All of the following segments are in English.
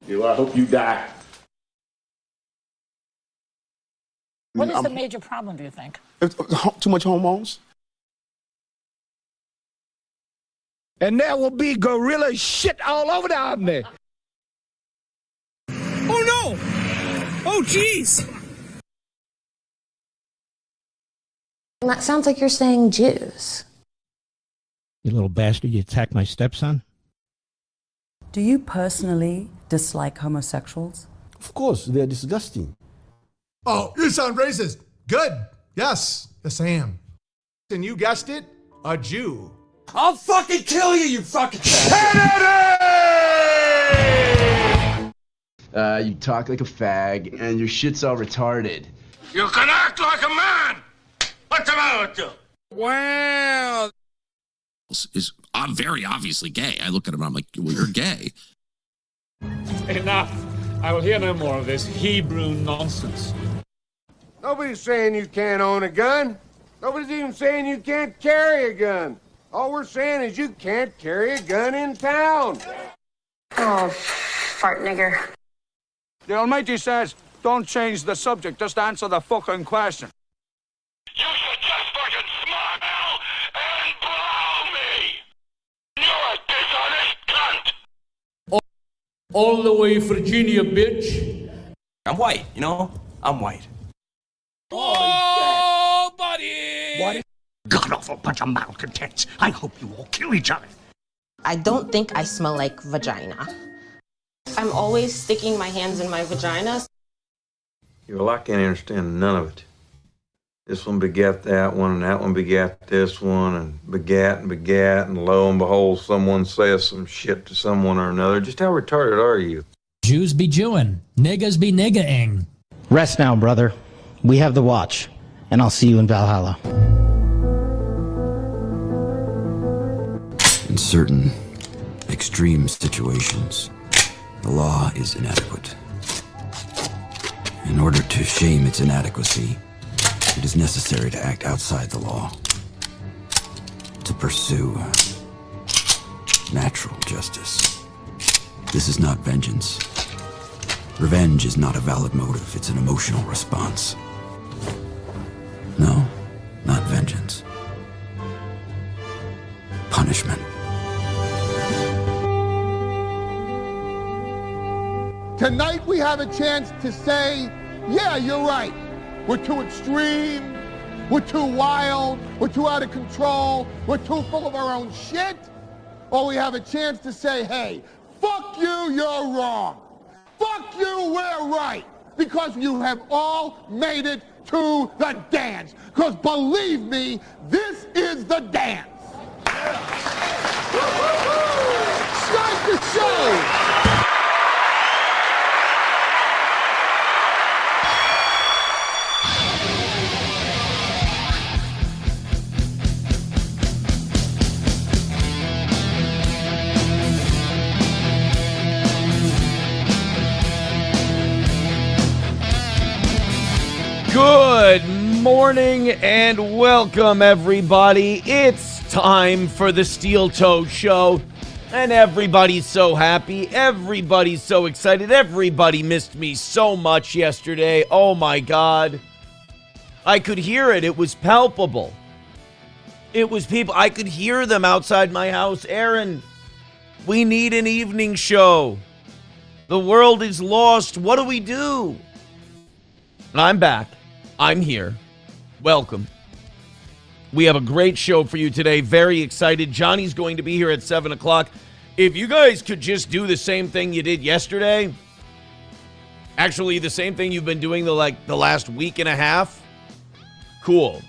I hope you die. What is the major problem, do you think? Too much hormones. And there will be gorilla shit all over the army. Oh no! Oh jeez! That sounds like you're saying Jews. You little bastard, you attacked my stepson? Do you personally dislike homosexuals? Of course, they're disgusting. Oh, you sound racist. Good. Yes. Yes, I am. And you guessed it, a Jew. I'll fucking kill you, you fucking You talk like a fag, and your shit's all retarded. You can act like a man! What's the matter with you? Wow. I'm very obviously gay. I look at him and I'm like, well, you're gay. Enough. I will hear no more of this Hebrew nonsense. Nobody's saying you can't own a gun. Nobody's even saying you can't carry a gun. All we're saying is you can't carry a gun in town. Oh, fart nigger. The Almighty says, don't change the subject, just answer the fucking question. You should just fucking smile and blow me! You're a dishonest cunt! All the way Virginia, bitch. I'm white, you know? I'm white. Oh, buddy! What? God-awful bunch of malcontents. I hope you all kill each other. I don't think I smell like vagina. I'm always sticking my hands in my vagina. Well, I can't understand none of it. This one begat that one, and that one begat this one, and begat, and lo and behold, someone says some shit to someone or another. Just how retarded are you? Jews be Jewing. Niggas be nigga-ing. Rest now, brother. We have the watch, and I'll see you in Valhalla. In certain extreme situations, the law is inadequate. In order to shame its inadequacy, it is necessary to act outside the law, to pursue natural justice. This is not vengeance. Revenge is not a valid motive, it's an emotional response. No, not vengeance. Punishment. Tonight we have a chance to say, yeah, you're right. We're too extreme. We're too wild. We're too out of control. We're too full of our own shit. Or we have a chance to say, hey, fuck you, you're wrong. Fuck you, we're right. Because you have all made it to the dance. Because believe me, this is the dance. Start the show. Good morning and welcome, everybody. It's time for the Steel Toe Show, and everybody's so happy. Everybody's so excited. Everybody missed me so much yesterday. Oh, my God. I could hear it. It was palpable. It was people. I could hear them outside my house. Aaron, we need an evening show. The world is lost. What do we do? I'm back. I'm here. Welcome. We have a great show for you today. Very excited. Johnny's going to be here at 7 o'clock. If you guys could just do the same thing you did yesterday, actually the same thing you've been doing the last week and a half, cool.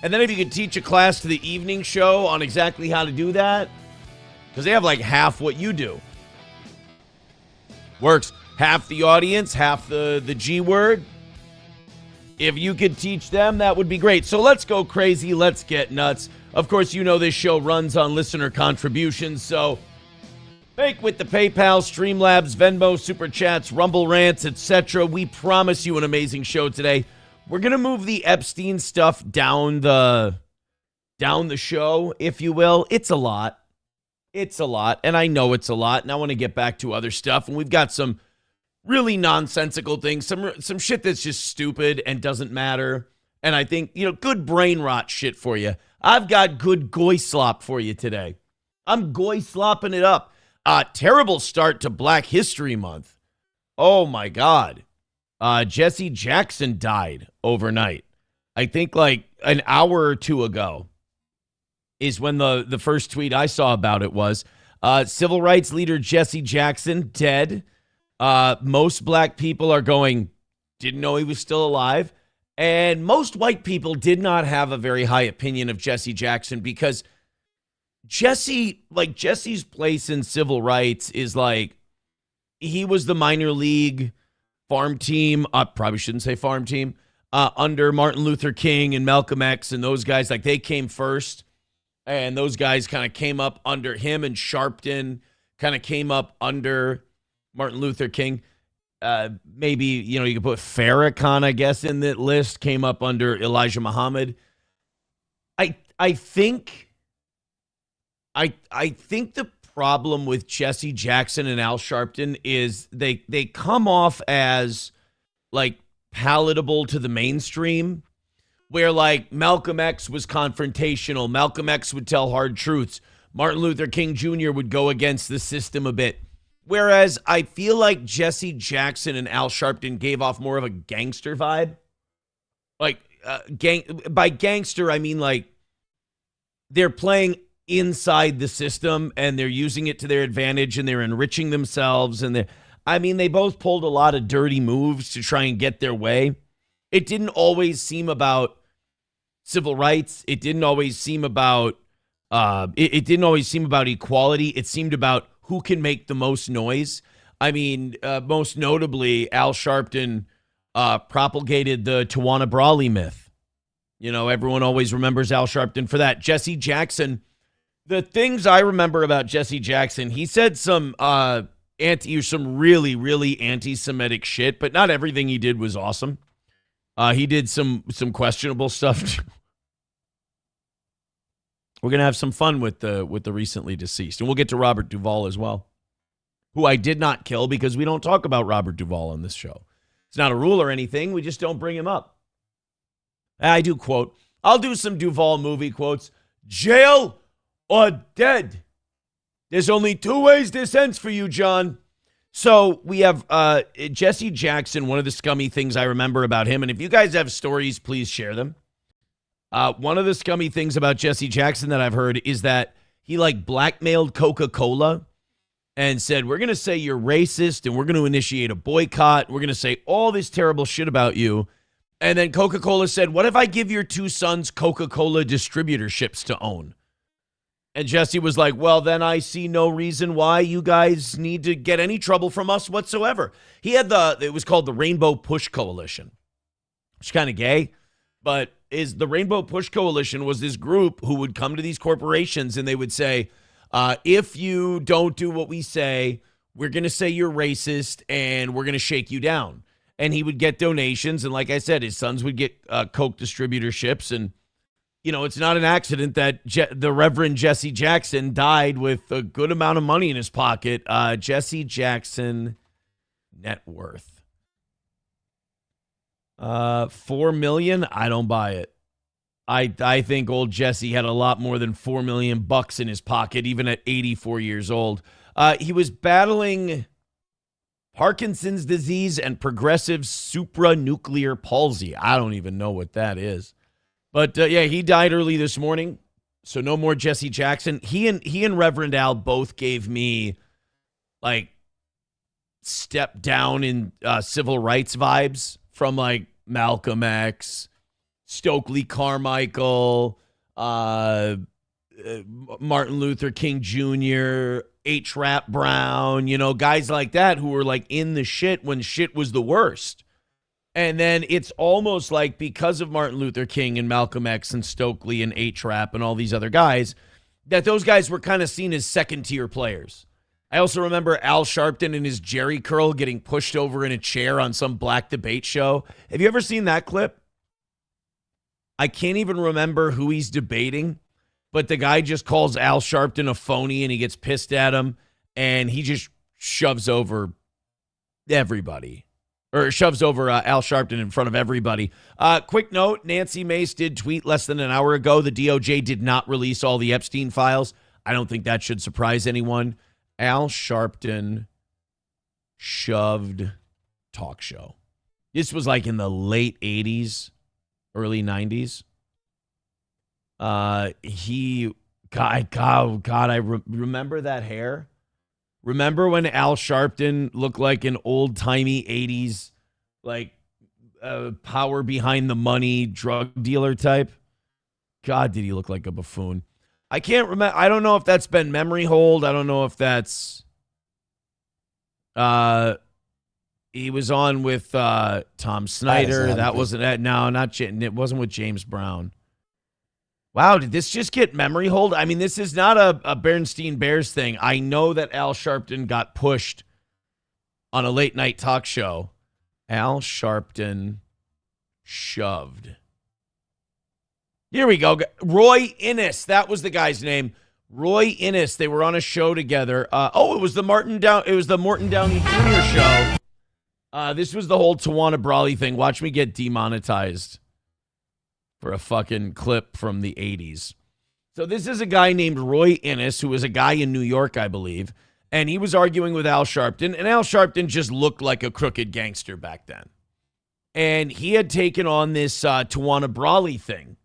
And then if you could teach a class to the evening show on exactly how to do that, because they have like half what you do. Works. Half the audience, half the G word. If you could teach them, that would be great. So let's go crazy. Let's get nuts. Of course, you know this show runs on listener contributions, so make with the PayPal, Streamlabs, Venmo, Super Chats, Rumble Rants, etc. We promise you an amazing show today. We're going to move the Epstein stuff down the show, if you will. It's a lot. It's a lot, and I know it's a lot, and I want to get back to other stuff, and we've got some really nonsensical things, some shit that's just stupid and doesn't matter. And I think, good brain rot shit for you. I've got good goy slop for you today. I'm goy slopping it up. Terrible start to Black History Month. Oh, my God. Jesse Jackson died overnight. I think like an hour or two ago is when the first tweet I saw about it was civil rights leader Jesse Jackson dead. Most black people are going, didn't know he was still alive. And most white people did not have a very high opinion of Jesse Jackson because Jesse's place in civil rights is like, he was the minor league farm team, probably shouldn't say farm team, under Martin Luther King and Malcolm X and those guys, like they came first. And those guys kind of came up under him, and Sharpton kind of came up under Martin Luther King. Maybe, you could put Farrakhan, I guess, in that list, came up under Elijah Muhammad. I think the problem with Jesse Jackson and Al Sharpton is they come off as like palatable to the mainstream, where like Malcolm X was confrontational. Malcolm X would tell hard truths. Martin Luther King Jr. would go against the system a bit. Whereas I feel like Jesse Jackson and Al Sharpton gave off more of a gangster vibe. Like by gangster, I mean like they're playing inside the system and they're using it to their advantage and they're enriching themselves. And they both pulled a lot of dirty moves to try and get their way. It didn't always seem about civil rights. It didn't always seem about it didn't always seem about equality. It seemed about who can make the most noise. I mean, most notably, Al Sharpton propagated the Tawana Brawley myth. Everyone always remembers Al Sharpton for that. Jesse Jackson, the things I remember about Jesse Jackson, he said some really, really anti-Semitic shit, but not everything he did was awesome. He did some questionable stuff. We're going to have some fun with the recently deceased. And we'll get to Robert Duvall as well, who I did not kill because we don't talk about Robert Duvall on this show. It's not a rule or anything. We just don't bring him up. I do quote. I'll do some Duvall movie quotes. Jail or dead. There's only two ways this ends for you, John. So we have Jesse Jackson, one of the scummy things I remember about him. And if you guys have stories, please share them. One of the scummy things about Jesse Jackson that I've heard is that he like blackmailed Coca-Cola and said, we're going to say you're racist and we're going to initiate a boycott. We're going to say all this terrible shit about you. And then Coca-Cola said, what if I give your two sons Coca-Cola distributorships to own? And Jesse was like, well, then I see no reason why you guys need to get any trouble from us whatsoever. He had it was called the Rainbow Push Coalition. It's kind of gay, but the Rainbow Push Coalition was this group who would come to these corporations and they would say, if you don't do what we say, we're going to say you're racist and we're going to shake you down. And he would get donations. And like I said, his sons would get Coke distributorships. And, it's not an accident that the Reverend Jesse Jackson died with a good amount of money in his pocket. Jesse Jackson net worth. $4 million. I don't buy it. I think old Jesse had a lot more than $4 million in his pocket, even at 84 years old. He was battling Parkinson's disease and progressive supranuclear palsy. I don't even know what that is. But he died early this morning. So no more Jesse Jackson. He and Reverend Al both gave me like step down in civil rights vibes from like Malcolm X, Stokely Carmichael, Martin Luther King Jr., H. Rap Brown, guys like that who were like in the shit when shit was the worst. And then it's almost like because of Martin Luther King and Malcolm X and Stokely and H. Rap and all these other guys, that those guys were kind of seen as second-tier players. I also remember Al Sharpton and his Jerry curl getting pushed over in a chair on some black debate show. Have you ever seen that clip? I can't even remember who he's debating, but the guy just calls Al Sharpton a phony and he gets pissed at him and he just shoves over everybody. Or shoves over Al Sharpton in front of everybody. Quick note, Nancy Mace did tweet less than an hour ago the DOJ did not release all the Epstein files. I don't think that should surprise anyone. Al Sharpton shoved talk show. This was like in the late 80s, early 90s. God, I remember that hair. Remember when Al Sharpton looked like an old-timey 80s, like, power behind the money drug dealer type? God, did he look like a buffoon. I can't remember. I don't know if that's been memory hold. I don't know if that's... he was on with Tom Snyder. That wasn't... No, not... It wasn't with James Brown. Wow, did this just get memory hold? I mean, this is not a Bernstein Bears thing. I know that Al Sharpton got pushed on a late-night talk show. Al Sharpton shoved. Here we go. Roy Innes. That was the guy's name. Roy Innes. They were on a show together. It was the Morton Downey Jr. show. This was the whole Tawana Brawley thing. Watch me get demonetized for a fucking clip from the 80s. So this is a guy named Roy Innes, who was a guy in New York, I believe, and he was arguing with Al Sharpton, and Al Sharpton just looked like a crooked gangster back then. And he had taken on this Tawana Brawley thing.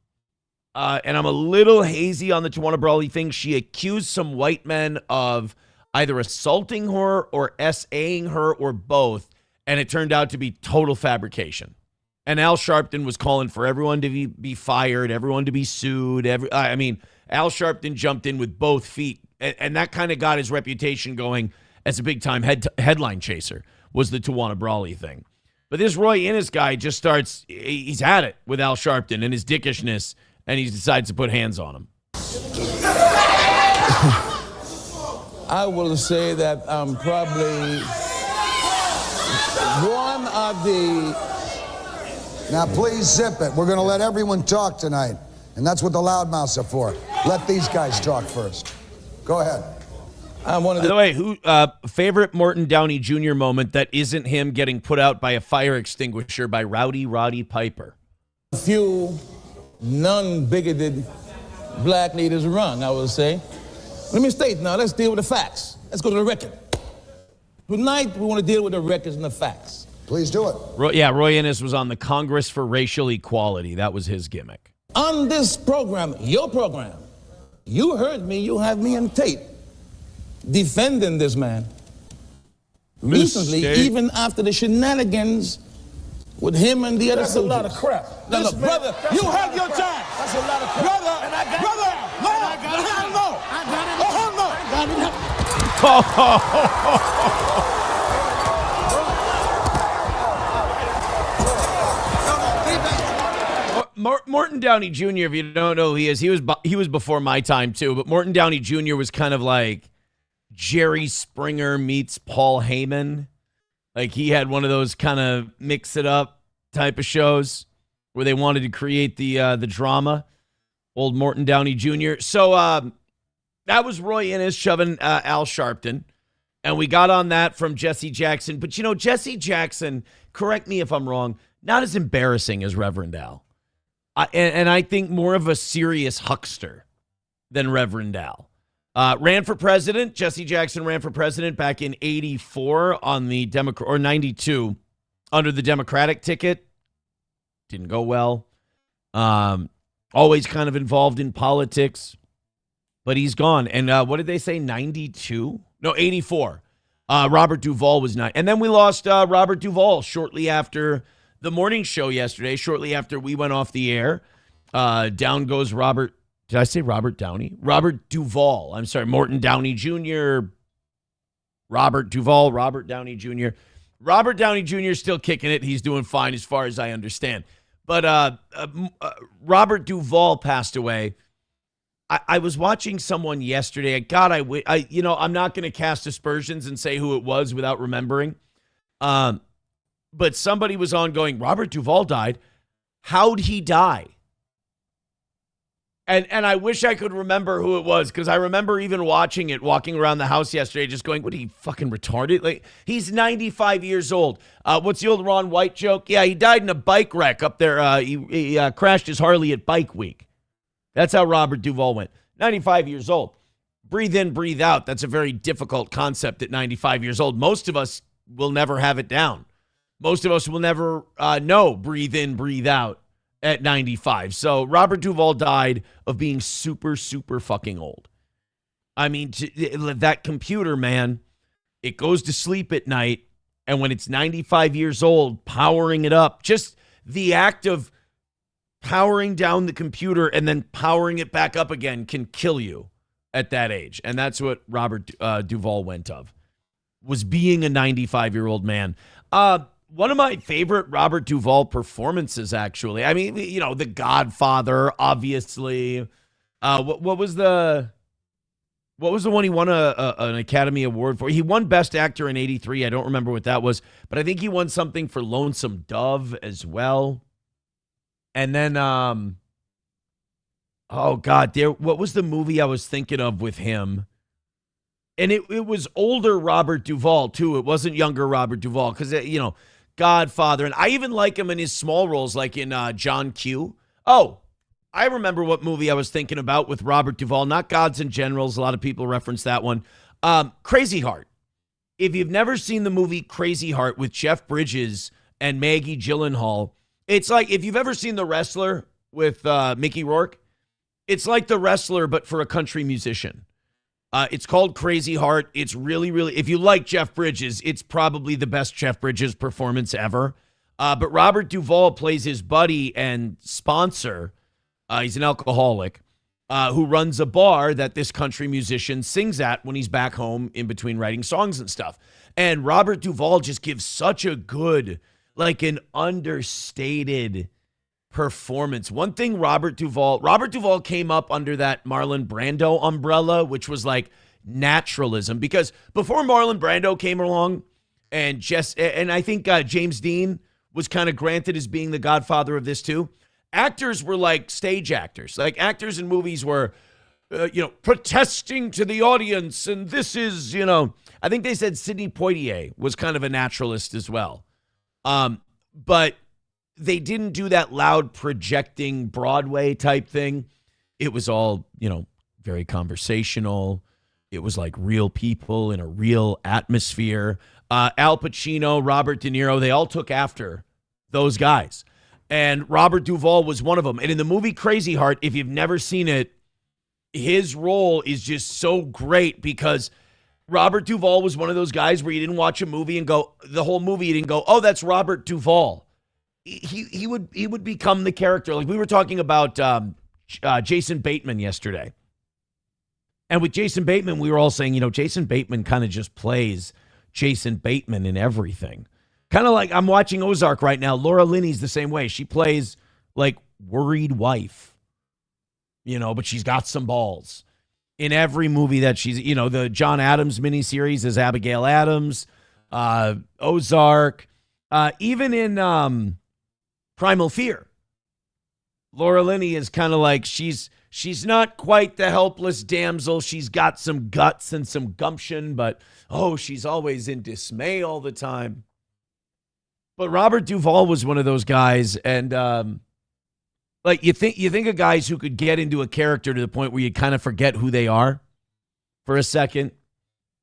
And I'm a little hazy on the Tawana Brawley thing. She accused some white men of either assaulting her or SAing her or both, and it turned out to be total fabrication. And Al Sharpton was calling for everyone to be fired, everyone to be sued. Al Sharpton jumped in with both feet, and that kind of got his reputation going as a big-time headline chaser, was the Tawana Brawley thing. But this Roy Innes guy just starts, he's had it with Al Sharpton and his dickishness, and he decides to put hands on him. I will say that I'm probably one of the... Now, please zip it. We're going to let everyone talk tonight. And that's what the loudmouths are for. Let these guys talk first. Go ahead. I'm one of By the way, favorite Morton Downey Jr. moment that isn't him getting put out by a fire extinguisher by Rowdy Roddy Piper. A few non-bigoted black leaders run, I would say. Let me state now, let's deal with the facts. Let's go to the record. Tonight, we want to deal with the records and the facts. Please do it. Roy Innes was on the Congress for Racial Equality. That was his gimmick. On this program, your program, you heard me, you have me on tape defending this man. Recently, even after the shenanigans with him and the other soldiers. That's a lot of crap. No, brother, you have your time. That's a lot of crap. Brother, and I got brother, it. no, I got it. hell no. I got it. Oh, hell no. I got it. Morton Downey Jr., if you don't know who he is, he was before my time too, but Morton Downey Jr. was kind of like Jerry Springer meets Paul Heyman. Like he had one of those kind of mix it up type of shows where they wanted to create the drama. Old Morton Downey Jr. So that was Roy Innes shoving Al Sharpton. And we got on that from Jesse Jackson. But, Jesse Jackson, correct me if I'm wrong, not as embarrassing as Reverend Al. And I think more of a serious huckster than Reverend Al. Ran for president. Jesse Jackson ran for president back in 84 on the Democrat, or 92 under the Democratic ticket. Didn't go well. Always kind of involved in politics, but he's gone. And what did they say? 92? No, 84. Robert Duvall was 9. And then we lost Robert Duvall shortly after the morning show yesterday, shortly after we went off the air. Down goes Robert. Did I say Robert Downey? Robert Duvall. I'm sorry, Morton Downey Jr., Robert Duvall, Robert Downey Jr. Robert Downey Jr. is still kicking it. He's doing fine as far as I understand. But Robert Duvall passed away. I was watching someone yesterday. God, I'm not going to cast aspersions and say who it was without remembering. But somebody was on going, Robert Duvall died. How'd he die? And I wish I could remember who it was, because I remember even watching it, walking around the house yesterday, just going, what, are you fucking retarded? Like, he's 95 years old. What's the old Ron White joke? Yeah, he died in a bike wreck up there. He crashed his Harley at Bike Week. That's how Robert Duvall went. 95 years old. Breathe in, breathe out. That's a very difficult concept at 95 years old. Most of us will never have it down. Most of us will never know breathe in, breathe out at 95. So Robert Duvall died of being super, super fucking old. I mean, that computer, man, it goes to sleep at night, and when it's 95 years old, powering it up, just the act of powering down the computer and then powering it back up again can kill you at that age. And that's what Robert Duvall went of, was being a 95-year-old man. One of my favorite Robert Duvall performances, actually. I mean, you know, The Godfather, obviously. What was the one he won an Academy Award for? He won Best Actor in '83. I don't remember what that was, but I think he won something for Lonesome Dove as well. And then, oh God, what was the movie I was thinking of with him? And it was older Robert Duvall too. It wasn't younger Robert Duvall, because you know, Godfather, and I even like him in his small roles, like in John Q. Oh, I remember what movie I was thinking about with Robert Duvall, not Gods and Generals. A lot of people reference that one. Crazy Heart. If you've never seen the movie Crazy Heart with Jeff Bridges and Maggie Gyllenhaal, it's like if you've ever seen The Wrestler with Mickey Rourke, it's like The Wrestler, but for a country musician. It's called Crazy Heart. It's really, really, if you like Jeff Bridges, it's probably the best Jeff Bridges performance ever. But Robert Duvall plays his buddy and sponsor. He's an alcoholic who runs a bar that this country musician sings at when he's back home in between writing songs and stuff. And Robert Duvall just gives such a good, like an understated performance. One thing Robert Duvall came up under that Marlon Brando umbrella, which was like naturalism, because before Marlon Brando came along, and I think James Dean was kind of granted as being the godfather of this too. Actors were like stage actors. Like actors in movies were, protesting to the audience, and this is, I think they said Sidney Poitier was kind of a naturalist as well. But they didn't do that loud projecting Broadway type thing. It was all, very conversational. It was like real people in a real atmosphere. Al Pacino, Robert De Niro, they all took after those guys. And Robert Duvall was one of them. And in the movie Crazy Heart, if you've never seen it, his role is just so great, because Robert Duvall was one of those guys where you didn't watch a movie and go, the whole movie, you didn't go, oh, that's Robert Duvall. He would become the character. Like we were talking about Jason Bateman yesterday. And with Jason Bateman, we were all saying, Jason Bateman kind of just plays Jason Bateman in everything. Kind of like I'm watching Ozark right now. Laura Linney's the same way. She plays like worried wife, but she's got some balls. In every movie that she's, the John Adams miniseries is Abigail Adams, Ozark, even in Primal Fear. Laura Linney is kind of like, she's not quite the helpless damsel. She's got some guts and some gumption, but she's always in dismay all the time. But Robert Duvall was one of those guys, and you think of guys who could get into a character to the point where you kind of forget who they are for a second.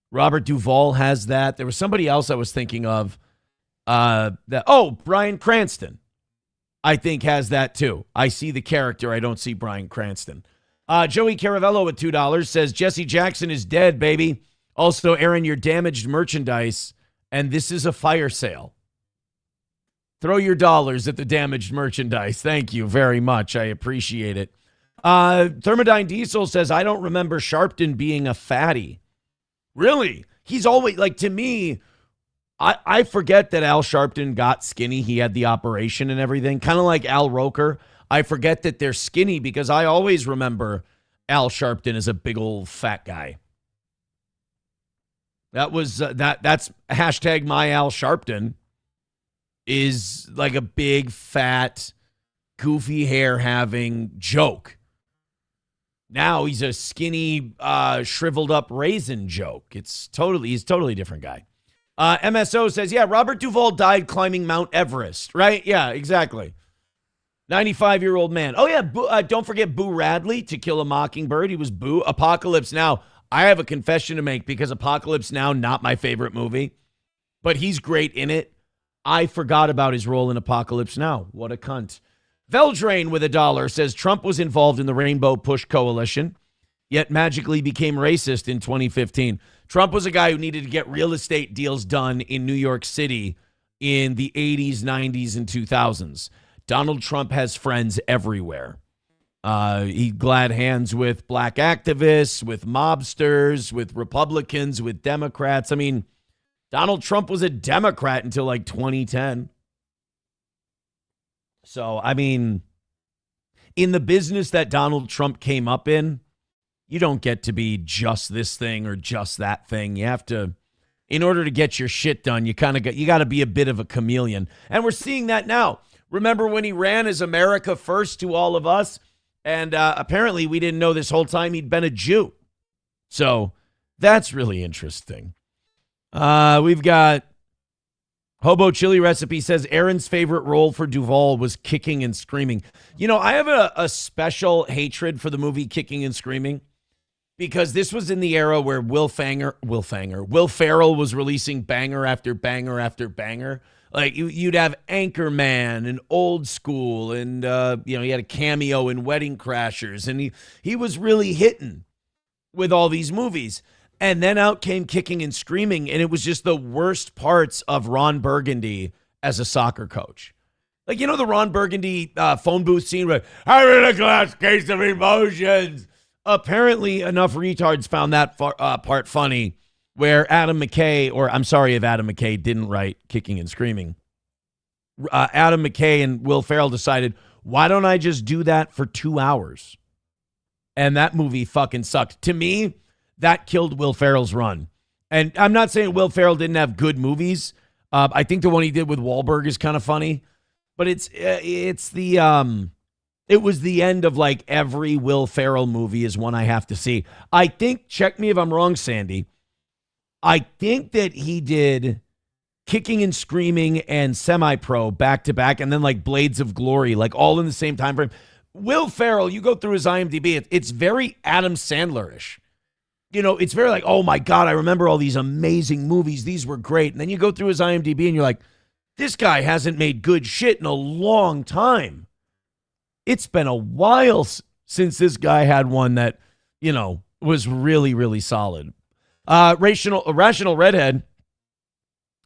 Robert Duvall has that. There was somebody else I was thinking of. Bryan Cranston, I think, has that too. I see the character. I don't see Bryan Cranston. Joey Caravello at $2 says, Jesse Jackson is dead, baby. Also, Aaron, your damaged merchandise, and this is a fire sale. Throw your dollars at the damaged merchandise. Thank you very much. I appreciate it. Thermodyne Diesel says, I don't remember Sharpton being a fatty. Really? He's always, like, to me, I forget that Al Sharpton got skinny. He had the operation and everything. Kind of like Al Roker. I forget that they're skinny because I always remember Al Sharpton as a big old fat guy. That was, that's hashtag my Al Sharpton. Is like a big, fat, goofy hair having joke. Now he's a skinny, shriveled up raisin joke. He's a totally different guy. MSO says, yeah, Robert Duvall died climbing Mount Everest, right? Yeah, exactly. 95-year-old man. Oh, yeah, don't forget Boo Radley, To Kill a Mockingbird. He was Boo. Apocalypse Now. I have a confession to make because Apocalypse Now, not my favorite movie, but he's great in it. I forgot about his role in Apocalypse Now. What a cunt. Veldrain with $1 says Trump was involved in the Rainbow Push Coalition, yet magically became racist in 2015. Trump was a guy who needed to get real estate deals done in New York City in the 80s, 90s, and 2000s. Donald Trump has friends everywhere. He glad hands with black activists, with mobsters, with Republicans, with Democrats. I mean, Donald Trump was a Democrat until like 2010. So, I mean, in the business that Donald Trump came up in, you don't get to be just this thing or just that thing. You have to, in order to get your shit done, you got to be a bit of a chameleon. And we're seeing that now. Remember when he ran as America First to all of us? And apparently we didn't know this whole time he'd been a Jew. So that's really interesting. We've got Hobo Chili Recipe says Aaron's favorite role for Duvall was Kicking and Screaming. You know, I have a special hatred for the movie Kicking and Screaming because this was in the era where Will Ferrell was releasing banger after banger after banger. Like you'd have Anchorman and Old School and, he had a cameo in Wedding Crashers and he was really hitting with all these movies. And then out came Kicking and Screaming, and it was just the worst parts of Ron Burgundy as a soccer coach. Like, you know the Ron Burgundy phone booth scene where, I'm in a glass case of emotions. Apparently, enough retards found that part funny where Adam McKay, or I'm sorry if Adam McKay didn't write Kicking and Screaming. Adam McKay and Will Ferrell decided, why don't I just do that for 2 hours? And that movie fucking sucked. To me, that killed Will Ferrell's run. And I'm not saying Will Ferrell didn't have good movies. I think the one he did with Wahlberg is kind of funny. But it was the end of like every Will Ferrell movie is one I have to see. I think, check me if I'm wrong, Sandy, I think that he did Kicking and Screaming and Semi-Pro back to back, and then like Blades of Glory, like all in the same time frame. Will Ferrell, you go through his IMDb, it's very Adam Sandler-ish. You know, it's very like, oh my God, I remember all these amazing movies. These were great. And then you go through his IMDb and you're like, this guy hasn't made good shit in a long time. It's been a while since this guy had one that, was really, really solid. Rational Redhead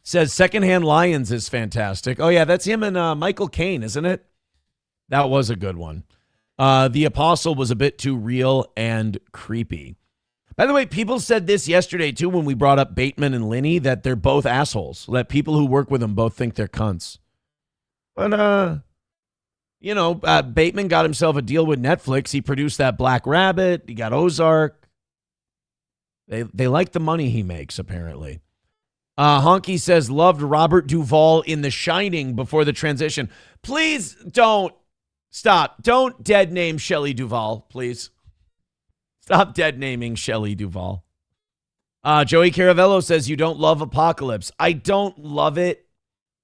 says Secondhand Lions is fantastic. Oh yeah, that's him and Michael Caine, isn't it? That was a good one. The Apostle was a bit too real and creepy. By the way, people said this yesterday, too, when we brought up Bateman and Linney, that they're both assholes. That people who work with them both think they're cunts. But, Bateman got himself a deal with Netflix. He produced that Black Rabbit. He got Ozark. They like the money he makes, apparently. Honky says, loved Robert Duvall in The Shining before the transition. Please don't. Stop. Don't dead name Shelley Duvall, please. Stop dead naming Shelley Duvall. Joey Caravello says you don't love Apocalypse. I don't love it.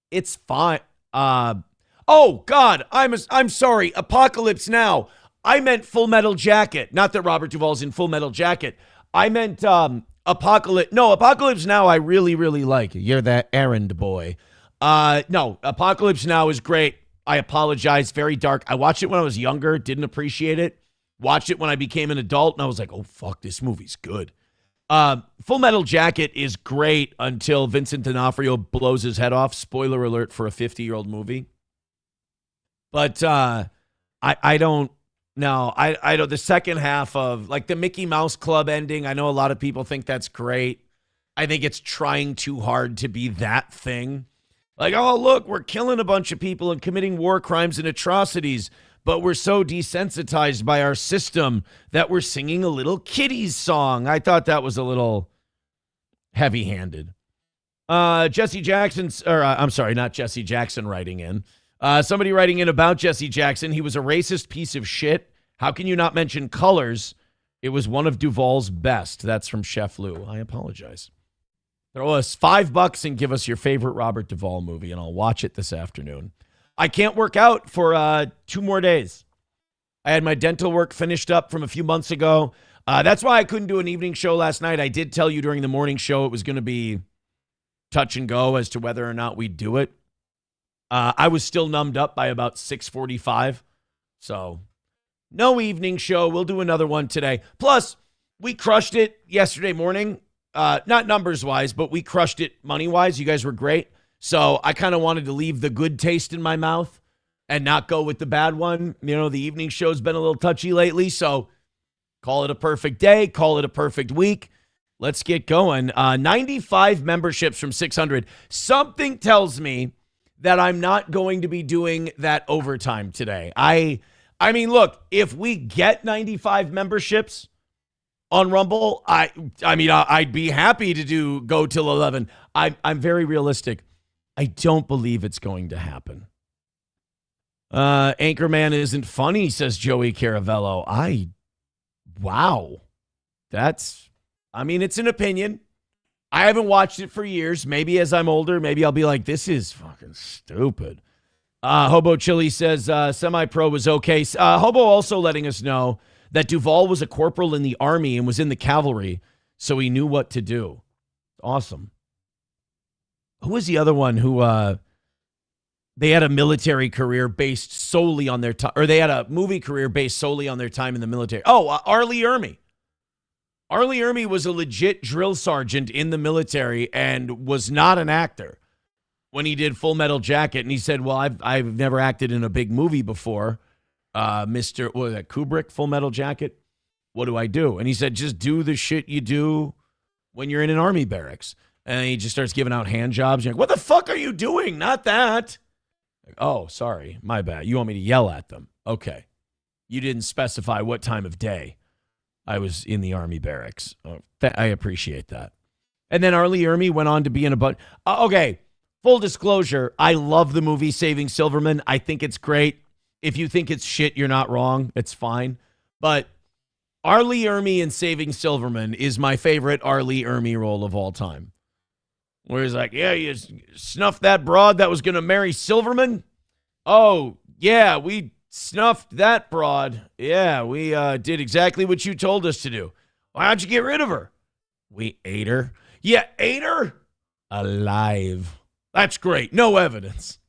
It's fine. Oh God, I'm sorry. Apocalypse Now. I meant Full Metal Jacket. Not that Robert Duvall's in Full Metal Jacket. I meant Apocalypse. No, Apocalypse Now. I really, really like. You're that errand boy. No, Apocalypse Now is great. I apologize. Very dark. I watched it when I was younger. Didn't appreciate it. Watched it when I became an adult, and I was like, oh, fuck, this movie's good. Full Metal Jacket is great until Vincent D'Onofrio blows his head off. Spoiler alert for a 50-year-old movie. But I don't know. I don't. The second half of, like, the Mickey Mouse Club ending, I know a lot of people think that's great. I think it's trying too hard to be that thing. Like, oh, look, we're killing a bunch of people and committing war crimes and atrocities, but we're so desensitized by our system that we're singing a little kiddies song. I thought that was a little heavy-handed. Jesse Jackson's, or I'm sorry, not Jesse Jackson writing in. Somebody writing in about Jesse Jackson. He was a racist piece of shit. How can you not mention Colors? It was one of Duvall's best. That's from Chef Lou. I apologize. Throw us $5 and give us your favorite Robert Duvall movie, and I'll watch it this afternoon. I can't work out for 2 more days. I had my dental work finished up from a few months ago. That's why I couldn't do an evening show last night. I did tell you during the morning show it was going to be touch and go as to whether or not we'd do it. I was still numbed up by about 6:45. So no evening show. We'll do another one today. Plus, we crushed it yesterday morning. Not numbers-wise, but we crushed it money-wise. You guys were great. So I kind of wanted to leave the good taste in my mouth and not go with the bad one. You know, the evening show's been a little touchy lately, so call it a perfect day. Call it a perfect week. Let's get going. 95 memberships from 600. Something tells me that I'm not going to be doing that overtime today. I mean, look, if we get 95 memberships on Rumble, I'd be happy to go till 11. I'm very realistic. I don't believe it's going to happen. Anchorman isn't funny, says Joey Caravello. Wow. It's an opinion. I haven't watched it for years. Maybe as I'm older, maybe I'll be like, this is fucking stupid. Hobo Chili says semi-pro was okay. Hobo also letting us know that Duvall was a corporal in the Army and was in the cavalry, so he knew what to do. Awesome. Who was the other one who they had a military career based solely on their time, or they had a movie career based solely on their time in the military? R. Lee Ermey. R. Lee Ermey was a legit drill sergeant in the military and was not an actor when he did Full Metal Jacket. And he said, well, I've never acted in a big movie before. Mr. What was that, Kubrick, Full Metal Jacket? What do I do? And he said, just do the shit you do when you're in an Army barracks. And he just starts giving out hand jobs. You're like, what the fuck are you doing? Not that. Like, oh, sorry. My bad. You want me to yell at them? Okay. You didn't specify what time of day I was in the Army barracks. I appreciate that. And then R. Lee Ermey went on to be in a bunch. Okay. Full disclosure. I love the movie Saving Silverman. I think it's great. If you think it's shit, you're not wrong. It's fine. But R. Lee Ermey in Saving Silverman is my favorite R. Lee Ermey role of all time. Where he's like, yeah, you snuffed that broad that was going to marry Silverman? Oh, yeah, we snuffed that broad. Yeah, we did exactly what you told us to do. Why'd you get rid of her? We ate her. Yeah, ate her? Alive. That's great. No evidence.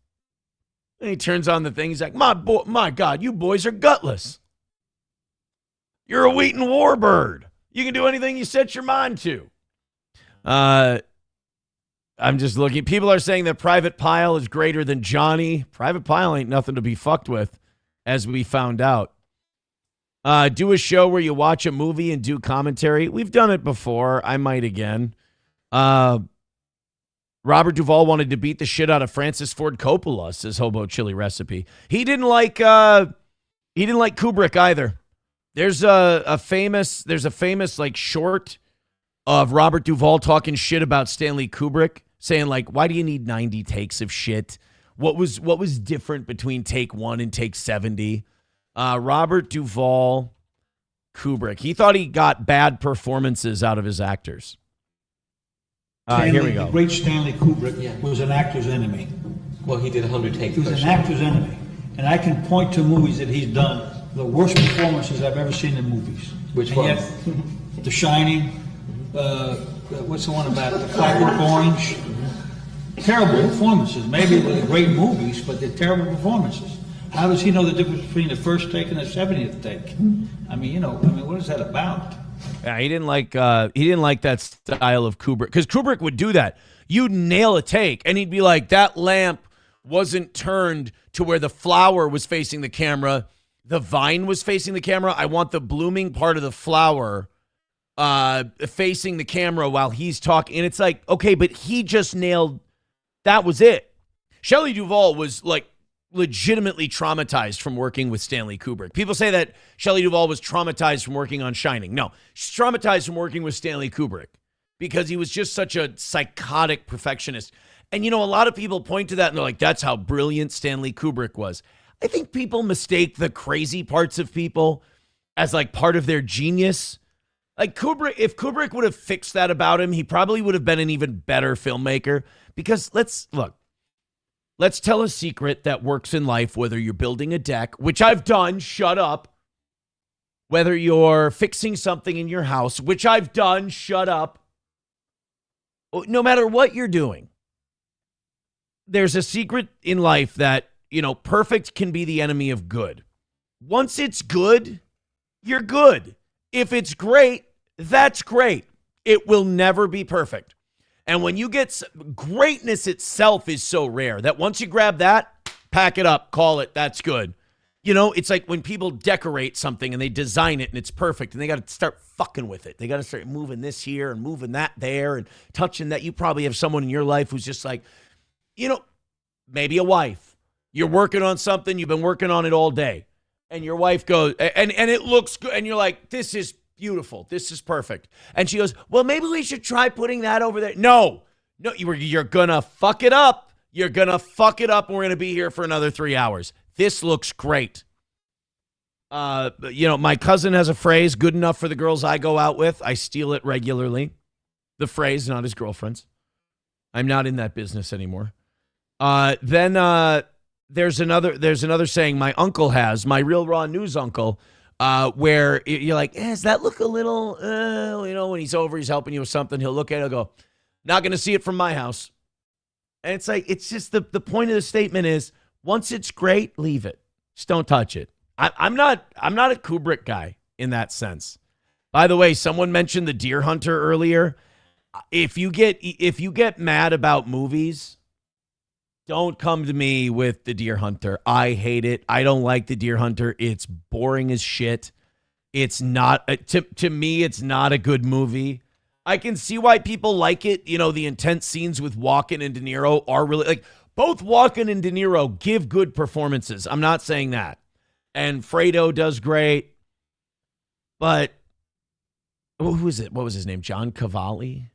And he turns on the thing. He's like, my God, you boys are gutless. You're a Wheaton warbird. You can do anything you set your mind to. I'm just looking. People are saying that Private Pile is greater than Johnny. Private Pile ain't nothing to be fucked with, as we found out. Do a show where you watch a movie and do commentary. We've done it before. I might again. Robert Duvall wanted to beat the shit out of Francis Ford Coppola, says Hobo Chili Recipe. He didn't like Kubrick either. There's a famous like short of Robert Duvall talking shit about Stanley Kubrick, saying like, why do you need 90 takes of shit? What was different between take 1 and take 70? Robert Duvall, Kubrick. He thought he got bad performances out of his actors. Here we go. The great Stanley Kubrick was an actor's enemy. Well, he did 100 takes. He was an actor's enemy. And I can point to movies that he's done, the worst performances I've ever seen in movies. Which one? The Shining, what's the one about the Clockwork Orange? Terrible performances. Maybe they're great movies, but they're terrible performances. How does he know the difference between the first take and the 70th take? What is that about? Yeah, he didn't like that style of Kubrick, because Kubrick would do that. You'd nail a take, and he'd be like, that lamp wasn't turned to where the flower was facing the camera. The vine was facing the camera. I want the blooming part of the flower facing the camera while he's talking. And it's like, okay, but he just nailed, that was it. Shelley Duvall was like legitimately traumatized from working with Stanley Kubrick. People say that Shelley Duvall was traumatized from working on Shining. No, she's traumatized from working with Stanley Kubrick because he was just such a psychotic perfectionist. And, a lot of people point to that and they're like, that's how brilliant Stanley Kubrick was. I think people mistake the crazy parts of people as like part of their genius. Like Kubrick, if Kubrick would have fixed that about him, he probably would have been an even better filmmaker. Because let's tell a secret that works in life, whether you're building a deck, which I've done, shut up. Whether you're fixing something in your house, which I've done, shut up. No matter what you're doing, there's a secret in life that, perfect can be the enemy of good. Once it's good, you're good. If it's great, that's great. It will never be perfect. And when you get greatness itself is so rare that once you grab that, pack it up, call it, that's good. It's like when people decorate something and they design it and it's perfect and they got to start fucking with it. They got to start moving this here and moving that there and touching that. You probably have someone in your life who's just like, maybe a wife. You're working on something. You've been working on it all day. And your wife goes, and it looks good. And you're like, this is beautiful. This is perfect. And she goes, well, maybe we should try putting that over there. No, you're going to fuck it up. You're going to fuck it up and we're going to be here for another 3 hours. This looks great. My cousin has a phrase, good enough for the girls I go out with. I steal it regularly. The phrase, not his girlfriend's. I'm not in that business anymore. Then there's another saying my uncle has, my Real Raw News uncle, where you're like, does that look a little, when he's over, he's helping you with something, he'll look at it, he'll go, not going to see it from my house. And it's like, it's just the point of the statement is, once it's great, leave it. Just don't touch it. I'm not a Kubrick guy in that sense. By the way, someone mentioned The Deer Hunter earlier. If you get mad about movies, don't come to me with The Deer Hunter. I hate it. I don't like The Deer Hunter. It's boring as shit. It's not to me. It's not a good movie. I can see why people like it. The intense scenes with Walken and De Niro are really like. Both Walken and De Niro give good performances. I'm not saying that. And Fredo does great. But who is it? What was his name? John Cavalli?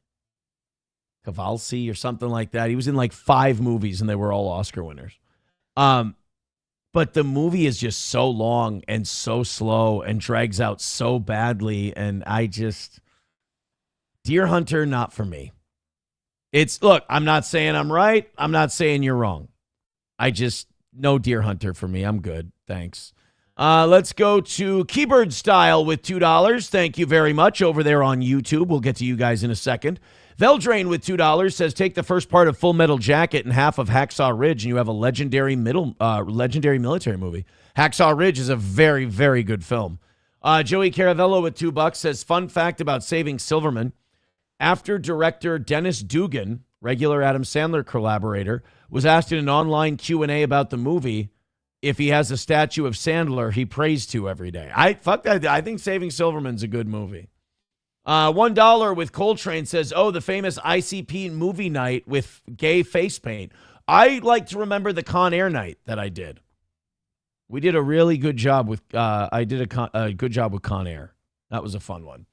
Cavalsi or something like that. He was in like 5 movies and they were all Oscar winners. But the movie is just so long and so slow and drags out so badly. And Deer Hunter, not for me. Look, I'm not saying I'm right. I'm not saying you're wrong. No Deer Hunter for me. I'm good. Thanks. Let's go to Keybird Style with $2. Thank you very much over there on YouTube. We'll get to you guys in a second. Veldrain with $2 says, take the first part of Full Metal Jacket and half of Hacksaw Ridge and you have a legendary military movie. Hacksaw Ridge is a very, very good film. Joey Caravello with $2 says, fun fact about Saving Silverman. After director Dennis Dugan, regular Adam Sandler collaborator, was asked in an online Q&A about the movie if he has a statue of Sandler he prays to every day. I think Saving Silverman's a good movie. $1 with Coltrane says, the famous ICP movie night with gay face paint. I like to remember the Con Air night that I did. We did a really good job with, I did a good job with Con Air. That was a fun one.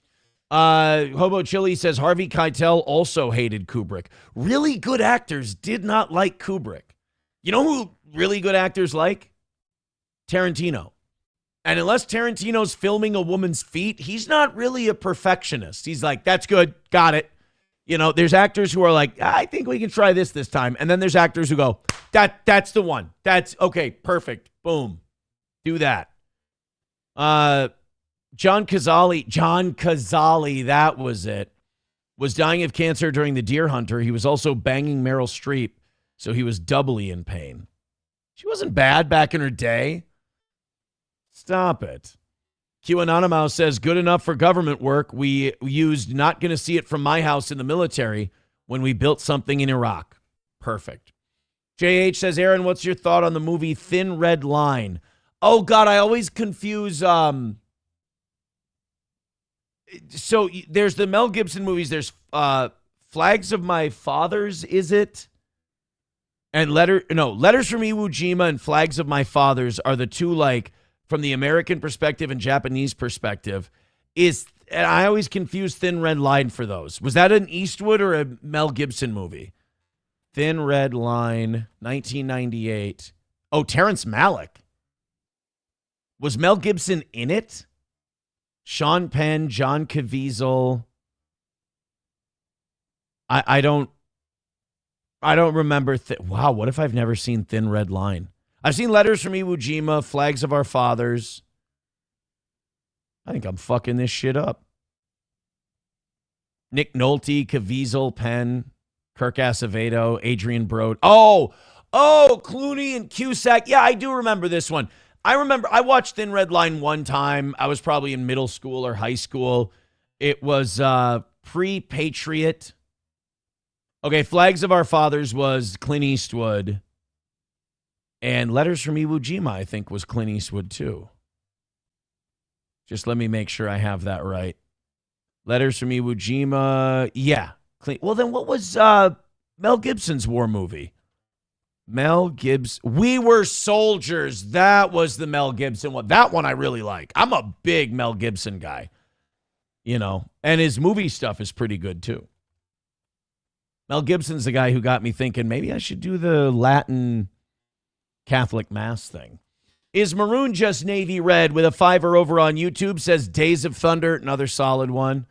Hobo Chili says Harvey Keitel also hated Kubrick. Really good actors did not like Kubrick. You know who really good actors like? Tarantino. And unless Tarantino's filming a woman's feet, he's not really a perfectionist. He's like, that's good. Got it. There's actors who are like, I think we can try this time. And then there's actors who go, that's the one. That's okay. Perfect. Boom. Do that. John Cazale, that was it, was dying of cancer during The Deer Hunter. He was also banging Meryl Streep, so he was doubly in pain. She wasn't bad back in her day. Stop it. QAnonymous says, good enough for government work. We used not going to see it from my house in the military when we built something in Iraq. Perfect. JH says, Aaron, what's your thought on the movie Thin Red Line? Oh, God, I always confuse... So there's the Mel Gibson movies. There's Flags of My Fathers, is it? And Letters from Iwo Jima and Flags of My Fathers are the two, like, from the American perspective and Japanese perspective. And I always confuse Thin Red Line for those. Was that an Eastwood or a Mel Gibson movie? Thin Red Line, 1998. Oh, Terrence Malick. Was Mel Gibson in it? Sean Penn, John Caviezel. I don't remember. Wow, what if I've never seen Thin Red Line? I've seen Letters from Iwo Jima, Flags of Our Fathers. I think I'm fucking this shit up. Nick Nolte, Caviezel, Penn, Kirk Acevedo, Adrian Brode. Oh, Clooney and Cusack. Yeah, I do remember this one. I remember I watched Thin Red Line one time. I was probably in middle school or high school. It was pre-Patriot. Okay, Flags of Our Fathers was Clint Eastwood. And Letters from Iwo Jima, I think, was Clint Eastwood too. Just let me make sure I have that right. Letters from Iwo Jima, yeah. Well, then what was Mel Gibson's war movie? Mel Gibson. We Were Soldiers. That was the Mel Gibson one. That one I really like. I'm a big Mel Gibson guy. You know, and his movie stuff is pretty good too. Mel Gibson's the guy who got me thinking maybe I should do the Latin Catholic Mass thing. Is Maroon just navy red with a $5 over on YouTube? Says Days of Thunder, another solid one.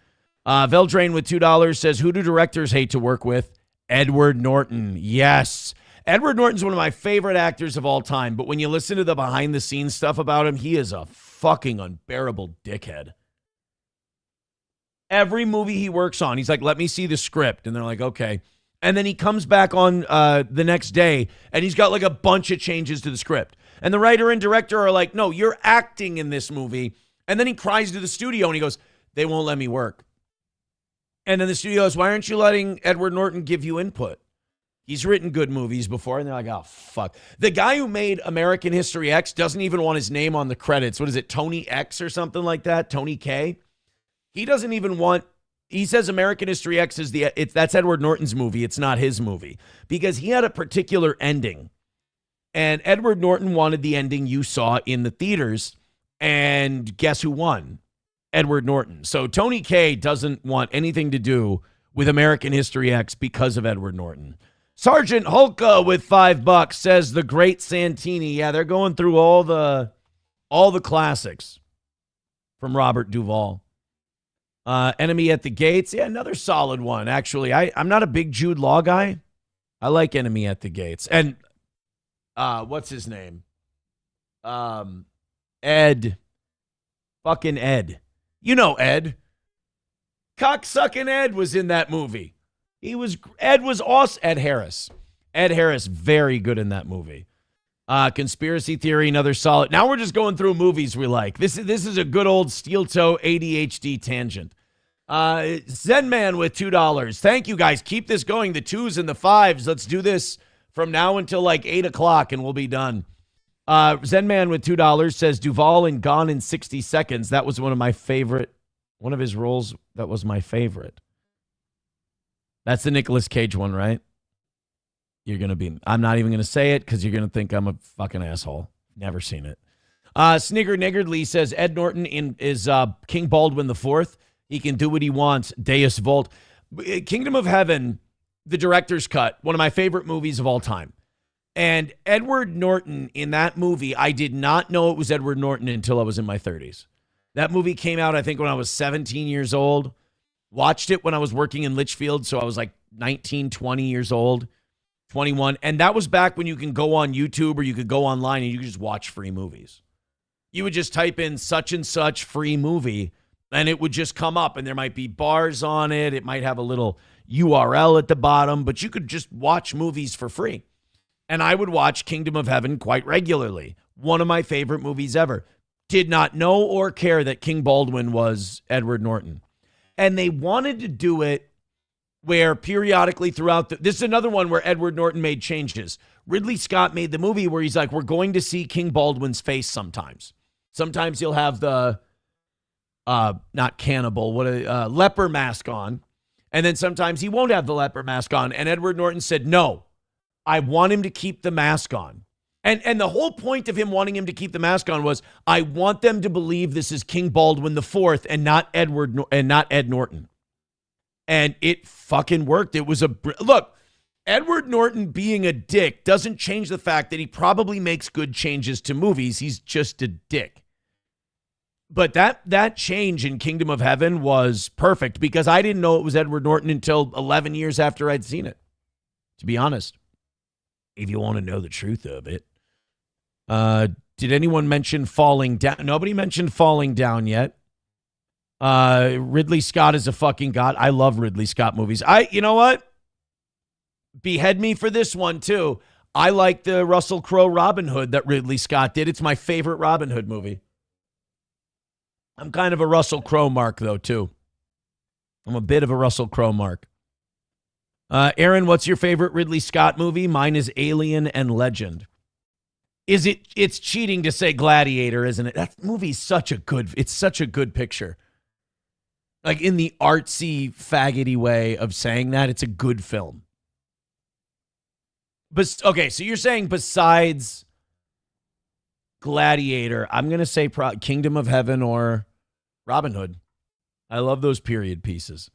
Veldrain with $2 says, who do directors hate to work with? Edward Norton. Yes. Edward Norton's one of my favorite actors of all time, but when you listen to the behind-the-scenes stuff about him, he is a fucking unbearable dickhead. Every movie he works on, he's like, let me see the script. And they're like, okay. And then he comes back on the next day, and he's got like a bunch of changes to the script. And the writer and director are like, no, you're acting in this movie. And then he cries to the studio, and he goes, they won't let me work. And then the studio goes, why aren't you letting Edward Norton give you input? He's written good movies before. And they're like, oh, fuck. The guy who made American History X doesn't even want his name on the credits. What is it, Tony X or something like that? Tony K? He doesn't even want, he says American History X is that's Edward Norton's movie. It's not his movie. Because he had a particular ending. And Edward Norton wanted the ending you saw in the theaters. And guess who won? Edward Norton. So Tony K doesn't want anything to do with American History X because of Edward Norton. Sergeant Hulka with $5 says the Great Santini. Yeah, they're going through all the classics from Robert Duvall. Enemy at the Gates. Yeah, another solid one. Actually, I'm not a big Jude Law guy. I like Enemy at the Gates. And what's his name? Ed. Fucking Ed. You know Ed. Cocksucking Ed was in that movie. Ed was awesome. Ed Harris, very good in that movie. Conspiracy Theory, another solid. Now we're just going through movies we like. This is a good old steel toe ADHD tangent. Zen Man with $2. Thank you guys. Keep this going. The 2s and the 5s. Let's do this from now until like 8 o'clock and we'll be done. Zen Man with $2 says Duvall in Gone in 60 Seconds. That was one of his roles. That was my favorite. That's the Nicolas Cage one, right? I'm not even going to say it because you're going to think I'm a fucking asshole. Never seen it. Snigger Niggardly says Ed Norton is King Baldwin IV. He can do what he wants. Deus Vult. Kingdom of Heaven, the director's cut, one of my favorite movies of all time. And Edward Norton in that movie, I did not know it was Edward Norton until I was in my 30s. That movie came out, I think, when I was 17 years old. Watched it when I was working in Litchfield, so I was like 19, 20 years old, 21. And that was back when you can go on YouTube or you could go online and you could just watch free movies. You would just type in such and such free movie, and it would just come up, and there might be bars on it. It might have a little URL at the bottom, but you could just watch movies for free. And I would watch Kingdom of Heaven quite regularly. One of my favorite movies ever. Did not know or care that King Baldwin was Edward Norton. And they wanted to do it where periodically throughout this is another one where Edward Norton made changes. Ridley Scott made the movie where he's like, we're going to see King Baldwin's face sometimes. Sometimes he'll have the, not cannibal, leper mask on. And then sometimes he won't have the leper mask on. And Edward Norton said, no, I want him to keep the mask on. And the whole point of him wanting him to keep the mask on was, I want them to believe this is King Baldwin IV and not Ed Norton. And it fucking worked. It was look, Edward Norton being a dick doesn't change the fact that he probably makes good changes to movies. He's just a dick. But that change in Kingdom of Heaven was perfect because I didn't know it was Edward Norton until 11 years after I'd seen it, to be honest. If you want to know the truth of it. Did anyone mention Falling Down? Nobody mentioned Falling Down yet. Ridley Scott is a fucking god. I love Ridley Scott movies. You know what? Behead me for this one, too. I like the Russell Crowe Robin Hood that Ridley Scott did. It's my favorite Robin Hood movie. I'm kind of a Russell Crowe mark, though, too. I'm a bit of a Russell Crowe mark. Aaron, what's your favorite Ridley Scott movie? Mine is Alien and Legend. It's cheating to say Gladiator, isn't it? That movie's such a good picture. Like in the artsy, faggoty way of saying that, it's a good film. But okay, so you're saying besides Gladiator, I'm going to say Kingdom of Heaven or Robin Hood. I love those period pieces.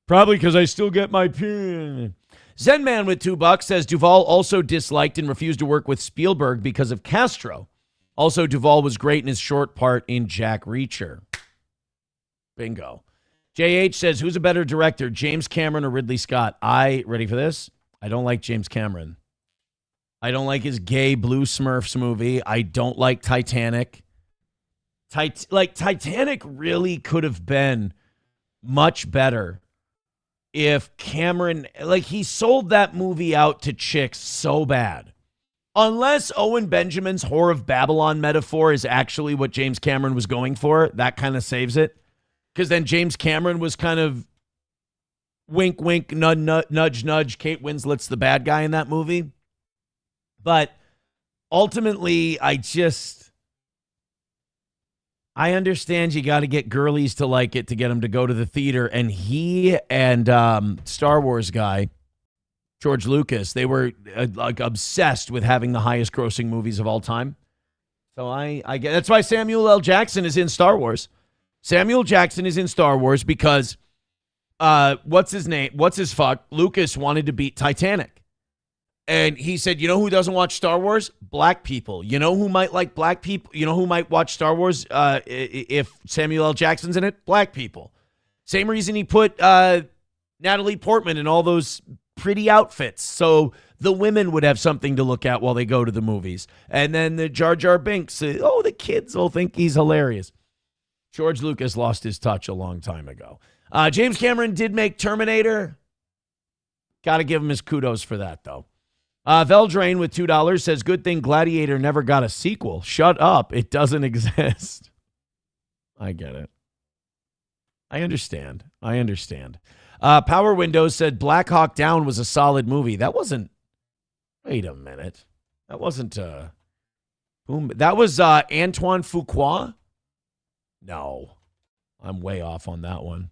Probably because I still get my period. Zen Man with $2 says Duvall also disliked and refused to work with Spielberg because of Castro. Also, Duvall was great in his short part in Jack Reacher. Bingo. JH says, who's a better director, James Cameron or Ridley Scott? Ready for this? I don't like James Cameron. I don't like his gay Blue Smurfs movie. I don't like Titanic. Titanic really could have been much better if Cameron, he sold that movie out to chicks so bad. Unless Owen Benjamin's Whore of Babylon metaphor is actually what James Cameron was going for, that kind of saves it. Because then James Cameron was kind of wink, wink, nudge, nudge. Kate Winslet's the bad guy in that movie. But ultimately, I understand you got to get girlies to like it to get them to go to the theater. And he and Star Wars guy, George Lucas, they were obsessed with having the highest grossing movies of all time. So I get that's why Samuel L. Jackson is in Star Wars. Samuel Jackson is in Star Wars because what's his name? Lucas wanted to beat Titanic. And he said, you know who doesn't watch Star Wars? Black people. You know who might like black people? You know who might watch Star Wars if Samuel L. Jackson's in it? Black people. Same reason he put Natalie Portman in all those pretty outfits. So the women would have something to look at while they go to the movies. And then the Jar Jar Binks, the kids will think he's hilarious. George Lucas lost his touch a long time ago. James Cameron did make Terminator. Got to give him his kudos for that, though. Veldrain with $2 says, good thing Gladiator never got a sequel. Shut up. It doesn't exist. I get it. I understand. Power Windows said Black Hawk Down was a solid movie. That wasn't. Wait a minute. That wasn't. That was Antoine Fuqua? No. I'm way off on that one.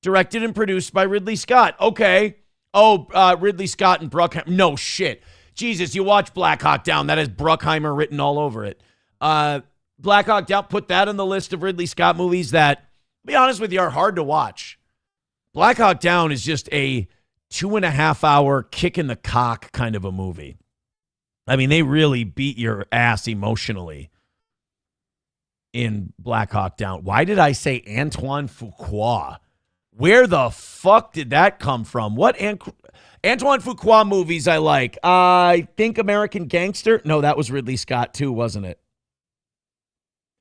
Directed and produced by Ridley Scott. Okay. Ridley Scott and Bruckheimer. No shit. Jesus, you watch Black Hawk Down. That has Bruckheimer written all over it. Black Hawk Down, put that on the list of Ridley Scott movies that, to be honest with you, are hard to watch. Black Hawk Down is just a 2.5 hour kick in the cock kind of a movie. I mean, they really beat your ass emotionally in Black Hawk Down. Why did I say Antoine Fuqua? Where the fuck did that come from? What Antoine Fuqua movies I like? I think American Gangster. No, that was Ridley Scott too, wasn't it?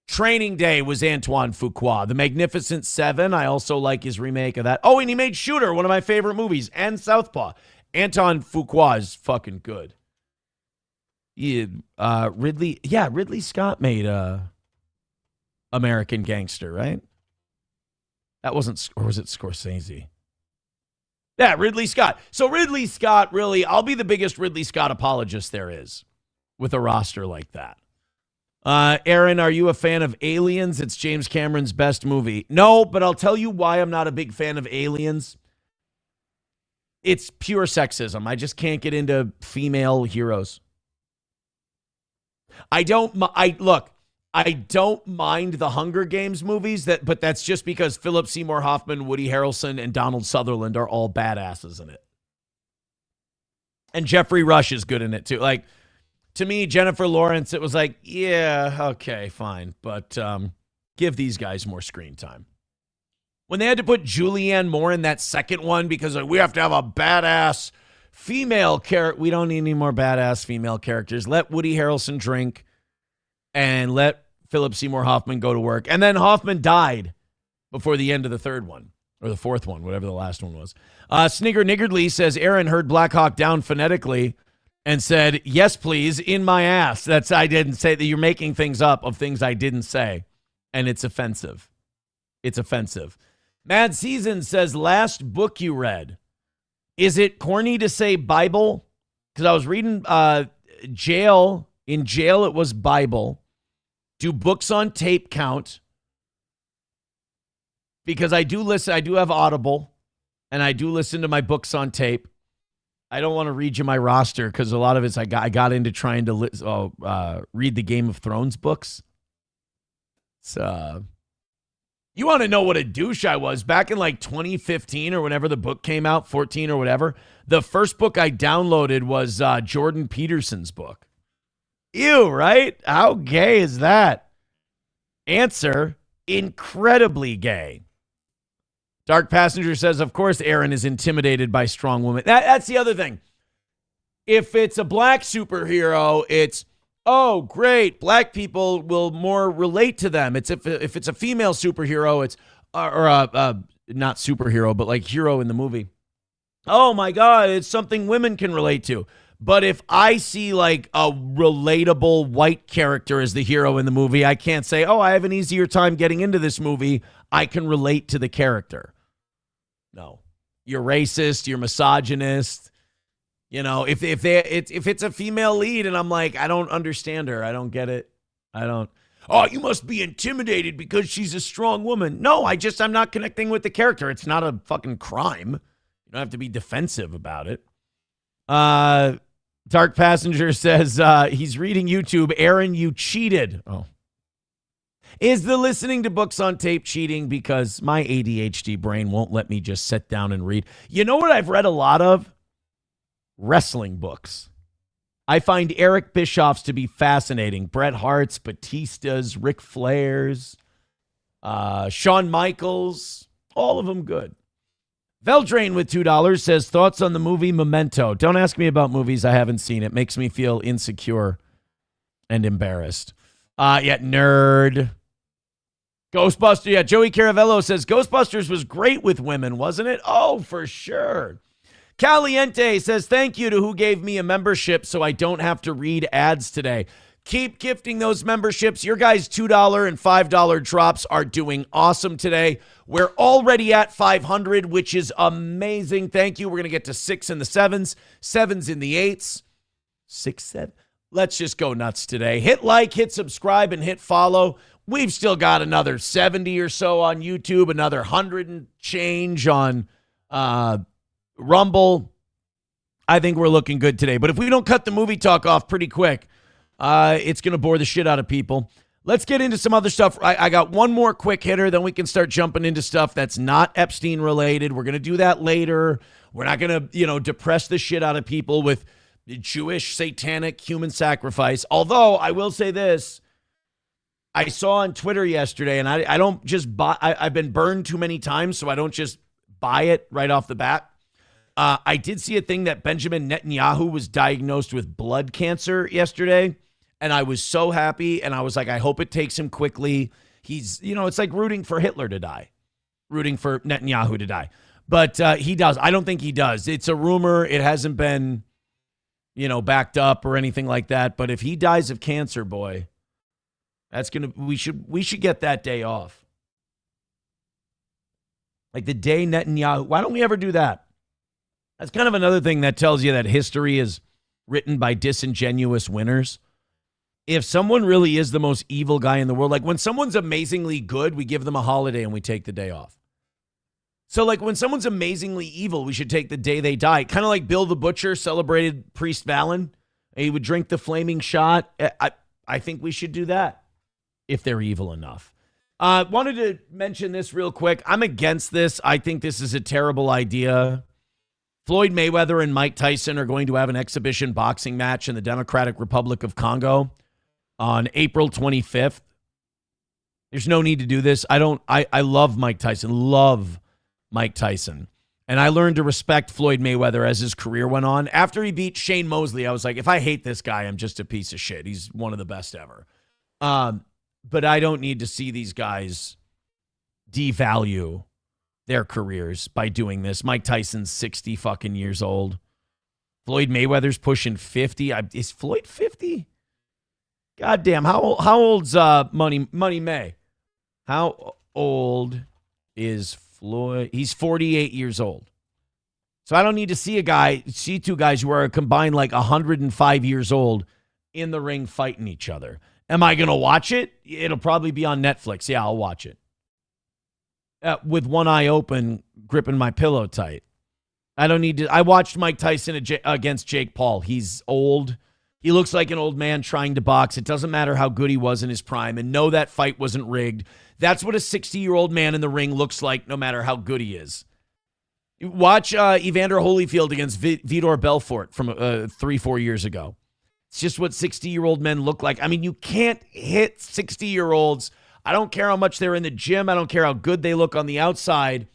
Training Day was Antoine Fuqua. The Magnificent Seven, I also like his remake of that. Oh, and he made Shooter, one of my favorite movies, and Southpaw. Antoine Fuqua is fucking good. Ridley Scott made American Gangster, right? That wasn't, or was it Scorsese? Yeah, Ridley Scott. So Ridley Scott, really, I'll be the biggest Ridley Scott apologist there is with a roster like that. Aaron, are you a fan of Aliens? It's James Cameron's best movie. No, but I'll tell you why I'm not a big fan of Aliens. It's pure sexism. I just can't get into female heroes. I don't mind the Hunger Games movies, but that's just because Philip Seymour Hoffman, Woody Harrelson, and Donald Sutherland are all badasses in it. And Jeffrey Rush is good in it too. To me, Jennifer Lawrence, it was like, yeah, okay, fine. But give these guys more screen time. When they had to put Julianne Moore in that second one because we have to have a badass female character. We don't need any more badass female characters. Let Woody Harrelson drink and let Philip Seymour Hoffman go to work. And then Hoffman died before the end of the third one, or the fourth one, whatever the last one was. Snigger Niggardly says, Aaron heard Black Hawk Down phonetically and said, yes, please, in my ass. I didn't say that. You're making things up of things I didn't say. And it's offensive. It's offensive. Mad Season says, last book you read. Is it corny to say Bible? Because I was reading Jail. In Jail, it was Bible. Do books on tape count? Because I do listen. I do have Audible. And I do listen to my books on tape. I don't want to read you my roster because a lot of it's I got into trying to read the Game of Thrones books. So you want to know what a douche I was back in like 2015 or whenever the book came out, 14 or whatever. The first book I downloaded was Jordan Peterson's book. Ew, right? How gay is that? Answer, incredibly gay. Dark Passenger says, of course, Aaron is intimidated by strong women. That's the other thing. If it's a black superhero, it's, oh, great, black people will more relate to them. It's if it's a female superhero, it's, not superhero, but like hero in the movie. Oh, my God, it's something women can relate to. But if I see like a relatable white character as the hero in the movie, I can't say, oh, I have an easier time getting into this movie. I can relate to the character. No, you're racist. You're misogynist. You know, if it's a female lead and I'm like, I don't understand her. I don't get it. I don't. Oh, you must be intimidated because she's a strong woman. No, I'm not connecting with the character. It's not a fucking crime. You don't have to be defensive about it. Dark Passenger says he's reading YouTube. Aaron, you cheated. Oh. Is the listening to books on tape cheating? Because my ADHD brain won't let me just sit down and read. You know what I've read a lot of? Wrestling books. I find Eric Bischoff's to be fascinating. Bret Hart's, Batista's, Ric Flair's, Shawn Michaels, all of them good. Veldrain with $2 says, thoughts on the movie Memento. Don't ask me about movies I haven't seen. It makes me feel insecure and embarrassed. Nerd. Ghostbusters. Yeah, Joey Caravello says, Ghostbusters was great with women, wasn't it? Oh, for sure. Caliente says, thank you to who gave me a membership so I don't have to read ads today. Keep gifting those memberships. Your guys' $2 and $5 drops are doing awesome today. We're already at 500, which is amazing. Thank you. We're going to get to 6 in the 7s, 7s in the 8s. 6, 7. Let's just go nuts today. Hit like, hit subscribe, and hit follow. We've still got another 70 or so on YouTube, another 100 and change on Rumble. I think we're looking good today. But if we don't cut the movie talk off pretty quick, it's going to bore the shit out of people. Let's get into some other stuff. I got one more quick hitter, then we can start jumping into stuff that's not Epstein related. We're going to do that later. We're not going to, depress the shit out of people with Jewish satanic human sacrifice. Although I will say this, I saw on Twitter yesterday, and I don't just buy, I've been burned too many times, so I don't just buy it right off the bat. I did see a thing that Benjamin Netanyahu was diagnosed with blood cancer yesterday, and I was so happy, and I was like, I hope it takes him quickly. He's, it's like rooting for Hitler to die, rooting for Netanyahu to die. But he does. I don't think he does. It's a rumor. It hasn't been, backed up or anything like that. But if he dies of cancer, boy, we should get that day off. Like the day Netanyahu, why don't we ever do that? That's kind of another thing that tells you that history is written by disingenuous winners. If someone really is the most evil guy in the world, like when someone's amazingly good, we give them a holiday and we take the day off. So like when someone's amazingly evil, we should take the day they die. Kind of like Bill the Butcher celebrated Priest Vallon. He would drink the flaming shot. I think we should do that if they're evil enough. Wanted to mention this real quick. I'm against this. I think this is a terrible idea. Floyd Mayweather and Mike Tyson are going to have an exhibition boxing match in the Democratic Republic of Congo on April 25th. There's no need to do this. I love Mike Tyson. Love Mike Tyson. And I learned to respect Floyd Mayweather as his career went on. After he beat Shane Mosley, I was like, if I hate this guy, I'm just a piece of shit. He's one of the best ever. But I don't need to see these guys devalue their careers by doing this. Mike Tyson's 60 fucking years old. Floyd Mayweather's pushing 50. Is Floyd 50? Goddamn. How old's Money May? How old is Floyd? He's 48 years old. So I don't need to see two guys who are combined like 105 years old in the ring fighting each other. Am I going to watch it? It'll probably be on Netflix. Yeah, I'll watch it. With one eye open, gripping my pillow tight. I don't need to. I watched Mike Tyson against Jake Paul. He's old. He looks like an old man trying to box. It doesn't matter how good he was in his prime. And no, that fight wasn't rigged. That's what a 60-year-old man in the ring looks like, no matter how good he is. Watch Evander Holyfield against Vitor Belfort from 3-4 years ago. It's just what 60-year-old men look like. I mean, you can't hit 60-year-olds. I don't care how much they're in the gym. I don't care how good they look on the outside.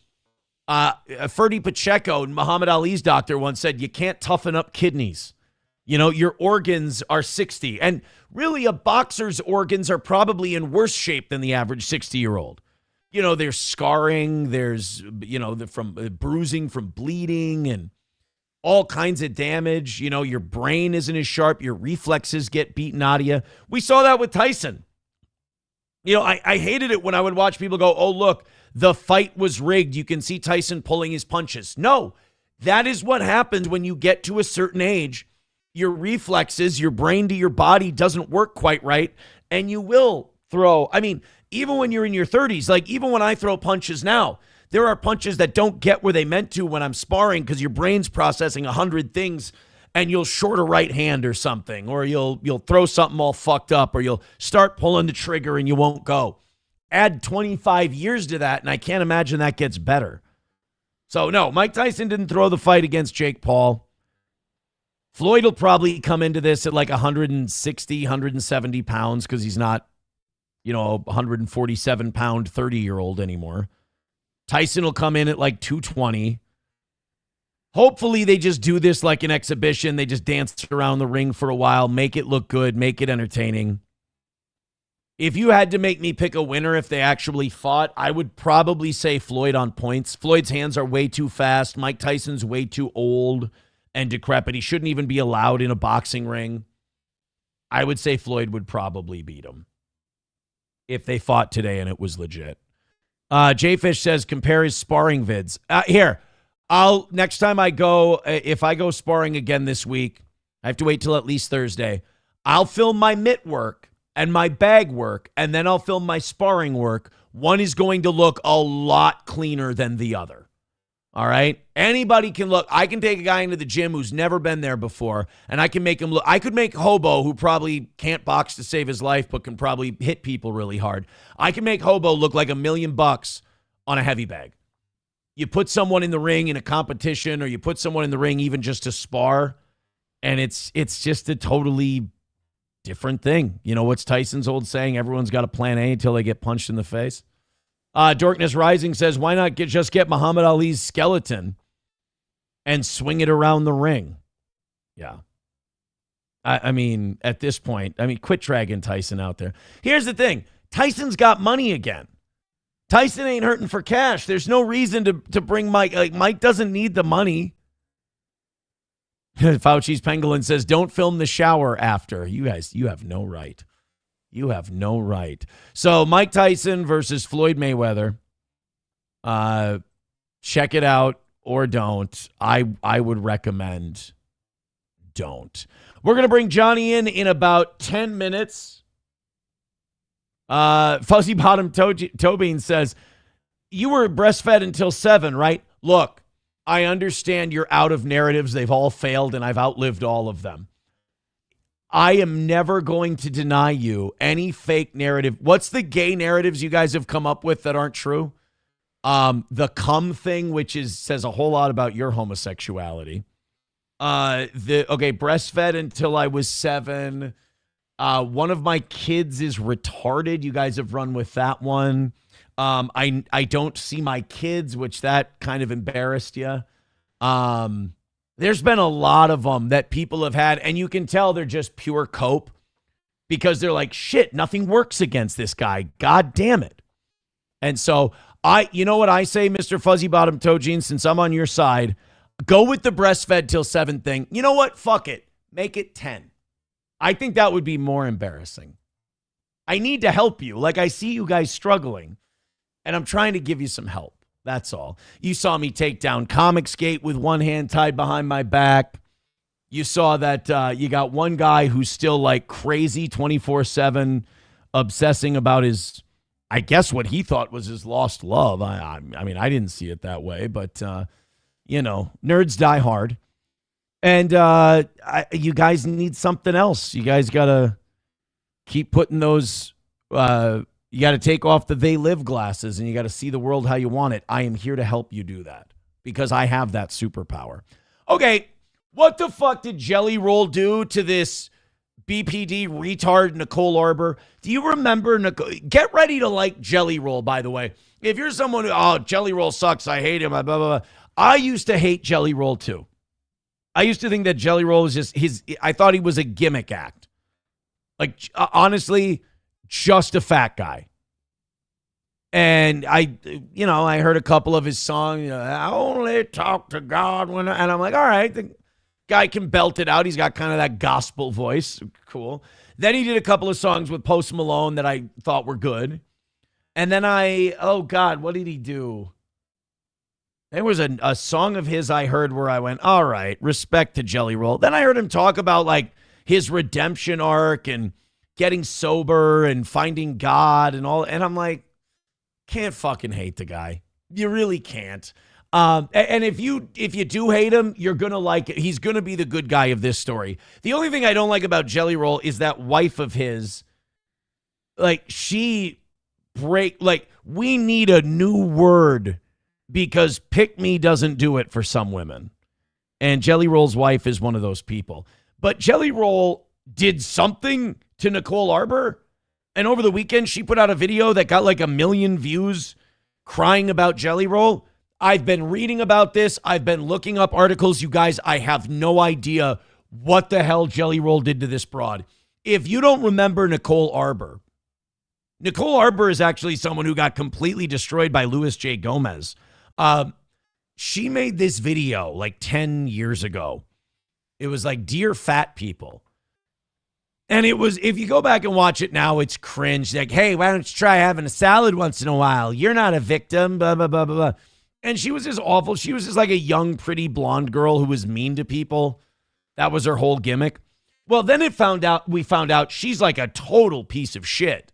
Ferdy Pacheco, Muhammad Ali's doctor, once said, you can't toughen up kidneys. You know, your organs are 60. And really, a boxer's organs are probably in worse shape than the average 60-year-old. You know, there's scarring, there's, from bruising from bleeding and all kinds of damage. You know, your brain isn't as sharp. Your reflexes get beaten out of you. We saw that with Tyson. You know, I hated it when I would watch people go, oh, look, the fight was rigged. You can see Tyson pulling his punches. No, that is what happens when you get to a certain age. Your reflexes, your brain to your body doesn't work quite right, and you will throw. I mean, even when you're in your 30s, like even when I throw punches now, there are punches that don't get where they meant to when I'm sparring because your brain's processing 100 things, and you'll short a right hand or something, or you'll throw something all fucked up, or you'll start pulling the trigger and you won't go. Add 25 years to that, and I can't imagine that gets better. So, no, Mike Tyson didn't throw the fight against Jake Paul. Floyd will probably come into this at like 160, 170 pounds because he's not, 147-pound 30-year-old anymore. Tyson will come in at like 220. Hopefully they just do this like an exhibition. They just dance around the ring for a while, make it look good, make it entertaining. If you had to make me pick a winner if they actually fought, I would probably say Floyd on points. Floyd's hands are way too fast. Mike Tyson's way too old and decrepit. He shouldn't even be allowed in a boxing ring. I would say Floyd would probably beat him if they fought today and it was legit. Jayfish says, compare his sparring vids. Next time I go, if I go sparring again this week, I have to wait till at least Thursday. I'll film my mitt work and my bag work, and then I'll film my sparring work. One is going to look a lot cleaner than the other. All right? Anybody can look. I can take a guy into the gym who's never been there before, and I can make him look. I could make Hobo, who probably can't box to save his life, but can probably hit people really hard. I can make Hobo look like $1 million on a heavy bag. You put someone in the ring in a competition, or you put someone in the ring even just to spar, and it's just a totally different thing. You know, what's Tyson's old saying? Everyone's got a plan A until they get punched in the face. Darkness Rising says, why not just get Muhammad Ali's skeleton and swing it around the ring? Yeah. I mean, at this point, quit dragging Tyson out there. Here's the thing. Tyson's got money again. Tyson ain't hurting for cash. There's no reason to bring Mike. Like, Mike doesn't need the money. Fauci's Pangolin says, don't film the shower after. You guys, you have no right. You have no right. So Mike Tyson versus Floyd Mayweather. Check it out or don't. I would recommend don't. We're going to bring Johnny in about 10 minutes. Fuzzy Bottom Tobin says, you were breastfed until 7, right? Look, I understand you're out of narratives. They've all failed, and I've outlived all of them. I am never going to deny you any fake narrative. What's the gay narratives you guys have come up with that aren't true? The cum thing, which says a whole lot about your homosexuality. Breastfed until I was 7. One of my kids is retarded. You guys have run with that one. I don't see my kids, which that kind of embarrassed you. There's been a lot of them that people have had, and you can tell they're just pure cope because they're like, shit, nothing works against this guy. God damn it. And so you know what I say, Mr. Fuzzy Bottom Toe Jeans, since I'm on your side, go with the breastfed till 7 thing. You know what? Fuck it. Make it 10. I think that would be more embarrassing. I need to help you. Like, I see you guys struggling, and I'm trying to give you some help. That's all. You saw me take down Comicsgate with one hand tied behind my back. You saw that you got one guy who's still like crazy 24/7 obsessing about his, I guess what he thought was his lost love. I mean, I didn't see it that way, but, nerds die hard. And you guys need something else. You guys got to keep putting those, you got to take off the they live glasses and you got to see the world how you want it. I am here to help you do that because I have that superpower. Okay, what the fuck did Jelly Roll do to this BPD retard Nicole Arbor? Do you remember Nicole? Get ready to like Jelly Roll, by the way. If you're someone who, Jelly Roll sucks, I hate him, blah, blah, blah. I used to hate Jelly Roll too. I used to think that Jelly Roll was just I thought he was a gimmick act. Like, honestly, just a fat guy. And I heard a couple of his songs, I only talk to God when, and I'm like, all right, the guy can belt it out. He's got kind of that gospel voice. Cool. Then he did a couple of songs with Post Malone that I thought were good. And then what did he do? There was a song of his I heard where I went, all right, respect to Jelly Roll. Then I heard him talk about like his redemption arc and getting sober and finding God and all. And I'm like, can't fucking hate the guy. You really can't. And if you do hate him, you're going to like it. He's going to be the good guy of this story. The only thing I don't like about Jelly Roll is that wife of his, like we need a new word because pick me doesn't do it for some women. And Jelly Roll's wife is one of those people. But Jelly Roll did something to Nicole Arbor. And over the weekend, she put out a video that got like 1 million views crying about Jelly Roll. I've been reading about this. I've been looking up articles. You guys, I have no idea what the hell Jelly Roll did to this broad. If you don't remember Nicole Arbor is actually someone who got completely destroyed by Louis J. Gomez. She made this video like 10 years ago. It was like, Dear Fat People. And it was, if you go back and watch it now, it's cringe. Like, hey, why don't you try having a salad once in a while? You're not a victim, blah, blah, blah, blah, blah. And she was just awful. She was just like a young, pretty blonde girl who was mean to people. That was her whole gimmick. Well, then we found out she's like a total piece of shit.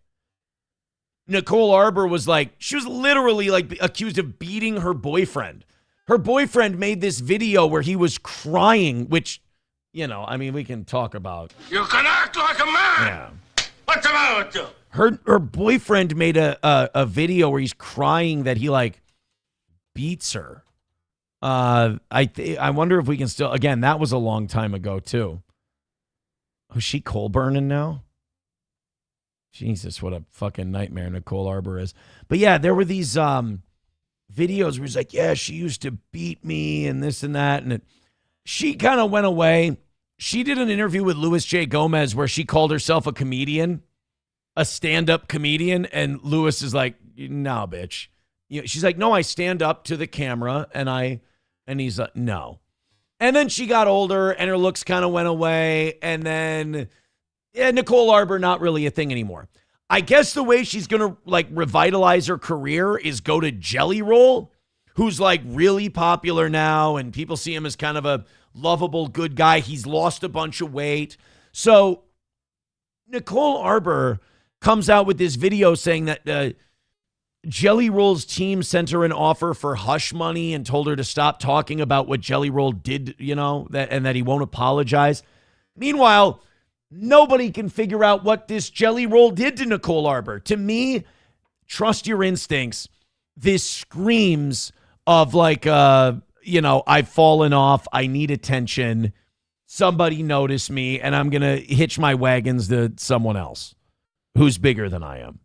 Nicole Arbor was like, she was literally like accused of beating her boyfriend. Her boyfriend made this video where he was crying, which, we can talk about. You can act like a man. Yeah. What's the matter with you? Her boyfriend made a video where he's crying that he like beats her. I wonder if we can still, again, that was a long time ago too. Oh, is she coal burning now? Jesus, what a fucking nightmare Nicole Arbor is. But yeah, there were these videos where he's like, yeah, she used to beat me and this and that. And she kind of went away. She did an interview with Louis J. Gomez where she called herself a comedian, a stand-up comedian. And Louis is like, no, bitch. She's like, no, I stand up to the camera. And he's like, no. And then she got older and her looks kind of went away. And then Nicole Arbor, not really a thing anymore. I guess the way she's going to like revitalize her career is go to Jelly Roll, who's like really popular now. And people see him as kind of a lovable, good guy. He's lost a bunch of weight. So Nicole Arbor comes out with this video saying that Jelly Roll's team sent her an offer for hush money and told her to stop talking about what Jelly Roll did, and that he won't apologize. Meanwhile, nobody can figure out what this Jelly Roll did to Nicole Arbor. To me, trust your instincts. this screams of like, I've fallen off. I need attention. Somebody notice me, and I'm going to hitch my wagons to someone else who's bigger than I am.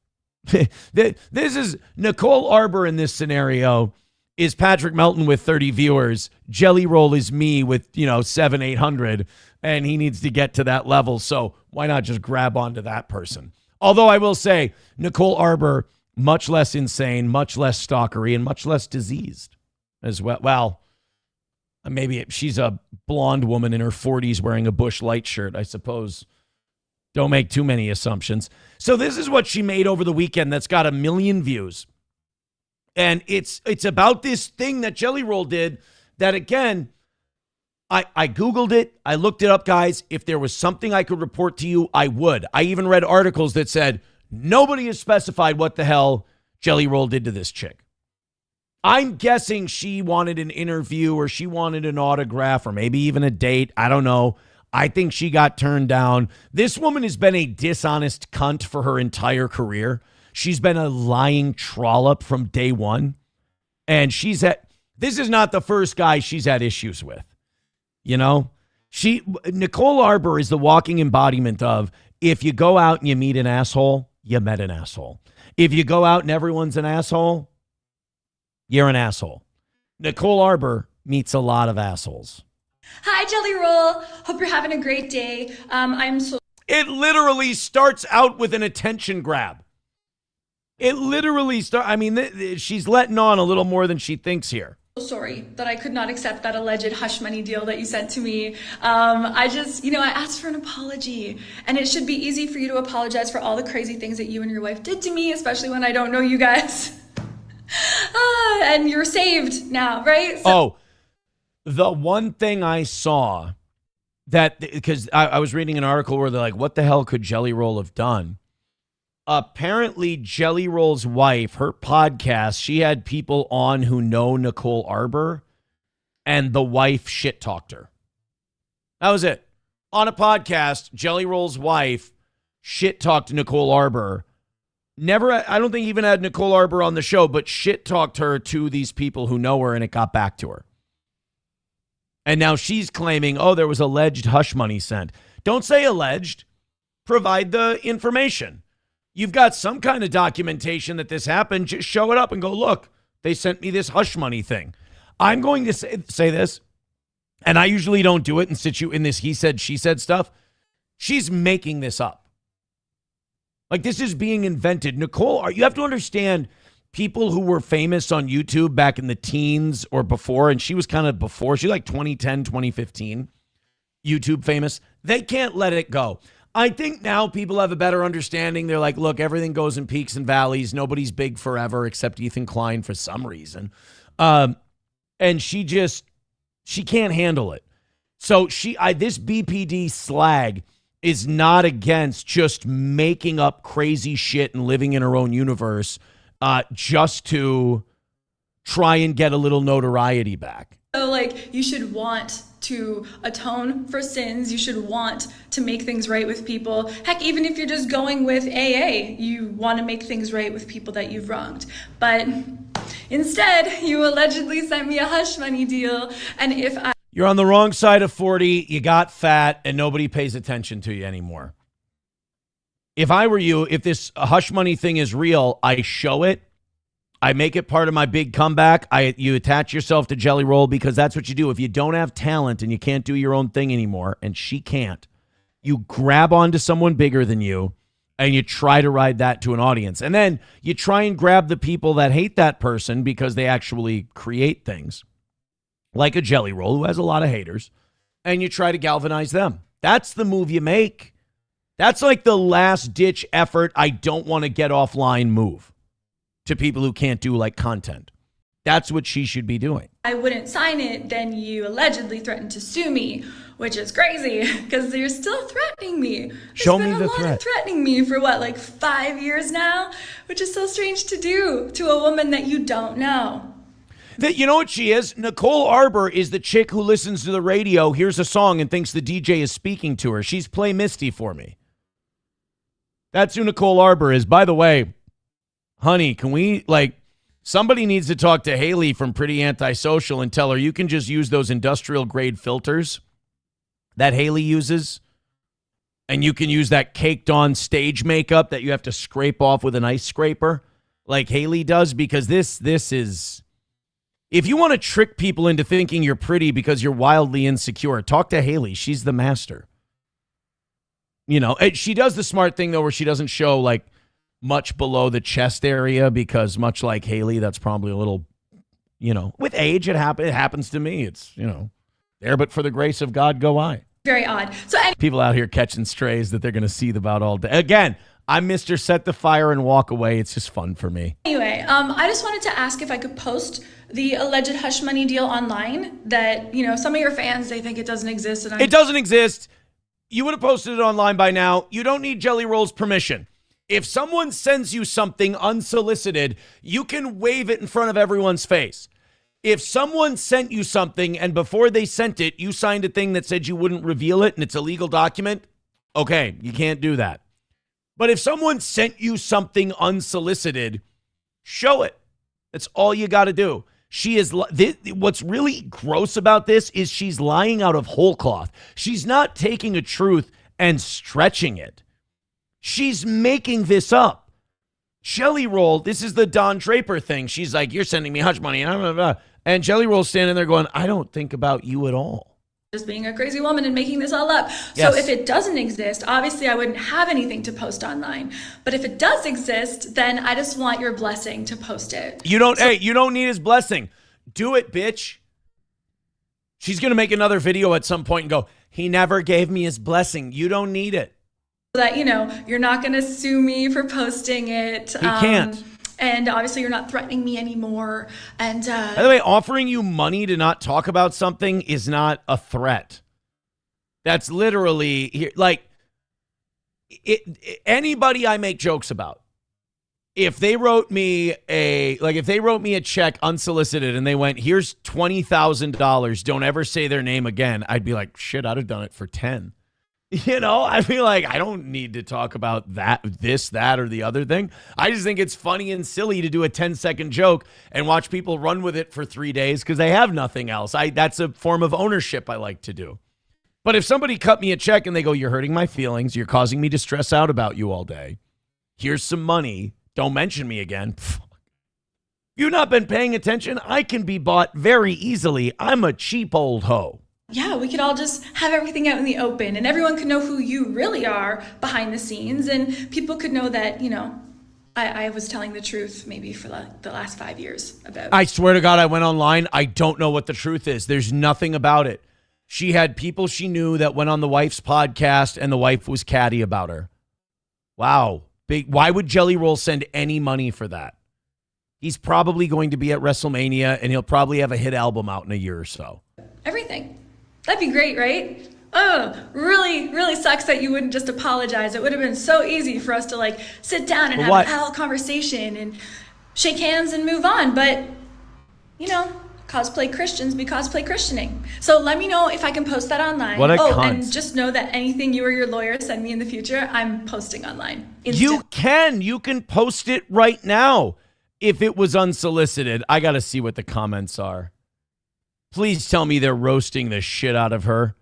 This is Nicole Arbor in this scenario is Patrick Melton with 30 viewers. Jelly Roll is me with, 700, 800, and he needs to get to that level. So why not just grab onto that person? Although I will say Nicole Arbor, much less insane, much less stalkery, and much less diseased as well. Well, maybe she's a blonde woman in her 40s wearing a Bush Light shirt, I suppose. Don't make too many assumptions. So this is what she made over the weekend that's got 1 million views. And it's about this thing that Jelly Roll did that, again, I Googled it. I looked it up, guys. If there was something I could report to you, I would. I even read articles that said nobody has specified what the hell Jelly Roll did to this chick. I'm guessing she wanted an interview or she wanted an autograph or maybe even a date. I don't know. I think she got turned down. This woman has been a dishonest cunt for her entire career. She's been a lying trollop from day one. And this is not the first guy she's had issues with. Nicole Arbor is the walking embodiment of, if you go out and you meet an asshole, you met an asshole. If you go out and everyone's an asshole, you're an asshole. Nicole Arbor meets a lot of assholes. Hi, Jelly Roll. Hope you're having a great day. It literally starts out with an attention grab. It literally she's letting on a little more than she thinks here. Sorry that I could not accept that alleged hush money deal that you sent to me. I asked for an apology, and it should be easy for you to apologize for all the crazy things that you and your wife did to me, especially when I don't know you guys. And you're saved now, right? The one thing I saw because I was reading an article where they're like, what the hell could Jelly Roll have done? Apparently, Jelly Roll's wife, her podcast, she had people on who know Nicole Arbor, and the wife shit-talked her. That was it. On a podcast, Jelly Roll's wife shit-talked Nicole Arbor. I don't think even had Nicole Arbor on the show, but shit-talked her to these people who know her, and it got back to her. And now she's claiming, there was alleged hush money sent. Don't say alleged. Provide the information. You've got some kind of documentation that this happened. Just show it up and go, look, they sent me this hush money thing. I'm going to say this, and I usually don't do it and sit you in this he said, she said stuff. She's making this up. Like, this is being invented. Nicole, you have to understand, people who were famous on YouTube back in the teens or before, and she was kind of before, she like 2010, 2015, YouTube famous, they can't let it go. I think now people have a better understanding. They're like, look, everything goes in peaks and valleys. Nobody's big forever except Ethan Klein for some reason. And she can't handle it. So this BPD slag is not against just making up crazy shit and living in her own universe just to try and get a little notoriety back. So, you should want to atone for sins. You should want to make things right with people. Heck, even if you're just going with AA, you want to make things right with people that you've wronged. But instead, you allegedly sent me a hush money deal. And you're on the wrong side of 40, you got fat, and nobody pays attention to you anymore. If I were you, if this hush money thing is real, I show it. I make it part of my big comeback. You attach yourself to Jelly Roll because that's what you do. If you don't have talent and you can't do your own thing anymore, and she can't, you grab onto someone bigger than you and you try to ride that to an audience. And then you try and grab the people that hate that person because they actually create things, like a Jelly Roll who has a lot of haters, and you try to galvanize them. That's the move you make. That's like the last-ditch effort, I don't want to get offline move to people who can't do content. That's what she should be doing. I wouldn't sign it, then you allegedly threatened to sue me, which is crazy because you're still threatening me. Show me the threat. Threatening me for 5 years now, which is so strange to do to a woman that you don't know. You know what she is? Nicole Arbor is the chick who listens to the radio, hears a song, and thinks the DJ is speaking to her. She's Play Misty for me. That's who Nicole Arbor is. By the way, honey, can we Somebody needs to talk to Haley from Pretty Antisocial and tell her you can just use those industrial grade filters that Haley uses. And you can use that caked on stage makeup that you have to scrape off with an ice scraper like Haley does, because this is, if you want to trick people into thinking you're pretty because you're wildly insecure, talk to Haley. She's the master. You know, she does the smart thing though, where she doesn't show like much below the chest area, because much like Haley, that's probably a little, you know, with age, it happens to me. It's, you know, there, but for the grace of God, go I. Very odd. So People out here catching strays that they're going to see about all day. Again, I'm Mr. Set the Fire and Walk Away. It's just fun for me. Anyway, I just wanted to ask if I could post the alleged hush money deal online that, you know, some of your fans, they think it doesn't exist. And It doesn't exist. You would have posted it online by now. You don't need Jelly Roll's permission. If someone sends you something unsolicited, you can wave it in front of everyone's face. If someone sent you something and before they sent it, you signed a thing that said you wouldn't reveal it and it's a legal document, okay, you can't do that. But if someone sent you something unsolicited, show it. That's all you got to do. What's really gross about this is she's lying out of whole cloth. She's not taking a truth and stretching it. She's making this up. Jelly Roll, this is the Don Draper thing. She's like, you're sending me hush money. And Jelly Roll's standing there going, I don't think about you at all. Just being a crazy woman and making this all up. Yes. So if it doesn't exist, obviously I wouldn't have anything to post online. But if it does exist, then I just want your blessing to post it. You don't need his blessing. Do it, bitch. She's going to make another video at some point and go, he never gave me his blessing. You don't need it. That, you know, you're not going to sue me for posting it. He can't. And obviously you're not threatening me anymore. And by the way, offering you money to not talk about something is not a threat. That's literally like anybody I make jokes about. If they wrote me a check unsolicited and they went, here's $20,000, don't ever say their name again, I'd be like, shit, I'd have done it for 10. You know, I feel like I don't need to talk about that, or the other thing. I just think it's funny and silly to do a 10-second joke and watch people run with it for 3 days because they have nothing else. That's a form of ownership I like to do. But if somebody cut me a check and they go, you're hurting my feelings, you're causing me to stress out about you all day, here's some money, don't mention me again. You've not been paying attention? I can be bought very easily. I'm a cheap old hoe. yeah, we could all just have everything out in the open and everyone could know who you really are behind the scenes, and people could know that, you know, I was telling the truth maybe for the last 5 years about. I swear to God, I went online. I don't know what the truth is. There's nothing about it. She had people she knew that went on the wife's podcast and the wife was catty about her. Wow. Big. Why would Jelly Roll send any money for that? He's probably going to be at WrestleMania and he'll probably have a hit album out in a year or so. Everything. That'd be great, right? Oh, really, really sucks that you wouldn't just apologize. It would have been so easy for us to like sit down and have a pal conversation and shake hands and move on. But, you know, cosplay Christians be cosplay Christianing. So let me know if I can post that online. What a cunt. And just know that anything you or your lawyer send me in the future, I'm posting online. You can post it right now. If it was unsolicited, I got to see what the comments are. Please tell me they're roasting the shit out of her,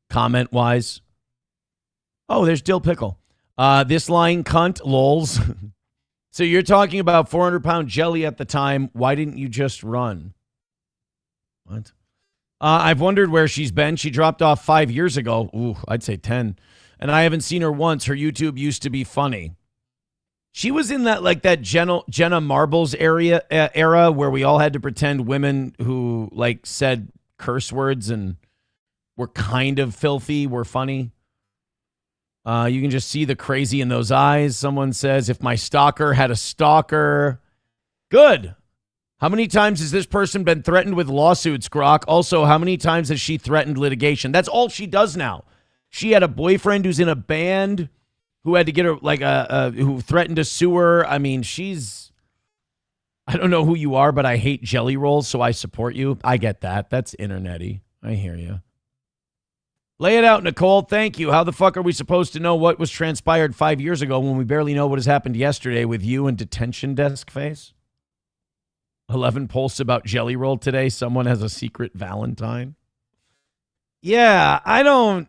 comment-wise. Oh, there's Dill Pickle. This lying cunt, lols. So you're talking about 400-pound jelly at the time. Why didn't you just run? What? I've wondered where she's been. She dropped off 5 years ago. Ooh, I'd say 10. And I haven't seen her once. Her YouTube used to be funny. She was in that Jenna Marbles era where we all had to pretend women who like said curse words and were kind of filthy were funny. You can just see the crazy in those eyes. Someone says, if my stalker had a stalker. Good. How many times has this person been threatened with lawsuits, Grok? Also, how many times has she threatened litigation? That's all she does now. She had a boyfriend who's in a band who had to get her, like, who threatened to sue her. I mean, I don't know who you are, but I hate Jelly Rolls, so I support you. I get that. That's internet-y. I hear you. Lay it out, Nicole. Thank you. How the fuck are we supposed to know what was transpired 5 years ago when we barely know what has happened yesterday with you and detention desk face? 11 posts about Jelly Roll today. Someone has a secret Valentine. Yeah, I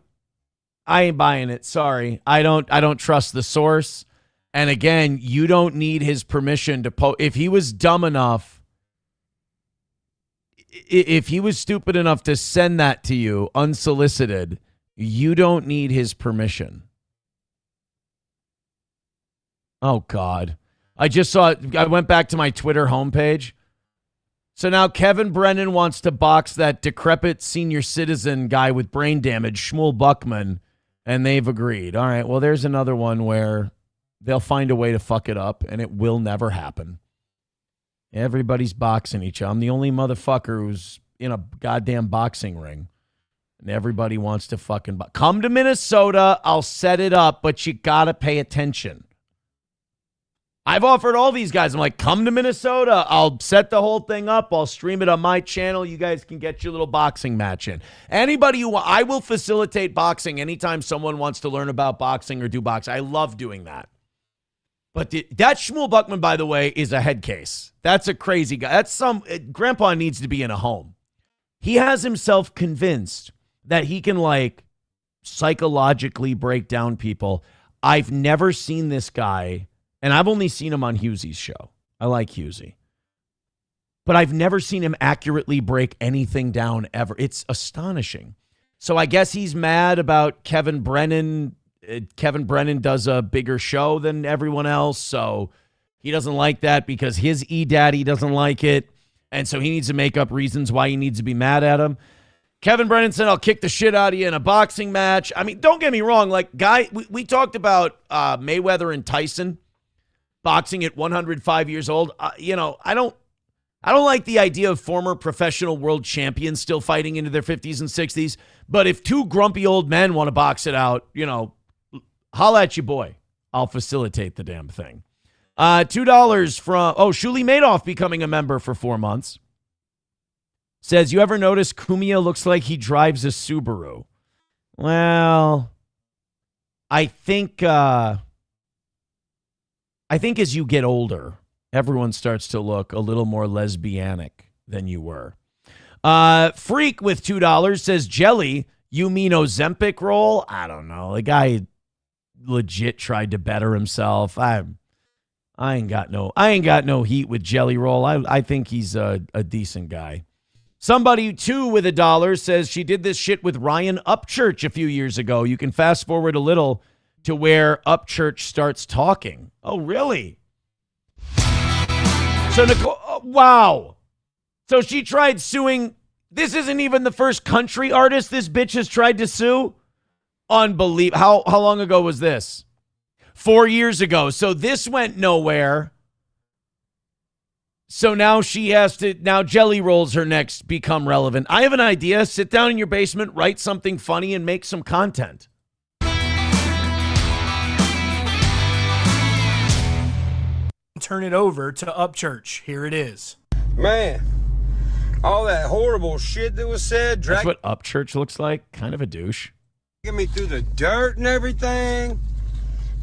ain't buying it. Sorry. I don't trust the source. And again, you don't need his permission to post. If he was dumb enough, if he was stupid enough to send that to you unsolicited, you don't need his permission. Oh, God. I just saw it. I went back to my Twitter homepage. So now Kevin Brennan wants to box that decrepit senior citizen guy with brain damage, Shmuel Buckman, and they've agreed. All right, well, there's another one where they'll find a way to fuck it up, and it will never happen. Everybody's boxing each other. I'm the only motherfucker who's in a goddamn boxing ring, and everybody wants to fucking come to Minnesota. I'll set it up, but you got to pay attention. I've offered all these guys. I'm like, come to Minnesota. I'll set the whole thing up. I'll stream it on my channel. You guys can get your little boxing match in. Anybody who I will facilitate boxing anytime someone wants to learn about boxing or do boxing. I love doing that. But that Shmuel Buckman, by the way, is a head case. That's a crazy guy. That's Grandpa needs to be in a home. He has himself convinced that he can like psychologically break down people. I've never seen this guy. And I've only seen him on Hughesy's show. I like Hughes. But I've never seen him accurately break anything down ever. It's astonishing. So I guess he's mad about Kevin Brennan. Kevin Brennan does a bigger show than everyone else. So he doesn't like that because his E-Daddy doesn't like it. And so he needs to make up reasons why he needs to be mad at him. Kevin Brennan said, I'll kick the shit out of you in a boxing match. I mean, don't get me wrong. Like, we talked about Mayweather and Tyson. Boxing at 105 years old. I don't like the idea of former professional world champions still fighting into their 50s and 60s. But if two grumpy old men want to box it out, holla at your boy. I'll facilitate the damn thing. $2 from, Shuli Madoff becoming a member for 4 months. Says, you ever notice Kumia looks like he drives a Subaru? Well, I think as you get older, everyone starts to look a little more lesbianic than you were. Freak with $2 says, Jelly, you mean Ozempic roll? I don't know. The guy legit tried to better himself. I ain't got no heat with Jelly Roll. I think he's a decent guy. Somebody, too, with $1 says she did this shit with Ryan Upchurch a few years ago. You can fast forward a little to where Upchurch starts talking. Oh, really? So Nicole, wow. So she tried suing. This isn't even the first country artist this bitch has tried to sue. Unbelievable. How long ago was this? 4 years ago. So this went nowhere. So now now Jelly Roll's her next become relevant. I have an idea. Sit down in your basement, write something funny, and make some content. Turn it over to Upchurch. Here it is. Man, all that horrible shit that was said. That's what Upchurch looks like. Kind of a douche. Dragging me through the dirt and everything.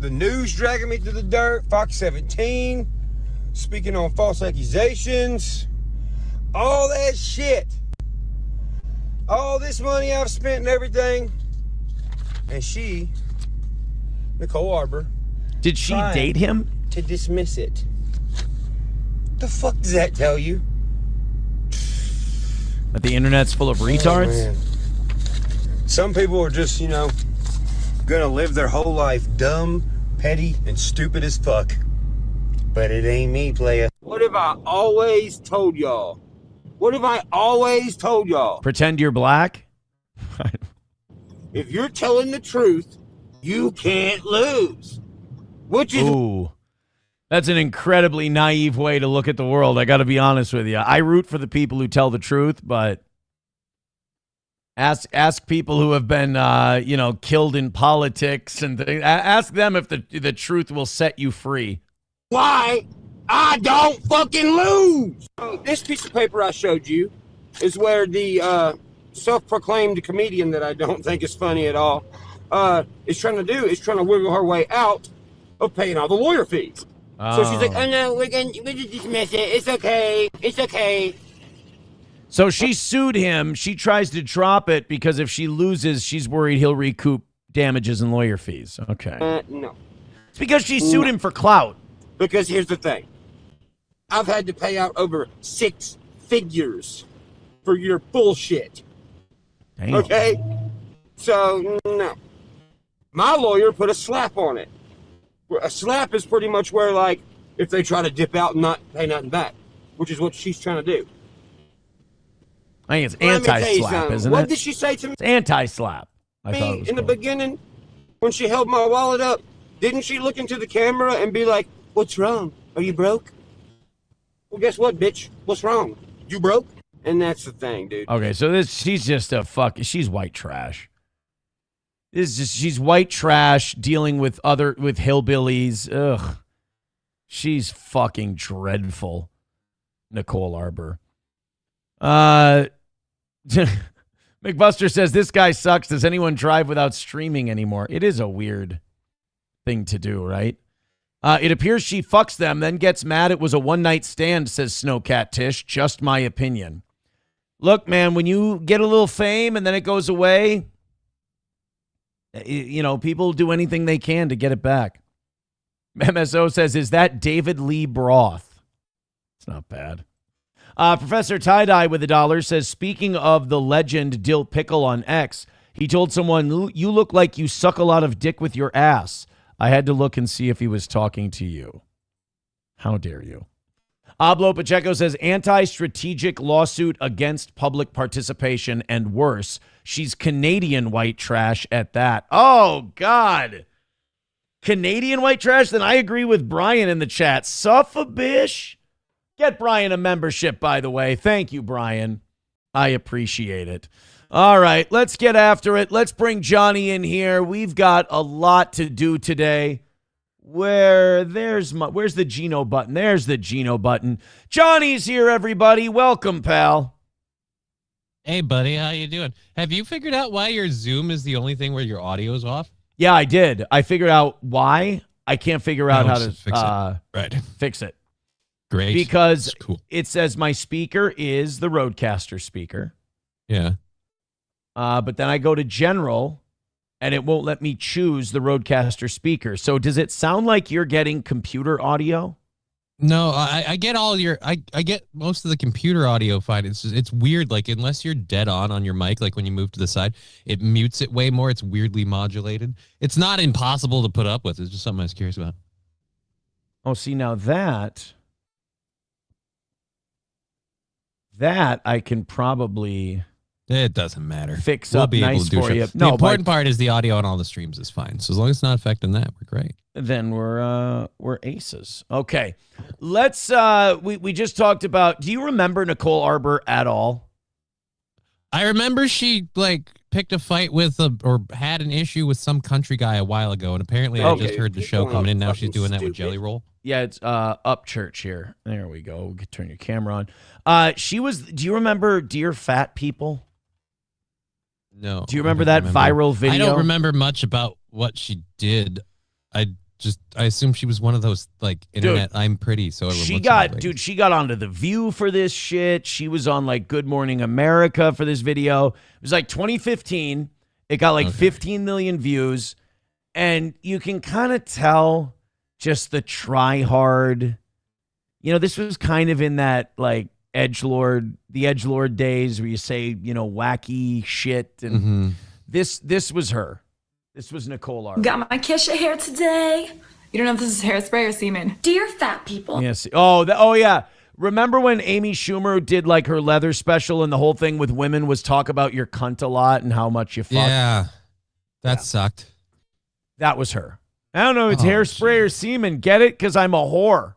The news dragging me through the dirt. Fox 17. Speaking on false accusations. All that shit. All this money I've spent and everything. And she, Nicole Arbor. Did she date him? To dismiss it. The fuck does that tell you? That the internet's full of retards? Some people are just, gonna live their whole life dumb, petty, and stupid as fuck. But it ain't me, playa. What have I always told y'all? What have I always told y'all? Pretend you're black? If you're telling the truth, you can't lose. Which is... Ooh. That's an incredibly naive way to look at the world. I got to be honest with you. I root for the people who tell the truth, but ask people who have been, killed in politics and ask them if the truth will set you free. Why I don't fucking lose. This piece of paper I showed you is where the self-proclaimed comedian that I don't think is funny at all is trying to wiggle her way out of paying all the lawyer fees. So she's like, oh no, we're going to dismiss it. It's okay. It's okay. So she sued him. She tries to drop it because if she loses, she's worried he'll recoup damages and lawyer fees. Okay. No. It's because she sued him for clout. Because here's the thing. I've had to pay out over 6 figures for your bullshit. Damn. Okay? So, no. My lawyer put a slap on it. A slap is pretty much where, like, if they try to dip out and not pay nothing back, which is what she's trying to do. I think it's anti-slap, isn't it? What did she say to me? It's anti-slap. I thought it was in the beginning, when she held my wallet up, didn't she look into the camera and be like, what's wrong? Are you broke? Well, guess what, bitch? What's wrong? You broke? And that's the thing, dude. Okay, so she's just she's white trash. She's white trash dealing with hillbillies. Ugh. She's fucking dreadful. Nicole Arbor. McBuster says, this guy sucks. Does anyone drive without streaming anymore? It is a weird thing to do, right? It appears she fucks them, then gets mad it was a one-night stand, says Snowcat Tish. Just my opinion. Look, man, when you get a little fame and then it goes away, you know, people do anything they can to get it back. MSO says, is that David Lee Broth? It's not bad. Professor Tie-Dye with $1 says, speaking of the legend Dill Pickle on X, he told someone, you look like you suck a lot of dick with your ass. I had to look and see if he was talking to you. How dare you? Ablo Pacheco says, anti-strategic lawsuit against public participation and worse. She's Canadian white trash at that. Oh, God. Canadian white trash? Then I agree with Brian in the chat. Suffa bish. Get Brian a membership, by the way. Thank you, Brian. I appreciate it. All right, let's get after it. Let's bring Johnny in here. We've got a lot to do today. Where's the Geno button? There's the Geno button. Johnny's here, everybody. Welcome, pal. Hey, buddy. How you doing? Have you figured out why your Zoom is the only thing where your audio is off? Yeah, I did. I figured out why. I can't figure out how to fix it. Great. Because it says my speaker is the Rodecaster speaker. Yeah. But then I go to general and it won't let me choose the Rodecaster speaker. So does it sound like you're getting computer audio? No, I get all your I get most of the computer audio fine. It's weird, like unless you're dead on your mic, like when you move to the side, it mutes it way more. It's weirdly modulated. It's not impossible to put up with. It's just something I was curious about. Oh, see, now that I can probably it doesn't matter. Fix up nice for you. The important part is the audio on all the streams is fine. So as long as it's not affecting that, we're great. Then we're aces. Okay. Let's we just talked about, do you remember Nicole Arbor at all? I remember she like picked a fight with or had an issue with some country guy a while ago, and apparently I just heard the show coming in. Now she's doing that with Jelly Roll. Yeah, it's Up Church here. There we go. We can turn your camera on. She was, do you remember Dear Fat People? No. Do you remember that viral video? I don't remember much about what she did. I assume she was one of those like internet. Dude, I'm pretty, so she got onto The View for this shit. She was on like Good Morning America for this video. It was like 2015. It got like 15 million views, and you can kind of tell just the try hard. You know, this was kind of in that like the edgelord days where you say, you know, wacky shit, and this was her. This was Nicole Arbor. Got my Kesha hair today. You don't know if this is hairspray or semen. Dear Fat People. Yes. Oh yeah. Remember when Amy Schumer did like her leather special and the whole thing with women was talk about your cunt a lot and how much you fuck? Yeah. That sucked. That was her. I don't know if it's hairspray or semen. Get it? Because I'm a whore.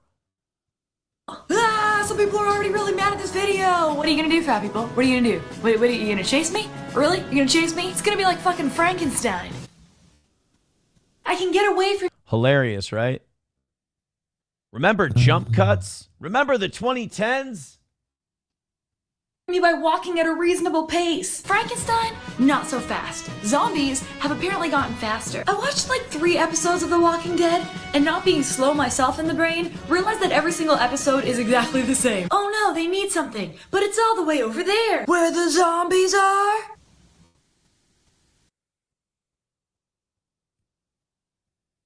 Some people are already really mad at this video. What are you gonna do, fat people? What are you gonna do? What are you gonna chase me? Really? You gonna chase me? It's gonna be like fucking Frankenstein. I can get away from. Hilarious, right? Remember jump cuts? Remember the 2010s? me by walking at a reasonable pace. Frankenstein, not so fast. Zombies have apparently gotten faster. I watched like 3 episodes of The Walking Dead, and not being slow myself in the brain, realized that every single episode is exactly the same. Oh no, they need something, but it's all the way over there, where the zombies are.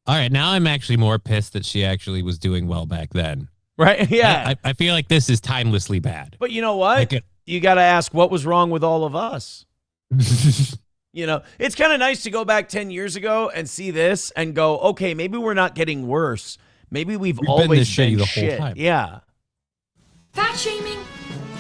All right, now I'm actually more pissed that she actually was doing well back then. Right? Yeah. I feel like this is timelessly bad. But you know what? You got to ask what was wrong with all of us. You know, it's kind of nice to go back 10 years ago and see this and go, okay, maybe we're not getting worse. Maybe we've always been this shitty the shit. whole time. Yeah. Fat shaming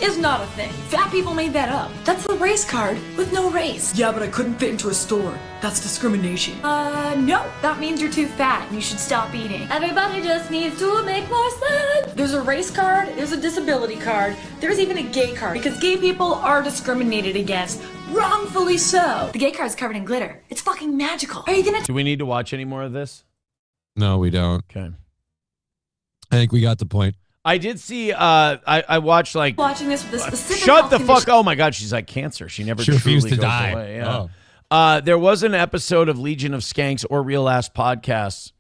is not a thing. Fat people made that up. That's the race card with no race. Yeah, but I couldn't fit into a store. That's discrimination. No. That means you're too fat and you should stop eating. Everybody just needs to make more sense. There's a race card, there's a disability card, there's even a gay card because gay people are discriminated against. Wrongfully so. The gay card's covered in glitter. It's fucking magical. Are you gonna... Do we need to watch any more of this? No, we don't. Okay. I think we got the point. I did see, I watched like... Watching this with a specific Shut the health fuck... Oh my God, she's like cancer. She never She truly refused to goes die. away. Yeah. There was an episode of Legion of Skanks or Real Ass Podcasts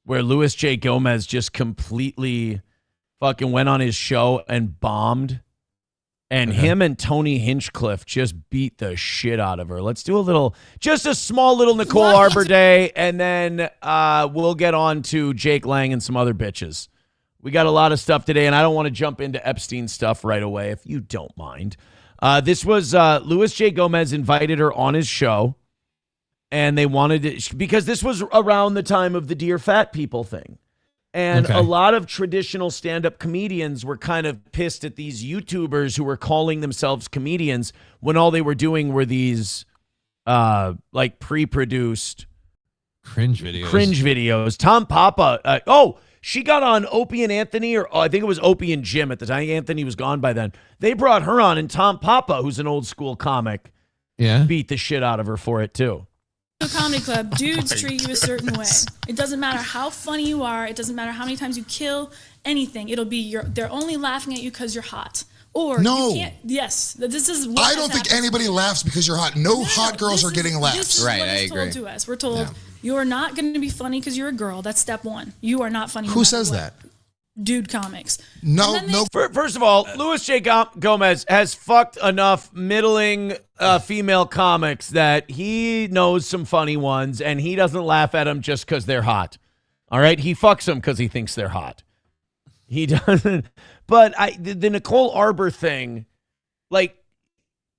where Louis J. Gomez just completely fucking went on his show and bombed. And him and Tony Hinchcliffe just beat the shit out of her. Let's do just a small little Nicole Arbor day, and then we'll get on to Jake Lang and some other bitches. We got a lot of stuff today, and I don't want to jump into Epstein stuff right away, if you don't mind. This was Louis J. Gomez invited her on his show, and they wanted it because this was around the time of the Dear Fat People thing. And a lot of traditional stand-up comedians were kind of pissed at these YouTubers who were calling themselves comedians when all they were doing were these like pre-produced cringe videos. Tom Papa. She got on Opie and Anthony, or I think it was Opie and Jim at the time. Anthony was gone by then. They brought her on, and Tom Papa, who's an old school comic, beat the shit out of her for it too. A comedy club, dudes treat you a certain way. It doesn't matter how funny you are. It doesn't matter how many times you kill anything. It'll be they're only laughing at you because you're hot. Or no. You can't. Yes, this is. What I don't think anybody laughs because you're hot. No hot girls are getting laughs. Right, I agree. Told to us. We're told you're not going to be funny because you're a girl. That's step one. You are not funny. Who says that? Dude comics. No. First of all, Louis J. Gomez has fucked enough middling female comics that he knows some funny ones, and he doesn't laugh at them just because they're hot. All right? He fucks them because he thinks they're hot. He doesn't. But the Nicole Arbor thing, like,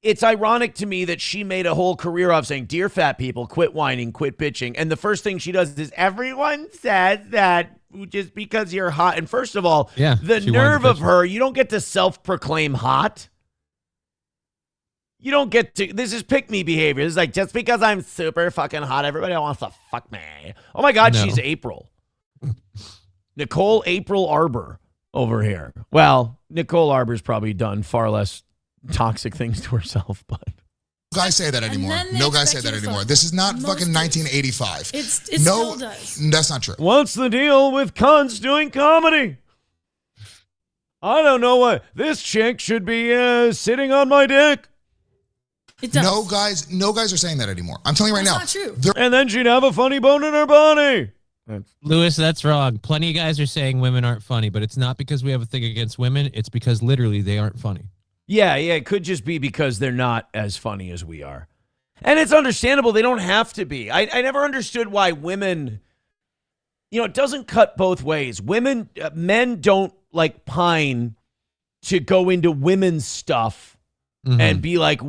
it's ironic to me that she made a whole career of saying, "Dear fat people, quit whining, quit bitching." And the first thing she does is, everyone says that just because you're hot. And first of all, the nerve of her, you don't get to self-proclaim hot. You don't get to, this is pick-me behavior. This is like, just because I'm super fucking hot, everybody wants to fuck me. Oh my God, she's April. Nicole April Arbor over here. Well, Nicole Arbor's probably done far less toxic things to herself, but. No guys say that anymore. No guys say that anymore. This is not fucking 1985. It still does. That's not true. What's the deal with cunts doing comedy? I don't know what. This chick should be sitting on my dick. It does. No guys are saying that anymore. I'm telling you right now. That's not true. And then she'd have a funny bone in her body. Louis, that's wrong. Plenty of guys are saying women aren't funny, but it's not because we have a thing against women. It's because literally they aren't funny. Yeah, it could just be because they're not as funny as we are. And it's understandable. They don't have to be. I never understood why women, it doesn't cut both ways. Men don't like pine to go into women's stuff and be like,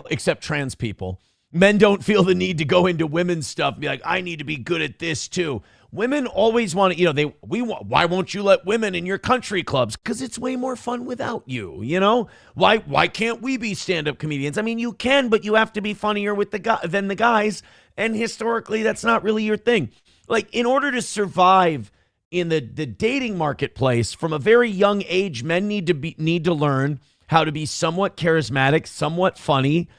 except trans people. Men don't feel the need to go into women's stuff and be like, I need to be good at this too. Women always want to, why won't you let women in your country clubs? Because it's way more fun without you, Why can't we be stand-up comedians? I mean, you can, but you have to be funnier than the guys. And historically, that's not really your thing. Like, in order to survive in the dating marketplace from a very young age, men need to learn how to be somewhat charismatic, somewhat funny,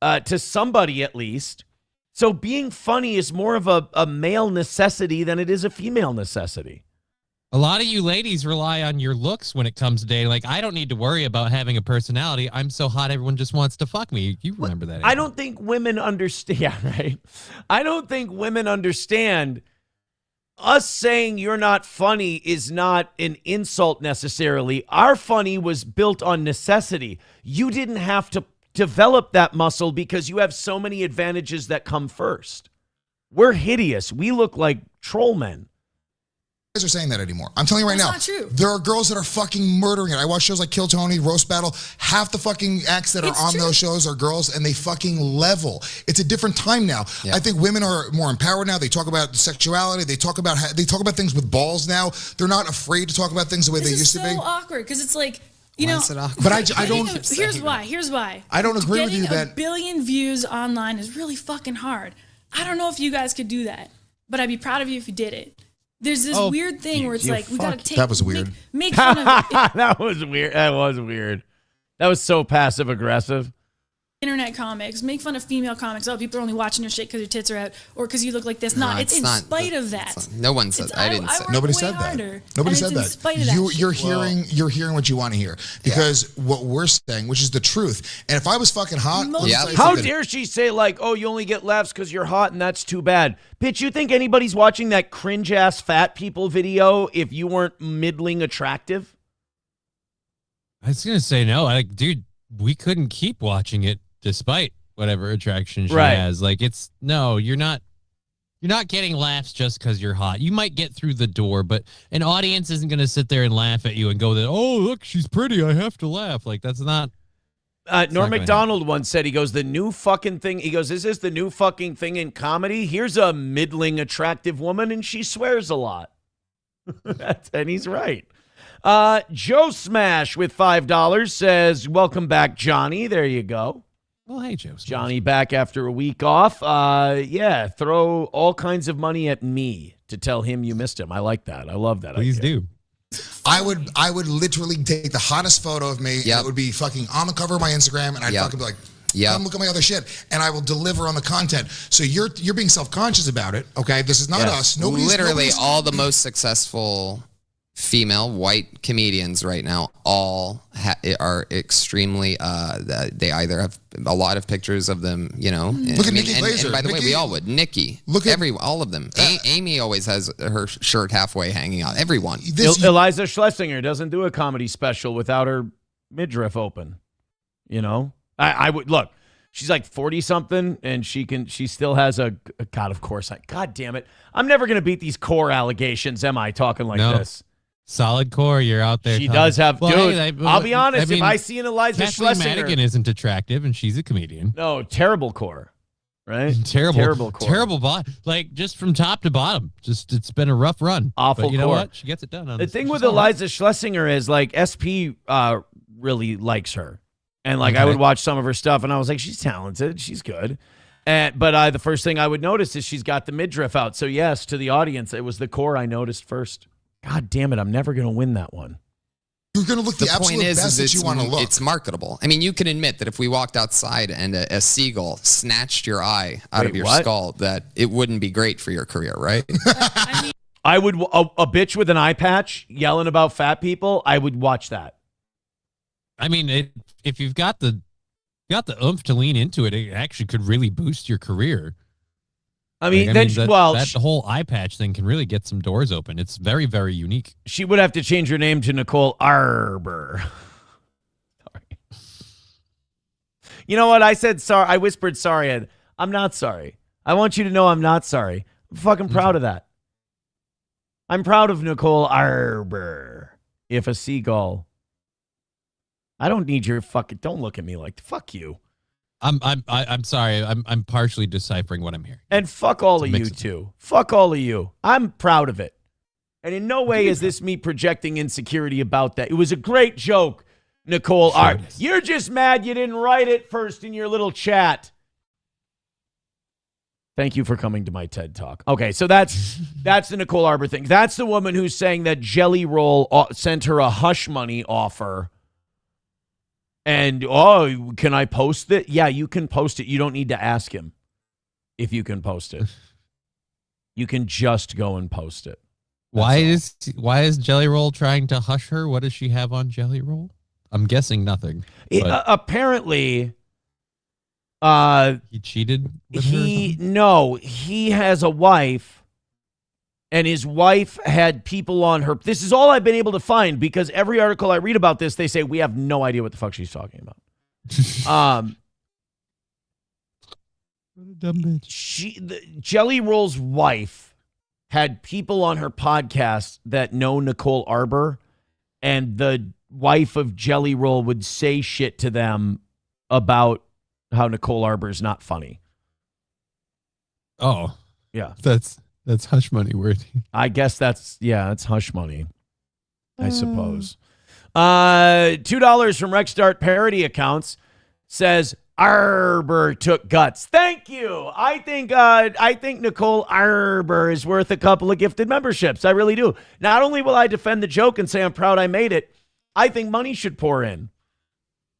to somebody at least. So being funny is more of a male necessity than it is a female necessity. A lot of you ladies rely on your looks when it comes to dating. Like, I don't need to worry about having a personality. I'm so hot, everyone just wants to fuck me. You remember that? I don't think women understand. Yeah, right. I don't think women understand. Us saying you're not funny is not an insult necessarily. Our funny was built on necessity. You didn't have to develop that muscle because you have so many advantages that come first. We're hideous. We look like troll men. Guys are saying that anymore. I'm telling you right now, That's not true. there are girls that are fucking murdering it. I watch shows like Kill Tony, Roast Battle. Half the fucking acts that are on those shows are girls, and they fucking level. It's a different time now. Yeah. I think women are more empowered now. They talk about sexuality. They talk about things with balls now. They're not afraid to talk about things the way they used to be. It's so awkward because it's like, you Why know, is it awkward? But I don't. Here's why. I don't agree with you Getting that a billion views online is really fucking hard. I don't know if you guys could do that, but I'd be proud of you if you did it. There's this weird thing where it's like, we got to take... That was weird. Make fun of it. That was weird. That was weird. That was so passive aggressive. Internet comics, make fun of female comics. Oh, people are only watching your shit because your tits are out or because you look like this. No, it's in not- spite of that. No one said. I didn't say. Nobody said that. Nobody said that. You're hearing what you want to hear because what we're saying, which is the truth. And if I was fucking hot, How dare she say like, "Oh, you only get laughs because you're hot, and that's too bad." Bitch, you think anybody's watching that cringe ass fat people video if you weren't middling attractive? I was gonna say no. Like, dude, we couldn't keep watching it despite whatever attraction she has. Like, you're not getting laughs just because you're hot. You might get through the door, but an audience isn't gonna sit there and laugh at you and go, "Oh, look, she's pretty. I have to laugh." Like, that's not. Norm Macdonald once said, he goes, the new fucking thing. He goes, is this the new fucking thing in comedy? Here's a middling attractive woman and she swears a lot. And he's right. Joe Smash with $5 says, welcome back, Johnny. There you go. Well, hey, Joe. Johnny back after a week off. Yeah, throw all kinds of money at me to tell him you missed him. I like that. I love that. Please do. I would literally take the hottest photo of me. And it would be fucking on the cover of my Instagram, and I'd fucking be like, come look at my other shit, and I will deliver on the content. So you're being self-conscious about it, okay? This is not us. Nobody's all the most successful female white comedians right now all are extremely they either have a lot of pictures of them, you know. Look at Nikki Glaser. And by the way, we all would. Nikki. Look at all of them. Amy always has her shirt halfway hanging out. Everyone. Eliza Schlesinger doesn't do a comedy special without her midriff open. You know, I would look. She's like 40 something, and she still has a God. Of course, God damn it, I'm never gonna beat these core allegations. Am I talking like this? Solid core, you're out there. She does have, dude. Hey, I'll be honest. I mean, if I see an Eliza Kathleen Schlesinger, Madigan isn't attractive, and she's a comedian. No, terrible core, right? Terrible core. Terrible bottom. Like, just from top to bottom. Just it's been a rough run. Awful. But you know core. what? She gets it done. The thing with Eliza Schlesinger is like SP really likes her, and like I would watch some of her stuff, and I was like, she's talented, she's good. But the first thing I would notice is she's got the midriff out. So yes, to the audience, it was the core I noticed first. God damn it, I'm never going to win that one. You're going to look the absolute best that you want to look. It's marketable. I mean, you can admit that if we walked outside and a seagull snatched your eye out of your skull, that it wouldn't be great for your career, right? I would a bitch with an eye patch yelling about fat people. I would watch that. I mean, if you've got the oomph to lean into it, it actually could really boost your career. I mean, the whole eye patch thing can really get some doors open. It's very, very unique. She would have to change her name to Nicole Arbor. Sorry. You know what? I said sorry. I whispered sorry. I'm not sorry. I want you to know I'm not sorry. I'm fucking proud of that. I'm proud of Nicole Arbor. If a seagull. I don't need your fucking. Don't look at me like fuck you. I'm sorry. I'm partially deciphering what I'm hearing. And fuck all of you too. Fuck all of you. I'm proud of it. And in no way is this me projecting insecurity about that. It was a great joke, Nicole. Sure, you're just mad you didn't write it first in your little chat. Thank you for coming to my TED Talk. Okay, so that's the Nicole Arbor thing. That's the woman who's saying that Jelly Roll sent her a hush money offer. And, can I post it? Yeah, you can post it. You don't need to ask him if you can post it. You can just go and post it. Why is Jelly Roll trying to hush her? What does she have on Jelly Roll? I'm guessing nothing. Apparently, he cheated with her or something? No, he has a wife, and his wife had people on her. This is all I've been able to find, because every article I read about this, they say we have no idea what the fuck she's talking about. What a dumb bitch. Jelly Roll's wife had people on her podcast that know Nicole Arbor, and the wife of Jelly Roll would say shit to them about how Nicole Arbor is not funny. Oh. Yeah. That's hush money worthy. I guess that's hush money, I suppose. $2 from Rexstart parody accounts says Arbor took guts. Thank you. I think Nicole Arbor is worth a couple of gifted memberships. I really do. Not only will I defend the joke and say I'm proud I made it, I think money should pour in.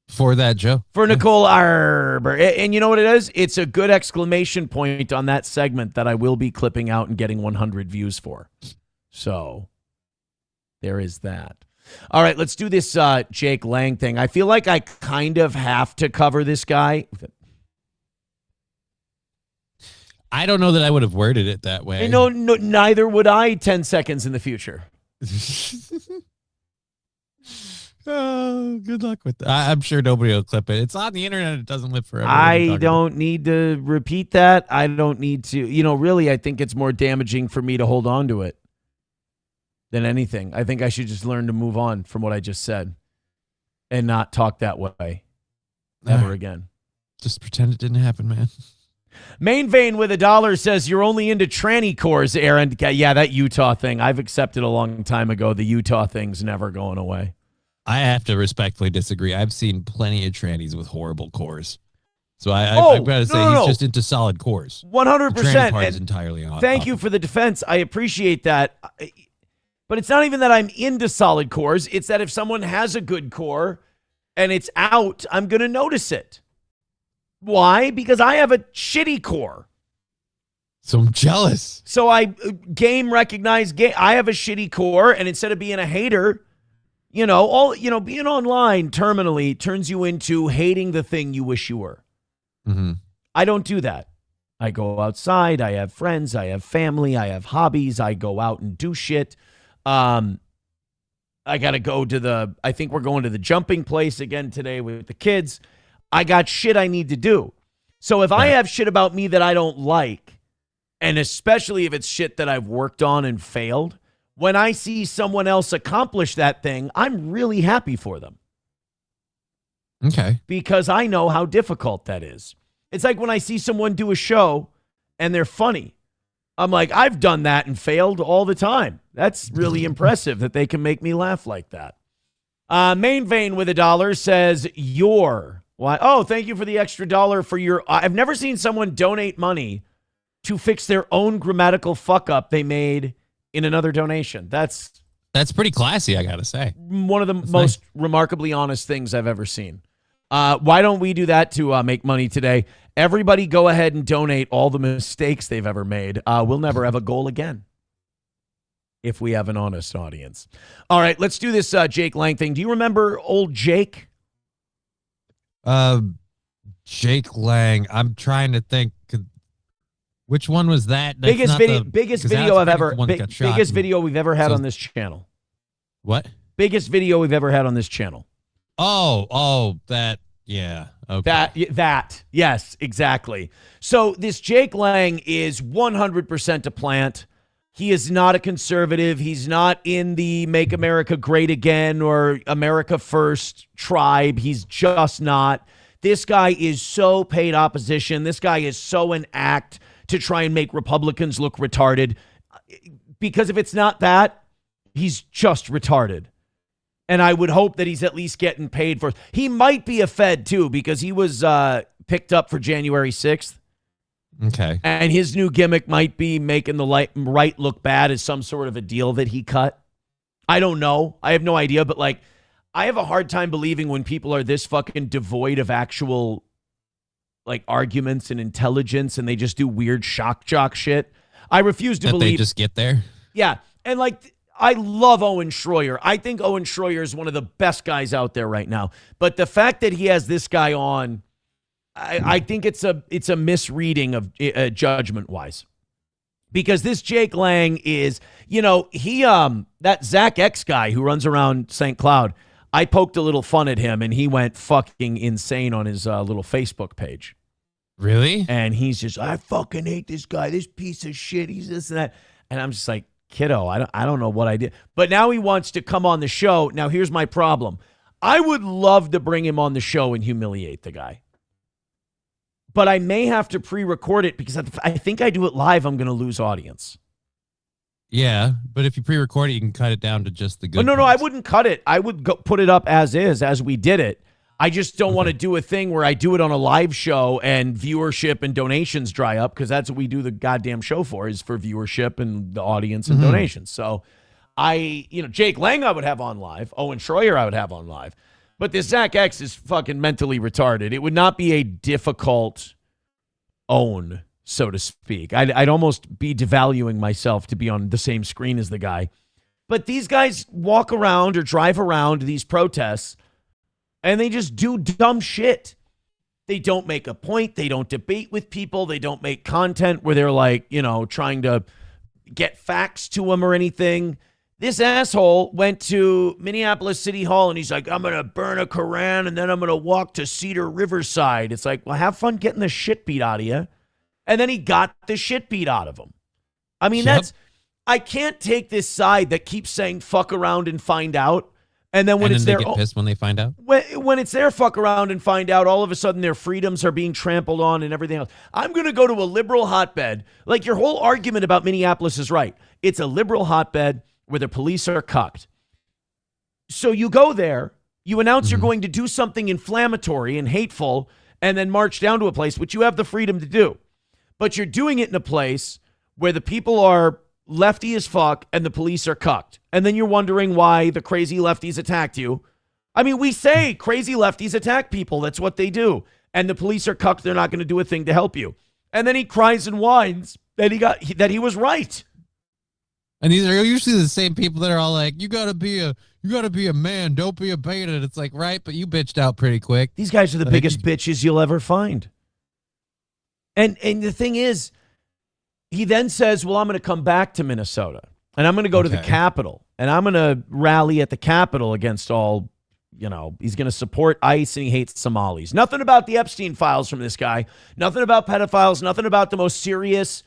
For that joke. For Nicole Arbor. And you know what it is? It's a good exclamation point on that segment that I will be clipping out and getting 100 views for. So there is that. All right, let's do this Jake Lang thing. I feel like I kind of have to cover this guy. I don't know that I would have worded it that way. No, neither would I 10 seconds in the future. Oh, good luck with that. I'm sure nobody will clip it. It's on the internet. It doesn't live forever. I don't need to repeat that. I don't need to. Really, I think it's more damaging for me to hold on to it than anything. I think I should just learn to move on from what I just said and not talk that way ever again. Just pretend it didn't happen, man. Main Vein with $1 says you're only into tranny cores, Aaron. Yeah, that Utah thing. I've accepted a long time ago. The Utah thing's never going away. I have to respectfully disagree. I've seen plenty of trannies with horrible cores. So I've got to say he's just into solid cores. 100%. The tranny part is entirely off. Thank you for the defense. I appreciate that. But it's not even that I'm into solid cores. It's that if someone has a good core and it's out, I'm going to notice it. Why? Because I have a shitty core. So I'm jealous. So I recognize game. I have a shitty core, and instead of being a hater, being online terminally turns you into hating the thing you wish you were. Mm-hmm. I don't do that. I go outside. I have friends. I have family. I have hobbies. I go out and do shit. I got to go to I think we're going to the jumping place again today with the kids. I got shit I need to do. So if I have shit about me that I don't like, and especially if it's shit that I've worked on and failed, when I see someone else accomplish that thing, I'm really happy for them. Okay. Because I know how difficult that is. It's like when I see someone do a show and they're funny. I'm like, I've done that and failed all the time. That's really impressive that they can make me laugh like that. Main Vein with $1 says, why? Oh, thank you for the extra $1 for your. I've never seen someone donate money to fix their own grammatical fuck up they made in another donation. That's pretty classy, I gotta say. One of the most remarkably honest things I've ever seen. Why don't we do that to make money today? Everybody go ahead and donate all the mistakes they've ever made. We'll never have a goal again if we have an honest audience. All right, let's do this Jake Lang thing. Do you remember old Jake? Jake Lang. I'm trying to think. Which one was that? Biggest video we've ever had on this channel. What? Biggest video we've ever had on this channel. Oh, that. Yeah. Okay. That. Yes, exactly. So this Jake Lang is 100% a plant. He is not a conservative. He's not in the Make America Great Again or America First tribe. He's just not. This guy is so paid opposition. This guy is so an act to try and make Republicans look retarded. Because if it's not that, he's just retarded. And I would hope that he's at least getting paid for it. He might be a Fed, too, because he was picked up for January 6th. Okay. And his new gimmick might be making the right look bad as some sort of a deal that he cut. I don't know. I have no idea. But, I have a hard time believing when people are this fucking devoid of actual, arguments and intelligence and they just do weird shock jock shit. I refuse to believe. They just get there? Yeah. And like, I love Owen Schroyer. I think Owen Schroyer is one of the best guys out there right now. But the fact that he has this guy on, I think it's a misreading of judgment-wise. Because this Jake Lang is, that Zach X guy who runs around St. Cloud, I poked a little fun at him, and he went fucking insane on his little Facebook page. Really? And he's just, I fucking hate this guy, this piece of shit, he's this and that. And I'm just like, kiddo, I don't know what I did. But now he wants to come on the show. Now, here's my problem. I would love to bring him on the show and humiliate the guy. But I may have to pre-record it because I think I do it live, I'm going to lose audience. Yeah, but if you pre-record it, you can cut it down to just the good. No, I wouldn't cut it. I would put it up as is, as we did it. I just don't want to do a thing where I do it on a live show and viewership and donations dry up, because that's what we do the goddamn show for, is for viewership and the audience and donations. So Jake Lang I would have on live. Owen Schroyer I would have on live. But this Zach X is fucking mentally retarded. It would not be a difficult own, so to speak. I'd almost be devaluing myself to be on the same screen as the guy. But these guys walk around or drive around these protests, and they just do dumb shit. They don't make a point. They don't debate with people. They don't make content where they're like, trying to get facts to them or anything. This asshole went to Minneapolis City Hall and he's like, I'm going to burn a Koran and then I'm going to walk to Cedar Riverside. It's like, well, have fun getting the shit beat out of you. And then he got the shit beat out of him. I mean, I can't take this side that keeps saying fuck around and find out. And then when they get pissed when they find out. When it's their fuck around and find out, all of a sudden their freedoms are being trampled on and everything else. I'm going to go to a liberal hotbed. Like, your whole argument about Minneapolis is right. It's a liberal hotbed where the police are cucked. So you go there, you announce you're going to do something inflammatory and hateful, and then march down to a place, which you have the freedom to do. But you're doing it in a place where the people are lefty as fuck and the police are cucked. And then you're wondering why the crazy lefties attacked you. I mean, we say crazy lefties attack people. That's what they do. And the police are cucked. They're not going to do a thing to help you. And then he cries and whines that he was right. And these are usually the same people that are all like, you gotta be a man, don't be a beta. And it's like, right, but you bitched out pretty quick. These guys are the biggest bitches you'll ever find. And the thing is, he then says, well, I'm going to come back to Minnesota and I'm going to go to the Capitol and I'm going to rally at the Capitol against all, he's going to support ICE and he hates Somalis. Nothing about the Epstein files from this guy. Nothing about pedophiles. Nothing about the most serious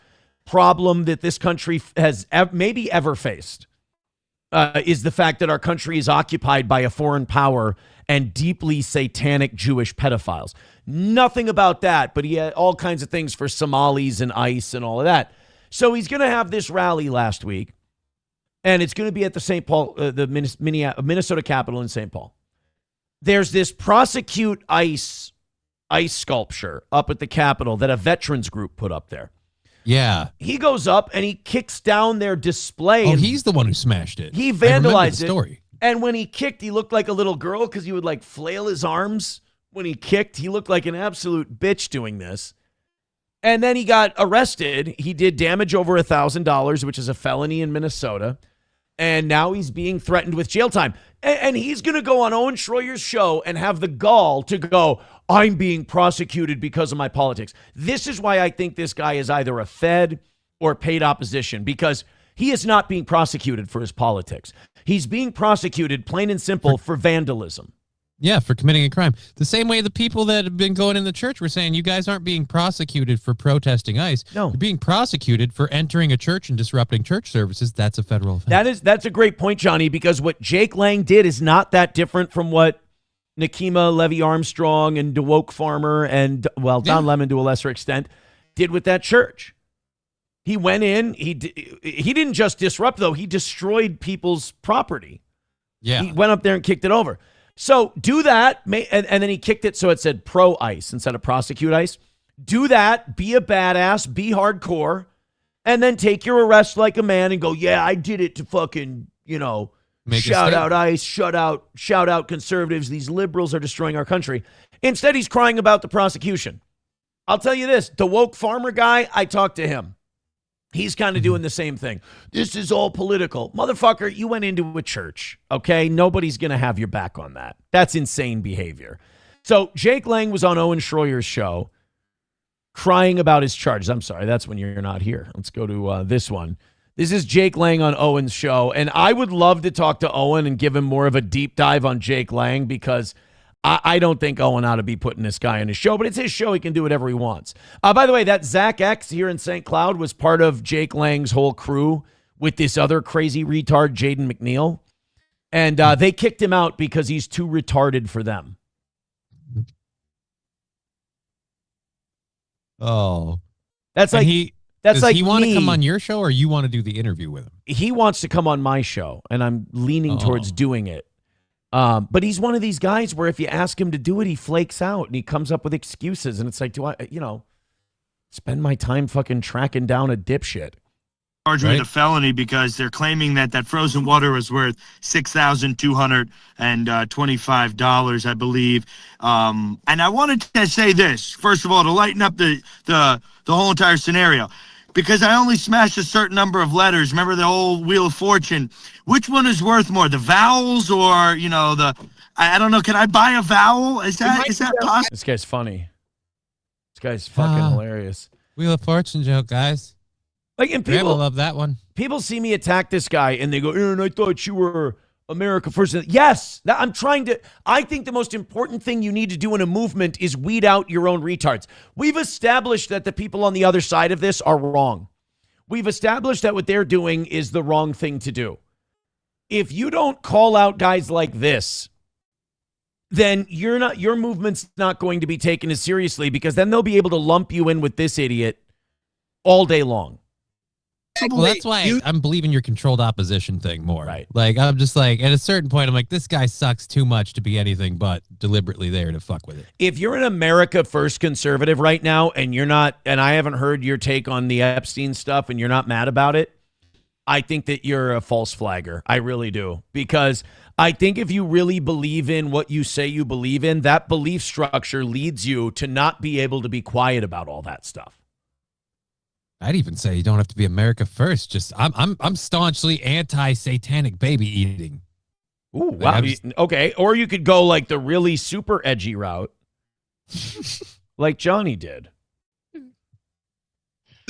problem that this country has maybe ever faced is the fact that our country is occupied by a foreign power and deeply satanic Jewish pedophiles. Nothing about that, but he had all kinds of things for Somalis and ICE and all of that. So he's going to have this rally last week, and it's going to be at the St. Paul, the Minnesota Capitol in St. Paul. There's this prosecute ICE sculpture up at the Capitol that a veterans group put up there. Yeah. He goes up and he kicks down their display. Oh, he's the one who smashed it. He vandalized the story. And when he kicked, he looked like a little girl because he would like flail his arms when he kicked. He looked like an absolute bitch doing this. And then he got arrested. He did damage over $1,000, which is a felony in Minnesota. And now he's being threatened with jail time. And he's going to go on Owen Schroyer's show and have the gall to go, I'm being prosecuted because of my politics. This is why I think this guy is either a Fed or paid opposition, because he is not being prosecuted for his politics. He's being prosecuted, plain and simple, for vandalism. Yeah, for committing a crime. The same way the people that have been going in the church were saying, you guys aren't being prosecuted for protesting ICE. No. You're being prosecuted for entering a church and disrupting church services. That's a federal offense. That's a great point, Johnny, because what Jake Lang did is not that different from what Nikema Levy Armstrong and DeWoke Farmer and, Don Lemon to a lesser extent, did with that church. He went in, he didn't just disrupt, though. He destroyed people's property. Yeah. He went up there and kicked it over. So do that, and then he kicked it so it said pro-ICE instead of prosecute ICE. Do that, be a badass, be hardcore, and then take your arrest like a man and go, yeah, I did it to fucking, shout out ICE, shout out conservatives. These liberals are destroying our country. Instead, he's crying about the prosecution. I'll tell you this, the woke farmer guy, I talked to him. He's kind of doing the same thing. This is all political. Motherfucker, you went into a church, okay? Nobody's going to have your back on that. That's insane behavior. So Jake Lang was on Owen Schroyer's show crying about his charges. I'm sorry, that's when you're not here. Let's go to this one. This is Jake Lang on Owen's show, and I would love to talk to Owen and give him more of a deep dive on Jake Lang because I don't think Owen ought to be putting this guy on his show, but it's his show. He can do whatever he wants. By the way, that Zach X here in St. Cloud was part of Jake Lang's whole crew with this other crazy retard, Jaden McNeil. And they kicked him out because he's too retarded for them. Oh. That's like does he want to come on your show or you want to do the interview with him? He wants to come on my show, and I'm leaning towards doing it. But he's one of these guys where if you ask him to do it, he flakes out and he comes up with excuses. And it's like, do I, spend my time fucking tracking down a dipshit? Charged with a felony because they're claiming that frozen water was worth $6,225, I believe. And I wanted to say this, first of all, to lighten up the whole entire scenario. Because I only smashed a certain number of letters. Remember the old Wheel of Fortune? Which one is worth more, the vowels or, I don't know. Can I buy a vowel? Is that possible? This guy's funny. This guy's fucking hilarious. Wheel of Fortune joke, guys. And people love that one. People see me attack this guy and they go, Aaron, I thought you were America first. Yes, I think the most important thing you need to do in a movement is weed out your own retards. We've established that the people on the other side of this are wrong. We've established that what they're doing is the wrong thing to do. If you don't call out guys like this, then your movement's not going to be taken as seriously because then they'll be able to lump you in with this idiot all day long. Well, that's why I'm believing your controlled opposition thing more. Right. Like, I'm just like, at a certain point, I'm like, this guy sucks too much to be anything but deliberately there to fuck with it. If you're an America First conservative right now and you're not, and I haven't heard your take on the Epstein stuff and you're not mad about it, I think that you're a false flagger. I really do. Because I think if you really believe in what you say you believe in, that belief structure leads you to not be able to be quiet about all that stuff. I'd even say you don't have to be America first. Just I'm staunchly anti-satanic baby eating. Ooh, wow. Okay, or you could go like the really super edgy route, like Johnny did.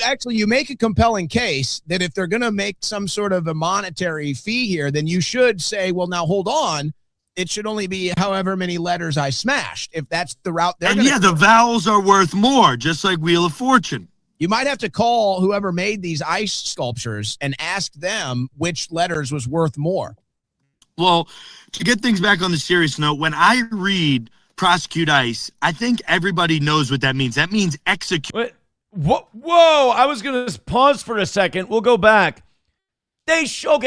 Actually, you make a compelling case that if they're going to make some sort of a monetary fee here, then you should say, well, now hold on. It should only be however many letters I smashed. If that's the route they're going to the vowels are worth more, just like Wheel of Fortune. You might have to call whoever made these ice sculptures and ask them which letters was worth more. Well, to get things back on the serious note, when I read prosecute ICE, I think everybody knows what that means. That means execute. Whoa, I was going to pause for a second. We'll go back. They shot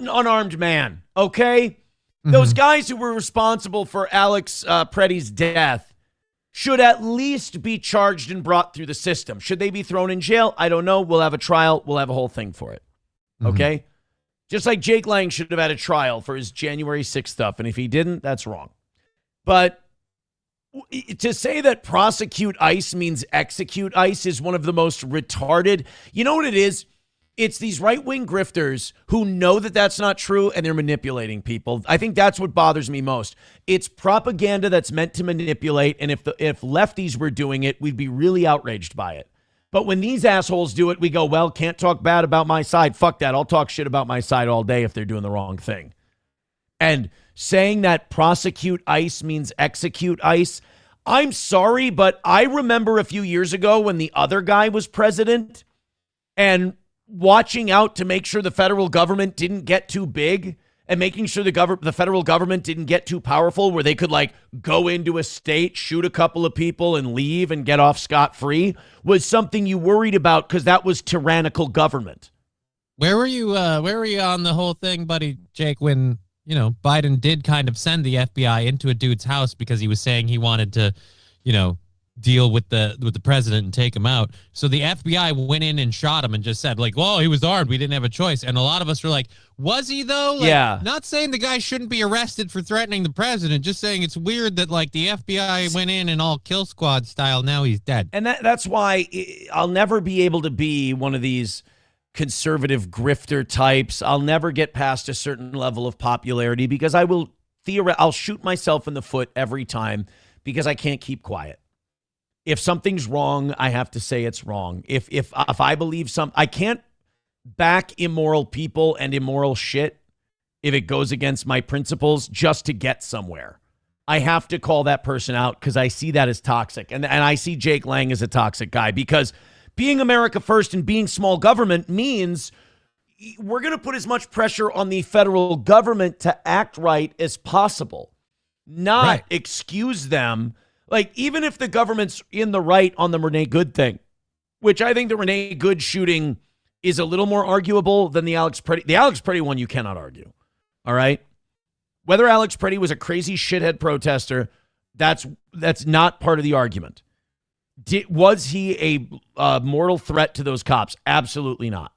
an unarmed man, okay? Mm-hmm. Those guys who were responsible for Alex Preddy's death should at least be charged and brought through the system. Should they be thrown in jail? I don't know. We'll have a trial. We'll have a whole thing for it. Okay? Mm-hmm. Just like Jake Lang should have had a trial for his January 6th stuff. And if he didn't, that's wrong. But to say that prosecute ICE means execute ICE is one of the most retarded. You know what it is? It's these right-wing grifters who know that that's not true and they're manipulating people. I think that's what bothers me most. It's propaganda that's meant to manipulate, and if lefties were doing it, we'd be really outraged by it. But when these assholes do it, we go, well, can't talk bad about my side. Fuck that. I'll talk shit about my side all day if they're doing the wrong thing. And saying that prosecute ICE means execute ICE, I'm sorry, but I remember a few years ago when the other guy was president and watching out to make sure the federal government didn't get too big and making sure the federal government didn't get too powerful where they could like go into a state, shoot a couple of people and leave and get off scot-free was something you worried about because that was tyrannical government. Where were you on the whole thing, buddy Jake, when, Biden did kind of send the FBI into a dude's house because he was saying he wanted to, deal with the president and take him out. So the FBI went in and shot him and just said like, "Well, he was armed. We didn't have a choice." And a lot of us were like, "Was he though?" Like, yeah. Not saying the guy shouldn't be arrested for threatening the president, just saying it's weird that like the FBI went in and all kill squad style. Now he's dead. And that's why I'll never be able to be one of these conservative grifter types. I'll never get past a certain level of popularity because I'll shoot myself in the foot every time because I can't keep quiet. If something's wrong, I have to say it's wrong. If I believe I can't back immoral people and immoral shit if it goes against my principles just to get somewhere. I have to call that person out because I see that as toxic. And I see Jake Lang as a toxic guy because being America first and being small government means we're going to put as much pressure on the federal government to act right as possible, not excuse them. Like, even if the government's in the right on the Renee Good thing, which I think the Renee Good shooting is a little more arguable than the Alex Preddy. The Alex Preddy one you cannot argue. All right? Whether Alex Preddy was a crazy shithead protester, that's not part of the argument. Was he a mortal threat to those cops? Absolutely not.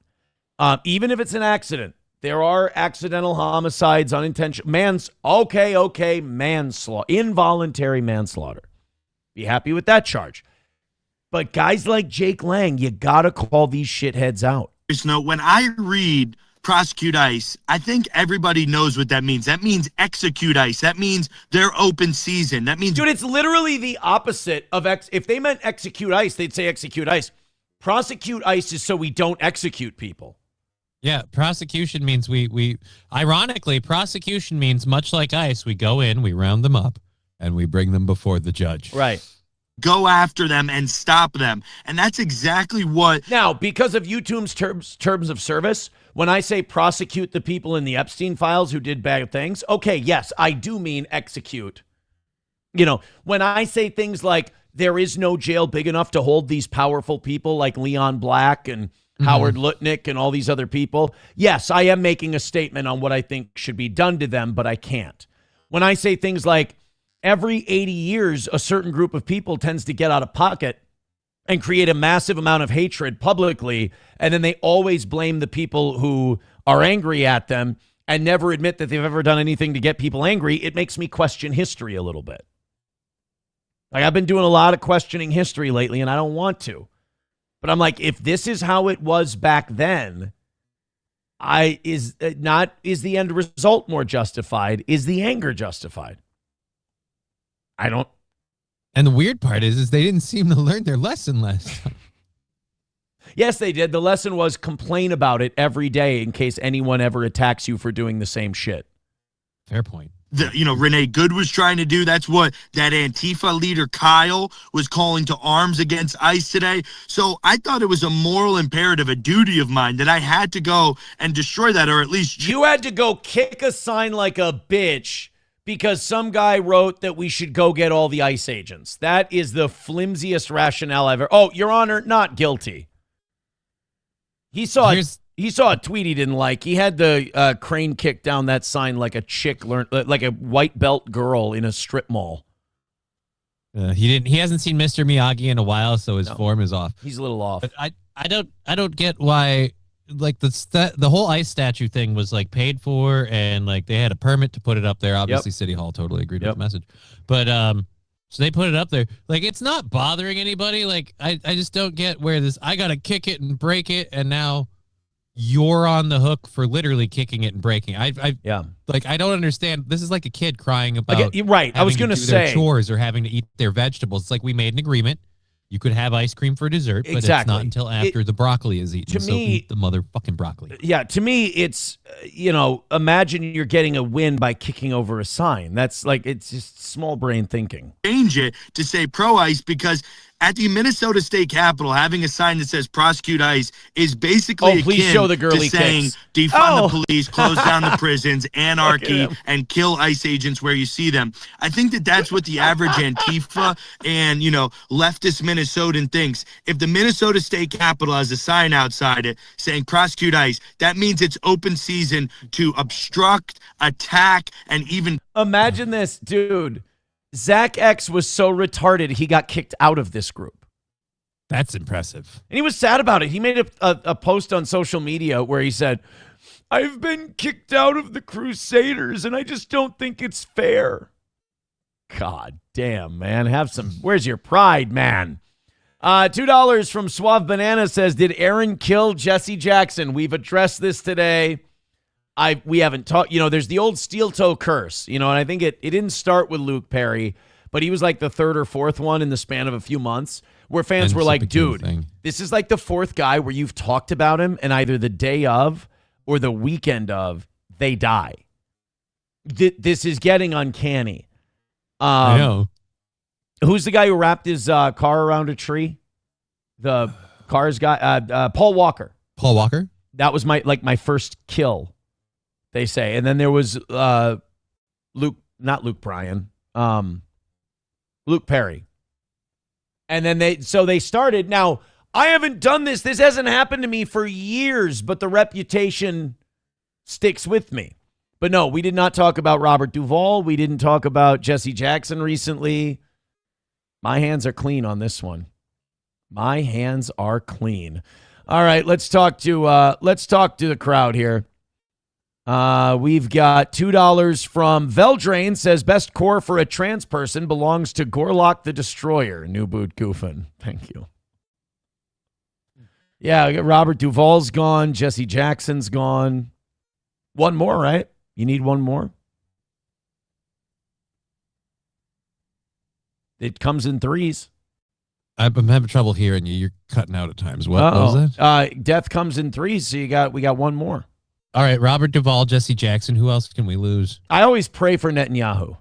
Even if it's an accident, there are accidental homicides, unintentional, manslaughter, involuntary manslaughter. Be happy with that charge. But guys like Jake Lang, you got to call these shitheads out. No, when I read prosecute ICE, I think everybody knows what that means. That means execute ICE. That means they're open season. That means... Dude, it's literally the opposite of... If they meant execute ICE, they'd say execute ICE. Prosecute ICE is so we don't execute people. Yeah, prosecution means ironically, prosecution means much like ICE, we go in, we round them up, and we bring them before the judge. Right. Go after them and stop them. And that's exactly what... Now, because of YouTube's terms of service, when I say prosecute the people in the Epstein files who did bad things, okay, yes, I do mean execute. You know, when I say things like there is no jail big enough to hold these powerful people like Leon Black and Howard Lutnick and all these other people, yes, I am making a statement on what I think should be done to them, but I can't. When I say things like every 80 years, a certain group of people tends to get out of pocket and create a massive amount of hatred publicly, and then they always blame the people who are angry at them and never admit that they've ever done anything to get people angry, it makes me question history a little bit. Like, I've been doing a lot of questioning history lately, and I don't want to. But I'm like, if this is how it was back then, is the end result more justified? Is the anger justified? I don't. And the weird part is they didn't seem to learn their lesson last time. Yes, they did. The lesson was complain about it every day in case anyone ever attacks you for doing the same shit. Fair point. Renee Good was trying to do. That's what that Antifa leader Kyle was calling to arms against ICE today. So I thought it was a moral imperative, a duty of mine that I had to go and destroy that, or at least... You had to go kick a sign like a bitch because some guy wrote that we should go get all the ICE agents. That is the flimsiest rationale ever. Oh, Your Honor, not guilty. He saw a tweet he didn't like. He had the crane kick down that sign like a chick like a white belt girl in a strip mall. He hasn't seen Mr. Miyagi in a while, so his form is off. He's a little off. But I don't get why, like, the whole ICE statue thing was like paid for, and like they had a permit to put it up there. Obviously, City Hall totally agreed with the message, but so they put it up there. Like, it's not bothering anybody. Like, I just don't get where this. I gotta kick it and break it, and now you're on the hook for literally kicking it and breaking. I don't understand. This is like a kid crying about right. I was gonna do say their chores or having to eat their vegetables. It's like we made an agreement. You could have ice cream for dessert, but it's not until after the broccoli is eaten. So eat the motherfucking broccoli. Yeah, to me, it's, imagine you're getting a win by kicking over a sign. That's like, it's just small brain thinking. Change it to say pro-ICE because at the Minnesota State Capitol, having a sign that says prosecute ICE is basically please akin show the girly to saying kicks. defund the police, close down the prisons, anarchy, and kill ICE agents where you see them. I think that's what the average Antifa and, leftist Minnesotan thinks. If the Minnesota State Capitol has a sign outside it saying prosecute ICE, that means it's open season to obstruct, attack, and even... Imagine this, dude. Zach X was so retarded he got kicked out of this group. That's impressive. And he was sad about it. He made a post on social media where he said, I've been kicked out of the Crusaders, and I just don't think it's fair. God damn, man. Where's your pride, man? $2 from Suave Banana says, did Aaron kill Jesse Jackson? We've addressed this today. We haven't talked, there's the old steel toe curse, and I think it didn't start with Luke Perry, but he was like the third or fourth one in the span of a few months where fans were like, dude, this is like the fourth guy where you've talked about him and either the day of or the weekend of, they die. This is getting uncanny. I know. Who's the guy who wrapped his car around a tree? The Cars guy, Paul Walker. Paul Walker? That was my first kill, they say. And then there was not Luke Bryan, Luke Perry. And then they started. Now, I haven't done this. This hasn't happened to me for years, but the reputation sticks with me. But no, we did not talk about Robert Duvall. We didn't talk about Jesse Jackson recently. My hands are clean on this one. My hands are clean. All right, let's talk to the crowd here. We've got $2 from Veldrain, says best core for a trans person belongs to Gorlock the Destroyer. New boot goofing. Thank you. Yeah, Robert Duvall's gone. Jesse Jackson's gone. One more, right? You need one more? It comes in threes. I'm having trouble hearing you. You're cutting out at times. What was that? Death comes in threes, so we got one more. All right, Robert Duvall, Jesse Jackson. Who else can we lose? I always pray for Netanyahu.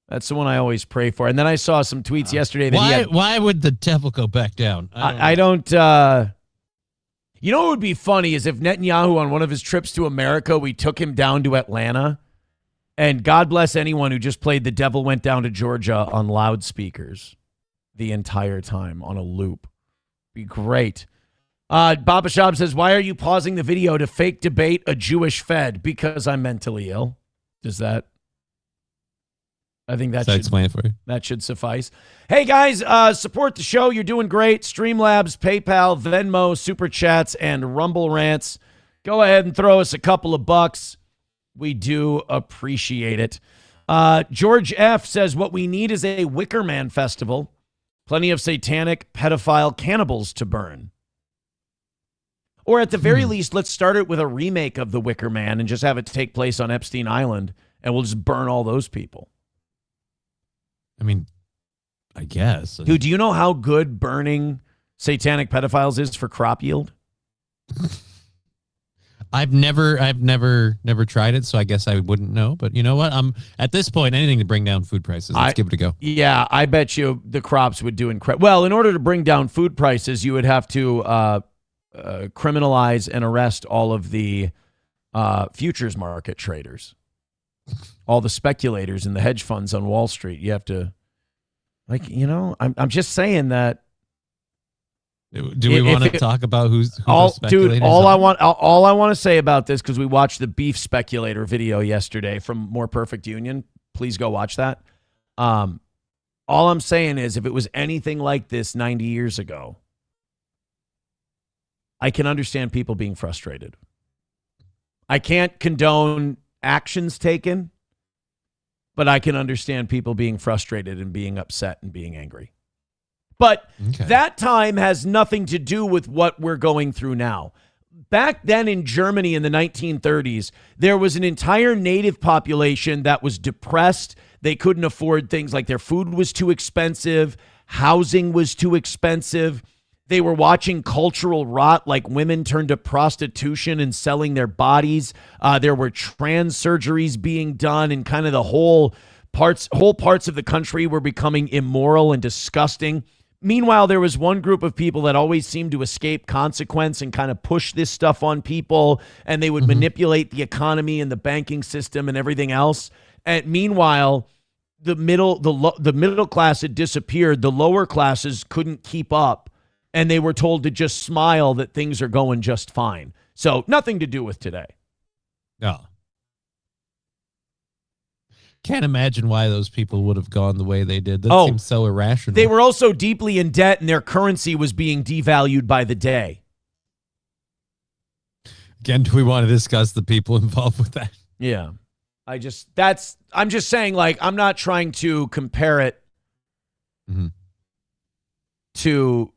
That's the one I always pray for. And then I saw some tweets yesterday that why would the devil go back down? I don't. You know what would be funny is if Netanyahu on one of his trips to America, we took him down to Atlanta, and God bless anyone who just played "The Devil Went Down to Georgia" on loudspeakers the entire time on a loop. Be great. Baba Shab says, why are you pausing the video to fake debate a Jewish Fed? Because I'm mentally ill. Does that? I think that should explain it for you. That should suffice. Hey, guys, support the show. You're doing great. Streamlabs, PayPal, Venmo, Super Chats, and Rumble Rants. Go ahead and throw us a couple of bucks. We do appreciate it. George F. says, what we need is a Wicker Man festival. Plenty of satanic, pedophile cannibals to burn. Or at the very least, let's start it with a remake of The Wicker Man and just have it take place on Epstein Island, and we'll just burn all those people. I mean, I guess. Dude, do you know how good burning satanic pedophiles is for crop yield? I've never tried it, so I guess I wouldn't know. But you know what? At this point, anything to bring down food prices. Let's give it a go. Yeah, I bet you the crops would do incredible. Well, in order to bring down food prices, you would have to criminalize and arrest all of the futures market traders, all the speculators and the hedge funds on Wall Street. You have to, I'm just saying that. Do we want to talk about who all, the speculators dude? All are? I want to say about this, because we watched the beef speculator video yesterday from More Perfect Union. Please go watch that. All I'm saying is, if it was anything like this 90 years ago, I can understand people being frustrated. I can't condone actions taken, but I can understand people being frustrated and being upset and being angry. But that time has nothing to do with what we're going through now. Back then in Germany in the 1930s, there was an entire native population that was depressed. They couldn't afford things like their food was too expensive, housing was too expensive. They were watching cultural rot, like women turned to prostitution and selling their bodies. There were trans surgeries being done, and kind of the whole parts of the country were becoming immoral and disgusting. Meanwhile, there was one group of people that always seemed to escape consequence and kind of push this stuff on people, and they would manipulate the economy and the banking system and everything else. And meanwhile, the middle class had disappeared. The lower classes couldn't keep up, and they were told to just smile that things are going just fine. So nothing to do with today. No. Can't imagine why those people would have gone the way they did. That seems so irrational. They were also deeply in debt, and their currency was being devalued by the day. Again, do we want to discuss the people involved with that? Yeah. I'm just saying, like, I'm not trying to compare it to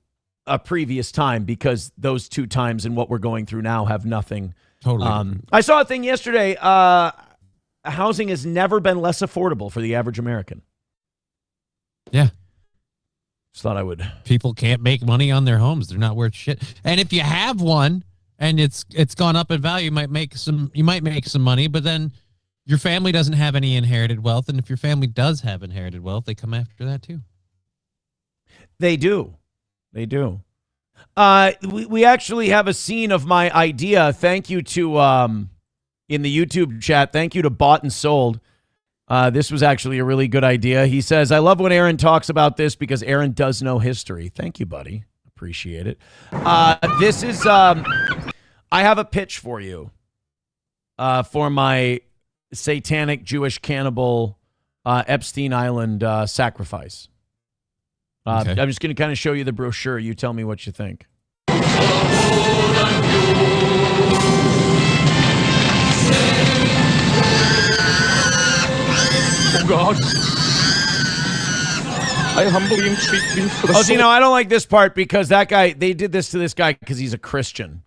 a previous time, because those two times and what we're going through now have nothing. Totally. I saw a thing yesterday. Housing has never been less affordable for the average American. Yeah. Just thought I would. People can't make money on their homes. They're not worth shit. And if you have one and it's gone up in value, you might make some money, but then your family doesn't have any inherited wealth. And if your family does have inherited wealth, they come after that too. They do. They do. We actually have a scene of my idea. Thank you to in the YouTube chat. Thank you to Bought and Sold. This was actually a really good idea. He says, I love when Aaron talks about this because Aaron does know history. Thank you, buddy. Appreciate it. This is, I have a pitch for you for my satanic Jewish cannibal Epstein Island sacrifice. Okay. I'm just going to kind of show you the brochure. You tell me what you think. Oh, God. I humbly entreat thee for the so, I don't like this part because that guy, they did this to this guy because he's a Christian.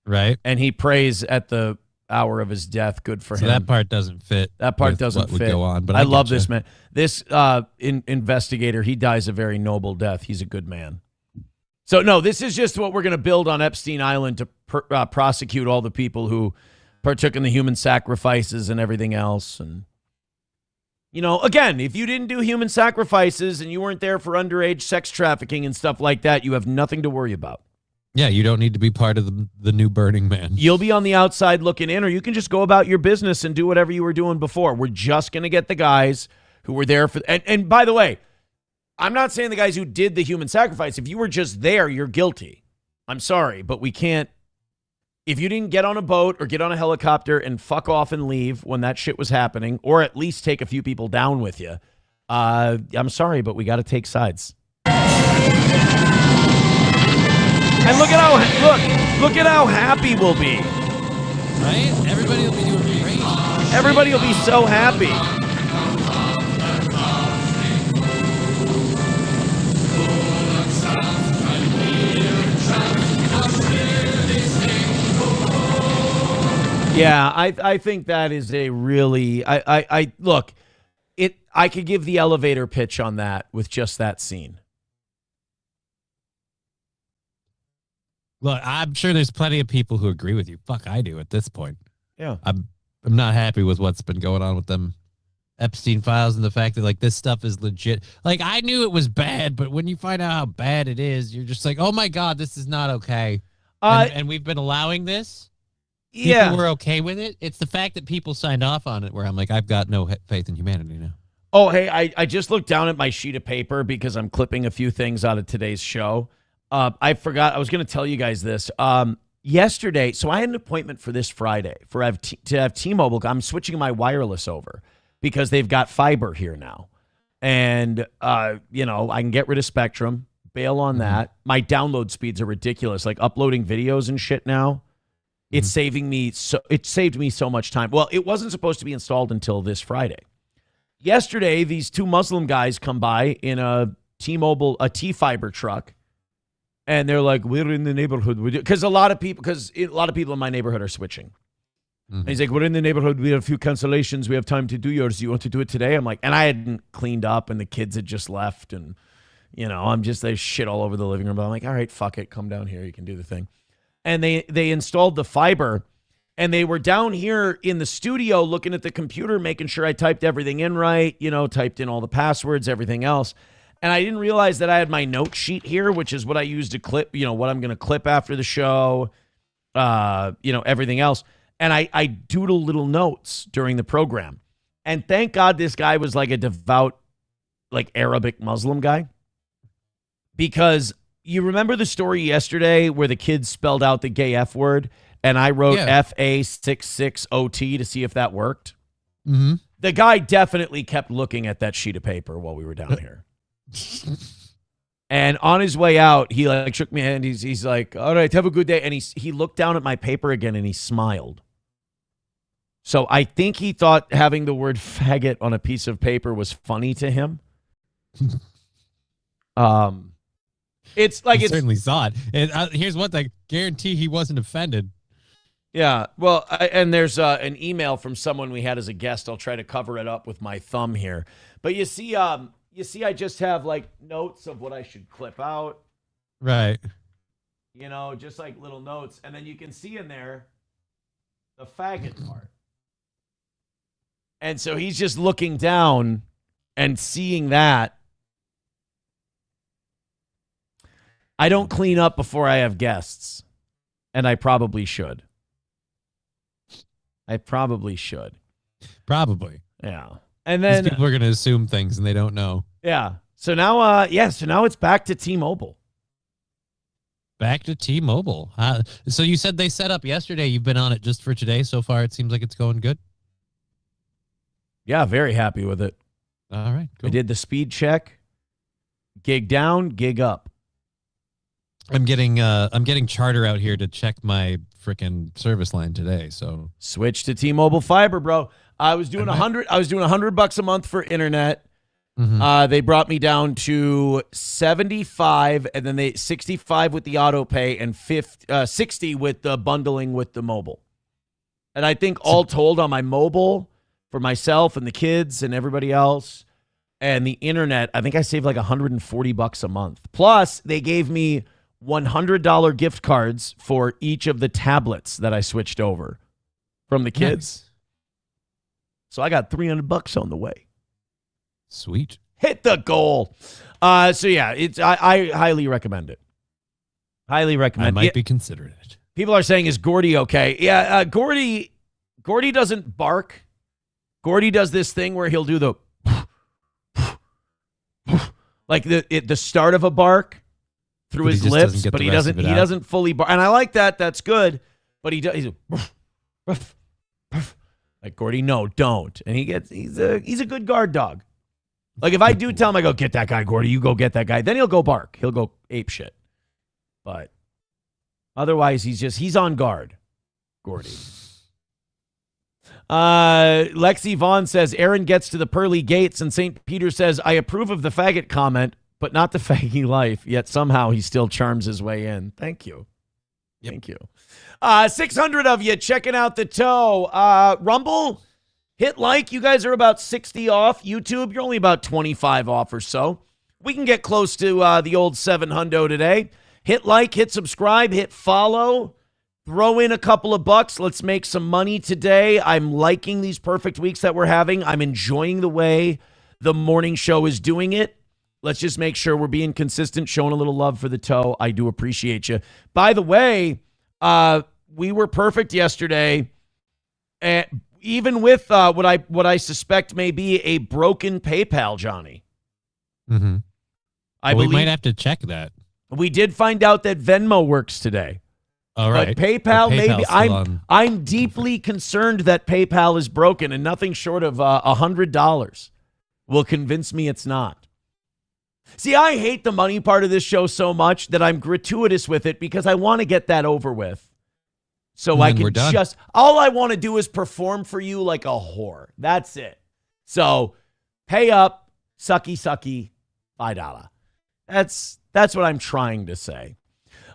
Right. And he prays at the hour of his death. Good for him. That part doesn't fit. That part doesn't fit. Would go on, but I love this man. This investigator, he dies a very noble death. He's a good man. So, no, this is just what we're going to build on Epstein Island to prosecute all the people who partook in the human sacrifices and everything else. And, again, if you didn't do human sacrifices and you weren't there for underage sex trafficking and stuff like that, you have nothing to worry about. Yeah, you don't need to be part of the new Burning Man. You'll be on the outside looking in, or you can just go about your business and do whatever you were doing before. We're just going to get the guys who were there for... And by the way, I'm not saying the guys who did the human sacrifice. If you were just there, you're guilty. I'm sorry, but we can't... If you didn't get on a boat or get on a helicopter and fuck off and leave when that shit was happening, or at least take a few people down with you, I'm sorry, but we got to take sides. And look at how happy we'll be. Right? Everybody will be doing great. Everybody will be so happy. Yeah, I think that is a really look, I could give the elevator pitch on that with just that scene. Look, I'm sure there's plenty of people who agree with you. Fuck, I do at this point. Yeah. I'm not happy with what's been going on with them Epstein files and the fact that, like, this stuff is legit. Like, I knew it was bad, but when you find out how bad it is, you're just like, oh my God, this is not okay. And we've been allowing this. Yeah. People were okay with it. It's the fact that people signed off on it where I'm like, I've got no faith in humanity now. Oh, hey, I just looked down at my sheet of paper because I'm clipping a few things out of today's show. I forgot. I was going to tell you guys this. Yesterday, so I had an appointment for this Friday to have T-Mobile. I'm switching my wireless over because they've got fiber here now. And, I can get rid of Spectrum, bail on that. My download speeds are ridiculous. Like uploading videos and shit now. It's saved me so much time. Well, it wasn't supposed to be installed until this Friday. Yesterday, these two Muslim guys come by in a T-Mobile, a T-Fiber truck. And they're like, we're in the neighborhood. Because a lot of people in my neighborhood are switching. And he's like, we're in the neighborhood. We have a few cancellations. We have time to do yours. Do you want to do it today? I'm like, and I hadn't cleaned up and the kids had just left. And, there's shit all over the living room. But I'm like, all right, fuck it. Come down here. You can do the thing. And they installed the fiber. And they were down here in the studio looking at the computer, making sure I typed everything in right, typed in all the passwords, everything else. And I didn't realize that I had my note sheet here, which is what I use to clip, what I'm going to clip after the show, everything else. And I doodle little notes during the program. And thank God this guy was like a devout, like Arabic Muslim guy. Because you remember the story yesterday where the kids spelled out the gay F word and I wrote FA66OT to see if that worked? Mm-hmm. The guy definitely kept looking at that sheet of paper while we were down here. And on his way out, he like shook my hand. He's like, all right, have a good day. And he looked down at my paper again and he smiled. So I think he thought having the word faggot on a piece of paper was funny to him. It's like he certainly saw it. And here's one thing: guarantee he wasn't offended. Yeah, well, and there's an email from someone we had as a guest. I'll try to cover it up with my thumb here. But you see, I just have like notes of what I should clip out. Right. You know, just like little notes, and then you can see in there the faggot part. And so he's just looking down and seeing that. I don't clean up before I have guests, and I probably should. Probably. Yeah. And then these people are going to assume things and they don't know. Yeah. So now, so now it's back to T-Mobile. Back to T-Mobile. So you said they set up yesterday. You've been on it just for today. So far, it seems like it's going good. Yeah, very happy with it. All right. Cool. I did the speed check. Gig down, gig up. I'm getting Charter out here to check my freaking service line today. So switch to T-Mobile Fiber, bro. I was doing $100 a month for internet. Mm-hmm. They brought me down to 75, and then 65 with the auto pay, and 60 with the bundling with the mobile. And I think all told on my mobile for myself and the kids and everybody else, and the internet, I think I saved like $140 a month. Plus, they gave me $100 gift cards for each of the tablets that I switched over from the kids. Nice. So I got $300 on the way. Sweet. Hit the goal. So yeah, I highly recommend it. Highly recommend it. I might be considering it. People are saying, is Gordy okay? Yeah, Gordy doesn't bark. Gordy does this thing where he'll do the like the start of a bark through his lips, but he doesn't fully bark. And I like that. That's good. But he does. He's like, Gordy, no, don't. And he's a good guard dog. Like if I do tell him, I go, get that guy, Gordy, you go get that guy, then he'll go bark. He'll go ape shit. But otherwise, he's on guard, Gordy. Lexi Vaughn says, Aaron gets to the pearly gates, and St. Peter says, I approve of the faggot comment, but not the faggy life, yet somehow he still charms his way in. Thank you. Yep. Thank you. 600 of you checking out the toe. Rumble, hit like. You guys are about 60 off. YouTube, you're only about 25 off or so. We can get close to the old 700 today. Hit like, hit subscribe, hit follow. Throw in a couple of bucks. Let's make some money today. I'm liking these perfect weeks that we're having. I'm enjoying the way the morning show is doing it. Let's just make sure we're being consistent, showing a little love for the toe. I do appreciate you. By the way, we were perfect yesterday, even with what I suspect may be a broken PayPal, Johnny. Mm-hmm. We might have to check that. We did find out that Venmo works today. All right. But PayPal, maybe I'm deeply concerned that PayPal is broken, and nothing short of $100 will convince me it's not. See, I hate the money part of this show so much that I'm gratuitous with it because I want to get that over with. So I can all I want to do is perform for you like a whore. That's it. So pay up, sucky, $5. That's what I'm trying to say.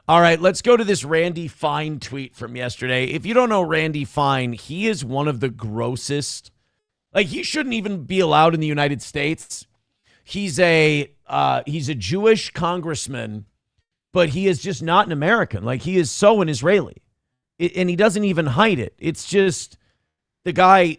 All right, let's go to this Randy Fine tweet from yesterday. If you don't know Randy Fine, he is one of the grossest. Like, he shouldn't even be allowed in the United States. He's a Jewish congressman, but he is just not an American. Like, he is so an Israeli, and he doesn't even hide it. It's just the guy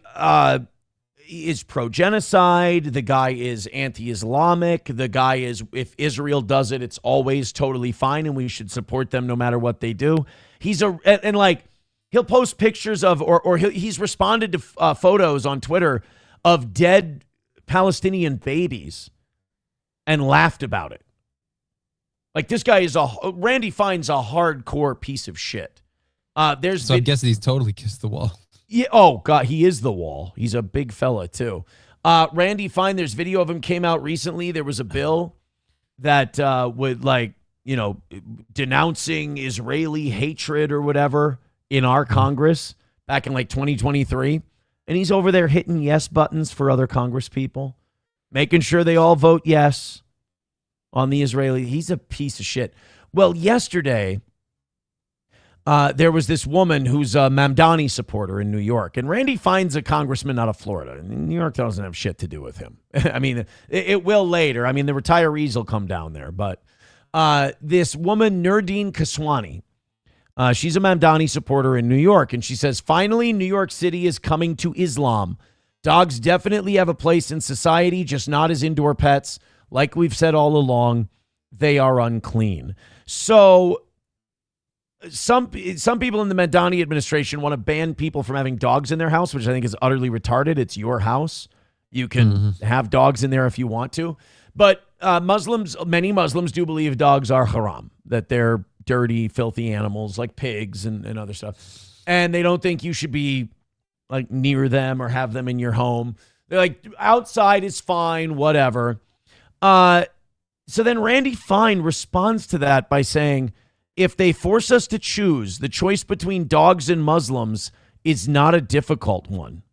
is pro-genocide. The guy is anti-Islamic. The guy is, if Israel does it, it's always totally fine, and we should support them no matter what they do. And he'll post pictures of, or he's responded to photos on Twitter of dead Palestinian babies and laughed about it. Like, this guy is Randy Fine's a hardcore piece of shit. So I'm guessing he's totally kissed the wall. Yeah. Oh God, he is the wall. He's a big fella too. Randy Fine. There's video of him came out recently. There was a bill that would denouncing Israeli hatred or whatever in our Congress back in like 2023. And he's over there hitting yes buttons for other Congress people, making sure they all vote yes on the Israeli. He's a piece of shit. Well, yesterday, there was this woman who's a Mamdani supporter in New York. And Randy Fine's a congressman out of Florida. New York doesn't have shit to do with him. I mean, it will later. I mean, the retirees will come down there. But this woman, Nurdeen Kaswani, she's a Mamdani supporter in New York. And she says, finally, New York City is coming to Islam. Dogs definitely have a place in society, just not as indoor pets. Like we've said all along, they are unclean. So some people in the Mamdani administration want to ban people from having dogs in their house, which I think is utterly retarded. It's your house. You can have dogs in there if you want to. But many Muslims do believe dogs are haram, that they're dirty, filthy animals like pigs and other stuff. And they don't think you should be like near them or have them in your home. They're like, outside is fine, whatever. So then Randy Fine responds to that by saying, if they force us to choose, the choice between dogs and Muslims is not a difficult one.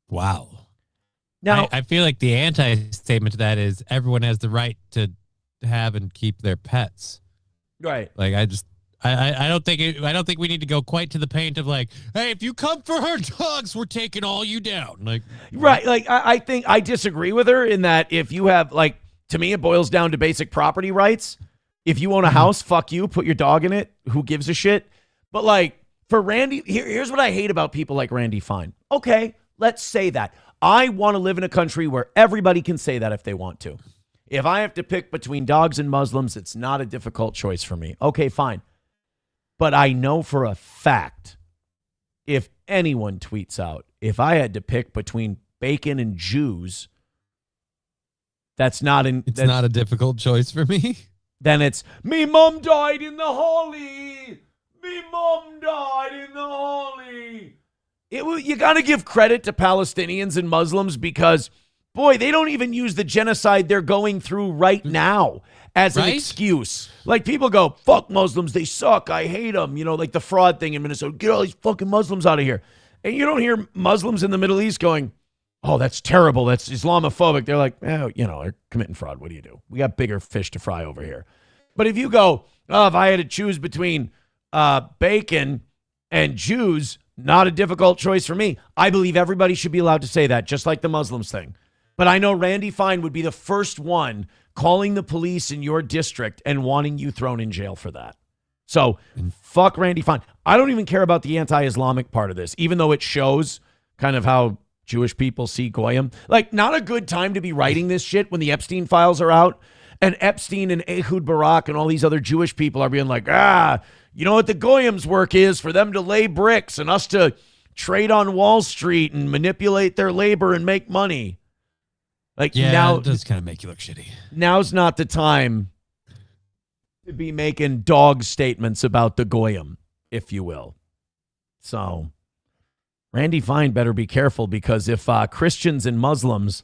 Wow. Now, I feel like the anti-statement to that is everyone has the right to have and keep their pets. Right. Like I don't think we need to go quite to the paint of like, hey, if you come for her dogs, we're taking all you down. Like, right. Like I think I disagree with her in that if you have, like, to me, it boils down to basic property rights. If you own a house, fuck you, put your dog in it. Who gives a shit? But like for Randy, here's what I hate about people like Randy Fine. Okay, let's say that. I want to live in a country where everybody can say that if they want to. If I have to pick between dogs and Muslims, it's not a difficult choice for me. Okay, fine. But I know for a fact, if anyone tweets out, if I had to pick between bacon and Jews, it's not a difficult choice for me. Then it's, me mom died in the Holy. Me mom died in the Holy. You got to give credit to Palestinians and Muslims because, boy, they don't even use the genocide they're going through right now as an excuse. Like, people go, fuck Muslims, they suck, I hate them. You know, like the fraud thing in Minnesota. Get all these fucking Muslims out of here. And you don't hear Muslims in the Middle East going, oh, that's terrible, that's Islamophobic. They're like, oh, they're committing fraud. What do you do? We got bigger fish to fry over here. But if you go, oh, if I had to choose between bacon and Jews, not a difficult choice for me. I believe everybody should be allowed to say that, just like the Muslims thing. But I know Randy Fine would be the first one calling the police in your district and wanting you thrown in jail for that. So fuck Randy Fine. I don't even care about the anti-Islamic part of this, even though it shows kind of how Jewish people see Goyim. Like, not a good time to be writing this shit when the Epstein files are out. And Epstein and Ehud Barak and all these other Jewish people are being like, you know what the Goyim's work is? For them to lay bricks and us to trade on Wall Street and manipulate their labor and make money. Like, yeah, now, it does kind of make you look shitty. Now's not the time to be making dog statements about the Goyim, if you will. So Randy Fine better be careful, because if Christians and Muslims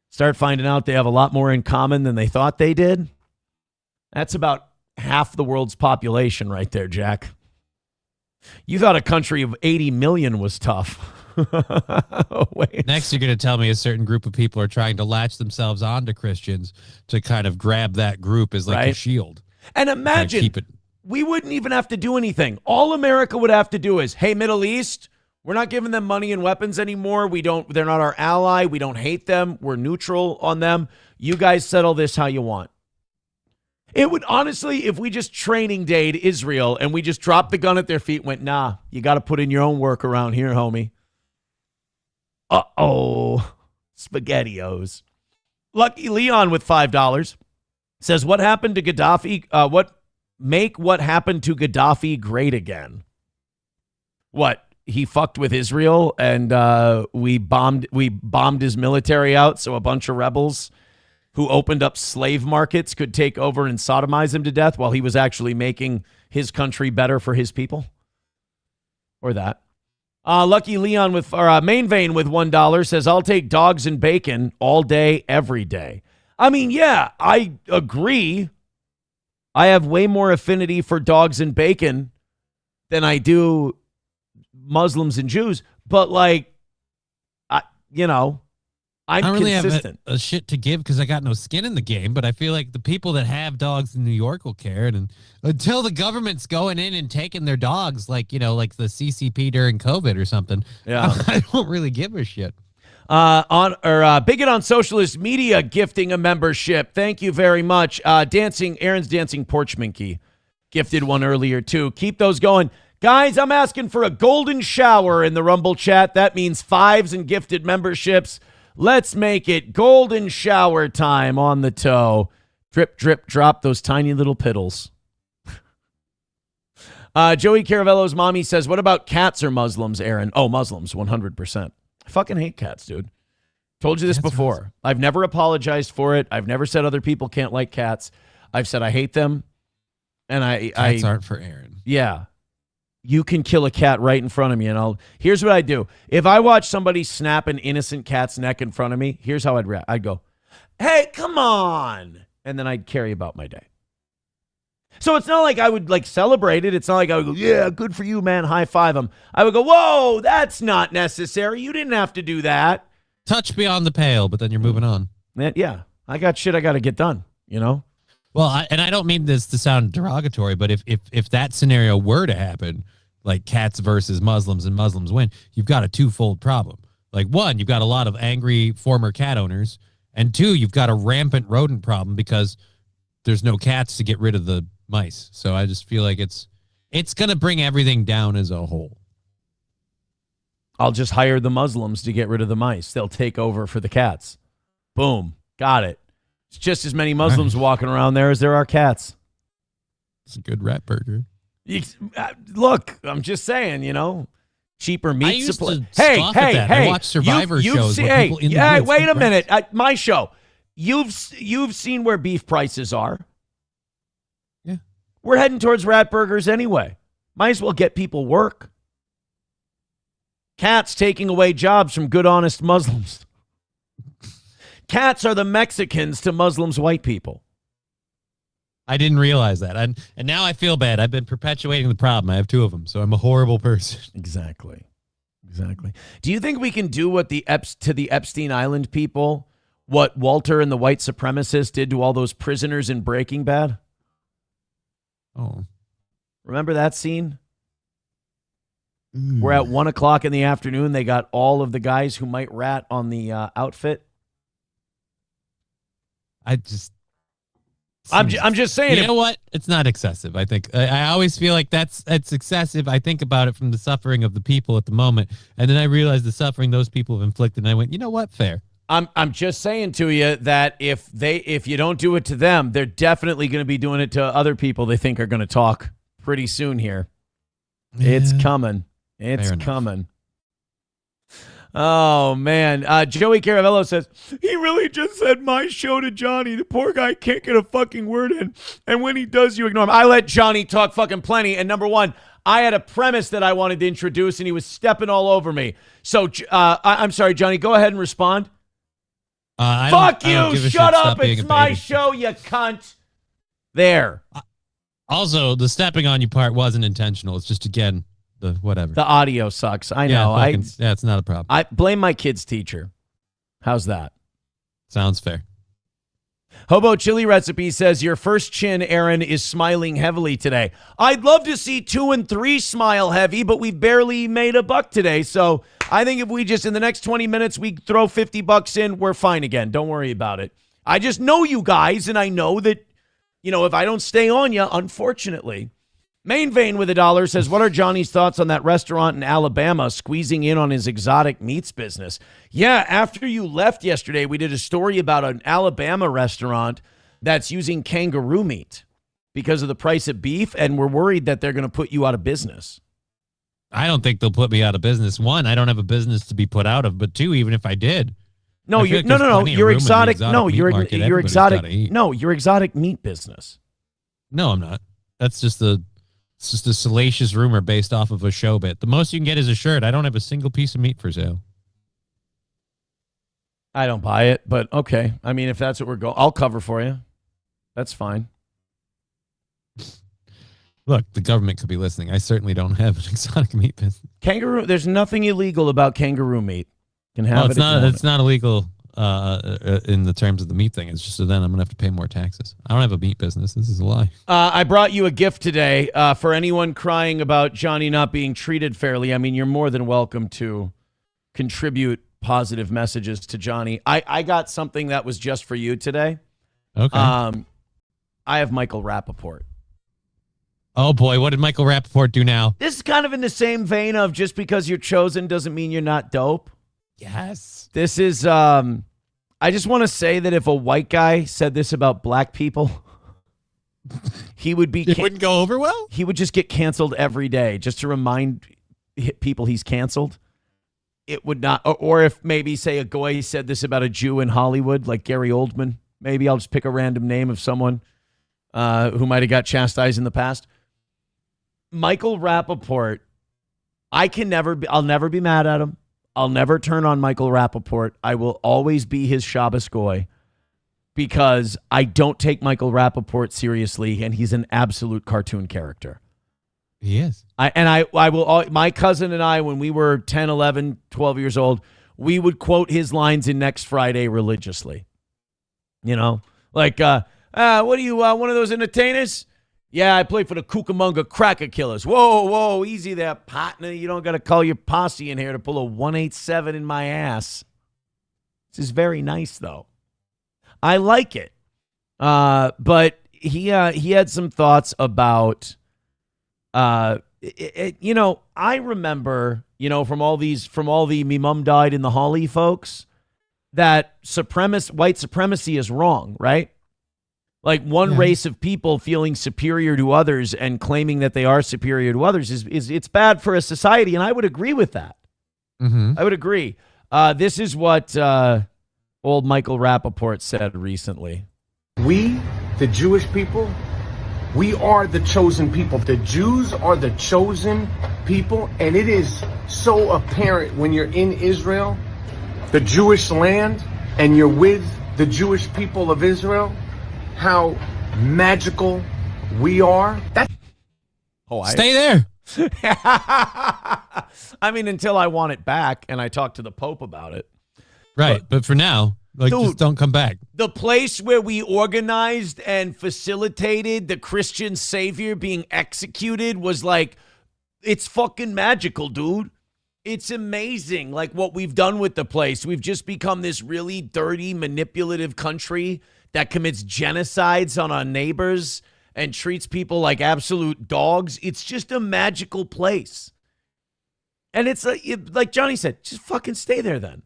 start finding out they have a lot more in common than they thought they did, that's about half the world's population right there, Jack. You thought a country of 80 million was tough. Wait. Next, you're going to tell me a certain group of people are trying to latch themselves onto Christians to kind of grab that group as like a shield. And imagine, we wouldn't even have to do anything. All America would have to do is, hey, Middle East, we're not giving them money and weapons anymore. They're not our ally. We don't hate them. We're neutral on them. You guys settle this how you want. It would, honestly, if we just training dayed Israel and we just dropped the gun at their feet and went, nah, you got to put in your own work around here, homie. Uh-oh. SpaghettiOs. Lucky Leon with $5 says, what happened to Gaddafi? What happened to Gaddafi great again? What? He fucked with Israel and we bombed his military out so a bunch of rebels who opened up slave markets could take over and sodomize him to death while he was actually making his country better for his people? Or that. Lucky Leon with Main Vein with $1 says, I'll take dogs and bacon all day, every day. I mean, yeah, I agree. I have way more affinity for dogs and bacon than I do Muslims and Jews. But like, I'm I don't really consistent. have a shit to give because I got no skin in the game, but I feel like the people that have dogs in New York will care. And until the government's going in and taking their dogs, like the CCP during COVID or something, I don't really give a shit. Bigot on Socialist Media gifting a membership. Thank you very much. Aaron's Dancing Porch Minky gifted one earlier too. Keep those going. Guys, I'm asking for a golden shower in the Rumble chat. That means 5s and gifted memberships. Let's make it golden shower time on the toe. Drip, drip, drop those tiny little piddles. Joey Caravello's mommy says, what about cats or Muslims, Aaron? Oh, Muslims, 100%. I fucking hate cats, dude. Told you this before. I've never apologized for it. I've never said other people can't like cats. I've said I hate them. And Cats aren't for Aaron. Yeah. You can kill a cat right in front of me, and here's what I do. If I watch somebody snap an innocent cat's neck in front of me, here's how I'd react. I'd go, hey, come on. And then I'd carry about my day. So it's not like I would celebrate it. It's not like I would go, yeah, good for you, man. High five him. I would go, whoa, that's not necessary. You didn't have to do that. Touch beyond the pale, but then you're moving on. Yeah. I got shit I got to get done, Well, I don't mean this to sound derogatory, but if that scenario were to happen, like cats versus Muslims and Muslims win, you've got a twofold problem. Like, one, you've got a lot of angry former cat owners, and two, you've got a rampant rodent problem because there's no cats to get rid of the mice. So I just feel like it's going to bring everything down as a whole. I'll just hire the Muslims to get rid of the mice. They'll take over for the cats. Boom. Got it. It's just as many Muslims walking around there as there are cats. It's a good rat burger. Look, I'm just saying, cheaper meat supply. Hey. I watch Survivor shows. Wait a minute. My show. You've seen where beef prices are. Yeah. We're heading towards rat burgers anyway. Might as well get people work. Cats taking away jobs from good, honest Muslims. Cats are the Mexicans to Muslims' white people. I didn't realize that. And now I feel bad. I've been perpetuating the problem. I have 2 of them, so I'm a horrible person. Exactly. Do you think we can do what to the Epstein Island people, what Walter and the white supremacists did to all those prisoners in Breaking Bad? Oh. Remember that scene? Where at 1:00 in the afternoon, they got all of the guys who might rat on the outfit. I'm just saying. You know what? It's not excessive. I think I always feel like that's excessive. I think about it from the suffering of the people at the moment, and then I realize the suffering those people have inflicted, and I went, you know what? Fair. I'm just saying to you that if you don't do it to them, they're definitely going to be doing it to other people they think are going to talk pretty soon here. Yeah. It's coming. It's coming. Oh, man. Joey Caravello says, he really just said my show to Johnny. The poor guy can't get a fucking word in. And when he does, you ignore him. I let Johnny talk fucking plenty. And number one, I had a premise that I wanted to introduce, and he was stepping all over me. So, I'm sorry, Johnny. Go ahead and respond. Fuck you. Shut up. It's my show, you cunt. There. Also, the stepping on you part wasn't intentional. It's just, again, the whatever. The audio sucks. I know. Yeah, it's not a problem. I blame my kid's teacher. How's that? Sounds fair. Hobo Chili Recipe says, your first chin, Aaron, is smiling heavily today. I'd love to see 2 and 3 smile heavy, but we barely made $1 today. So I think if we just, in the next 20 minutes, we throw $50 in, we're fine again. Don't worry about it. I just know you guys, and I know that, if I don't stay on you, unfortunately. Main Vein with $1 says, what are Johnny's thoughts on that restaurant in Alabama squeezing in on his exotic meats business? Yeah, after you left yesterday, we did a story about an Alabama restaurant that's using kangaroo meat because of the price of beef, and we're worried that they're going to put you out of business. I don't think they'll put me out of business. 1, I don't have a business to be put out of, but 2, even if I did. No, you're exotic. No, you're exotic. No, you're exotic meat business. No, I'm not. That's just the It's just a salacious rumor based off of a show bit. The most you can get is a shirt. I don't have a single piece of meat for sale. I don't buy it, but okay. I mean, if that's what we're going, I'll cover for you. That's fine. Look, the government could be listening. I certainly don't have an exotic meat business. Kangaroo. There's nothing illegal about kangaroo meat. You can have it's not. It's not illegal in the terms of the meat thing. It's just that then I'm gonna have to pay more taxes. I don't have a meat business. This is a lie. I brought you a gift today for anyone crying about Johnny not being treated fairly. I mean, you're more than welcome to contribute positive messages to Johnny. I got something that was just for you today. Okay. I have Michael Rappaport. Oh boy, what did Michael Rappaport do now? This is kind of in the same vein of just because you're chosen doesn't mean you're not dope. Yes. This is, I just want to say that if a white guy said this about black people, he would be... It wouldn't go over well? He would just get canceled every day just to remind people he's canceled. It would not... Or if maybe, say, a goy said this about a Jew in Hollywood, like Gary Oldman. Maybe I'll just pick a random name of someone who might have got chastised in the past. Michael Rappaport, I'll never be mad at him. I'll never turn on Michael Rappaport. I will always be his Shabbos goy because I don't take Michael Rappaport seriously, and he's an absolute cartoon character. He is. My cousin and I, when we were 10, 11, 12 years old, we would quote his lines in Next Friday religiously. You know, like, what are you, one of those entertainers? Yeah, I play for the Cucamonga Cracker Killers. Whoa, easy there, partner. You don't got to call your posse in here to pull a 187 in my ass. This is very nice, though. I like it. But he had some thoughts about, I remember, from all the me mum died in the Holly folks, that white supremacy is wrong, right? Like one race of people feeling superior to others and claiming that they are superior to others is it's bad for a society, and I would agree with that. Mm-hmm. I would agree. This is what old Michael Rappaport said recently. We, the Jewish people, we are the chosen people. The Jews are the chosen people, and it is so apparent when you're in Israel, the Jewish land, and you're with the Jewish people of Israel, how magical we are. Stay there. I mean, until I want it back and I talk to the Pope about it. Right, but for now, just don't come back. The place where we organized and facilitated the Christian savior being executed was like, it's fucking magical, dude. It's amazing, like what we've done with the place. We've just become this really dirty, manipulative country that commits genocides on our neighbors and treats people like absolute dogs. It's just a magical place. And it's like Johnny said, just fucking stay there then.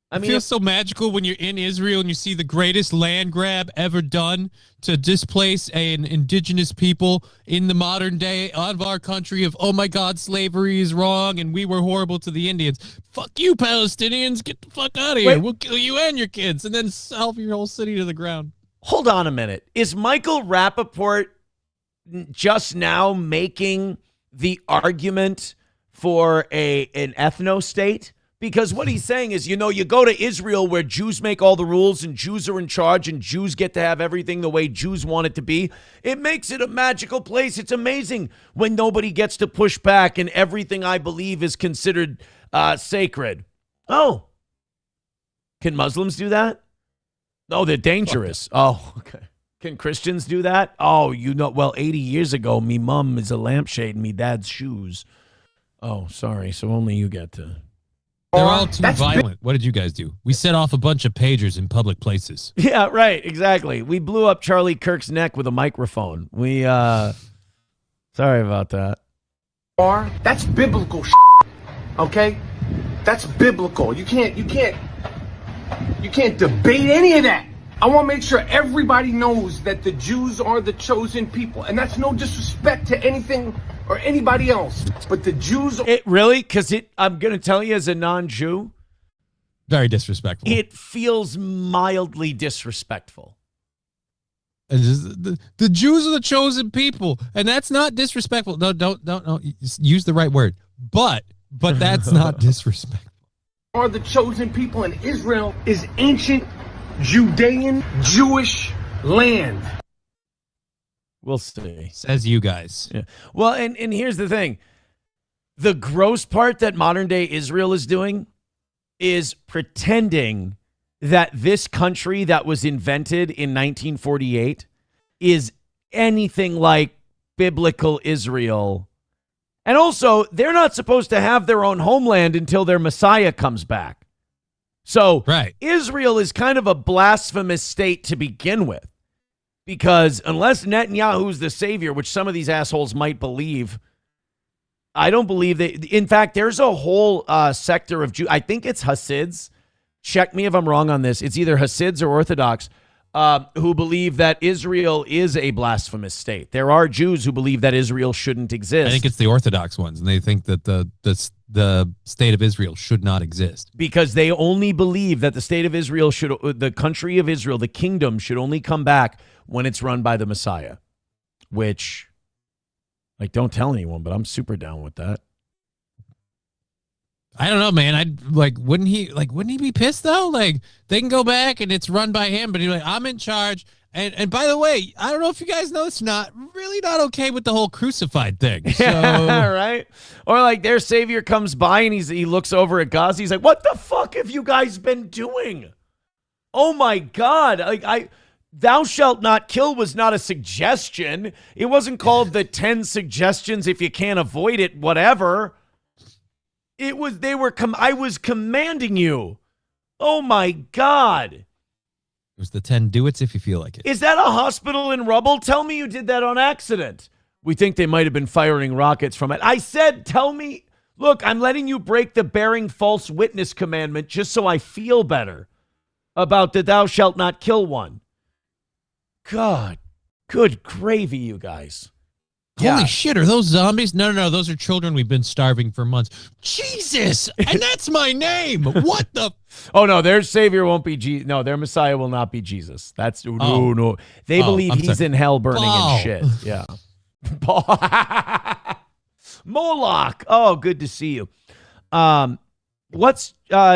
I mean, it feels so magical when you're in Israel and you see the greatest land grab ever done to displace an indigenous people in the modern day of our country of, oh my God, slavery is wrong and we were horrible to the Indians. Fuck you, Palestinians. Get the fuck out of here. We'll kill you and your kids and then salve your whole city to the ground. Hold on a minute. Is Michael Rappaport just now making the argument for an ethno-state? Because what he's saying is, you go to Israel where Jews make all the rules and Jews are in charge and Jews get to have everything the way Jews want it to be. It makes it a magical place. It's amazing when nobody gets to push back and everything I believe is considered sacred. Oh, can Muslims do that? No, they're dangerous. Oh, okay. Can Christians do that? Oh, well, 80 years ago, me mum is a lampshade in me dad's shoes. Oh, sorry. So only you get to... They're all too violent. What did you guys do? We set off a bunch of pagers in public places. Yeah, right. Exactly. We blew up Charlie Kirk's neck with a microphone. Sorry about that. That's biblical shit. Okay? That's biblical. You can't debate any of that. I want to make sure everybody knows that the Jews are the chosen people. And that's no disrespect to anything or anybody else. But the Jews... Really? Because I'm going to tell you as a non-Jew... Very disrespectful. It feels mildly disrespectful. The Jews are the chosen people, and that's not disrespectful. No, don't use the right word. But that's not disrespectful. Are the chosen people, in Israel is ancient Judean Jewish land. We'll see. Says you guys. Yeah. Well, and here's the thing. The gross part that modern day Israel is doing is pretending that this country that was invented in 1948 is anything like biblical Israel. And also, they're not supposed to have their own homeland until their Messiah comes back. So Israel is kind of a blasphemous state to begin with, because unless Netanyahu's the savior, which some of these assholes might believe, I don't believe that. In fact, there's a whole sector of Jew. I think it's Hasids. Check me if I'm wrong on this. It's either Hasids or Orthodox who believe that Israel is a blasphemous state. There are Jews who believe that Israel shouldn't exist. I think it's the Orthodox ones, and they think that the state of Israel should not exist because they only believe that the state of Israel the country of Israel, the kingdom, should only come back when it's run by the Messiah. Which, like, don't tell anyone, but I'm super down with that. I don't know, man. Wouldn't he be pissed though? Like, they can go back and it's run by him, but he's like, I'm in charge. And by the way, I don't know if you guys know, it's not okay with the whole crucified thing. So. Right? Or like their savior comes by and he looks over at Gaza. He's like, what the fuck have you guys been doing? Oh my God. Like thou shalt not kill was not a suggestion. It wasn't called the 10 suggestions if you can't avoid it, whatever. It was, I was commanding you. Oh my God. It was the 10 do-its if you feel like it. Is that a hospital in rubble? Tell me you did that on accident. We think they might have been firing rockets from it. I said, tell me, look, I'm letting you break the bearing false witness commandment just so I feel better about the thou shalt not kill one. God, good gravy, you guys. Holy shit, are those zombies? No, those are children we've been starving for months. Jesus! And that's my name! What the? Oh, no, their savior won't be Jesus. No, their Messiah will not be Jesus. No. They believe he's in hell burning and shit. Yeah. Moloch! Oh, good to see you. What's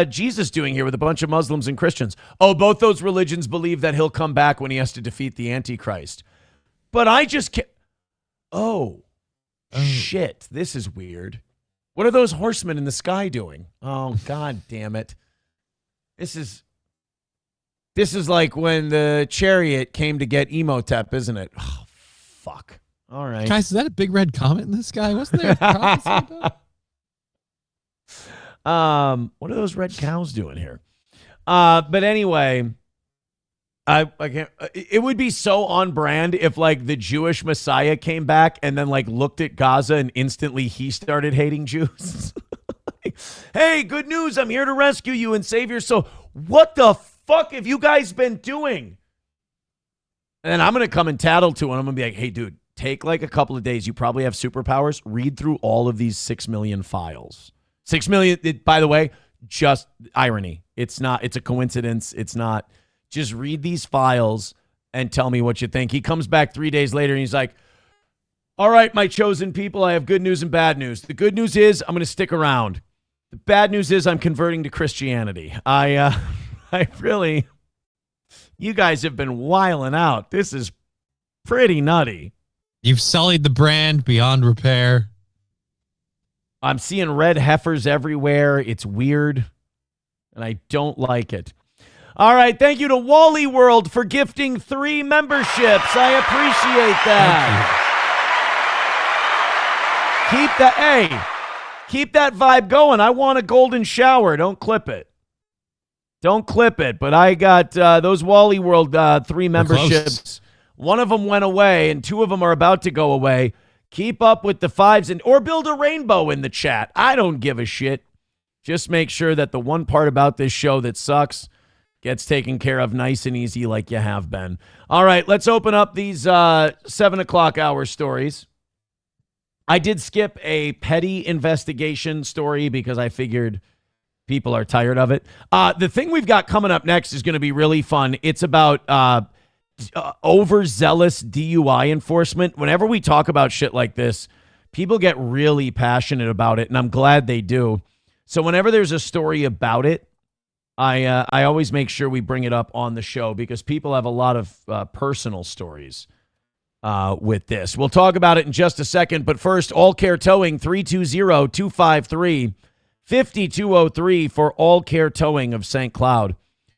Jesus doing here with a bunch of Muslims and Christians? Oh, both those religions believe that he'll come back when he has to defeat the Antichrist. But I just can't. Oh, shit. This is weird. What are those horsemen in the sky doing? Oh, God damn it. This is like when the chariot came to get Emotep, isn't it? Oh, fuck. All right. Guys, is that a big red comet in the sky? Wasn't there a prophecy about? What are those red cows doing here? But anyway, I can't. It would be so on brand if like the Jewish Messiah came back and then like looked at Gaza and instantly he started hating Jews. Hey, good news! I'm here to rescue you and save your soul. What the fuck have you guys been doing? And then I'm gonna come and tattle to him. I'm gonna be like, hey, dude, take like a couple of days. You probably have superpowers. Read through all of these 6 million files. 6 million. By the way, just irony. It's not. It's a coincidence. It's not. Just read these files and tell me what you think. He comes back 3 days later and he's like, all right, my chosen people, I have good news and bad news. The good news is I'm going to stick around. The bad news is I'm converting to Christianity. I really, you guys have been wiling out. This is pretty nutty. You've sullied the brand beyond repair. I'm seeing red heifers everywhere. It's weird, and I don't like it. All right, thank you to Wally World for gifting 3 memberships. I appreciate that. Keep that vibe going. I want a golden shower. Don't clip it. But I got those Wally World 3 memberships. One of them went away, and 2 of them are about to go away. Keep up with the 5s or build a rainbow in the chat. I don't give a shit. Just make sure that the one part about this show that sucks gets taken care of nice and easy like you have been. All right, let's open up these 7 o'clock hour stories. I did skip a petty investigation story because I figured people are tired of it. The thing we've got coming up next is going to be really fun. It's about overzealous DUI enforcement. Whenever we talk about shit like this, people get really passionate about it, and I'm glad they do. So whenever there's a story about it, I always make sure we bring it up on the show because people have a lot of personal stories with this. We'll talk about it in just a second, but first, All Care Towing, 320-253-5203 for All Care Towing of St. Cloud.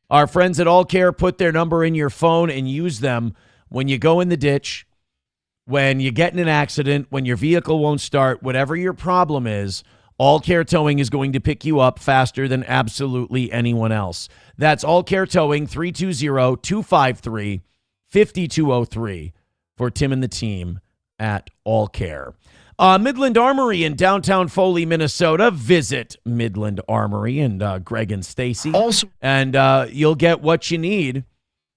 Our friends at All Care put their number in your phone and use them when you go in the ditch, when you get in an accident, when your vehicle won't start, whatever your problem is, All Care Towing is going to pick you up faster than absolutely anyone else. That's All Care Towing, 320-253-5203 for Tim and the team at All Care. Midland Armory in downtown Foley, Minnesota. Visit Midland Armory and Greg and Stacy. And you'll get what you need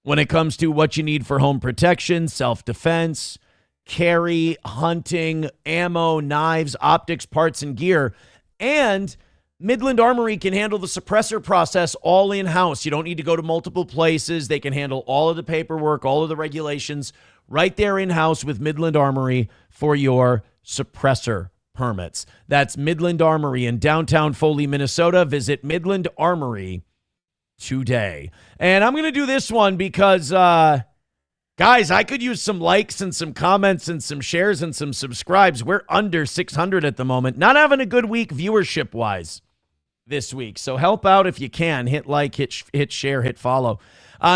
when it comes to what you need for home protection, self-defense, carry, hunting, ammo, knives, optics, parts, and gear. And Midland Armory can handle the suppressor process all in-house. You don't need to go to multiple places. They can handle all of the paperwork, all of the regulations right there in-house with Midland Armory for your suppressor permits. That's Midland Armory in downtown Foley, Minnesota. Visit Midland Armory today. And I'm going to do this one because, guys, I could use some likes and some comments and some shares and some subscribes. We're under 600 at the moment. Not having a good week viewership-wise this week. So help out if you can. Hit like, hit share, hit follow.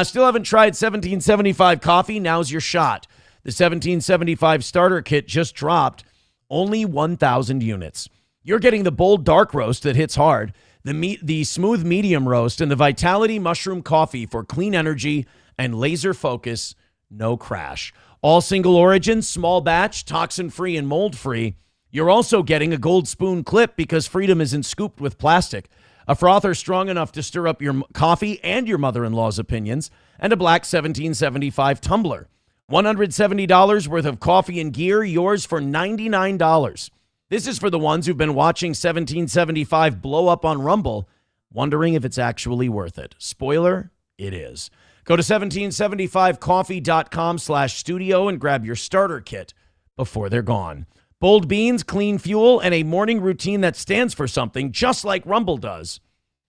Still haven't tried 1775 coffee. Now's your shot. The 1775 starter kit just dropped. Only 1,000 units. You're getting the bold dark roast that hits hard, the smooth medium roast, and the Vitality Mushroom Coffee for clean energy and laser focus, no crash. All single origin, small batch, toxin-free and mold-free. You're also getting a gold spoon clip because Freedom isn't scooped with plastic, a frother strong enough to stir up your coffee and your mother-in-law's opinions, and a black 1775 tumbler. $170 worth of coffee and gear, yours for $99. This is for the ones who've been watching 1775 blow up on Rumble, wondering if it's actually worth it. Spoiler, it is. Go to 1775coffee.com/studio and grab your starter kit before they're gone. Bold beans, clean fuel, and a morning routine that stands for something, just like Rumble does.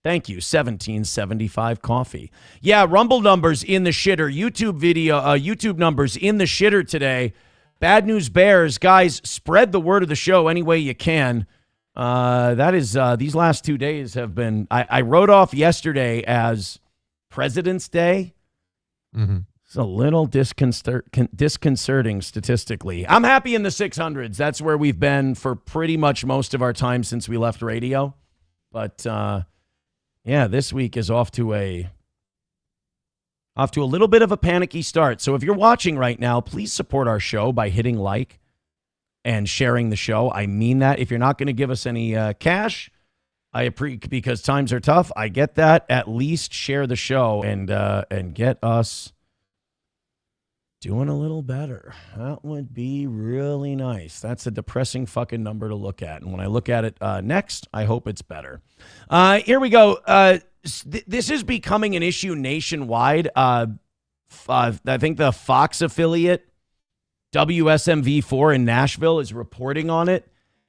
Thank you, 1775 Coffee. Yeah, Rumble numbers in the shitter. YouTube numbers in the shitter today. Bad News Bears, guys, spread the word of the show any way you can. That is, these last 2 days have been, I wrote off yesterday as President's Day. Mm-hmm. It's a little disconcerting statistically. I'm happy in the 600s. That's where we've been for pretty much most of our time since we left radio. But, yeah, this week is off to a little bit of a panicky start. So if you're watching right now, please support our show by hitting like and sharing the show. I mean that. If you're not going to give us any cash, because times are tough, I get that. At least share the show and get us doing a little better. That would be really nice. That's a depressing fucking number to look at. And when I look at it next, I hope it's better. Here we go. This is becoming an issue nationwide. I think the Fox affiliate, WSMV4 in Nashville, is reporting on it.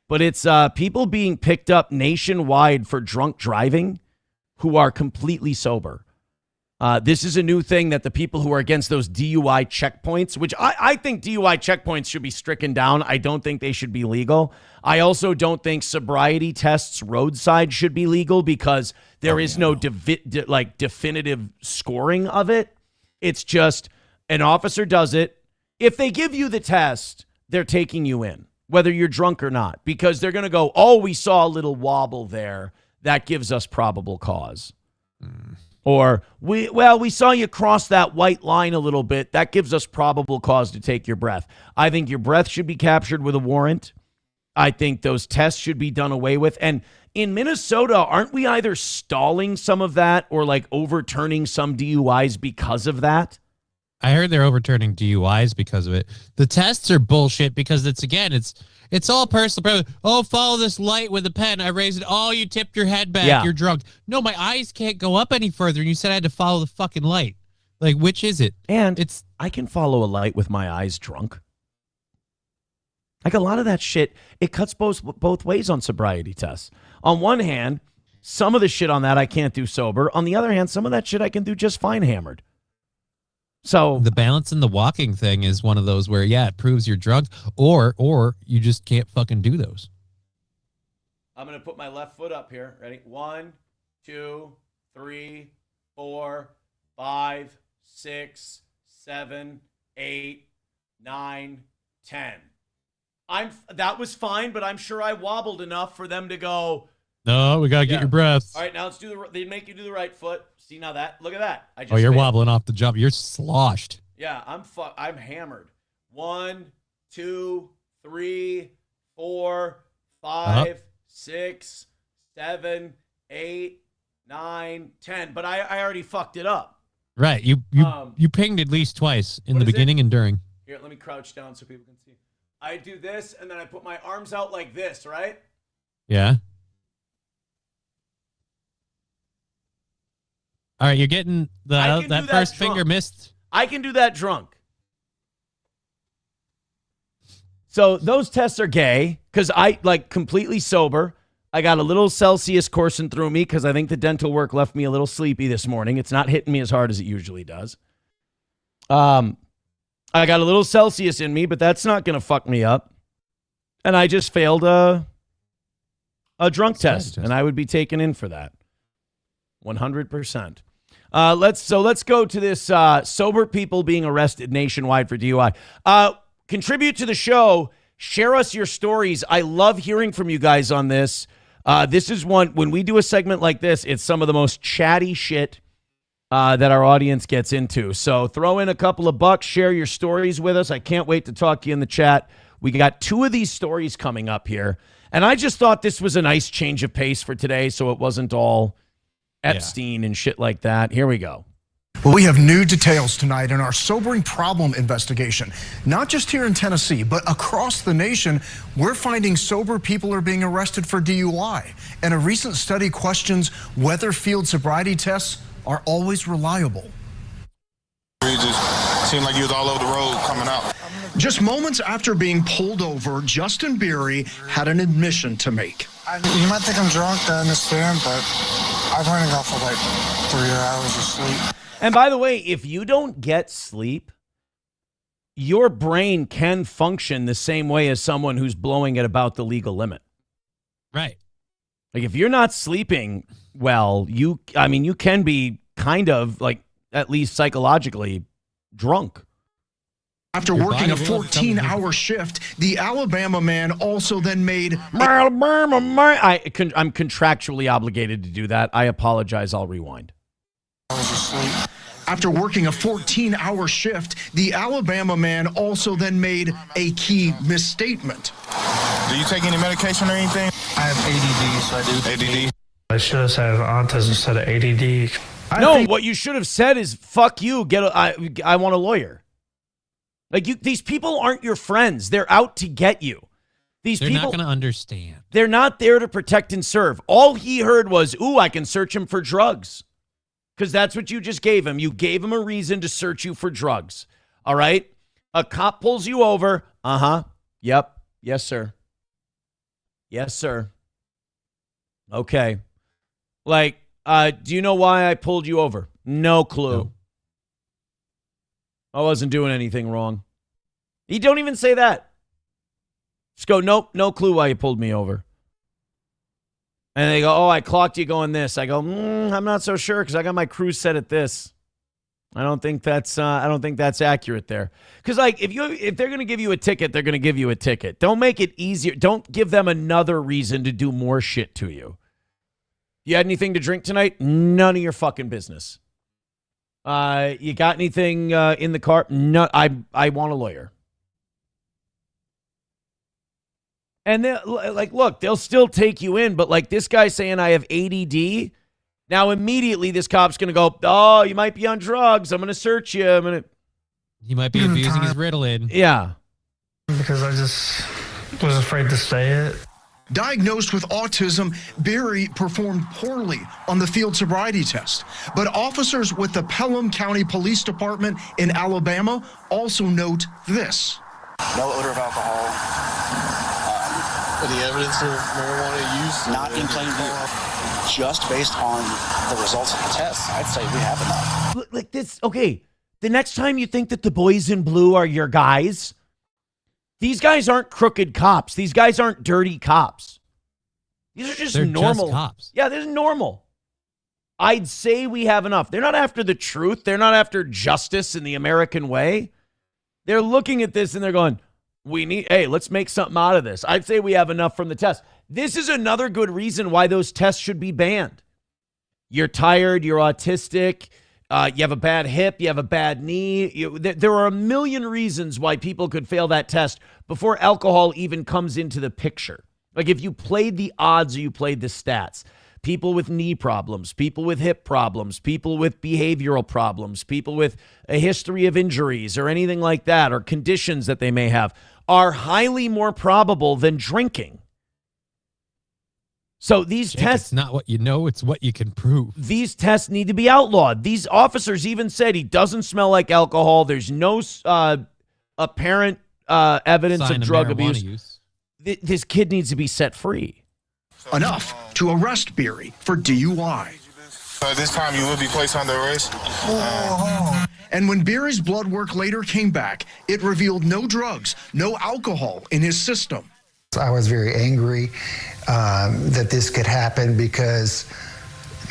But it's people being picked up nationwide for drunk driving who are completely sober. This is a new thing that the people who are against those DUI checkpoints, which I think DUI checkpoints should be stricken down. I don't think they should be legal. I also don't think sobriety tests roadside should be legal because there is no definitive scoring of it. It's just an officer does it. If they give you the test, they're taking you in, whether you're drunk or not, because they're going to go, oh, we saw a little wobble there. That gives us probable cause. Or, we saw you cross that white line a little bit. That gives us probable cause to take your breath. I think your breath should be captured with a warrant. I think those tests should be done away with. And in Minnesota, aren't we either stalling some of that or like overturning some DUIs because of that? I heard they're overturning DUIs because of it. The tests are bullshit because it's all personal. Oh, follow this light with a pen. I raised it. Oh, you tipped your head back. Yeah. You're drunk. No, my eyes can't go up any further. And you said I had to follow the fucking light. Like, which is it? And I can follow a light with my eyes drunk. Like a lot of that shit, it cuts both ways on sobriety tests. On one hand, some of the shit on that I can't do sober. On the other hand, some of that shit I can do just fine hammered. So the balance in the walking thing is one of those where, yeah, it proves you're drunk, or you just can't fucking do those. I'm going to put my left foot up here. Ready? 1, 2, 3, 4, 5, 6, 7, 8, 9, 10. That was fine, but I'm sure I wobbled enough for them to go. No, we gotta get your breath. All right, now let's do they make you do the right foot. See now look at that. You're failed. wobbling off the jump. You're sloshed. Yeah, I'm hammered. 1, 2, 3, 4, 5, 6, 7, 8, 9, 10. But I already fucked it up. Right. You pinged at least twice in the beginning and during. Here, let me crouch down so people can see. I do this, and then I put my arms out like this, right? Yeah. All right, you're getting that first finger missed. I can do that drunk. So those tests are gay because I completely sober. I got a little Celsius coursing through me because I think the dental work left me a little sleepy this morning. It's not hitting me as hard as it usually does. I got a little Celsius in me, but that's not going to fuck me up. And I just failed a drunk test, and I would be taken in for that. 100%. Let's go to this sober people being arrested nationwide for DUI. Contribute to the show. Share us your stories. I love hearing from you guys on this. This is one, when we do a segment like this, it's some of the most chatty shit that our audience gets into. So throw in a couple of bucks, share your stories with us. I can't wait to talk to you in the chat. We got 2 of these stories coming up here. And I just thought this was a nice change of pace for today so it wasn't all Epstein and shit like that. Here we go. Well, we have new details tonight in our sobering problem investigation. Not just here in Tennessee, but across the nation, we're finding sober people are being arrested for DUI. And a recent study questions whether field sobriety tests are always reliable. It just seemed like you was all over the road coming out. Just moments after being pulled over, Justin Beery had an admission to make. You might think I'm drunk, I understand, but I've only got for like 3 hours of sleep. And by the way, if you don't get sleep, your brain can function the same way as someone who's blowing at about the legal limit. Right. Like if you're not sleeping well, you can be kind of like at least psychologically drunk. After working a 14-hour shift, the Alabama man also then made... I'm contractually obligated to do that. I apologize. I'll rewind. After working a 14-hour shift, the Alabama man also then made a key misstatement. Do you take any medication or anything? I have ADD, so I do. ADD? I should have said autism instead of ADD. What you should have said is, fuck you, I want a lawyer. Like these people aren't your friends. They're out to get you. They're people, not going to understand. They're not there to protect and serve. All he heard was, ooh, I can search him for drugs. Because that's what you just gave him. You gave him a reason to search you for drugs. All right? A cop pulls you over. Uh-huh. Yep. Yes, sir. Yes, sir. Okay. Like, do you know why I pulled you over? No clue. No. I wasn't doing anything wrong. You don't even say that. Just go, nope, no clue why you pulled me over. And they go, oh, I clocked you going this. I go, I'm not so sure because I got my cruise set at this. I don't think that's accurate there. Because like if they're gonna give you a ticket, they're gonna give you a ticket. Don't make it easier. Don't give them another reason to do more shit to you. You had anything to drink tonight? None of your fucking business. You got anything in the car? No, I want a lawyer. And then, like, look, they'll still take you in, but like this guy saying I have ADD. Now immediately this cop's gonna go, oh, you might be on drugs. I'm gonna search you. He might be abusing his Ritalin. Yeah. Because I just was afraid to say it. Diagnosed with autism, Barry performed poorly on the field sobriety test. But officers with the Pelham County Police Department in Alabama also note this. No odor of alcohol. Any evidence of marijuana use? Not in plain view. Just based on the results of the tests, I'd say we have enough. Like this, okay, the next time you think that the boys in blue are your guys, these guys aren't crooked cops. These guys aren't dirty cops. These are just They're normal just cops. Yeah, they're normal. I'd say we have enough. They're not after the truth. They're not after justice in the American way. They're looking at this and they're going, hey, let's make something out of this. I'd say we have enough from the test. This is another good reason why those tests should be banned. You're tired, you're autistic, you have a bad hip, you have a bad knee. There are a million reasons why people could fail that test before alcohol even comes into the picture. Like if you played the odds or you played the stats, people with knee problems, people with hip problems, people with behavioral problems, people with a history of injuries or anything like that, or conditions that they may have, are highly more probable than drinking. So these tests... It's not what you know, it's what you can prove. These tests need to be outlawed. These officers even said he doesn't smell like alcohol. There's no apparent evidence Sign of of drug marijuana abuse. use. This kid needs to be set free. Enough to arrest Beery for DUI. This time you will be placed under arrest. And when Beery's blood work later came back, it revealed no drugs, no alcohol in his system. I was very angry that this could happen because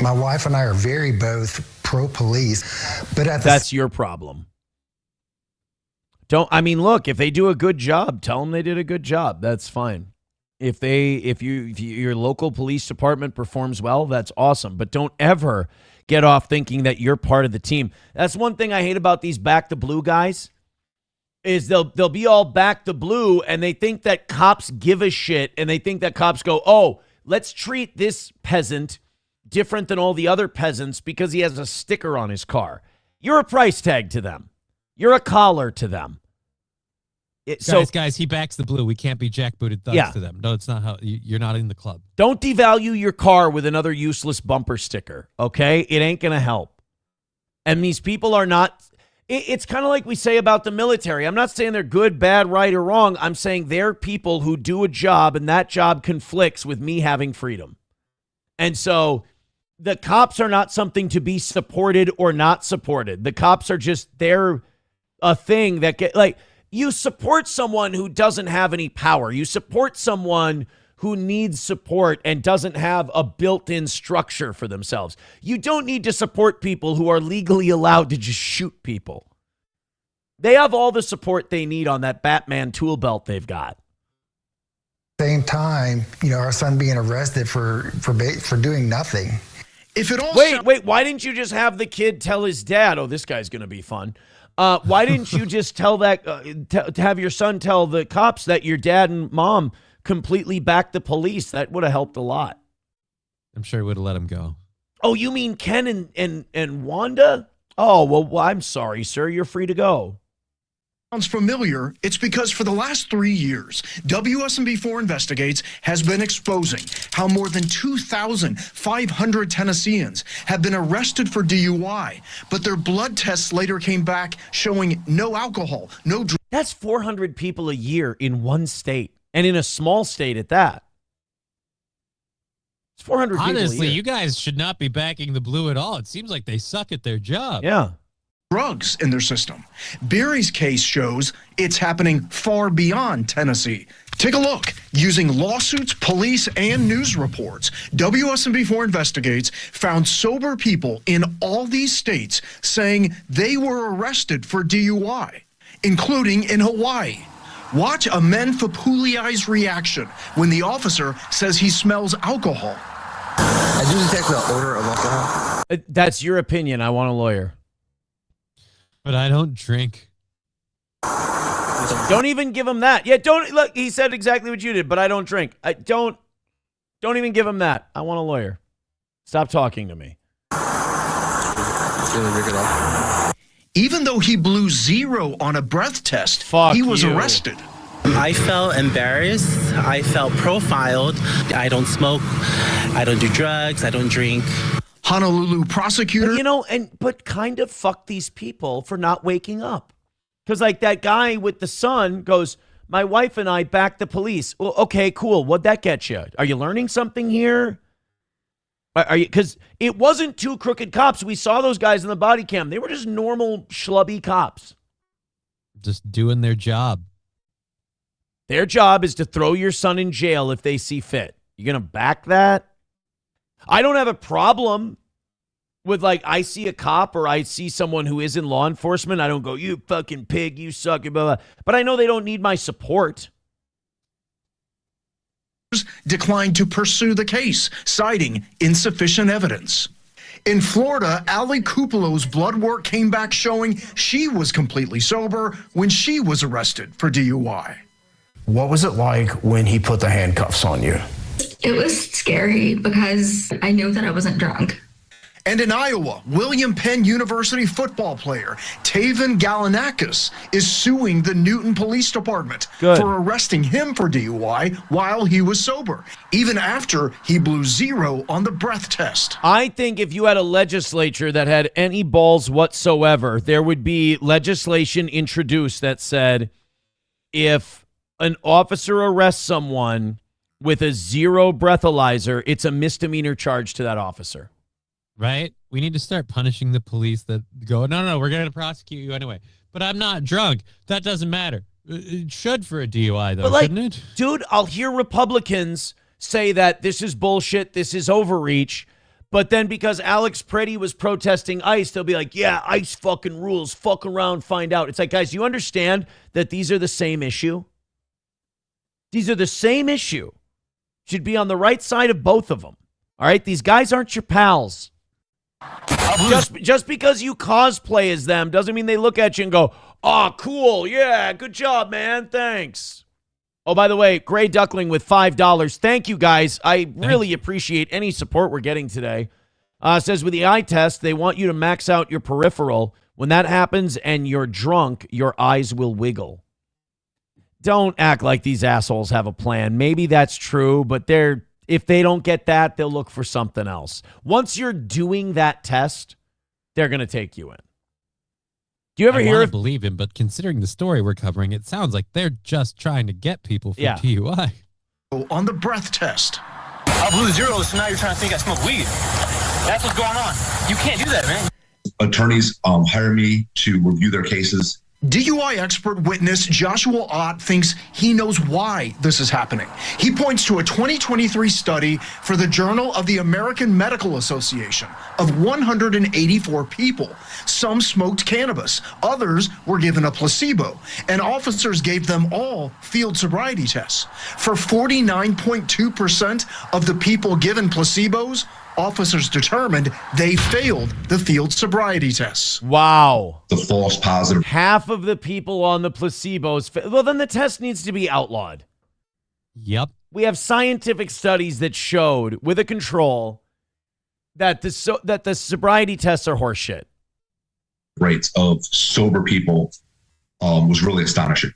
my wife and I are very both pro-police. But that's your problem. Look, if they do a good job, tell them they did a good job. That's fine. If your local police department performs well, that's awesome. But don't ever get off thinking that you're part of the team. That's one thing I hate about these back the blue guys, is they'll be all back the blue and they think that cops give a shit, and they think that cops go, oh, let's treat this peasant different than all the other peasants because he has a sticker on his car. You're a price tag to them. You're a collar to them. Guys, he backs the blue. We can't be jackbooted thugs to them. No, it's not how you're not in the club. Don't devalue your car with another useless bumper sticker, okay? It ain't going to help. And these people are not... It's kind of like we say about the military. I'm not saying they're good, bad, right, or wrong. I'm saying they're people who do a job, and that job conflicts with me having freedom. And so the cops are not something to be supported or not supported. The cops are just, they're a thing that get like... You support someone who doesn't have any power. You support someone who needs support and doesn't have a built-in structure for themselves. You don't need to support people who are legally allowed to just shoot people. They have all the support they need on that Batman tool belt they've got. Same time, our son being arrested for doing nothing. If it all wait, why didn't you just have the kid tell his dad, oh, this guy's going to be fun? Why didn't you just tell that, to have your son tell the cops that your dad and mom completely backed the police? That would have helped a lot. I'm sure he would have let him go. Oh, you mean Ken and Wanda? Oh, well, I'm sorry, sir. You're free to go. Sounds familiar, it's because for the last 3 years, WSMB4 Investigates has been exposing how more than 2,500 Tennesseans have been arrested for DUI, but their blood tests later came back showing no alcohol, no drugs. That's 400 people a year in one state, and in a small state at that. It's 400 people a year. Honestly, you guys should not be backing the blue at all. It seems like they suck at their job. Yeah. Drugs in their system. Barry's case shows it's happening far beyond Tennessee. Take a look. Using lawsuits, police, and news reports, WSMB4 Investigates found sober people in all these states saying they were arrested for DUI, including in Hawaii. Watch Amen Fapuliai's reaction when the officer says he smells alcohol. I do detect the odor of alcohol. That's your opinion. I want a lawyer. But I don't drink. Don't even give him that. Yeah, don't look. He said exactly what you did, but I don't drink. Don't even give him that. I want a lawyer. Stop talking to me. Even though he blew 0 on a breath test, he was arrested. I felt embarrassed. I felt profiled. I don't smoke. I don't do drugs. I don't drink. Honolulu prosecutor. But kind of fuck these people for not waking up. Because like that guy with the son goes, my wife and I backed the police. Well, okay, cool. What'd that get you? Are you learning something here? Are you? Because it wasn't two crooked cops. We saw those guys in the body cam. They were just normal schlubby cops. Just doing their job. Their job is to throw your son in jail if they see fit. You going to back that? I don't have a problem with, like, I see a cop or I see someone who is in law enforcement. I don't go, you fucking pig, you suck, blah, blah. But I know they don't need my support. Declined to pursue the case, citing insufficient evidence. In Florida, Ali Kupalo's blood work came back showing she was completely sober when she was arrested for DUI. What was it like when he put the handcuffs on you? It was scary because I knew that I wasn't drunk. And in Iowa, William Penn University football player Taven Galanakis is suing the Newton Police Department for arresting him for DUI while he was sober, even after he blew 0 on the breath test. I think if you had a legislature that had any balls whatsoever, there would be legislation introduced that said if an officer arrests someone with a 0 breathalyzer, it's a misdemeanor charge to that officer. Right? We need to start punishing the police that go, no, we're going to prosecute you anyway. But I'm not drunk. That doesn't matter. It should for a DUI, though, shouldn't it? Dude, I'll hear Republicans say that this is bullshit, this is overreach. But then because Alex Preddy was protesting ICE, they'll be like, yeah, ICE fucking rules. Fuck around, find out. It's like, guys, you understand that these are the same issue? These are the same issue. Should be on the right side of both of them. All right? These guys aren't your pals. Just because you cosplay as them doesn't mean they look at you and go, oh, cool. Yeah, good job, man. Thanks. Oh, by the way, Gray Duckling with $5. Thank you, guys. I really appreciate any support we're getting today. Says with the eye test, they want you to max out your peripheral. When that happens and you're drunk, your eyes will wiggle. Don't act like these assholes have a plan. Maybe that's true, but if they don't get that, they'll look for something else. Once you're doing that test, they're going to take you in. Do you ever hear? I believe him, but considering the story we're covering, it sounds like they're just trying to get people for DUI. On the breath test. I blew 0, so now you're trying to think I smoke weed. That's what's going on. You can't do that, man. Attorneys hire me to review their cases. DUI expert witness Joshua Ott thinks he knows why this is happening. He points to a 2023 study for the Journal of the American Medical Association of 184 people. Some smoked cannabis, others were given a placebo, and officers gave them all field sobriety tests. For 49.2% of the people given placebos, officers determined they failed the field sobriety tests. Wow. The false positive. Half of the people on the placebos. Well, then the test needs to be outlawed. Yep. We have scientific studies that showed with a control that the sobriety tests are horseshit. Rates of sober people was really astonishing.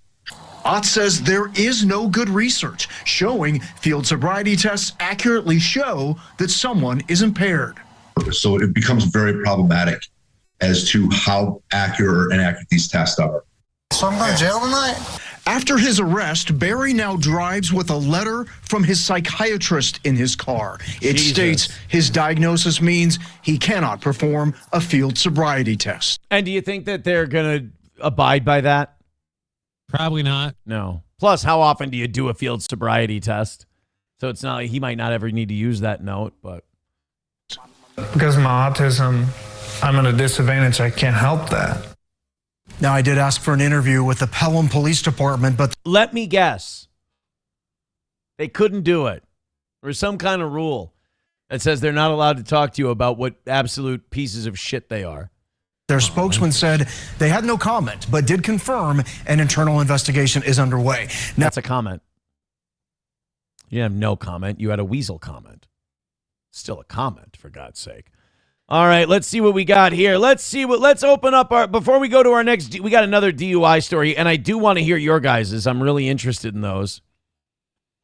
Ott says there is no good research showing field sobriety tests accurately show that someone is impaired. So it becomes very problematic as to how accurate or inaccurate these tests are. So I'm going to jail tonight? After his arrest, Barry now drives with a letter from his psychiatrist in his car. It states his diagnosis means he cannot perform a field sobriety test. And do you think that they're going to abide by that? Probably not. No. Plus, how often do you do a field sobriety test? So it's not like he might not ever need to use that note, but. Because of my autism, I'm at a disadvantage. I can't help that. Now, I did ask for an interview with the Pelham Police Department, but. Let me guess. They couldn't do it. There's some kind of rule that says they're not allowed to talk to you about what absolute pieces of shit they are. Their spokesman said they had no comment, but did confirm an internal investigation is underway. Now, that's a comment. You have no comment. You had a weasel comment. Still a comment, for God's sake. All right, let's see what we got here. Let's open up before we go to our next, we got another DUI story, and I do want to hear your guys's. I'm really interested in those.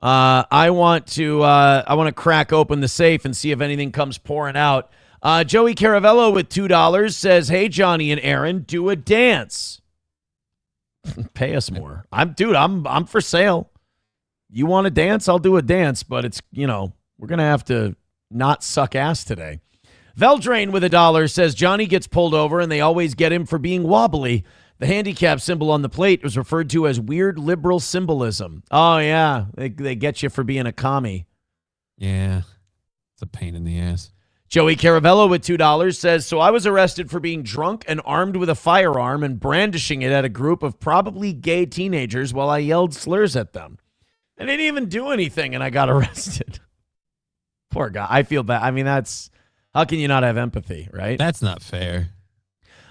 I want to crack open the safe and see if anything comes pouring out. Joey Caravello with $2 says, "Hey, Johnny and Aaron, do a dance." Pay us more. I'm for sale. You want to dance? I'll do a dance, but it's, we're going to have to not suck ass today. Veldrain with $1 says, "Johnny gets pulled over and they always get him for being wobbly. The handicap symbol on the plate was referred to as weird liberal symbolism." Oh, yeah. They get you for being a commie. Yeah. It's a pain in the ass. Joey Caravello with $2 says, "So I was arrested for being drunk and armed with a firearm and brandishing it at a group of probably gay teenagers while I yelled slurs at them. I didn't even do anything and I got arrested." Poor guy. I feel bad. I mean, how can you not have empathy, right? That's not fair.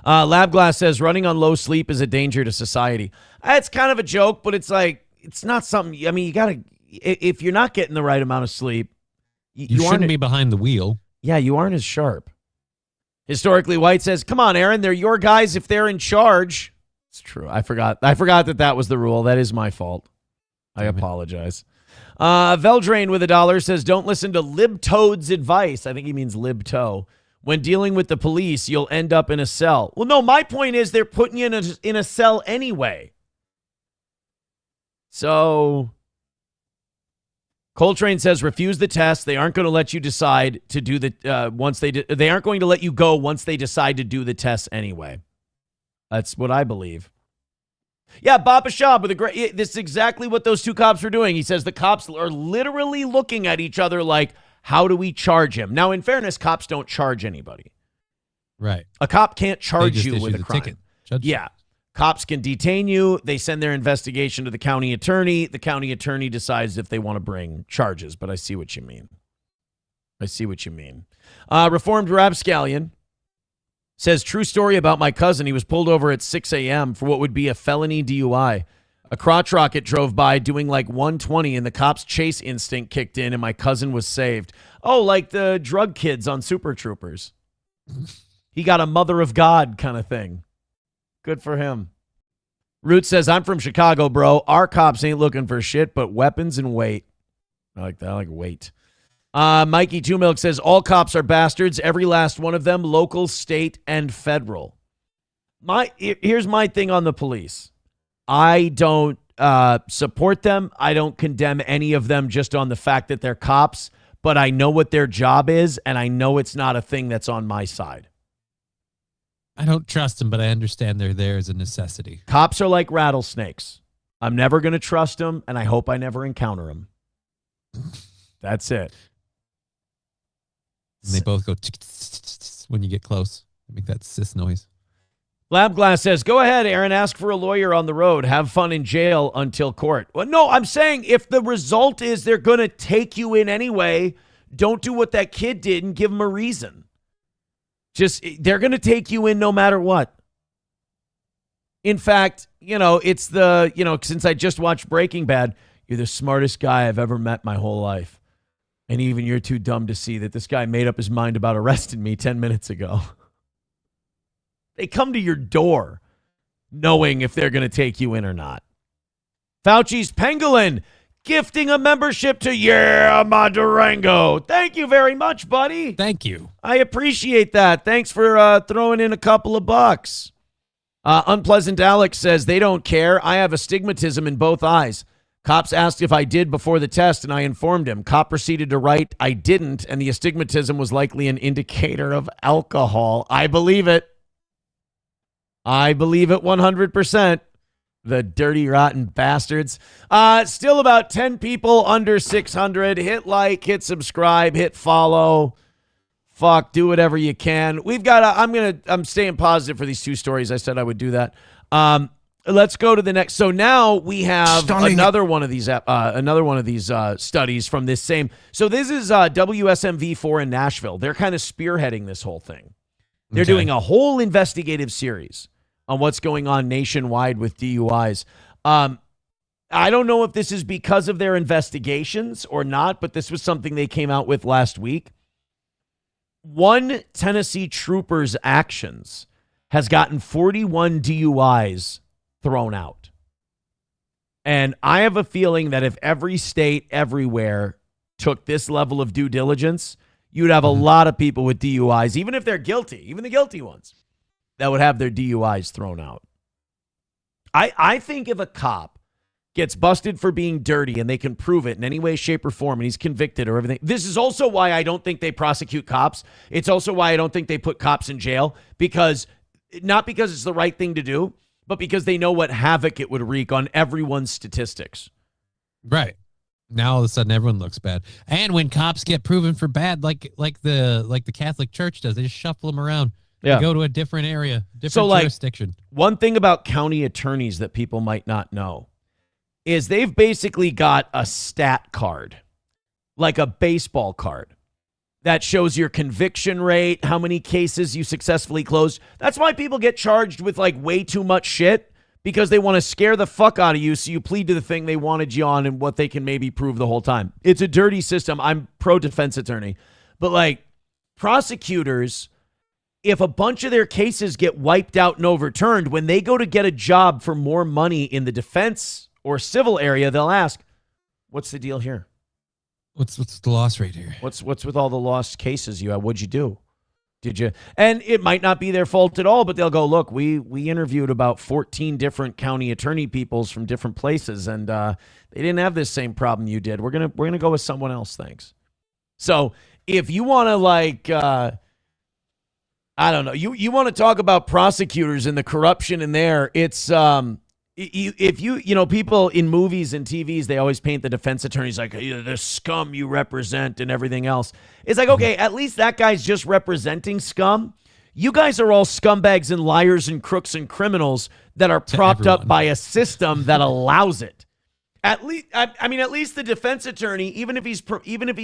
Labglass says, "Running on low sleep is a danger to society." It's kind of a joke, but it's like, it's not something, I mean, you got to, if you're not getting the right amount of sleep, you shouldn't be behind the wheel. Yeah, you aren't as sharp. Historically White says, "Come on, Aaron, they're your guys if they're in charge." It's true. I forgot that was the rule. That is my fault. I apologize. Veldrain with $1 says, "Don't listen to libtoad's advice." I think he means libtoe. "When dealing with the police, you'll end up in a cell." Well, no, my point is they're putting you in a cell anyway. So Coltrane says, "Refuse the test. They aren't going to let you decide to do the they aren't going to let you go once they decide to do the test anyway." That's what I believe. Yeah, Baba Shah with this is exactly what those two cops were doing. He says the cops are literally looking at each other like, how do we charge him? Now, in fairness, cops don't charge anybody. Right. A cop can't charge you with a crime. Ticket. Yeah. Cops can detain you. They send their investigation to the county attorney. The county attorney decides if they want to bring charges. But I see what you mean. Reformed Rapscallion says, "True story about my cousin. He was pulled over at 6 a.m. for what would be a felony DUI. A crotch rocket drove by doing like 120 and the cop's chase instinct kicked in and my cousin was saved." Oh, like the drug kids on Super Troopers. He got a mother of God kind of thing. Good for him. Root says, "I'm from Chicago, bro. Our cops ain't looking for shit but weapons and weight." I like that. I like weight. Mikey Two Milk says, "All cops are bastards. Every last one of them, local, state, and federal." Here's my thing on the police. I don't support them. I don't condemn any of them just on the fact that they're cops, but I know what their job is, and I know it's not a thing that's on my side. I don't trust them, but I understand they're there as a necessity. Cops are like rattlesnakes. I'm never going to trust them, and I hope I never encounter them. That's it. And they both go when you get close. Make that sis noise. Labglass says, "Go ahead, Aaron. Ask for a lawyer on the road. Have fun in jail until court." Well, no, I'm saying if the result is they're going to take you in anyway, don't do what that kid did and give them a reason. They're going to take you in no matter what. In fact, it's since I just watched Breaking Bad, you're the smartest guy I've ever met my whole life. And even you're too dumb to see that this guy made up his mind about arresting me 10 minutes ago. They come to your door knowing if they're going to take you in or not. Fauci's Pangolin gifting a membership to my Durango. Thank you very much, buddy. Thank you. I appreciate that. Thanks for throwing in a couple of bucks. Unpleasant Alex says, "They don't care. I have astigmatism in both eyes. Cops asked if I did before the test, and I informed him. Cop proceeded to write, I didn't, and the astigmatism was likely an indicator of alcohol." I believe it. 100%. The dirty, rotten bastards. Still about 10 people under 600. Hit like, hit subscribe, hit follow. Fuck, do whatever you can. We've got. I'm staying positive for these two stories. I said I would do that. Let's go to the next. So now we have another one of these studies from this same. So this is WSMV4 in Nashville. They're kind of spearheading this whole thing. They're doing a whole investigative series on what's going on nationwide with DUIs. I don't know if this is because of their investigations or not, but this was something they came out with last week. one Tennessee trooper's actions has gotten 41 DUIs thrown out. And I have a feeling that if every state everywhere took this level of due diligence, you'd have a lot of people with DUIs, even if they're guilty, even the guilty ones, that would have their DUIs thrown out. I think if a cop gets busted for being dirty and they can prove it in any way, shape, or form, and he's convicted or everything. This is also why I don't think they prosecute cops. It's also why I don't think they put cops in jail, because not because it's the right thing to do, but because they know what havoc it would wreak on everyone's statistics. Right. Now all of a sudden everyone looks bad. And when cops get proven for bad, like the Catholic Church does, they just shuffle them around. Yeah. They go to a different area, different jurisdiction. One thing about county attorneys that people might not know is they've basically got a stat card, like a baseball card, that shows your conviction rate, how many cases you successfully closed. That's why people get charged with like way too much shit, because they want to scare the fuck out of you so you plead to the thing they wanted you on and what they can maybe prove the whole time. It's a dirty system. I'm pro defense attorney. But like prosecutors, if a bunch of their cases get wiped out and overturned, when they go to get a job for more money in the defense or civil area, they'll ask, what's the deal here? What's the loss rate here? What's with all the lost cases you had? What'd you do? Did you? And it might not be their fault at all, but they'll go, look, we interviewed about 14 different county attorney peoples from different places, and they didn't have this same problem you did. We're gonna go with someone else, thanks. So if you want to like, I don't know, you want to talk about prosecutors and the corruption in there, it's if you know, people in movies and TVs, they always paint the defense attorneys like the scum you represent and everything else. It's like, okay, at least that guy's just representing scum. You guys are all scumbags and liars and crooks and criminals that are propped up by a system that allows it. At least, I mean, at least the defense attorney, even if he's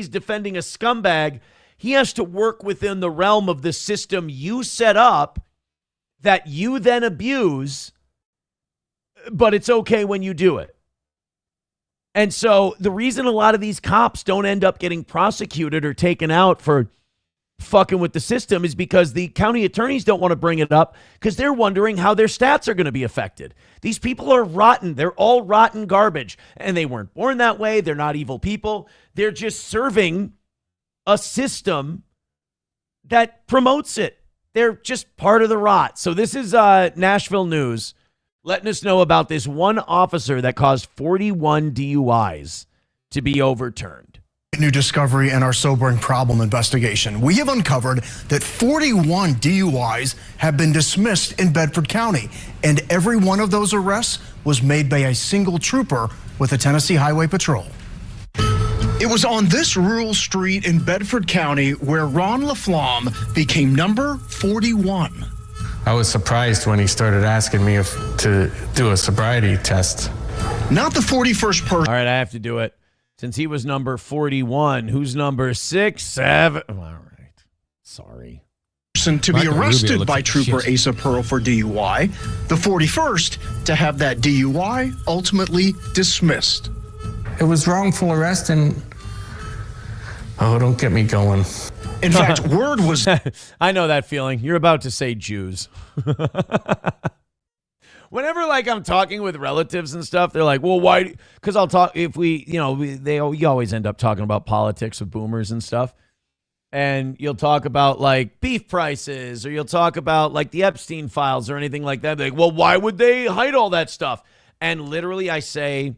defending a scumbag, he has to work within the realm of the system you set up that you then abuse. But it's okay when you do it. And so the reason a lot of these cops don't end up getting prosecuted or taken out for fucking with the system is because the county attorneys don't want to bring it up because they're wondering how their stats are going to be affected. These people are rotten. They're all rotten garbage. And they weren't born that way. They're not evil people. They're just serving a system that promotes it. They're just part of the rot. So this is Nashville News letting us know about this one officer that caused 41 DUIs to be overturned. New discovery in our sobering problem investigation. We have uncovered that 41 DUIs have been dismissed in Bedford County, and every one of those arrests was made by a single trooper with the Tennessee Highway Patrol. It was on this rural street in Bedford County where Ron LaFlamme became number 41. I was surprised when he started asking me to do a sobriety test. Not the 41st person. All right, I have to do it. Since he was number 41, who's number 6, 7? All right. Sorry. To be arrested by Trooper Asa Pearl for DUI. The 41st to have that DUI ultimately dismissed. It was wrongful arrest and... Oh, don't get me going. In fact, word was... I know that feeling. You're about to say Jews. Whenever, like, I'm talking with relatives and stuff, they're like, well, why? Because I'll talk, if we, you know, you always end up talking about politics with boomers and stuff. And you'll talk about, like, beef prices, or you'll talk about, like, the Epstein files or anything like that. They're like, well, why would they hide all that stuff? And literally I say,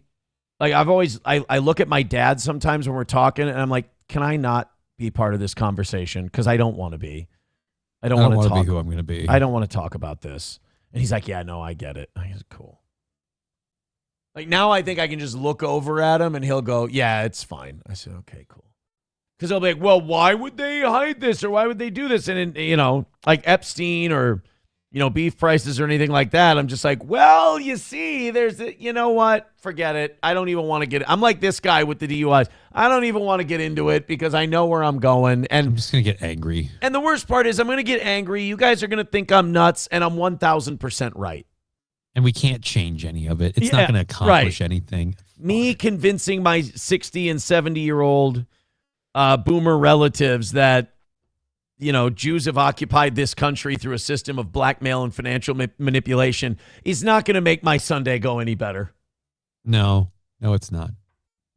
like, I look at my dad sometimes when we're talking, and I'm like, can I not be part of this conversation? Because I don't want to be. I don't want to be who I'm going to be. I don't want to talk about this. And he's like, yeah, no, I get it. I said, cool. Like, now I think I can just look over at him and he'll go, yeah, it's fine. I said, okay, cool. Because he'll be like, well, why would they hide this, or why would they do this? And, you know, like Epstein or, you know, beef prices or anything like that. I'm just like, well, you see, you know what? Forget it. I don't even want to get it. I'm like this guy with the DUIs. I don't even want to get into it because I know where I'm going. And I'm just going to get angry. And the worst part is I'm going to get angry. You guys are going to think I'm nuts, and I'm 1,000% right. And we can't change any of it. It's not going to accomplish anything. Me convincing my 60 and 70-year-old boomer relatives that Jews have occupied this country through a system of blackmail and financial manipulation is not going to make my Sunday go any better. No, it's not.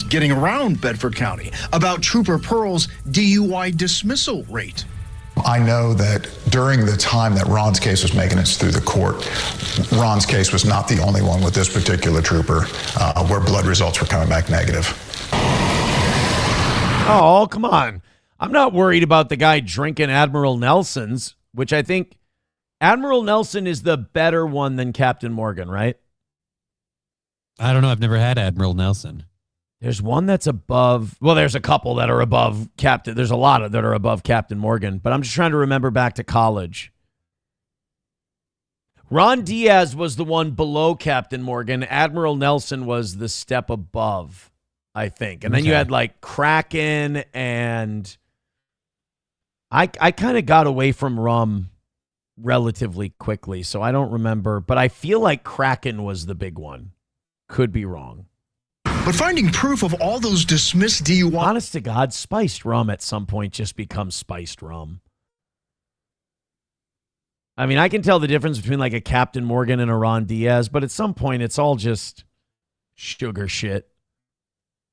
Getting around Bedford County about Trooper Pearl's DUI dismissal rate. I know that during the time that Ron's case was making it through the court, Ron's case was not the only one with this particular trooper where blood results were coming back negative. Oh, come on. I'm not worried about the guy drinking Admiral Nelson's, which I think Admiral Nelson is the better one than Captain Morgan, right? I don't know. I've never had Admiral Nelson. There's one that's above. Well, there's a couple that are above Captain. There's a lot of that are above Captain Morgan, but I'm just trying to remember back to college. Ron Diaz was the one below Captain Morgan. Admiral Nelson was the step above, I think. And then you had like Kraken, and I kind of got away from rum relatively quickly, so I don't remember. But I feel like Kraken was the big one. Could be wrong. But finding proof of all those dismissed DUI... Honest to God, spiced rum at some point just becomes spiced rum. I mean, I can tell the difference between like a Captain Morgan and a Ron Diaz, but at some point it's all just sugar shit.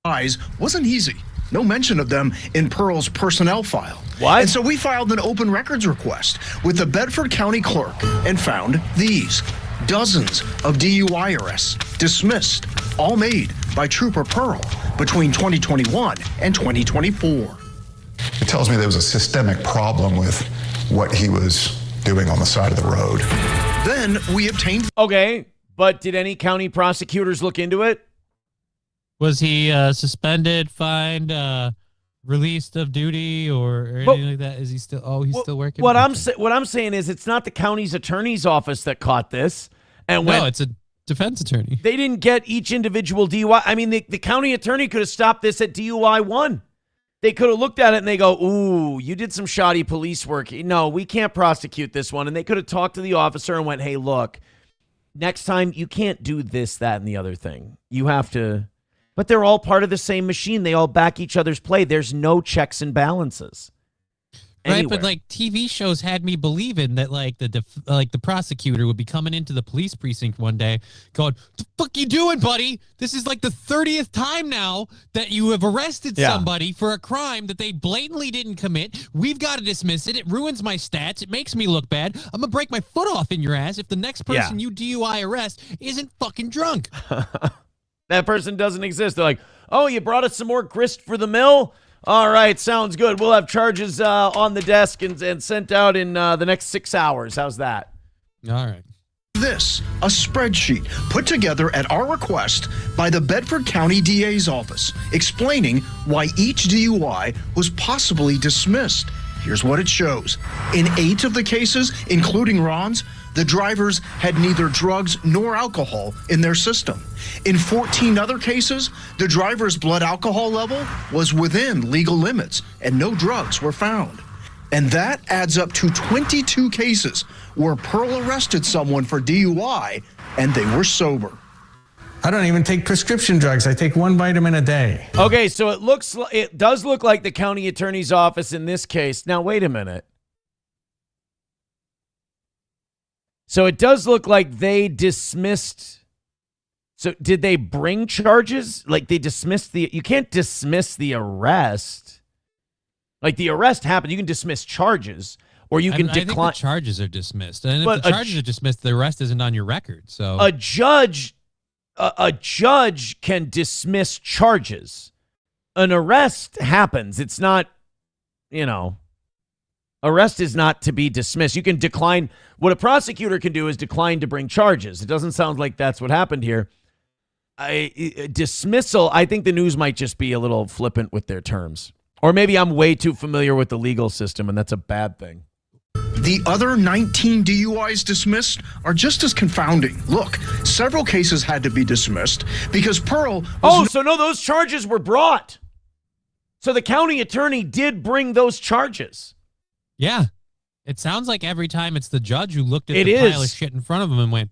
Wasn't easy. No mention of them in Pearl's personnel file. What? And so we filed an open records request with the Bedford County Clerk and found these. Dozens of DUI arrests dismissed, all made by Trooper Pearl between 2021 and 2024. It tells me there was a systemic problem with what he was doing on the side of the road. Then we obtained... Okay, but did any county prosecutors look into it? Was he suspended, fined, released of duty, or anything like that? Is he still? Oh, he's still working. What I'm saying is, it's not the county's attorney's office that caught this, and no, it's a defense attorney. They didn't get each individual DUI. I mean, the county attorney could have stopped this at DUI 1. They could have looked at it and they go, "Ooh, you did some shoddy police work. No, we can't prosecute this one." And they could have talked to the officer and went, "Hey, look, next time you can't do this, that, and the other thing. You have to." But they're all part of the same machine. They all back each other's play. There's no checks and balances. Right, Anywhere. but like TV shows had me believing that like the prosecutor would be coming into the police precinct one day going, "The fuck you doing, buddy? This is like the 30th time now that you have arrested somebody for a crime that they blatantly didn't commit. We've got to dismiss it. It ruins my stats. It makes me look bad. I'm gonna break my foot off in your ass if the next person you DUI arrest isn't fucking drunk." That person doesn't exist. They're like, "Oh, you brought us some more grist for the mill? All right, sounds good. We'll have charges on the desk and sent out in the next 6 hours. How's that?" All right. This, a spreadsheet put together at our request by the Bedford County DA's office, explaining why each DUI was possibly dismissed. Here's what it shows. In 8 of the cases, including Ron's, the drivers had neither drugs nor alcohol in their system. In 14 other cases, the driver's blood alcohol level was within legal limits and no drugs were found. And that adds up to 22 cases where Pearl arrested someone for DUI and they were sober. I don't even take prescription drugs. I take 1 vitamin a day. Okay, so it does look like the county attorney's office in this case. Now, wait a minute. So it does look like they dismissed. So did they bring charges? Like they dismissed you can't dismiss the arrest. Like the arrest happened. You can dismiss charges or you can decline. I think the charges are dismissed. And if the charges are dismissed, the arrest isn't on your record. So a judge can dismiss charges. An arrest happens. It's not, arrest is not to be dismissed. You can decline. What a prosecutor can do is decline to bring charges. It doesn't sound like that's what happened here. Dismissal, I think the news might just be a little flippant with their terms. Or maybe I'm way too familiar with the legal system, and that's a bad thing. The other 19 DUIs dismissed are just as confounding. Look, several cases had to be dismissed because Pearl... So those charges were brought. So the county attorney did bring those charges. Yeah. It sounds like every time it's the judge who looked at the pile of shit in front of him and went,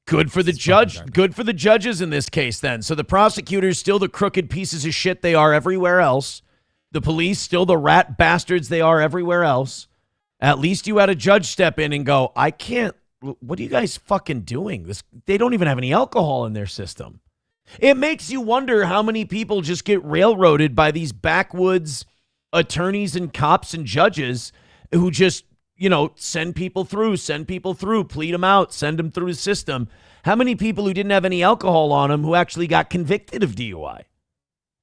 "Good for the judge. Good for the judges in this case then." So the prosecutors still the crooked pieces of shit they are everywhere else. The police still the rat bastards they are everywhere else. At least you had a judge step in and go, I can't. What are you guys fucking doing? They don't even have any alcohol in their system. It makes you wonder how many people just get railroaded by these backwoods attorneys and cops and judges who just, send people through, plead them out, send them through the system. How many people who didn't have any alcohol on them who actually got convicted of DUI?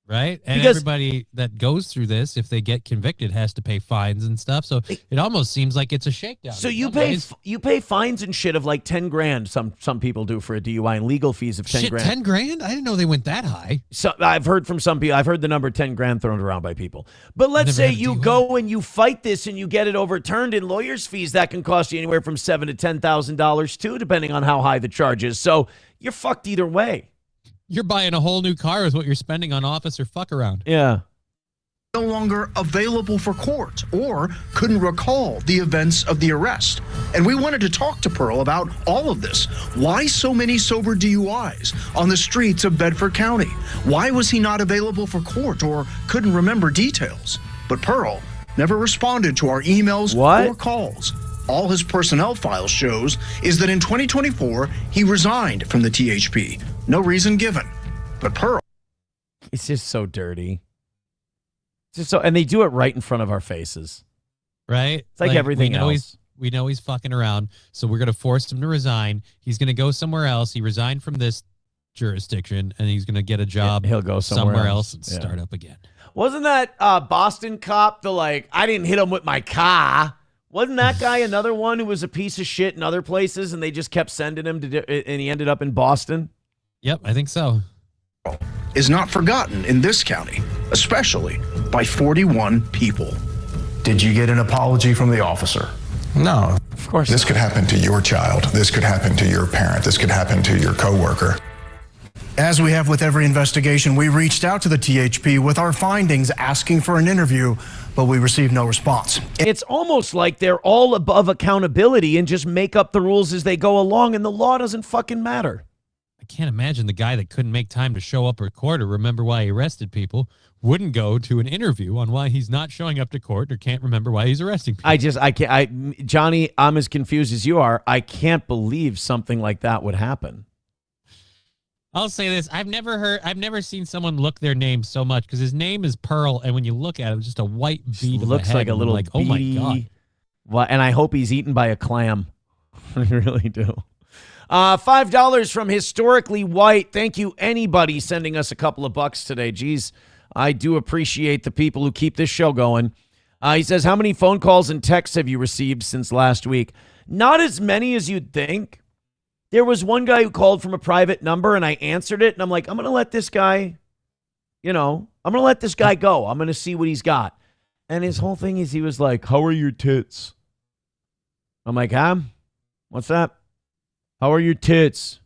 Right. And Because- everybody that goes through this, if they get convicted, has to pay fines and stuff. So it almost seems like it's a shakedown. So you pay fines and shit of like 10 grand. Some people do for a DUI and legal fees of 10 Shit, grand. 10 grand? I didn't know they went that high. So I've heard from some people. I've heard the number 10 grand thrown around by people. But let's say you go and you fight this and you get it overturned in lawyers' fees. That can cost you anywhere from $7,000 to $10,000 too, depending on how high the charge is. So you're fucked either way. You're buying a whole new car with what you're spending on officer fuck around. Yeah. No longer available for court or couldn't recall the events of the arrest. And we wanted to talk to Pearl about all of this. Why so many sober DUIs on the streets of Bedford County? Why was he not available for court or couldn't remember details? But Pearl never responded to our emails or calls. All his personnel file shows is that in 2024, he resigned from the THP. No reason given. But Pearl. It's just so dirty. It's just so, and they do it right in front of our faces. Right? It's like everything we know else. We know he's fucking around, so we're going to force him to resign. He's going to go somewhere else. He resigned from this jurisdiction, and he's going to get a job He'll go somewhere else and Yeah. start up again. Wasn't that Boston cop I didn't hit him with my car? Wasn't that guy another one who was a piece of shit in other places and they just kept sending him and he ended up in Boston? Yep, I think so. Is not forgotten in this county, especially by 41 people. Did you get an apology from the officer? No. Of course. This could happen to your child. This could happen to your parent. This could happen to your coworker. As we have with every investigation, we reached out to the THP with our findings asking for an interview, but we received no response. It's almost like they're all above accountability and just make up the rules as they go along, and the law doesn't fucking matter. I can't imagine the guy that couldn't make time to show up or court or remember why he arrested people wouldn't go to an interview on why he's not showing up to court or can't remember why he's arresting people. Johnny, I'm as confused as you are. I can't believe something like that would happen. I'll say this. I've never seen someone look their name so much because his name is Pearl, and when you look at him, it's just a white bead of Looks a head, like a and little like, oh my beady- God. Well, and I hope he's eaten by a clam. I really do. $5 from Historically White. Thank you, anybody sending us a couple of bucks today. Geez, I do appreciate the people who keep this show going. He says, how many phone calls and texts have you received since last week? Not as many as you'd think. There was one guy who called from a private number, and I answered it, and I'm like, I'm going to let this guy, I'm going to let this guy go. I'm going to see what he's got. And his whole thing is he was like, how are your tits? I'm like, what's that? How are your tits?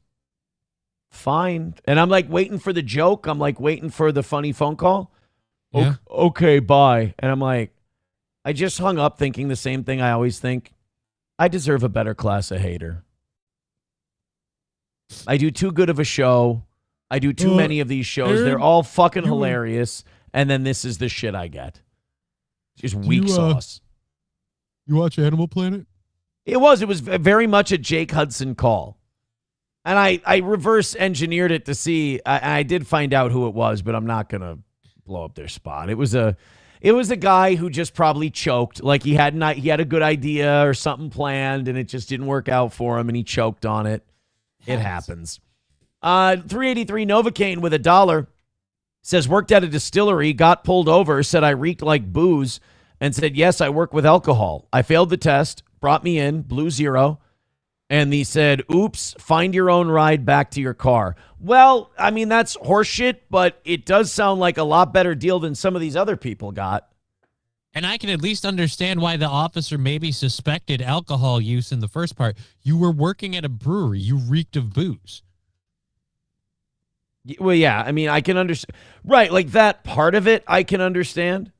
Fine. And I'm like waiting for the joke. I'm like waiting for the funny phone call. Yeah. Okay, bye. And I'm like, I just hung up thinking the same thing I always think. I deserve a better class of hater. I do too good of a show. I do too many of these shows. They're all fucking hilarious. And then this is the shit I get. Just weak sauce. You watch Animal Planet? It was very much a Jake Hudson call. And I reverse engineered it to see, I did find out who it was, but I'm not going to blow up their spot. It was a guy who just probably choked. Like he had a good idea or something planned and it just didn't work out for him and he choked on it. It happens. 383 Novocaine with $1 says, worked at a distillery, got pulled over, said I reeked like booze, and said, yes, I work with alcohol. I failed the test, brought me in, blew 0, and he said, oops, find your own ride back to your car. Well, I mean, that's horseshit, but it does sound like a lot better deal than some of these other people got. And I can at least understand why the officer maybe suspected alcohol use in the first part. You were working at a brewery. You reeked of booze. Well, yeah, I mean, I can understand. Right, like that part of it, I can understand.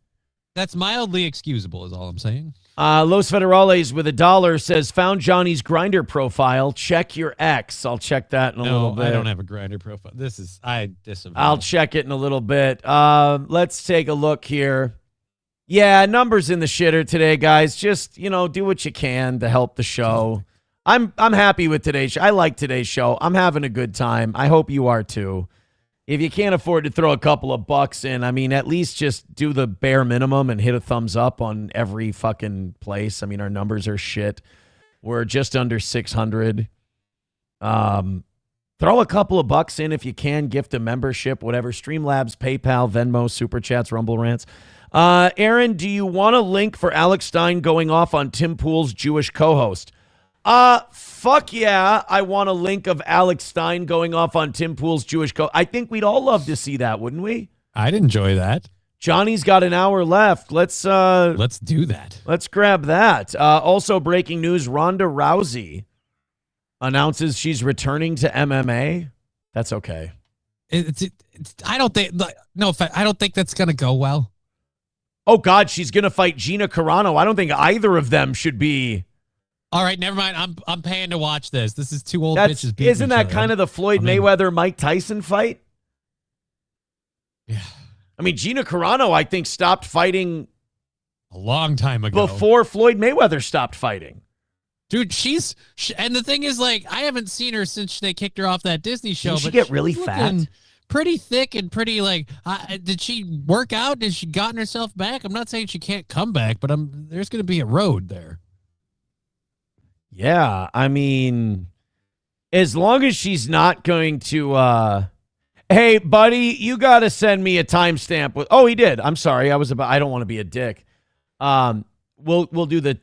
That's mildly excusable is all I'm saying. Los Federales with $1 says, found Johnny's Grindr profile. Check your ex. I'll check that in a little bit. I don't have a Grindr profile. I disavow. I'll check it in a little bit. Let's take a look here. Yeah, numbers in the shitter today, guys. Just, do what you can to help the show. I'm happy with today's show. I like today's show. I'm having a good time. I hope you are too. If you can't afford to throw a couple of bucks in, I mean, at least just do the bare minimum and hit a thumbs up on every fucking place. I mean, our numbers are shit. We're just under 600. Throw a couple of bucks in if you can. Gift a membership, whatever. Streamlabs, PayPal, Venmo, Super Chats, Rumble Rants. Aaron, do you want a link for Alex Stein going off on Tim Pool's Jewish co-host? Fuck yeah, I want a link of Alex Stein going off on Tim Pool's Jewish I think we'd all love to see that, wouldn't we? I'd enjoy that. Johnny's got an hour left. Let's do that. Let's grab that. Also breaking news, Ronda Rousey announces she's returning to MMA. That's okay. I don't think I don't think that's going to go well. Oh God, she's going to fight Gina Carano. I don't think either of them should be. All right, never mind. I'm paying to watch this. This is two old bitches beating Isn't that kind of the Floyd Mayweather Mike Tyson fight? Yeah. I mean, Gina Carano, I think, stopped fighting a long time ago. Before Floyd Mayweather stopped fighting. Dude, and the thing is, like, I haven't seen her since they kicked her off that Disney show. Did she get really fat? Pretty thick and pretty, like, did she work out? Did she gotten herself back? I'm not saying she can't come back, but there's going to be a road there. Yeah, I mean, as long as she's not going to, hey, buddy, you got to send me a timestamp with. Oh, he did. I'm sorry. I don't want to be a dick. We'll do the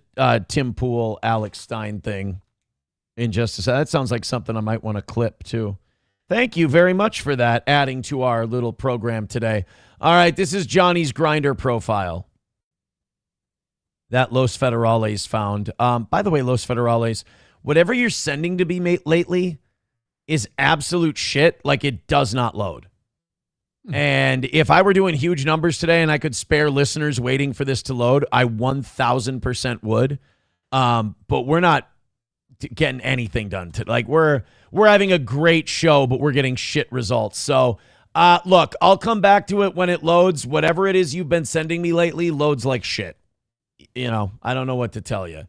Tim Pool, Alex Stein thing in just a second. That sounds like something I might want to clip too. Thank you very much for that, adding to our little program today. All right, this is Johnny's Grindr profile that Los Federales found. By the way, Los Federales, whatever you're sending to me lately is absolute shit. Like, it does not load. And if I were doing huge numbers today and I could spare listeners waiting for this to load, I 1,000% would. But we're not getting anything done. Like, we're having a great show, but we're getting shit results. So, look, I'll come back to it when it loads. Whatever it is you've been sending me lately loads like shit. I don't know what to tell you.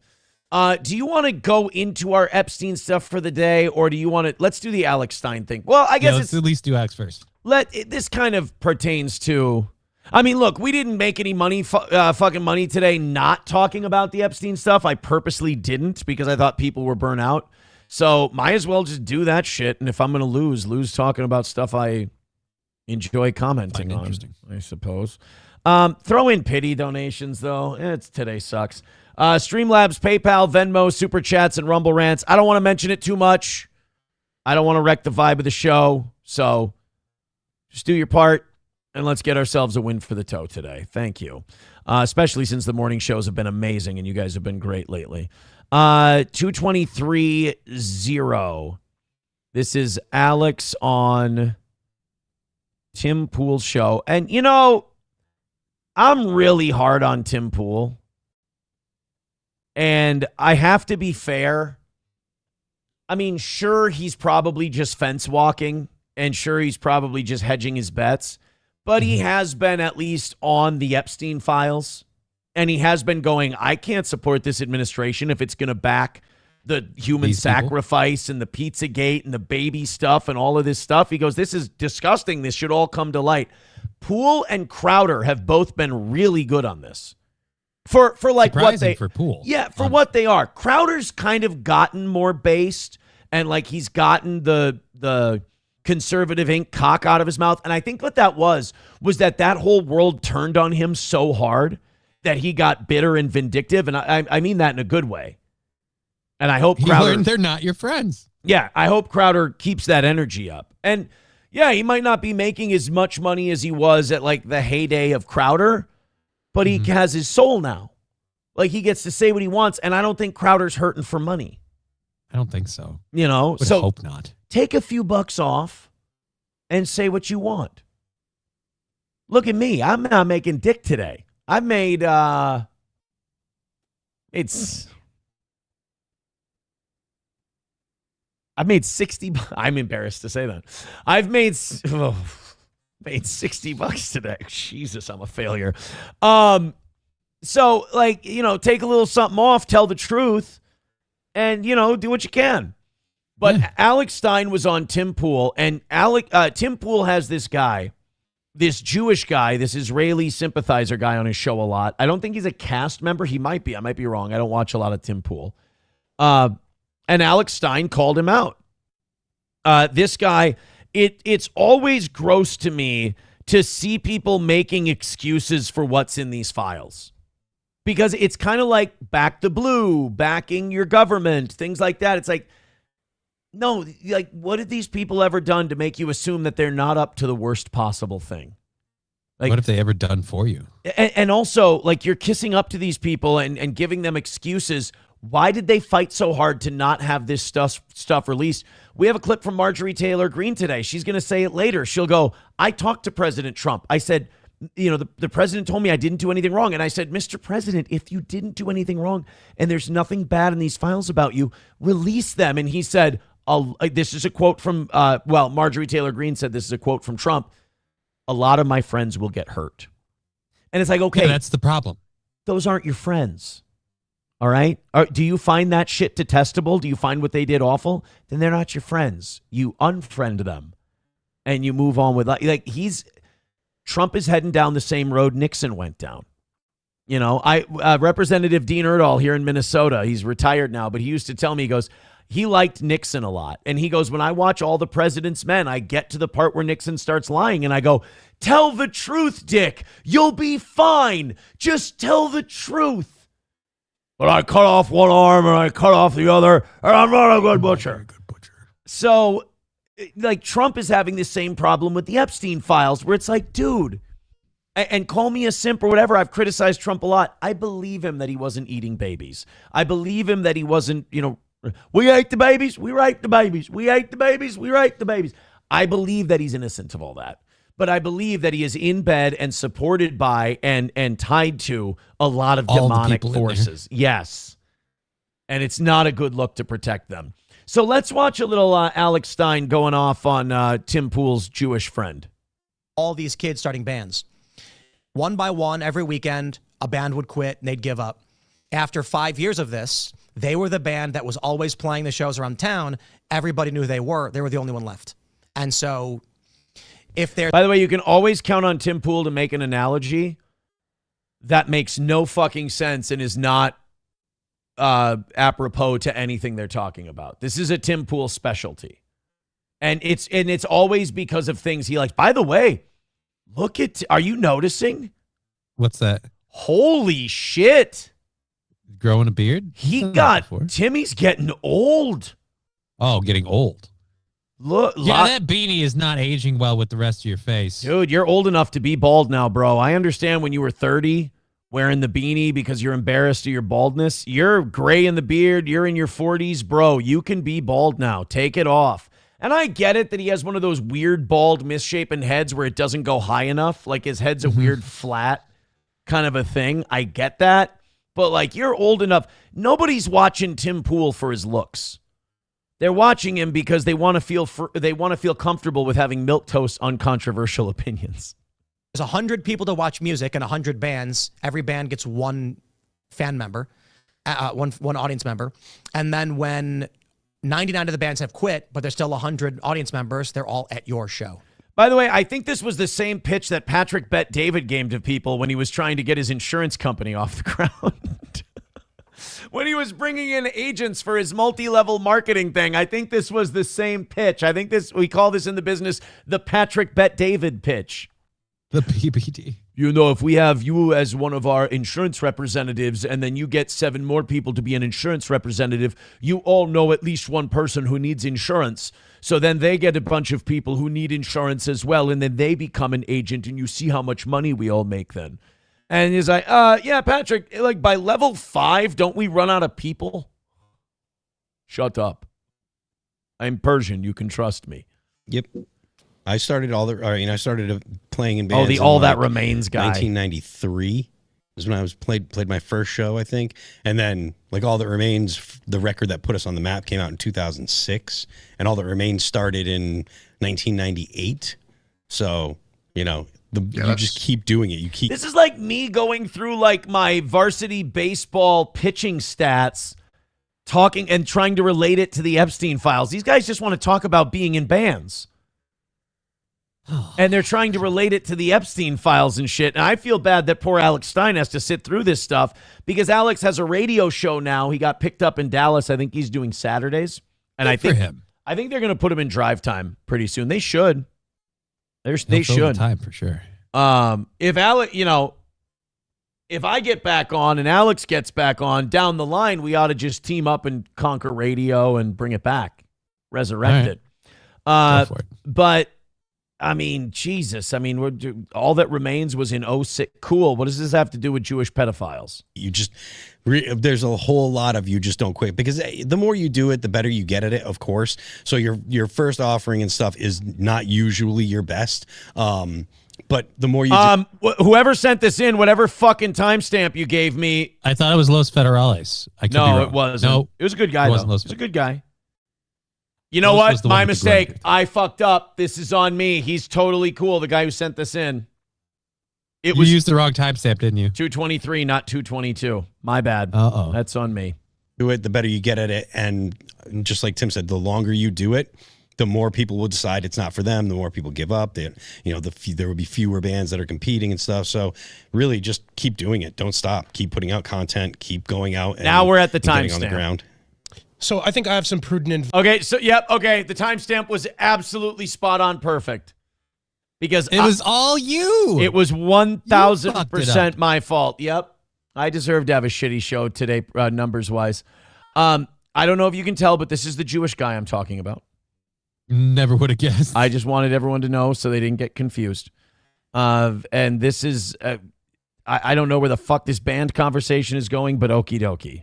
Do you want to go into our Epstein stuff for the day, or do you want to? Let's do the Alex Stein thing. Well, I guess let's at least do Alex first. This kind of pertains to. I mean, look, we didn't make any fucking money today not talking about the Epstein stuff. I purposely didn't because I thought people were burnt out. So might as well just do that shit. And if I'm going to lose talking about stuff I enjoy commenting on, I suppose. Throw in pity donations, though. Today sucks. Streamlabs, PayPal, Venmo, Super Chats, and Rumble Rants. I don't want to mention it too much. I don't want to wreck the vibe of the show. So just do your part, and let's get ourselves a win for the toe today. Thank you. Especially since the morning shows have been amazing, and you guys have been great lately. 223-0. This is Alex on Tim Pool's show. And, I'm really hard on Tim Pool. And I have to be fair. I mean, sure, he's probably just fence walking. And sure, he's probably just hedging his bets. But he has been at least on the Epstein files. And he has been going, I can't support this administration if it's going to back the human sacrifice and the Pizzagate and the baby stuff and all of this stuff. He goes, this is disgusting. This should all come to light. Poole and Crowder have both been really good on this. For like what they for Poole. Yeah, for what they are. Crowder's kind of gotten more based, and like he's gotten the conservative ink cock out of his mouth. And I think what that was that whole world turned on him so hard that he got bitter and vindictive. And I mean that in a good way. And I hope Crowder, he learned they're not your friends. Yeah, I hope Crowder keeps that energy up. And yeah, he might not be making as much money as he was at like the heyday of Crowder, but he has his soul now. Like, he gets to say what he wants, and I don't think Crowder's hurting for money. I don't think so. So hope not. Take a few bucks off and say what you want. Look at me. I'm not making dick today. I've made I've made 60. I'm embarrassed to say that. I've made $60 today. Jesus, I'm a failure. So, like, take a little something off, tell the truth, and, do what you can. But Alex Stein was on Tim Pool, and Tim Pool has this guy, this Jewish guy, this Israeli sympathizer guy on his show a lot. I don't think he's a cast member. He might be. I might be wrong. I don't watch a lot of Tim Pool. And Alex Stein called him out. This guy, it's always gross to me to see people making excuses for what's in these files. Because it's kind of like back the blue, backing your government, things like that. It's like, no, like, what have these people ever done to make you assume that they're not up to the worst possible thing? Like, what have they ever done for you? And also, like, you're kissing up to these people and giving them excuses. Why did they fight so hard to not have this stuff released? We have a clip from Marjorie Taylor Greene today. She's going to say it later. She'll go, I talked to President Trump. I said, the president told me I didn't do anything wrong. And I said, Mr. President, if you didn't do anything wrong and there's nothing bad in these files about you, release them. And he said, this is a quote from, Marjorie Taylor Greene said this is a quote from Trump. A lot of my friends will get hurt. And it's like, okay. Yeah, that's the problem. Those aren't your friends. All right? Do you find that shit detestable? Do you find what they did awful? Then they're not your friends. You unfriend them and you move on with Trump is heading down the same road Nixon went down. Representative Dean Erdahl here in Minnesota, he's retired now, but he used to tell me, he goes, he liked Nixon a lot. And he goes, when I watch All the President's Men, I get to the part where Nixon starts lying and I go, tell the truth, Dick. You'll be fine. Just tell the truth. But I cut off one arm and I cut off the other, and I'm not a good butcher. So, like, Trump is having the same problem with the Epstein files where it's like, dude, and call me a simp or whatever. I've criticized Trump a lot. I believe him that he wasn't eating babies. I believe him that he wasn't, we ate the babies, we raped the babies. We ate the babies, we raped the babies. I believe that he's innocent of all that. But I believe that he is in bed and supported by and tied to a lot of all demonic forces. Yes. And it's not a good look to protect them. So let's watch a little Alex Stein going off on Tim Pool's Jewish friend. All these kids starting bands. One by one, every weekend, a band would quit and they'd give up. After 5 years of this, they were the band that was always playing the shows around town. Everybody knew who they were. They were the only one left. And so if they're... By the way, you can always count on Tim Pool to make an analogy that makes no fucking sense and is not apropos to anything they're talking about. This is a Tim Pool specialty. And it's always because of things he likes. By the way, are you noticing? What's that? Holy shit. Growing a beard? Timmy's getting old. Oh, getting old. Look, that beanie is not aging well with the rest of your face. Dude, you're old enough to be bald now, bro. I understand when you were 30 wearing the beanie because you're embarrassed of your baldness. You're gray in the beard. You're in your 40s, bro. You can be bald now. Take it off. And I get it that he has one of those weird, bald, misshapen heads where it doesn't go high enough. Like his head's a weird, flat kind of a thing. I get that. But, like, you're old enough. Nobody's watching Tim Pool for his looks. They're watching him because they want to feel comfortable with having milquetoast, uncontroversial opinions. There's 100 people to watch music and 100 bands. Every band gets one fan member, one audience member. And then when 99 of the bands have quit, but there's still 100 audience members, they're all at your show. By the way, I think this was the same pitch that Patrick Bet David gave to people when he was trying to get his insurance company off the ground. When he was bringing in agents for his multi-level marketing thing, I think this was the same pitch. I think we call this in the business the Patrick Bet David pitch. The PBD. If we have you as one of our insurance representatives and then you get 7 more people to be an insurance representative, you all know at least one person who needs insurance. So then they get a bunch of people who need insurance as well, and then they become an agent, and you see how much money we all make then. And he's like, yeah, Patrick, like by level 5, don't we run out of people? Shut up. I'm Persian. You can trust me. Yep. I started playing in bands. Oh, the All That Remains guy. 1993 is when I played my first show, I think. And then like All That Remains, the record that put us on the map, came out in 2006, and All That Remains started in 1998. So, You just keep doing it. You keep. This is like me going through like my varsity baseball pitching stats, talking and trying to relate it to the Epstein files. These guys just want to talk about being in bands. And they're trying to relate it to the Epstein files and shit. And I feel bad that poor Alex Stein has to sit through this stuff because Alex has a radio show now. He got picked up in Dallas. I think he's doing Saturdays. And I think they're going to put him in drive time pretty soon. They should. They should. Time for sure. If Alex, if I get back on and Alex gets back on down the line, we ought to just team up and conquer radio and bring it back, resurrect it. Go for it. But I mean, Jesus. I mean, all that remains was in 06. Cool. What does this have to do with Jewish pedophiles? You just, there's a whole lot of you just don't quit because the more you do it, the better you get at it, of course. So your first offering and stuff is not usually your best. But the more you whoever sent this in, whatever fucking timestamp you gave me. I thought it was Los Federales. No, it wasn't. No, it was a good guy, though. It was a good guy. You know Los what? My mistake. I fucked up. This is on me. He's totally cool, the guy who sent this in. You used the wrong timestamp, didn't you? 223, not 222. My bad. Uh-oh. That's on me. Do it, the better you get at it. And just like Tim said, the longer you do it, the more people will decide it's not for them. The more people give up. There will be fewer bands that are competing and stuff. So really just keep doing it. Don't stop. Keep putting out content. Keep going out. Now we're at the timestamp on the timestamp. ground. So I think I have some prudent. Okay, so okay. The timestamp was absolutely spot on, perfect. Because it was all you. It was 1,000% my fault. Yep, I deserve to have a shitty show today, numbers wise. I don't know if you can tell, but this is the Jewish guy I'm talking about. Never would have guessed. I just wanted everyone to know so they didn't get confused. And this is. I don't know where the fuck this band conversation is going, but okie dokie.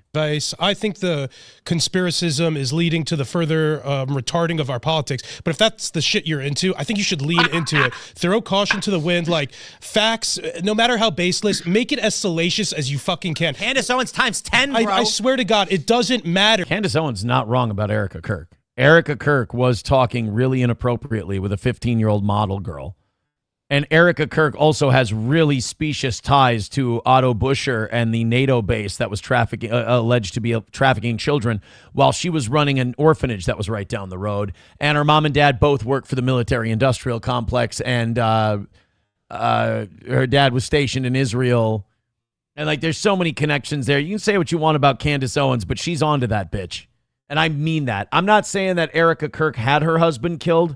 I think the conspiracism is leading to the further retarding of our politics. But if that's the shit you're into, I think you should lean into it. Throw caution to the wind. Like, facts, no matter how baseless, make it as salacious as you fucking can. Candace Owens times 10, bro. I swear to God, it doesn't matter. Candace Owens not wrong about Erica Kirk. Erica Kirk was talking really inappropriately with a 15-year-old model girl. And Erica Kirk also has really specious ties to Otto Buscher and the NATO base that was alleged to be trafficking children while she was running an orphanage that was right down the road. And her mom and dad both worked for the military-industrial complex, and her dad was stationed in Israel. And, like, there's so many connections there. You can say what you want about Candace Owens, but she's onto that bitch. And I mean that. I'm not saying that Erica Kirk had her husband killed.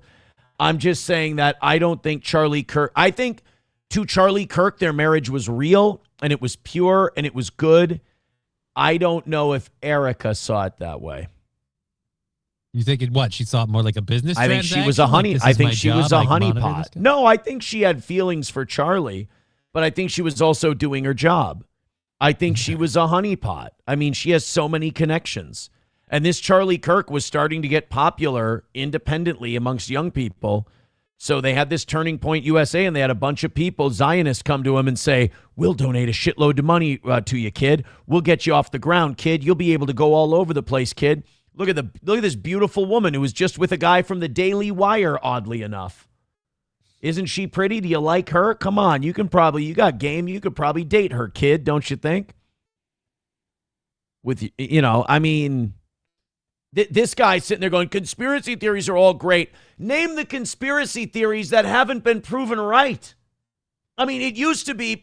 I'm just saying that I don't think Charlie Kirk... I think to Charlie Kirk, their marriage was real, and it was pure, and it was good. I don't know if Erica saw it that way. You think what? She saw it more like a business I think she was a honey... Like, I think she was a honeypot. No, I think she had feelings for Charlie, but I think she was also doing her job. I think she was a honeypot. I mean, she has so many connections. And this Charlie Kirk was starting to get popular independently amongst young people. So they had this Turning Point USA, and they had a bunch of people, Zionists, come to him and say, we'll donate a shitload of money to you, kid. We'll get you off the ground, kid. You'll be able to go all over the place, kid. Look at this beautiful woman who was just with a guy from the Daily Wire, oddly enough. Isn't she pretty? Do you like her? Come on, you got game. You could probably date her, kid, don't you think? I mean... This guy sitting there going, conspiracy theories are all great. Name the conspiracy theories that haven't been proven right. I mean, it used to be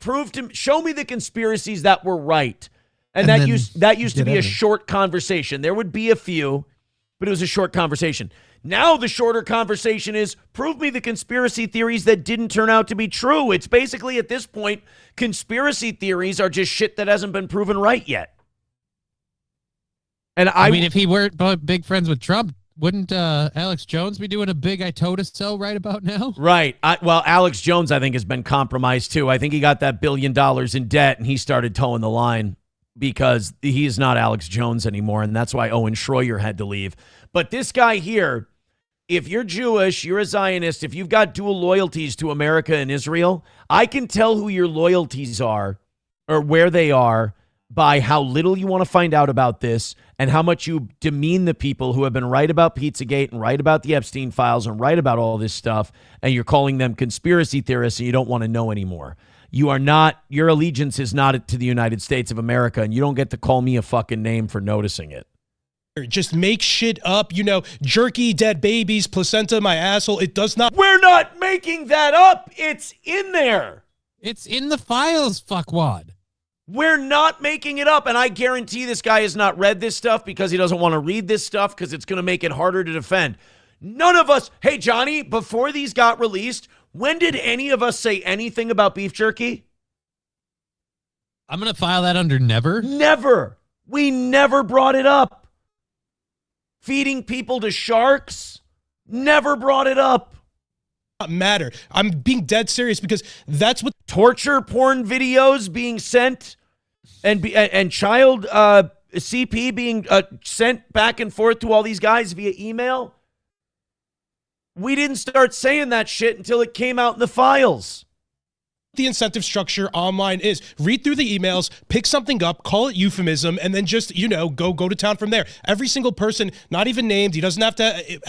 show me the conspiracies that were right. And that used to be a short conversation. There would be a few, but it was a short conversation. Now the shorter conversation is prove me the conspiracy theories that didn't turn out to be true. It's basically at this point, conspiracy theories are just shit that hasn't been proven right yet. And I mean, if he weren't big friends with Trump, wouldn't Alex Jones be doing a big I told us so right about now? Right. Well, Alex Jones, I think, has been compromised, too. I think he got that $1 billion in debt, and he started towing the line because he is not Alex Jones anymore, and that's why Owen Schroyer had to leave. But this guy here, if you're Jewish, you're a Zionist, if you've got dual loyalties to America and Israel, I can tell who your loyalties are or where they are by how little you want to find out about this and how much you demean the people who have been right about Pizzagate and right about the Epstein files and right about all this stuff, and you're calling them conspiracy theorists and you don't want to know anymore. You are not, your allegiance is not to the United States of America, and you don't get to call me a fucking name for noticing it. Just make shit up, jerky, dead babies, placenta, my asshole. It does not. We're not making that up. It's in there. It's in the files, fuckwad. We're not making it up, and I guarantee this guy has not read this stuff because he doesn't want to read this stuff because it's going to make it harder to defend. None of us, hey, Johnny, before these got released, when did any of us say anything about beef jerky? I'm going to file that under never. Never. We never brought it up. Feeding people to sharks? Never brought it up. Not matter. I'm being dead serious because that's what torture porn videos being sent and child CP being sent back and forth to all these guys via email. We didn't start saying that shit until it came out in the files. The incentive structure online is read through the emails, pick something up, call it euphemism, and then just, go to town from there. Every single person, not even named, he doesn't have to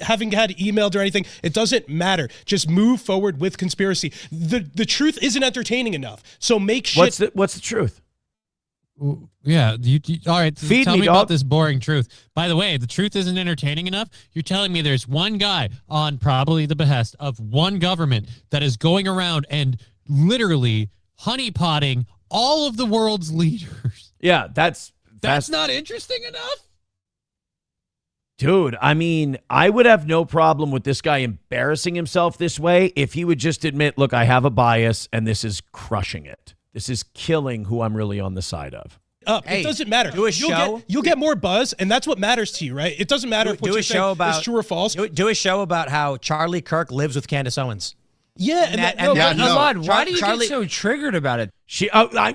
having had emailed or anything. It doesn't matter. Just move forward with conspiracy. The truth isn't entertaining enough. So make shit. What's the truth? Yeah. All right. Feed tell me, me dog. about this boring truth. By the way, the truth isn't entertaining enough. You're telling me there's one guy on probably the behest of one government that is going around and literally honeypotting all of the world's leaders. Yeah, that's not interesting enough. Dude, I mean, I would have no problem with this guy embarrassing himself this way if he would just admit, look, I have a bias and this is crushing it. This is killing who I'm really on the side of. It doesn't matter. Do a show. You'll get more buzz, and that's what matters to you, right? It doesn't matter if what you're saying is true or false. Do a show about how Charlie Kirk lives with Candace Owens. Yeah, Why do you get so triggered about it?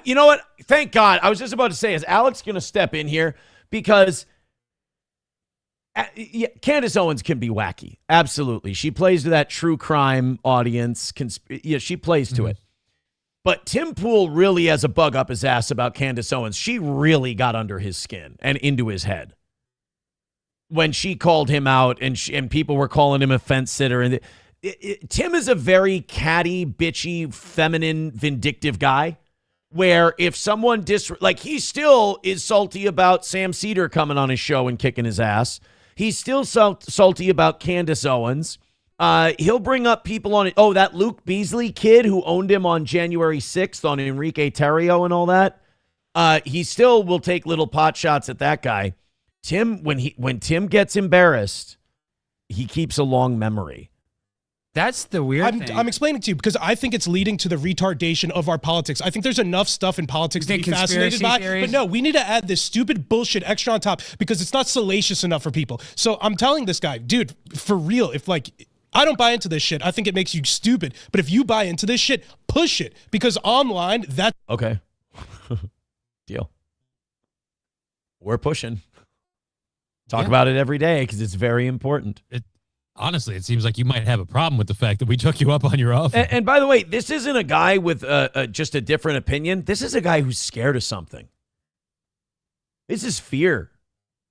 You know what? Thank God. I was just about to say, is Alex going to step in here? Because Candace Owens can be wacky. Absolutely. She plays to that true crime audience. She plays to it. But Tim Pool really has a bug up his ass about Candace Owens. She really got under his skin and into his head when she called him out and people were calling him a fence sitter. And Tim is a very catty, bitchy, feminine, vindictive guy where if someone he still is salty about Sam Cedar coming on his show and kicking his ass. He's still salty about Candace Owens. He'll bring up people on it. Oh, that Luke Beasley kid who owned him on January 6th on Enrique Tarrio and all that. He still will take little pot shots at that guy. Tim, when Tim gets embarrassed, he keeps a long memory. That's the weird thing. I'm explaining to you because I think it's leading to the retardation of our politics. I think there's enough stuff in politics to be fascinated by. But no, we need to add this stupid bullshit extra on top because it's not salacious enough for people. So I'm telling this guy, dude, for real, I don't buy into this shit. I think it makes you stupid. But if you buy into this shit, push it. Because online, that's... Okay. Deal. We're pushing. Talk about it every day because it's very important. Honestly, it seems like you might have a problem with the fact that we took you up on your offer. And by the way, this isn't a guy with just a different opinion. This is a guy who's scared of something. This is fear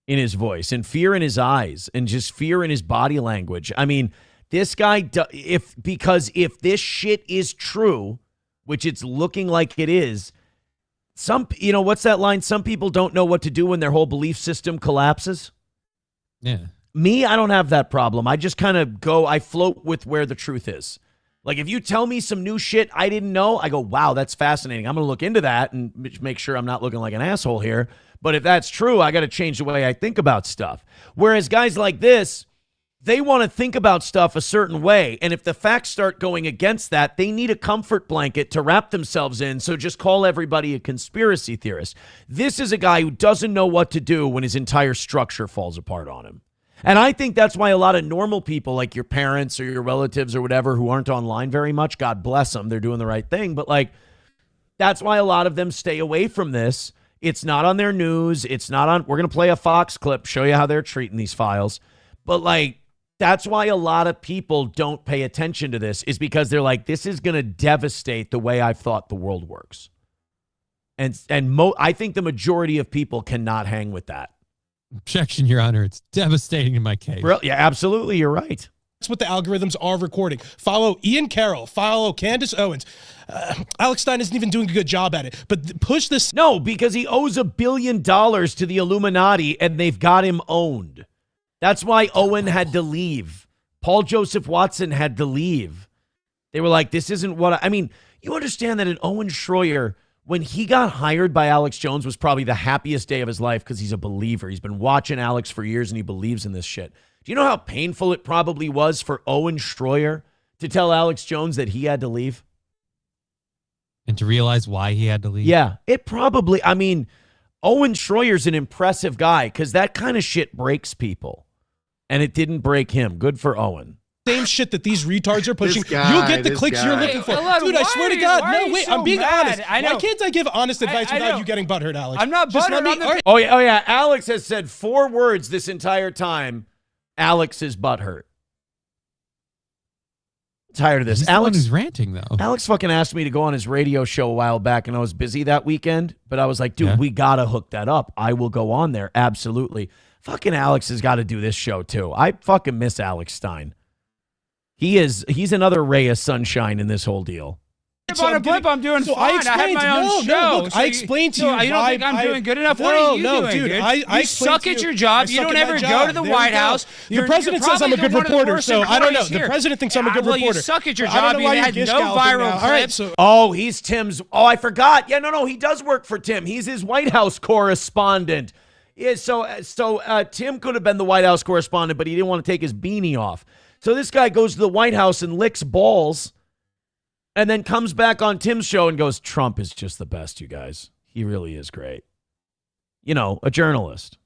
in his voice and fear in his eyes and just fear in his body language. I mean, this guy, if this shit is true, which it's looking like it is, what's that line? Some people don't know what to do when their whole belief system collapses. Yeah. Me, I don't have that problem. I just kind of I float with where the truth is. Like if you tell me some new shit I didn't know, I go, wow, that's fascinating. I'm going to look into that and make sure I'm not looking like an asshole here. But if that's true, I got to change the way I think about stuff. Whereas guys like this, they want to think about stuff a certain way. And if the facts start going against that, they need a comfort blanket to wrap themselves in. So just call everybody a conspiracy theorist. This is a guy who doesn't know what to do when his entire structure falls apart on him. And I think that's why a lot of normal people like your parents or your relatives or whatever who aren't online very much, God bless them, they're doing the right thing. But that's why a lot of them stay away from this. It's not on their news. It's not on, we're going to play a Fox clip, show you how they're treating these files. But that's why a lot of people don't pay attention to this is because they're like, this is going to devastate the way I've thought the world works. I think the majority of people cannot hang with that. Objection, Your Honor. It's devastating in my case. Yeah, absolutely. You're right. That's what the algorithms are recording. Follow Ian Carroll. Follow Candace Owens. Alex Stein isn't even doing a good job at it. But push this. No, because he owes $1 billion to the Illuminati, and they've got him owned. That's why Owen had to leave. Paul Joseph Watson had to leave. They were like, this isn't what I mean, you understand that an Owen Schroyer, when he got hired by Alex Jones, was probably the happiest day of his life because he's a believer. He's been watching Alex for years, and he believes in this shit. Do you know how painful it probably was for Owen Schroyer to tell Alex Jones that he had to leave? And to realize why he had to leave? Yeah, it probably, I mean, Owen Schroyer's an impressive guy because that kind of shit breaks people. And it didn't break him. Good for Owen. Same shit that these retards are pushing. You'll get the clicks you're looking for. Dude, I swear to God. No, wait, I'm being honest. Why can't I give honest advice without you getting butthurt, Alex? I'm not butthurt. Oh, yeah. Alex has said 4 words this entire time. Alex is butthurt. Tired of this. He's Alex is ranting, though. Alex fucking asked me to go on his radio show a while back, and I was busy that weekend. But I was like, dude, we got to hook that up. I will go on there. Absolutely. Fucking Alex has got to do this show, too. I fucking miss Alex Stein. He's another ray of sunshine in this whole deal. On a blip, I'm doing fine. I have my own show. Look, I explained to you. You don't think I'm doing good enough? What are you doing, dude? I you suck at your job. You don't ever go to the White House. The president says I'm a good reporter, so I don't know. The president thinks I'm a good reporter. Well, you suck at your job. You had no viral clips. Oh, he's Tim's. Oh, I forgot. Yeah, no, he does work for Tim. He's his White House correspondent. Yeah, so Tim could have been the White House correspondent, but he didn't want to take his beanie off. So this guy goes to the White House and licks balls and then comes back on Tim's show and goes, Trump is just the best, you guys. He really is great. You know, a journalist.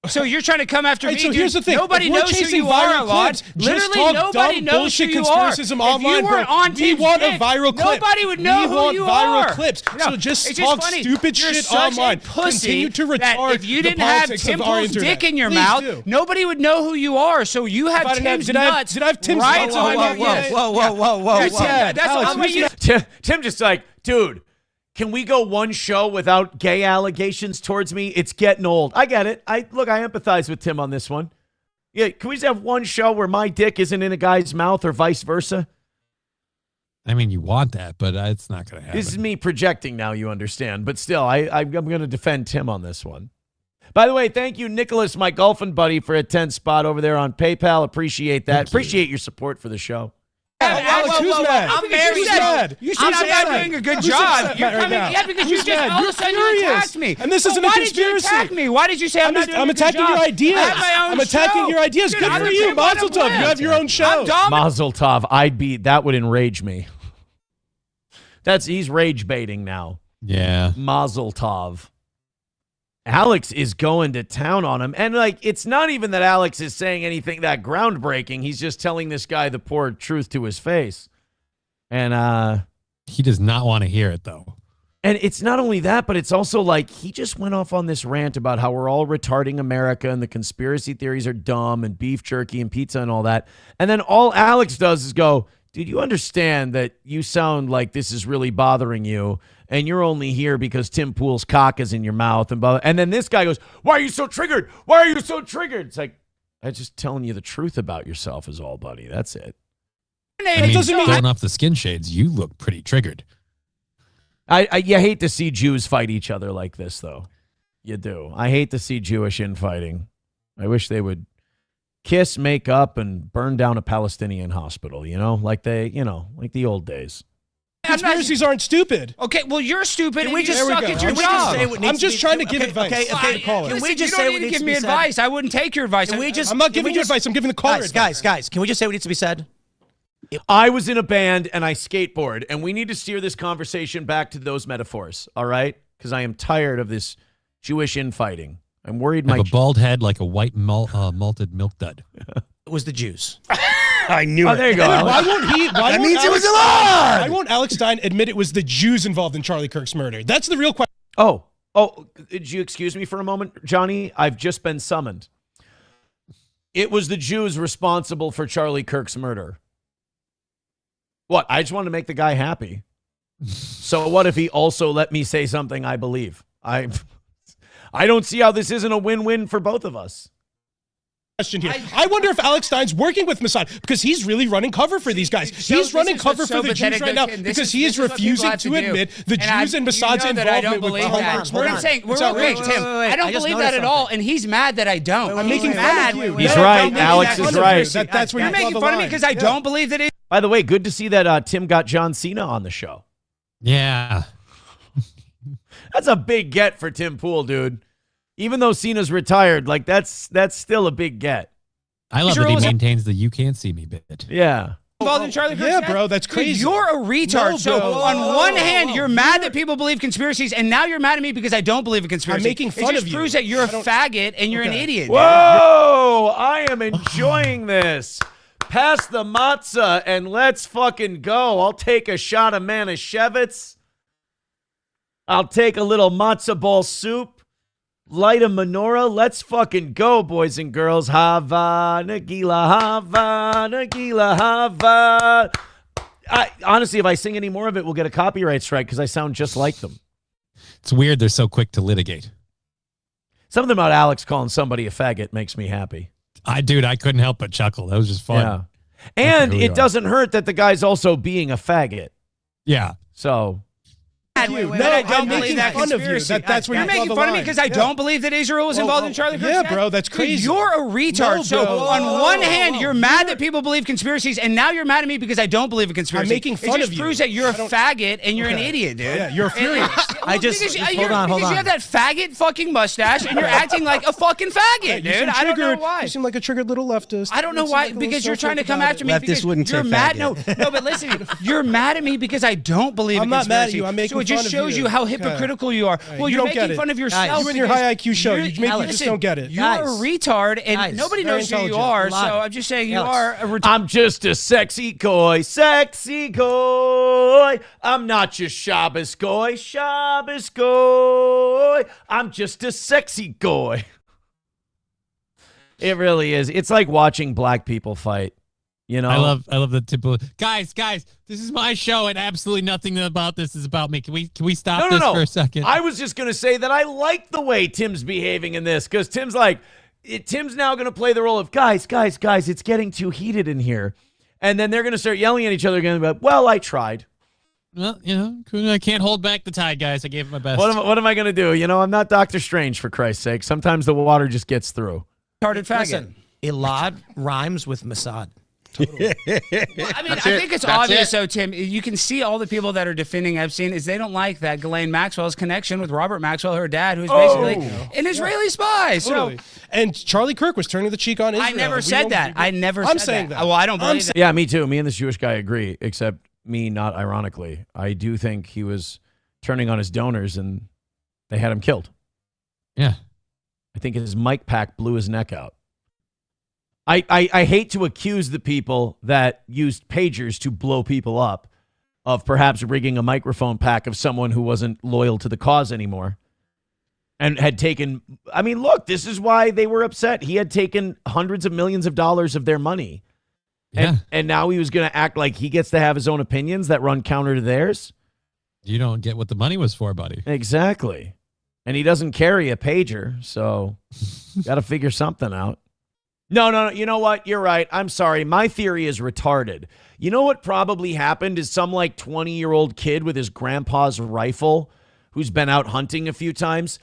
So you're trying to come after me, so dude. here's the thing. Nobody knows who you are, Lod. Literally, nobody knows who you are. If you weren't on we want a viral clip. Nobody would know who you are. We want viral clips. So just talk stupid shit online. Continue to retard if you didn't have Tim Pool's dick in your mouth, nobody would know who you are. So you have Tim's nuts. Did I have Tim's nuts on your head? Whoa. That's Tim just like, dude, can we go one show without gay allegations towards me? It's getting old. I get it. I empathize with Tim on this one. Yeah, can we just have one show where my dick isn't in a guy's mouth or vice versa? I mean, you want that, but it's not going to happen. This is me projecting now, you understand. But still, I'm going to defend Tim on this one. By the way, thank you, Nicholas, my golfing buddy, for a 10 spot over there on PayPal. Appreciate that. Appreciate your support for the show. Alex, who's mad? I'm married. You said I'm not doing a good job. You're coming, because you just all of a sudden you attacked me. And this isn't a conspiracy. Why did you attack me? Why did you say I'm not doing a good job? I'm attacking your ideas. I have my own I'm attacking your ideas. Good for you, Mazel Tov. You have your own show. Mazel Tov. That would enrage me. He's rage baiting now. Yeah. Mazel Tov. Alex is going to town on him. And, it's not even that Alex is saying anything that groundbreaking. He's just telling this guy the poor truth to his face. And he does not want to hear it, though. And it's not only that, but it's also he just went off on this rant about how we're all retarding America and the conspiracy theories are dumb and beef jerky and pizza and all that. And then all Alex does is go, dude, you understand that you sound like this is really bothering you, and you're only here because Tim Pool's cock is in your mouth. And then this guy goes, why are you so triggered? Why are you so triggered? It's like, I'm just telling you the truth about yourself is all, buddy. That's it. I mean, throwing off the skin shades, you look pretty triggered. You hate to see Jews fight each other like this, though. You do. I hate to see Jewish infighting. I wish they would kiss, make up, and burn down a Palestinian hospital, like the old days. Conspiracies aren't stupid. Okay, well, you're stupid and you just suck at your job. I'm just trying to give advice. Okay. Can we just say what needs to be said? You don't need to give me advice. I wouldn't take your advice. I'm not giving you advice. I'm giving the caller advice. Guys, can we just say what needs to be said? I was in a band and I skateboard, and we need to steer this conversation back to those metaphors, all right? Because I am tired of this Jewish infighting. I'm worried I have a bald head like a white malted milk dud. It was the Jews. I knew it. There you go. Why won't he? That means he was alive. Why won't Alex Stein admit it was the Jews involved in Charlie Kirk's murder? That's the real question. Oh, did you excuse me for a moment, Johnny? I've just been summoned. It was the Jews responsible for Charlie Kirk's murder. What? I just wanted to make the guy happy. So what if he also let me say something I believe? I don't see how this isn't a win-win for both of us. Question here. I wonder if Alex Stein's working with Mossad because he's really running cover for these guys. He's running cover for the Jews right now because he is refusing to admit the Jews and Mossad's involvement with We're saying, wait, Tim, I don't believe that at all, and he's mad that I don't. I'm making fun of you. He's right. Alex is right. That's where you're making fun of me because I don't believe that it. By the way, good to see that Tim got John Cena on the show. Yeah. That's a big get for Tim Pool, dude. Even though Cena's retired, like that's still a big get. I love that he maintains the "you can't see me" bit. Yeah. Involved in Charlie Kirk's death? Bro, that's crazy. Dude, you're a retard. No, so bro. on one hand, you're mad that people believe conspiracies, and now you're mad at me because I don't believe in conspiracies. I'm making fun of you. It just proves that you're a faggot and you're an idiot. Whoa! I am enjoying this. Pass the matzah and let's fucking go. I'll take a shot of Manischewitz. I'll take a little matzo ball soup. Light a menorah. Let's fucking go, boys and girls. Hava, Nagila, Hava, Nagila, Hava. Honestly, if I sing any more of it, we'll get a copyright strike because I sound just like them. It's weird they're so quick to litigate. Something about Alex calling somebody a faggot makes me happy. I couldn't help but chuckle. That was just fun. Yeah. And it doesn't hurt that the guy's also being a faggot. Yeah. So... I don't believe that conspiracy. That's where you're making fun of me because I don't believe that Israel was involved in Charlie Kirk's death? bro, that's crazy. Dude, you're a retard. No, so bro. on one hand, you're mad that people believe conspiracies, and now you're mad at me because I don't believe in conspiracies. I'm making fun of you. It of just you. proves that you're a faggot and you're an idiot, dude. Yeah, you're furious. Because you have that faggot fucking mustache, and you're acting like a fucking faggot, dude. I don't know why. You seem like a triggered little leftist. I don't know why, because you're trying to come after me. Leftist wouldn't say you're mad. faggot. No, but listen, you're mad at me because I don't believe in conspiracy. I'm not mad at you. I'm making so it just fun of shows you. you how hypocritical you are. Well, You you're don't get making it. fun of yourself. You and your high IQ show. You just don't get it. You're a retard, and nobody knows who you are. So I'm just saying you are a retard. I'm just a sexy goy, sexy goy. I'm not just Shabbos goy, Shabbos goy. I'm just a sexy goy. It really is. It's like watching black people fight. You know, I love the typical guys. This is my show, and absolutely nothing about this is about me. Can we stop this for a second? I was just gonna say that I like the way Tim's behaving in this because Tim's like, Tim's now gonna play the role of guys. It's getting too heated in here, and then they're gonna start yelling at each other again. But well, I tried. Well, I can't hold back the tide, guys. I gave it my best. What am I gonna do? I'm not Doctor Strange, for Christ's sake. Sometimes the water just gets through. Listen, Elad rhymes with Mossad. Totally. I think it's obvious, though, Tim. You can see all the people that are defending Epstein is they don't like that Ghislaine Maxwell's connection with Robert Maxwell, her dad, who's basically an Israeli spy. Totally. And Charlie Kirk was turning the cheek on Israel. I never said that. I'm saying that. Well, I don't believe that. Yeah, me too. Me and this Jewish guy agree, except me, not ironically. I do think he was turning on his donors, and they had him killed. Yeah. I think his mic pack blew his neck out. I hate to accuse the people that used pagers to blow people up of perhaps rigging a microphone pack of someone who wasn't loyal to the cause anymore and had taken, look, this is why they were upset. He had taken hundreds of millions of dollars of their money. And now he was going to act like he gets to have his own opinions that run counter to theirs. You don't get what the money was for, buddy. Exactly. And he doesn't carry a pager, so got to figure something out. No. You know what? You're right. I'm sorry. My theory is retarded. You know what probably happened is some 20-year-old kid with his grandpa's rifle who's been out hunting a few times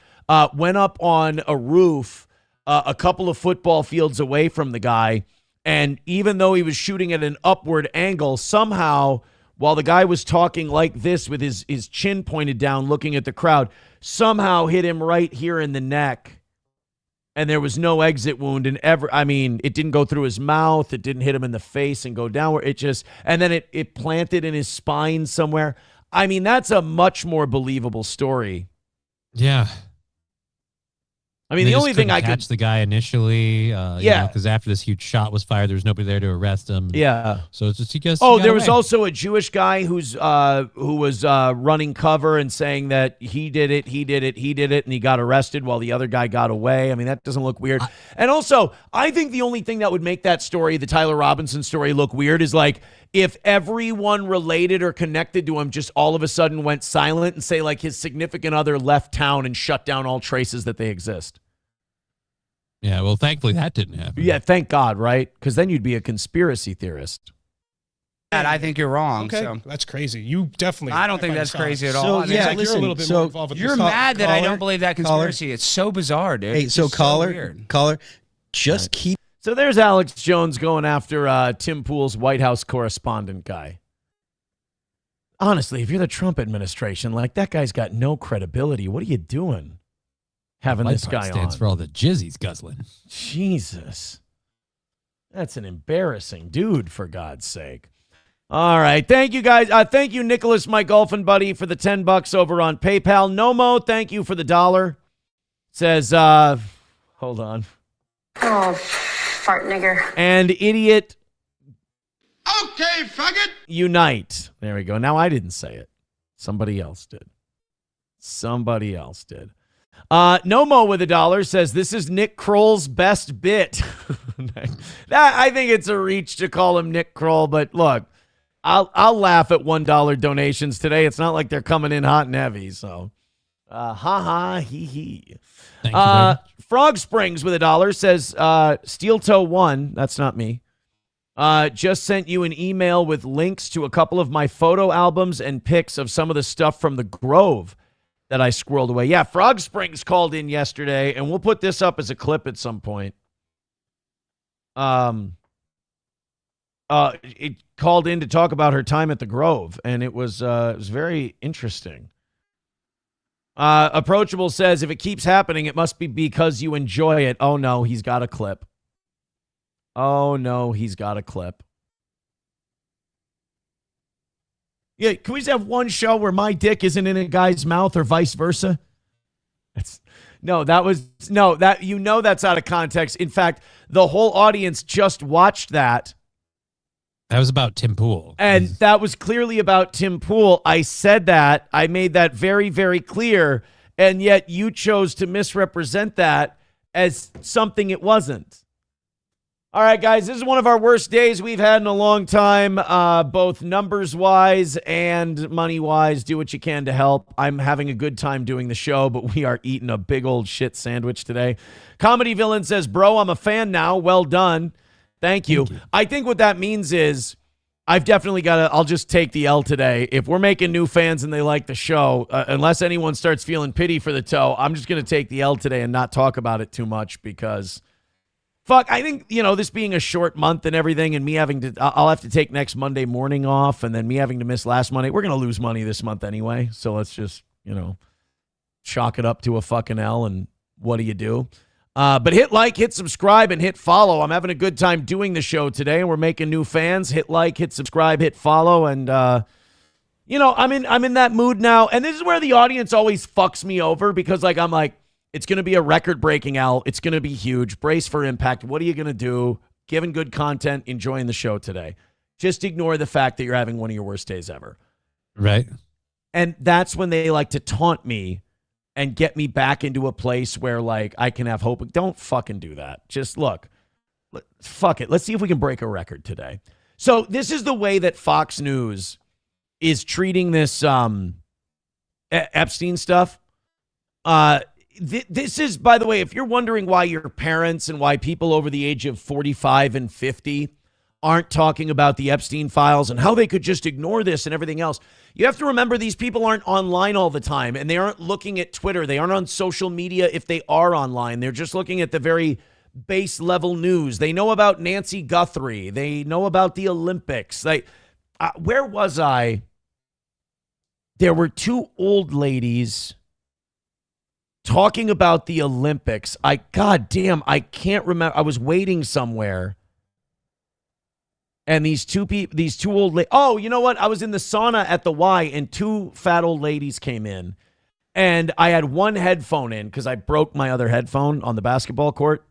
went up on a roof a couple of football fields away from the guy. And even though he was shooting at an upward angle, somehow, while the guy was talking like this with his chin pointed down, looking at the crowd, somehow hit him right here in the neck. And there was no exit wound, and it didn't go through his mouth. It didn't hit him in the face and go downward. And then it planted in his spine somewhere. That's a much more believable story. Yeah. The only thing I could catch the guy initially, because after this huge shot was fired, there was nobody there to arrest him. Yeah. So it's just he goes. There was also a Jewish guy who was running cover and saying that he did it, and he got arrested while the other guy got away. That doesn't look weird. And also, I think the only thing that would make that story, the Tyler Robinson story, look weird is if everyone related or connected to him just all of a sudden went silent and say like his significant other left town and shut down all traces that they exist. Yeah, well, thankfully that didn't happen. Yeah, thank God, right? Because then you'd be a conspiracy theorist. And I think you're wrong. Okay, So. that's crazy. You definitely. I don't think that's crazy at all. So, I mean, yeah, it's like listen, you're a little bit more involved with you're this. mad that I Caller, don't believe that conspiracy. It's so bizarre, dude. Hey, It's so just caller, weird. just keep. So there's Alex Jones going after Tim Pool's White House correspondent guy. Honestly, if you're the Trump administration, like that guy's got no credibility. What are you doing? Having White this part guy stands on for all the jizz he's guzzling. Jesus. That's an embarrassing dude, for God's sake. All right. Thank you, guys. Thank you, Nicholas, my golfing buddy, for the $10 over on PayPal. Nomo, thank you for the $1. Says, hold on. Oh, fart nigger. And idiot Okay, faggot. unite. There we go. Now I didn't say it. Somebody else did. Nomo with $1 says, this is Nick Kroll's best bit. I think it's a reach to call him Nick Kroll, but look, I'll laugh at $1 donations today. It's not like they're coming in hot and heavy, so ha ha hee hee. Frog Springs with $1 says, Steel Toe 1, that's not me, just sent you an email with links to a couple of my photo albums and pics of some of the stuff from the Grove that I squirreled away. Yeah, Frog Springs called in yesterday, and we'll put this up as a clip at some point. It called in to talk about her time at the Grove, and it was very interesting. Approachable says, if it keeps happening, it must be because you enjoy it. Oh, no, he's got a clip. Yeah, can we just have one show where my dick isn't in a guy's mouth or vice versa? That's out of context. In fact, the whole audience just watched that. That was about Tim Pool. And that was clearly about Tim Pool. I said that. I made that very, very clear. And yet you chose to misrepresent that as something it wasn't. All right, guys, this is one of our worst days we've had in a long time, both numbers-wise and money-wise. Do what you can to help. I'm having a good time doing the show, but we are eating a big old shit sandwich today. Comedy Villain says, bro, I'm a fan now. Well done. Thank you. I think what that means is I've definitely I'll just take the L today. If we're making new fans and they like the show, unless anyone starts feeling pity for the toe, I'm just going to take the L today and not talk about it too much because... Fuck, I think, this being a short month and everything and me I'll have to take next Monday morning off and then me having to miss last Monday. We're going to lose money this month anyway. So let's just, chalk it up to a fucking L and what do you do? But hit like, hit subscribe, and hit follow. I'm having a good time doing the show today and we're making new fans. Hit like, hit subscribe, hit follow. And, I'm in that mood now. And this is where the audience always fucks me over because I'm like, it's going to be a record-breaking L. It's going to be huge. Brace for impact. What are you going to do? Giving good content, enjoying the show today. Just ignore the fact that you're having one of your worst days ever. Right. And that's when they like to taunt me and get me back into a place where, I can have hope. Don't fucking do that. Just look. Fuck it. Let's see if we can break a record today. So this is the way that Fox News is treating this Epstein stuff. This is, by the way, if you're wondering why your parents and why people over the age of 45 and 50 aren't talking about the Epstein files and how they could just ignore this and everything else, you have to remember these people aren't online all the time and they aren't looking at Twitter. They aren't on social media if they are online. They're just looking at the very base level news. They know about Nancy Guthrie. They know about the Olympics. Where was I? There were two old ladies talking about the Olympics. I can't remember. I was waiting somewhere. And these two old ladies. Oh, you know what? I was in the sauna at the Y and two fat old ladies came in. And I had one headphone in because I broke my other headphone on the basketball court.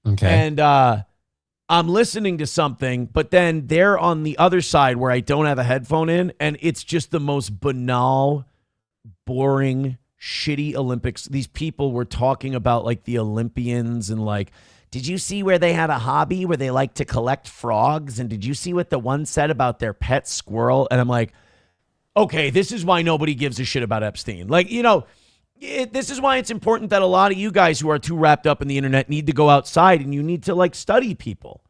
Okay. And I'm listening to something, but then they're on the other side where I don't have a headphone in. And it's just the most banal, boring, shitty Olympics. These people were talking about the Olympians and did you see where they had a hobby where they like to collect frogs? And did you see what the one said about their pet squirrel? And I'm like, okay, this is why nobody gives a shit about Epstein. Like, this is why it's important that a lot of you guys who are too wrapped up in the internet need to go outside and you need to like study people.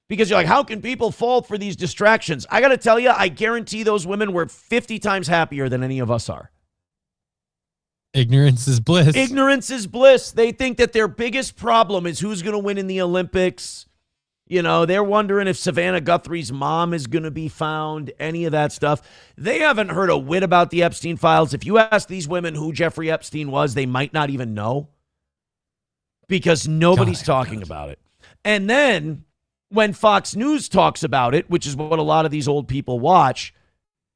Because you're like, how can people fall for these distractions? I got to tell you, I guarantee those women were 50 times happier than any of us are. Ignorance is bliss. Ignorance is bliss. They think that their biggest problem is who's going to win in the Olympics. They're wondering if Savannah Guthrie's mom is going to be found, any of that stuff. They haven't heard a whit about the Epstein files. If you ask these women who Jeffrey Epstein was, they might not even know because nobody's talking about it. And then when Fox News talks about it, which is what a lot of these old people watch,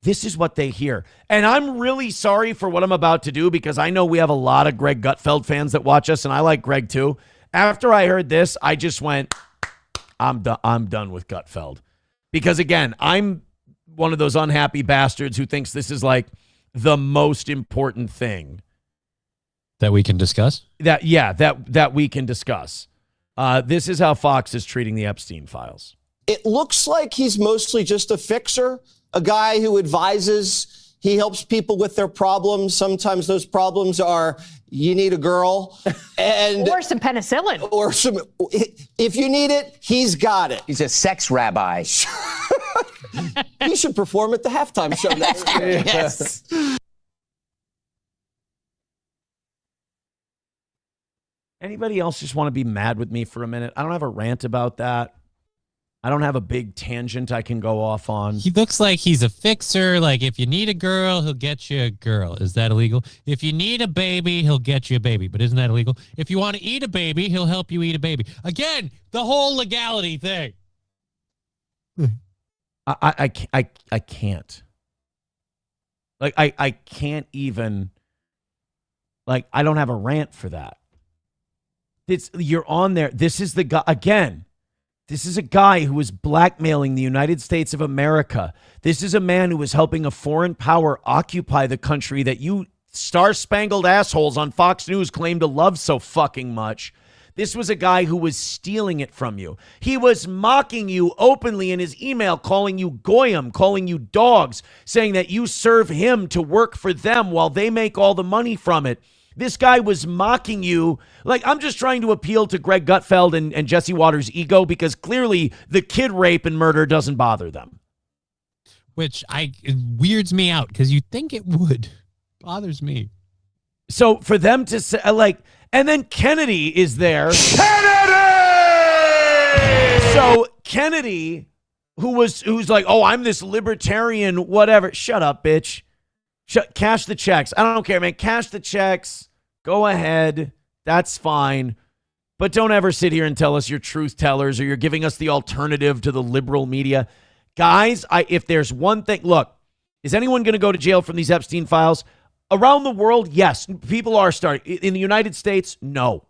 this is what they hear. And I'm really sorry for what I'm about to do because I know we have a lot of Greg Gutfeld fans that watch us, and I like Greg too. After I heard this, I just went, I'm done with Gutfeld. Because again, I'm one of those unhappy bastards who thinks this is like the most important thing that we can discuss. That we can discuss. This is how Fox is treating the Epstein files. It looks like he's mostly just a fixer, a guy who advises. He helps people with their problems. Sometimes those problems are you need a girl and or some penicillin. Or some if you need it, he's got it. He's a sex rabbi. He should perform at the halftime show next year. Yes. Anybody else just want to be mad with me for a minute? I don't have a rant about that. I don't have a big tangent I can go off on. He looks like he's a fixer. Like, if you need a girl, he'll get you a girl. Is that illegal? If you need a baby, he'll get you a baby. But isn't that illegal? If you want to eat a baby, he'll help you eat a baby. Again, the whole legality thing. I can't. Like, I can't even. Like, I don't have a rant for that. You're on there. This is the guy, again. This is a guy who is blackmailing the United States of America. This is a man who is helping a foreign power occupy the country that you star-spangled assholes on Fox News claim to love so fucking much. This was a guy who was stealing it from you. He was mocking you openly in his email, calling you goyim, calling you dogs, saying that you serve him to work for them while they make all the money from it. This guy was mocking you. Like, I'm just trying to appeal to Greg Gutfeld and Jesse Waters' ego because clearly the kid rape and murder doesn't bother them. Which it weirds me out because you think it would. Bothers me. So for them to say, and then Kennedy is there. Kennedy! So Kennedy, who's like, oh, I'm this libertarian, whatever. Shut up, bitch. Cash the checks. I don't care, man. Cash the checks. Go ahead. That's fine. But don't ever sit here and tell us you're truth tellers or you're giving us the alternative to the liberal media. Guys, if there's one thing, look, is anyone going to go to jail from these Epstein files? Around the world, yes. People are starting. In the United States, no.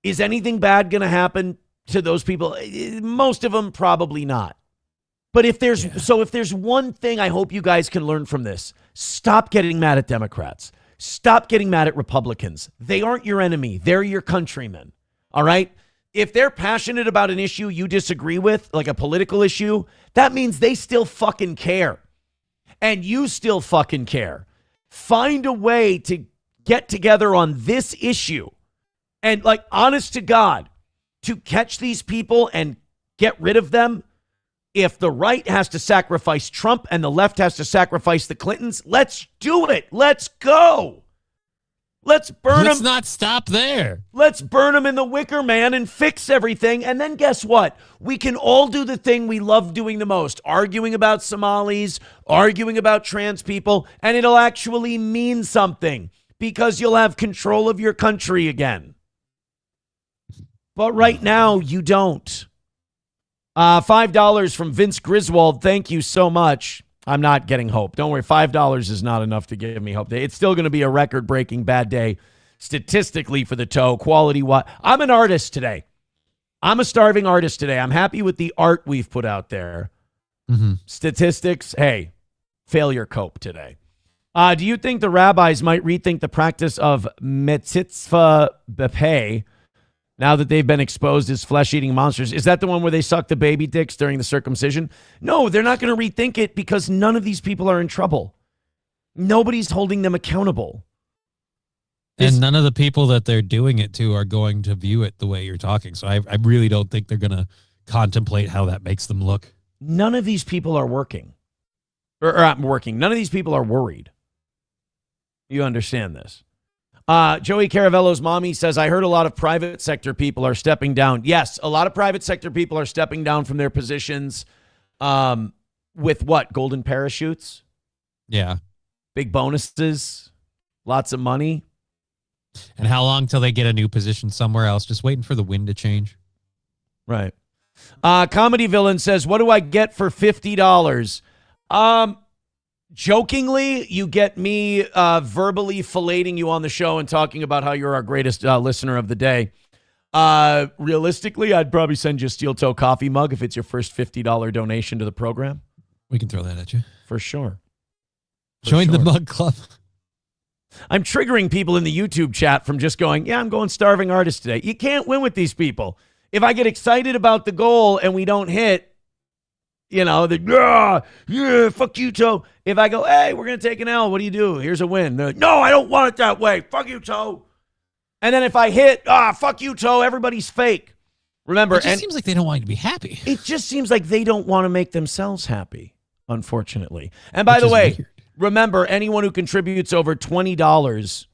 Is anything bad going to happen to those people? Most of them, probably not. But if there's one thing I hope you guys can learn from this, stop getting mad at Democrats. Stop getting mad at Republicans. They aren't your enemy. They're your countrymen. All right? If they're passionate about an issue you disagree with, like a political issue, that means they still fucking care. And you still fucking care. Find a way to get together on this issue and, like, honest to God, to catch these people and get rid of them. If the right has to sacrifice Trump and the left has to sacrifice the Clintons, let's do it. Let's go. Let's burn them. Let's not stop there. Let's burn them in the Wicker Man and fix everything. And then guess what? We can all do the thing we love doing the most, arguing about Somalis, arguing about trans people, and it'll actually mean something because you'll have control of your country again. But right now, you don't. $5 from Vince Griswold. Thank you so much. I'm not getting hope. Don't worry. $5 is not enough to give me hope. It's still going to be a record-breaking bad day statistically for the toe. Quality-wise. I'm an artist today. I'm a starving artist today. I'm happy with the art we've put out there. Mm-hmm. Statistics, hey, failure cope today. Do you think the rabbis might rethink the practice of mitzvah b'peh Now that they've been exposed as flesh-eating monsters. Is that the one where they suck the baby dicks during the circumcision? No, they're not going to rethink it because none of these people are in trouble. Nobody's holding them accountable. And none of the people that they're doing it to are going to view it the way you're talking. So I really don't think they're going to contemplate how that makes them look. None of these people are working. Or not working. None of these people are worried. You understand this. Joey Caravello's mommy says, I heard a lot of private sector people are stepping down. Yes, a lot of private sector people are stepping down from their positions with what? Golden parachutes? Yeah. Big bonuses? Lots of money? And how long till they get a new position somewhere else? Just waiting for the wind to change. Right. Comedy Villain says, what do I get for $50? Jokingly, you get me verbally filleting you on the show and talking about how you're our greatest listener of the day. Realistically, I'd probably send you a steel toe coffee mug if it's your first $50 donation to the program. We can throw that at you. For sure. Join the mug club. I'm triggering people in the YouTube chat from just going, yeah, I'm going starving artist today. You can't win with these people. If I get excited about the goal and we don't hit, yeah, fuck you, Toe. If I go, hey, we're going to take an L, what do you do? Here's a win. They're like, no, I don't want it that way. Fuck you, Toe. And then if I hit, fuck you, Toe, everybody's fake. Remember, It just seems like they don't want you to be happy. It just seems like they don't want to make themselves happy, unfortunately. And by the way, remember, anyone who contributes over $20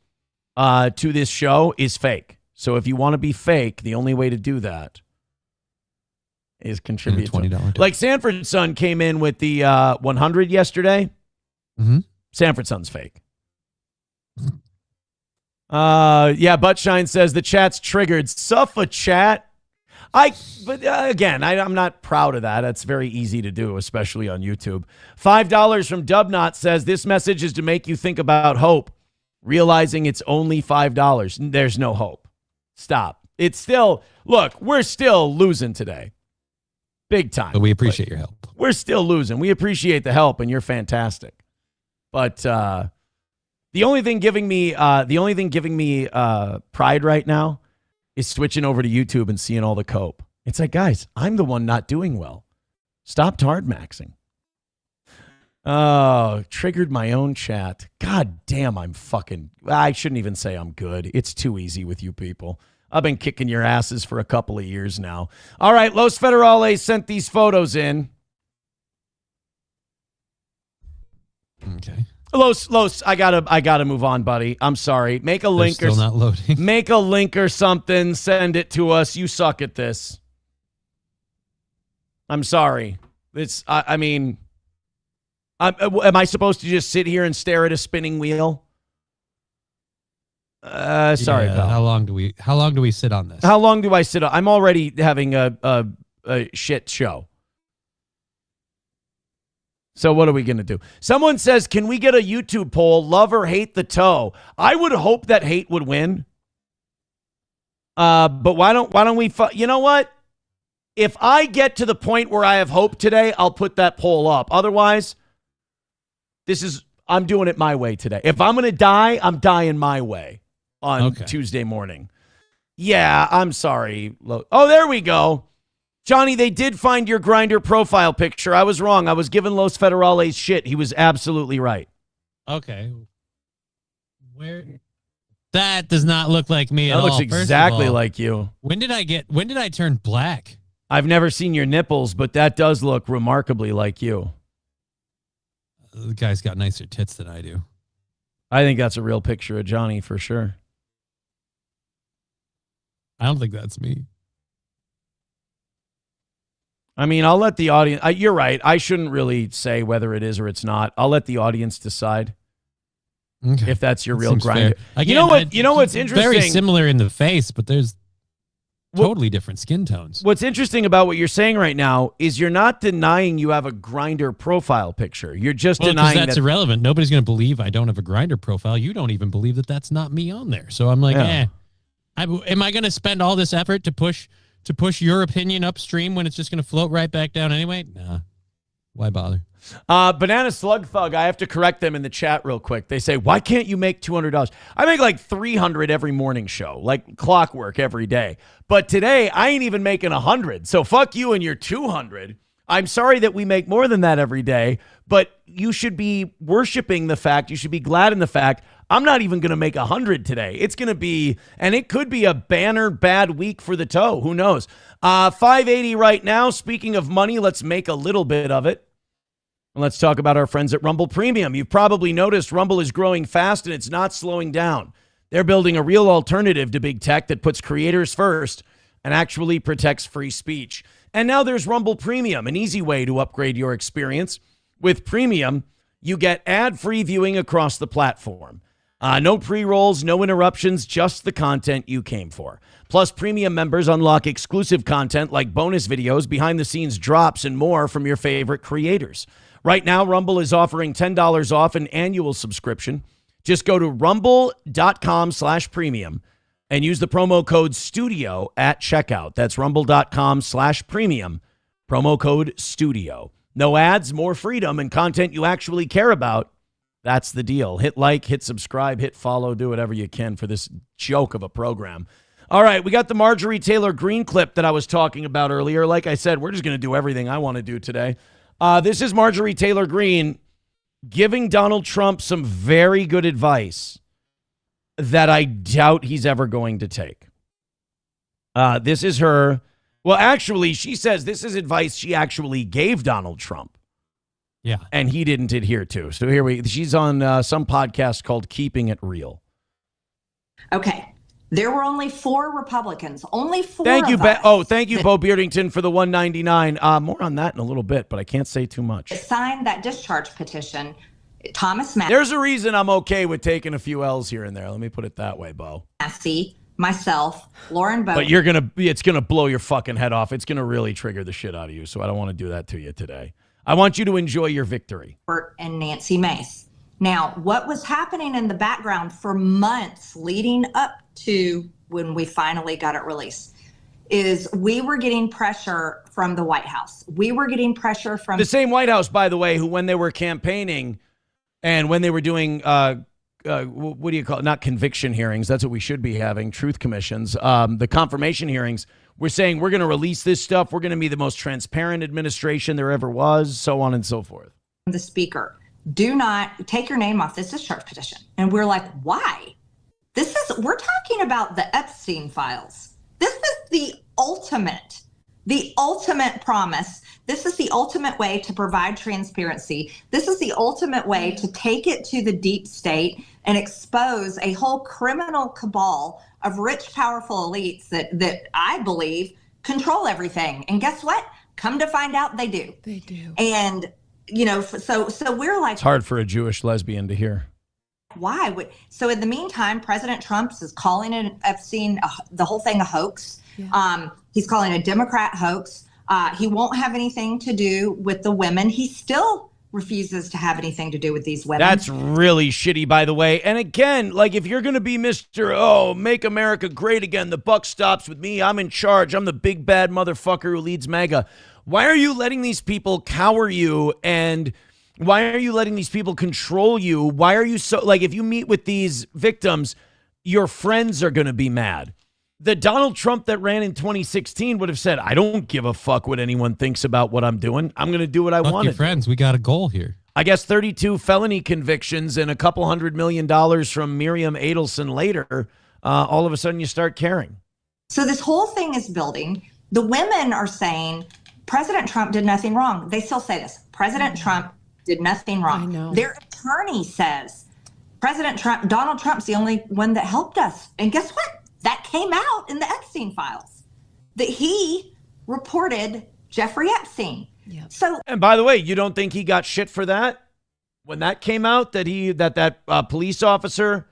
to this show is fake. So if you want to be fake, the only way to do that is contribute $20 tip. Like Sanford's son came in with the 100 yesterday. Mm-hmm. Sanford's son's fake. Yeah, Buttshine says the chat's triggered. Suffer chat. Again, I'm not proud of that. That's very easy to do, especially on YouTube. $5 from Dubnot says this message is to make you think about hope, realizing it's only $5. There's no hope. Stop. It's still, look, we're still losing today. Big time. But we appreciate your help. We're still losing. We appreciate the help, and you're fantastic. But the only thing giving me pride right now is switching over to YouTube and seeing all the cope. It's like, guys, I'm the one not doing well. Stop hard maxing. Oh, triggered my own chat. God damn, I shouldn't even say I'm good. It's too easy with you people. I've been kicking your asses for a couple of years now. All right, Los Federales sent these photos in. Okay. Los, I gotta move on, buddy. I'm sorry. Make a link They're still not loading. Make a link or something. Send it to us. You suck at this. I'm sorry. Am I supposed to just sit here and stare at a spinning wheel? Sorry, pal. How long do we sit on this? How long do I sit on? I'm already having a shit show. So what are we going to do? Someone says, can we get a YouTube poll, love or hate the toe? I would hope that hate would win. But why don't we, you know what? If I get to the point where I have hope today, I'll put that poll up. Otherwise, I'm doing it my way today. If I'm going to die, I'm dying my way on Tuesday morning. Yeah, I'm sorry. Oh, there we go. Johnny, they did find your Grindr profile picture. I was wrong. I was giving Los Federales shit. He was absolutely right. Okay. Where? That does not look like me at all. That looks exactly like you. When did I turn black? I've never seen your nipples, but that does look remarkably like you. The guy's got nicer tits than I do. I think that's a real picture of Johnny for sure. I don't think that's me. I mean, I'll let the audience. You're right. I shouldn't really say whether it is or it's not. I'll let the audience decide if that's your real Grindr. Again, you know what's interesting? Very similar in the face, but there's totally different skin tones. What's interesting about what you're saying right now is you're not denying you have a Grindr profile picture. You're just denying that's irrelevant. Nobody's going to believe I don't have a Grindr profile. You don't even believe that that's not me on there. So I'm like, am I going to spend all this effort to push your opinion upstream when it's just going to float right back down anyway? Nah. Why bother? Banana Slug Thug, I have to correct them in the chat real quick. They say, why can't you make $200? I make like $300 every morning show, like clockwork every day. But today, I ain't even making $100. So fuck you and your $200. I'm sorry that we make more than that every day, but you should be worshiping the fact, you should be glad in the fact, I'm not even going to make $100 today. It's going to be, and it could be a banner bad week for the toe. Who knows? 580 right now. Speaking of money, let's make a little bit of it. And let's talk about our friends at Rumble Premium. You've probably noticed Rumble is growing fast and it's not slowing down. They're building a real alternative to big tech that puts creators first and actually protects free speech. And now there's Rumble Premium, an easy way to upgrade your experience. With Premium, you get ad-free viewing across the platform. No pre-rolls, no interruptions, just the content you came for. Plus, Premium members unlock exclusive content like bonus videos, behind-the-scenes drops, and more from your favorite creators. Right now, Rumble is offering $10 off an annual subscription. Just go to rumble.com/premium and use the promo code STUDIO at checkout. That's rumble.com/premium, promo code STUDIO. No ads, more freedom, and content you actually care about. That's the deal. Hit like, hit subscribe, hit follow, do whatever you can for this joke of a program. All right, we got the Marjorie Taylor Greene clip that I was talking about earlier. Like I said, we're just going to do everything I want to do today. This is Marjorie Taylor Greene giving Donald Trump some very good advice that I doubt he's ever going to take. This is her. Well, actually, she says this is advice she actually gave Donald Trump. Yeah. And he didn't adhere to. So she's on some podcast called Keeping It Real. Okay. There were only 4 Republicans. Only 4. Thank you, thank you, Bo Beardington, for the $1.99. More on that in a little bit, but I can't say too much. Signed that discharge petition. Thomas Massey. There's a reason I'm okay with taking a few L's here and there. Let me put it that way, Bo. Massey, myself, Lauren Boebert. But it's gonna blow your fucking head off. It's gonna really trigger the shit out of you. So I don't want to do that to you today. I want you to enjoy your victory. And Nancy Mace. Now, what was happening in the background for months leading up to when we finally got it released is we were getting pressure from the White House. We were getting pressure from the same White House, by the way, who when they were campaigning and when they were doing, what do you call it? Not conviction hearings. That's what we should be having. Truth commissions. The confirmation hearings. We're saying we're going to release this stuff. We're going to be the most transparent administration there ever was, so on and so forth. The speaker, do not take your name off this discharge petition. And we're like, why? We're talking about the Epstein files. This is the ultimate promise. This is the ultimate way to provide transparency. This is the ultimate way to take it to the deep state and expose a whole criminal cabal of rich, powerful elites that I believe control everything. And guess what? Come to find out they do. They do. And, so we're like... It's hard for a Jewish lesbian to hear. Why? So in the meantime, President Trump is calling Epstein, the whole thing a hoax. Yeah. He's calling it a Democrat hoax. He won't have anything to do with the women. He still refuses to have anything to do with these women. That's really shitty, by the way. And again, like if you're going to be Mr. Make America Great Again, the buck stops with me. I'm in charge. I'm the big bad motherfucker who leads MAGA. Why are you letting these people cower you? And why are you letting these people control you? Why are you so, like, if you meet with these victims, your friends are going to be mad. The Donald Trump that ran in 2016 would have said, I don't give a fuck what anyone thinks about what I'm doing. I'm going to do what I want. Your friends, we got a goal here. I guess 32 felony convictions and a couple $100 million from Miriam Adelson later, all of a sudden you start caring. So this whole thing is building. The women are saying President Trump did nothing wrong. They still say this. President Trump did nothing wrong. I know. Their attorney says Donald Trump's the only one that helped us. And guess what? That came out in the Epstein files that he reported Jeffrey Epstein. Yep. So, and by the way, you don't think he got shit for that? When that came out, that police officer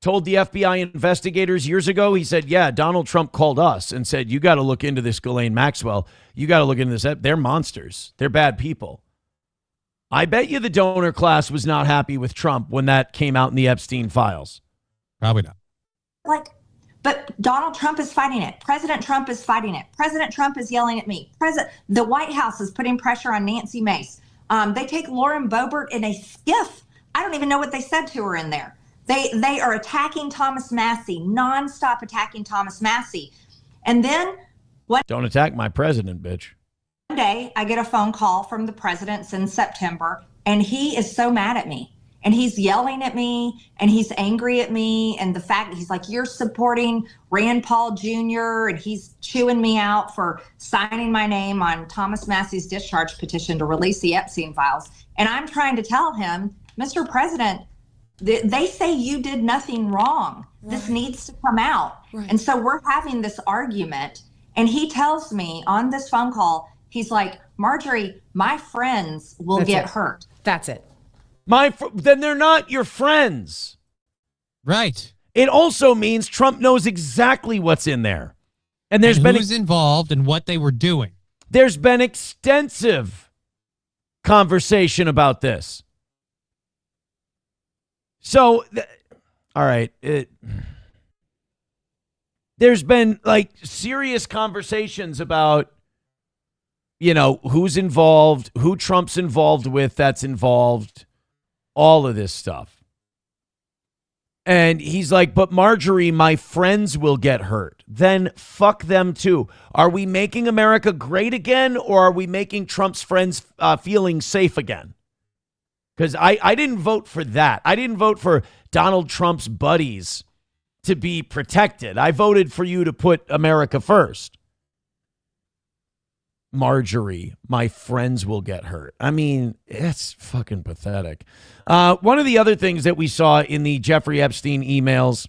told the FBI investigators years ago, he said, yeah, Donald Trump called us and said, you got to look into this Ghislaine Maxwell. You got to look into this. They're monsters. They're bad people. I bet you the donor class was not happy with Trump when that came out in the Epstein files. Probably not. But Donald Trump is fighting it. President Trump is fighting it. President Trump is yelling at me. The White House is putting pressure on Nancy Mace. They take Lauren Boebert in a skiff. I don't even know what they said to her in there. They are attacking Thomas Massey, nonstop attacking Thomas Massey. And then Don't attack my president, bitch. one day I get a phone call from the president in September, and he is so mad at me. And he's yelling at me, and he's angry at me. And the fact that he's like, you're supporting Rand Paul Jr., and he's chewing me out for signing my name on Thomas Massey's discharge petition to release the Epstein files. And I'm trying to tell him, Mr. President, they say you did nothing wrong. Right. This needs to come out. Right. And so we're having this argument. And he tells me on this phone call, he's like, Marjorie, my friends will get hurt. That's it. Then they're not your friends. Right. It also means Trump knows exactly what's in there. And there's been who's involved and what they were doing. There's been extensive conversation about this. So, all right. There's been like serious conversations about, who's involved, who Trump's involved with that's involved, all of this stuff. And he's like, but Marjorie, my friends will get hurt. Then fuck them too. Are we making America great again, or are we making Trump's friends feeling safe again? Because I didn't vote for that. I didn't vote for Donald Trump's buddies to be protected. I voted for you to put America first. Marjorie, my friends will get hurt. I mean, it's fucking pathetic. One of the other things that we saw in the Jeffrey Epstein emails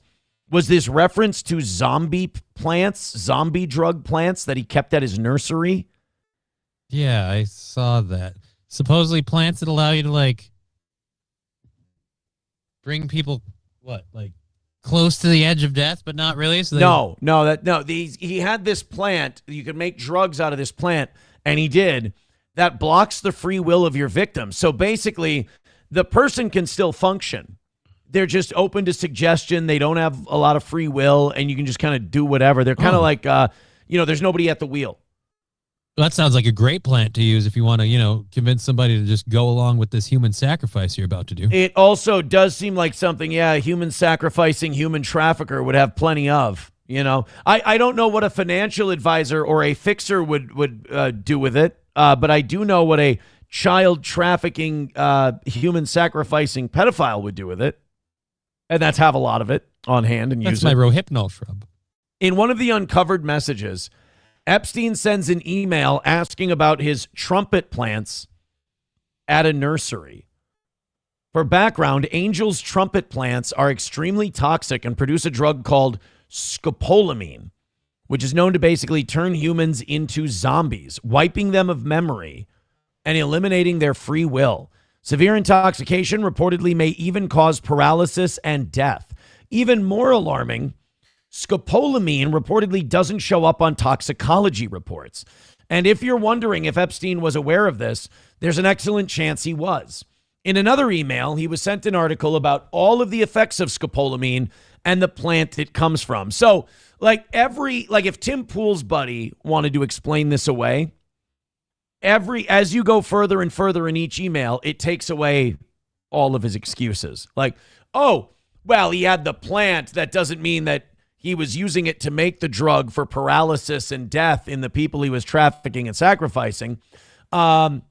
was this reference to zombie drug plants that he kept at his nursery. Yeah, I saw that. Supposedly plants that allow you to bring people close to the edge of death, but not really. So he had this plant. You could make drugs out of this plant, and he did. That blocks the free will of your victim. So basically, the person can still function. They're just open to suggestion. They don't have a lot of free will, and you can just kind of do whatever. They're kind of like, there's nobody at the wheel. Well, that sounds like a great plant to use if you want to, convince somebody to just go along with this human sacrifice you're about to do. It also does seem like something, a human sacrificing human trafficker would have plenty of, I don't know what a financial advisor or a fixer would do with it, but I do know what a child trafficking, human sacrificing pedophile would do with it. And that's have a lot of it on hand and use it. That's my Rohypnol shrub. In one of the uncovered messages, Epstein sends an email asking about his trumpet plants at a nursery. For background, Angel's trumpet plants are extremely toxic and produce a drug called scopolamine, which is known to basically turn humans into zombies, wiping them of memory and eliminating their free will. Severe intoxication reportedly may even cause paralysis and death. Even more alarming, scopolamine reportedly doesn't show up on toxicology reports. And if you're wondering if Epstein was aware of this, there's an excellent chance he was. In another email, he was sent an article about all of the effects of scopolamine and the plant it comes from. So, if Tim Pool's buddy wanted to explain this away, as you go further and further in each email, it takes away all of his excuses. He had the plant. That doesn't mean that he was using it to make the drug for paralysis and death in the people he was trafficking and sacrificing. And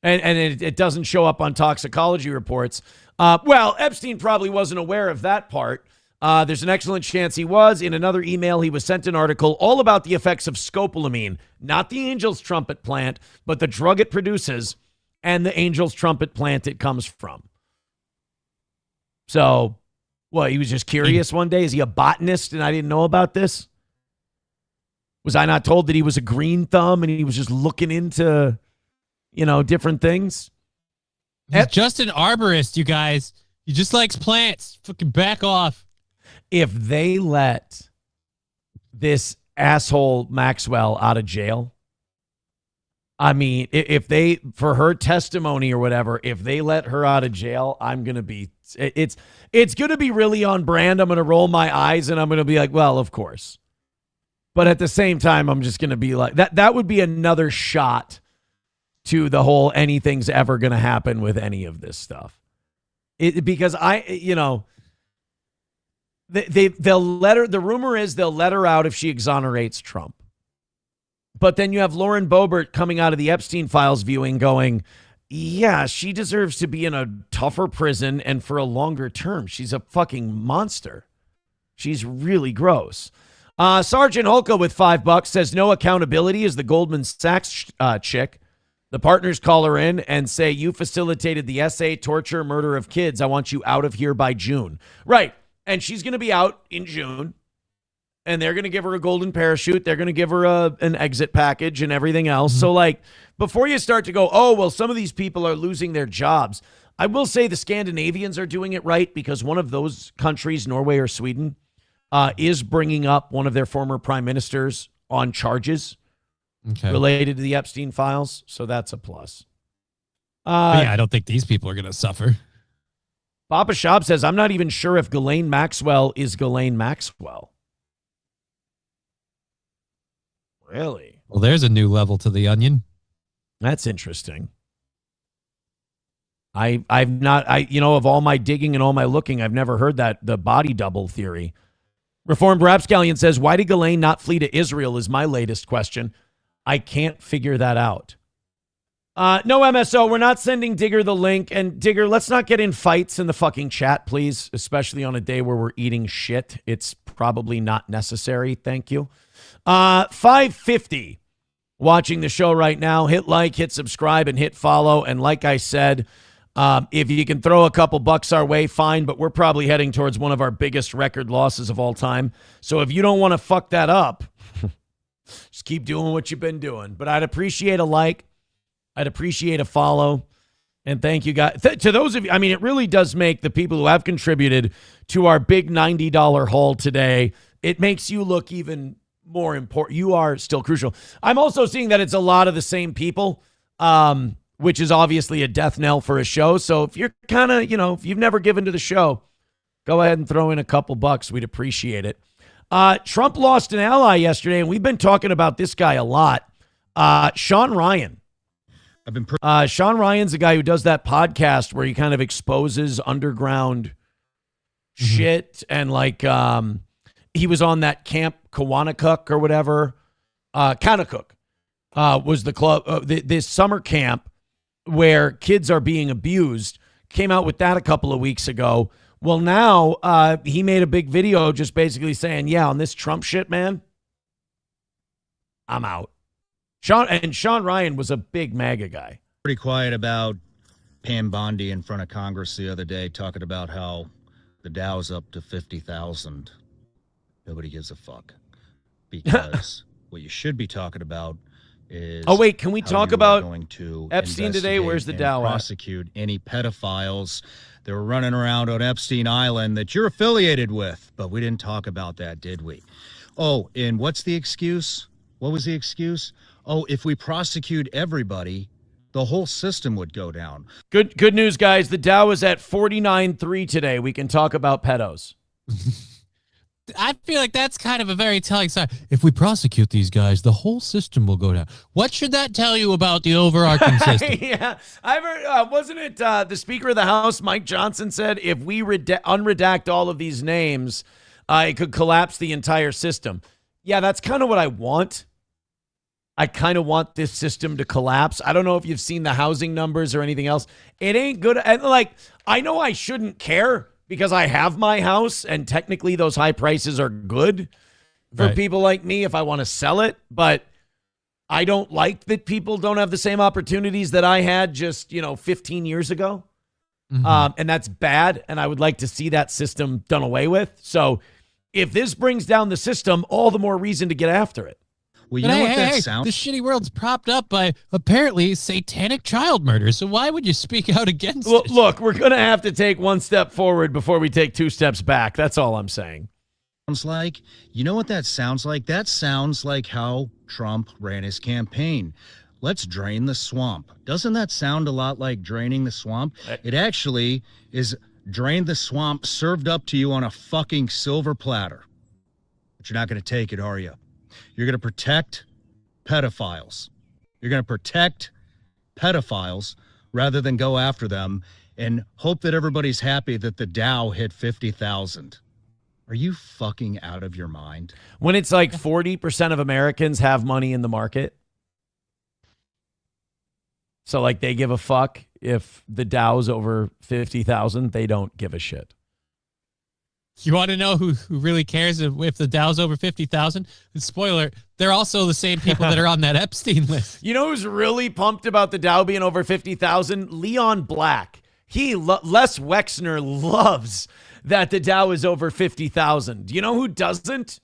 it doesn't show up on toxicology reports. Epstein probably wasn't aware of that part. There's an excellent chance he was. In another email, he was sent an article all about the effects of scopolamine, not the Angel's trumpet plant, but the drug it produces and the Angel's trumpet plant it comes from. So, he was just curious one day? Is he a botanist and I didn't know about this? Was I not told that he was a green thumb and he was just looking into, different things? He's just an arborist, you guys. He just likes plants. Fucking back off. If they let this asshole Maxwell out of jail, I mean, if they, for her testimony or whatever, if they let her out of jail, I'm going to be, it's going to be really on brand. I'm going to roll my eyes and I'm going to be like, well, of course. But at the same time, I'm just going to be like, that would be another shot to the whole anything's ever going to happen with any of this stuff. Because they'll let her, the rumor is they'll let her out if she exonerates Trump. But then you have Lauren Boebert coming out of the Epstein files viewing going, yeah, she deserves to be in a tougher prison and for a longer term. She's a fucking monster. She's really gross. Sergeant Holka with $5 says no accountability is the Goldman Sachs chick. The partners call her in and say, you facilitated the SA torture, murder of kids. I want you out of here by June. Right. And she's going to be out in June. And they're going to give her a golden parachute. They're going to give her an exit package and everything else. So, like, before you start to go, oh, well, some of these people are losing their jobs. I will say the Scandinavians are doing it right because one of those countries, Norway or Sweden, is bringing up one of their former prime ministers on charges related to the Epstein files. So that's a plus. I don't think these people are going to suffer. Papa Shab says, I'm not even sure if Ghislaine Maxwell is Ghislaine Maxwell. Really? Well, there's a new level to the onion. That's interesting. Of all my digging and all my looking, I've never heard the body double theory. Reformed Rapscallion says, why did Ghislaine not flee to Israel is my latest question. I can't figure that out. No MSO, we're not sending Digger the link. And Digger, let's not get in fights in the fucking chat, please, especially on a day where we're eating shit. It's probably not necessary. Thank you. 550 watching the show right now. Hit like, hit subscribe, and hit follow. And like I said, if you can throw a couple bucks our way, fine, but we're probably heading towards one of our biggest record losses of all time. So if you don't want to fuck that up, just keep doing what you've been doing. But I'd appreciate a like. I'd appreciate a follow. And thank you guys. To those of you, I mean, it really does make the people who have contributed to our big $90 haul today, it makes you look even more important. You are still crucial. I'm also seeing that it's a lot of the same people, which is obviously a death knell for a show. So if you're kind of, if you've never given to the show, go ahead and throw in a couple bucks. We'd appreciate it. Trump lost an ally yesterday, and we've been talking about this guy a lot. Sean Ryan. Sean Ryan's the guy who does that podcast where he kind of exposes underground shit. And he was on that Camp Kawanakuk or whatever. Kanakuk was the club, this summer camp where kids are being abused. Came out with that a couple of weeks ago. Well, now he made a big video just basically saying, yeah, on this Trump shit, man, I'm out. Sean Ryan was a big MAGA guy. Pretty quiet about Pam Bondi in front of Congress the other day, talking about how the Dow's up to 50,000. Nobody gives a fuck. Because what you should be talking about is... Oh, wait, can we talk about going to Epstein today? Where's the Dow at? Prosecute any pedophiles that were running around on Epstein Island that you're affiliated with. But we didn't talk about that, did we? Oh, and what's the excuse? What was the excuse? Oh, if we prosecute everybody, the whole system would go down. Good news, guys. The Dow is at 49.3 today. We can talk about pedos. I feel like that's kind of a very telling sign. If we prosecute these guys, the whole system will go down. What should that tell you about the overarching system? Yeah, I've heard, wasn't it the Speaker of the House, Mike Johnson, said if we unredact all of these names, it could collapse the entire system. Yeah, that's kind of what I want. I kind of want this system to collapse. I don't know if you've seen the housing numbers or anything else. It ain't good. And I know I shouldn't care because I have my house and technically those high prices are good for people like me if I want to sell it. But I don't like that people don't have the same opportunities that I had just, 15 years ago. And that's bad. And I would like to see that system done away with. So if this brings down the system, all the more reason to get after it. Well, you know what that sounds? The shitty world's propped up by apparently satanic child murder. So why would you speak out against it? Look, we're going to have to take one step forward before we take two steps back. That's all I'm saying. Sounds like, you know what that sounds like? That sounds like how Trump ran his campaign. Let's drain the swamp. Doesn't that sound a lot like draining the swamp? It actually is drain the swamp served up to you on a fucking silver platter. But you're not going to take it, are you? You're going to protect pedophiles. You're going to protect pedophiles rather than go after them and hope that everybody's happy that the Dow hit 50,000. Are you fucking out of your mind? When it's like 40% of Americans have money in the market. So like they give a fuck if the Dow's over 50,000, they don't give a shit. You want to know who really cares if the Dow's over 50,000? Spoiler, they're also the same people that are on that Epstein list. You know who's really pumped about the Dow being over 50,000? Leon Black. Les Wexner loves that the Dow is over 50,000. You know who doesn't?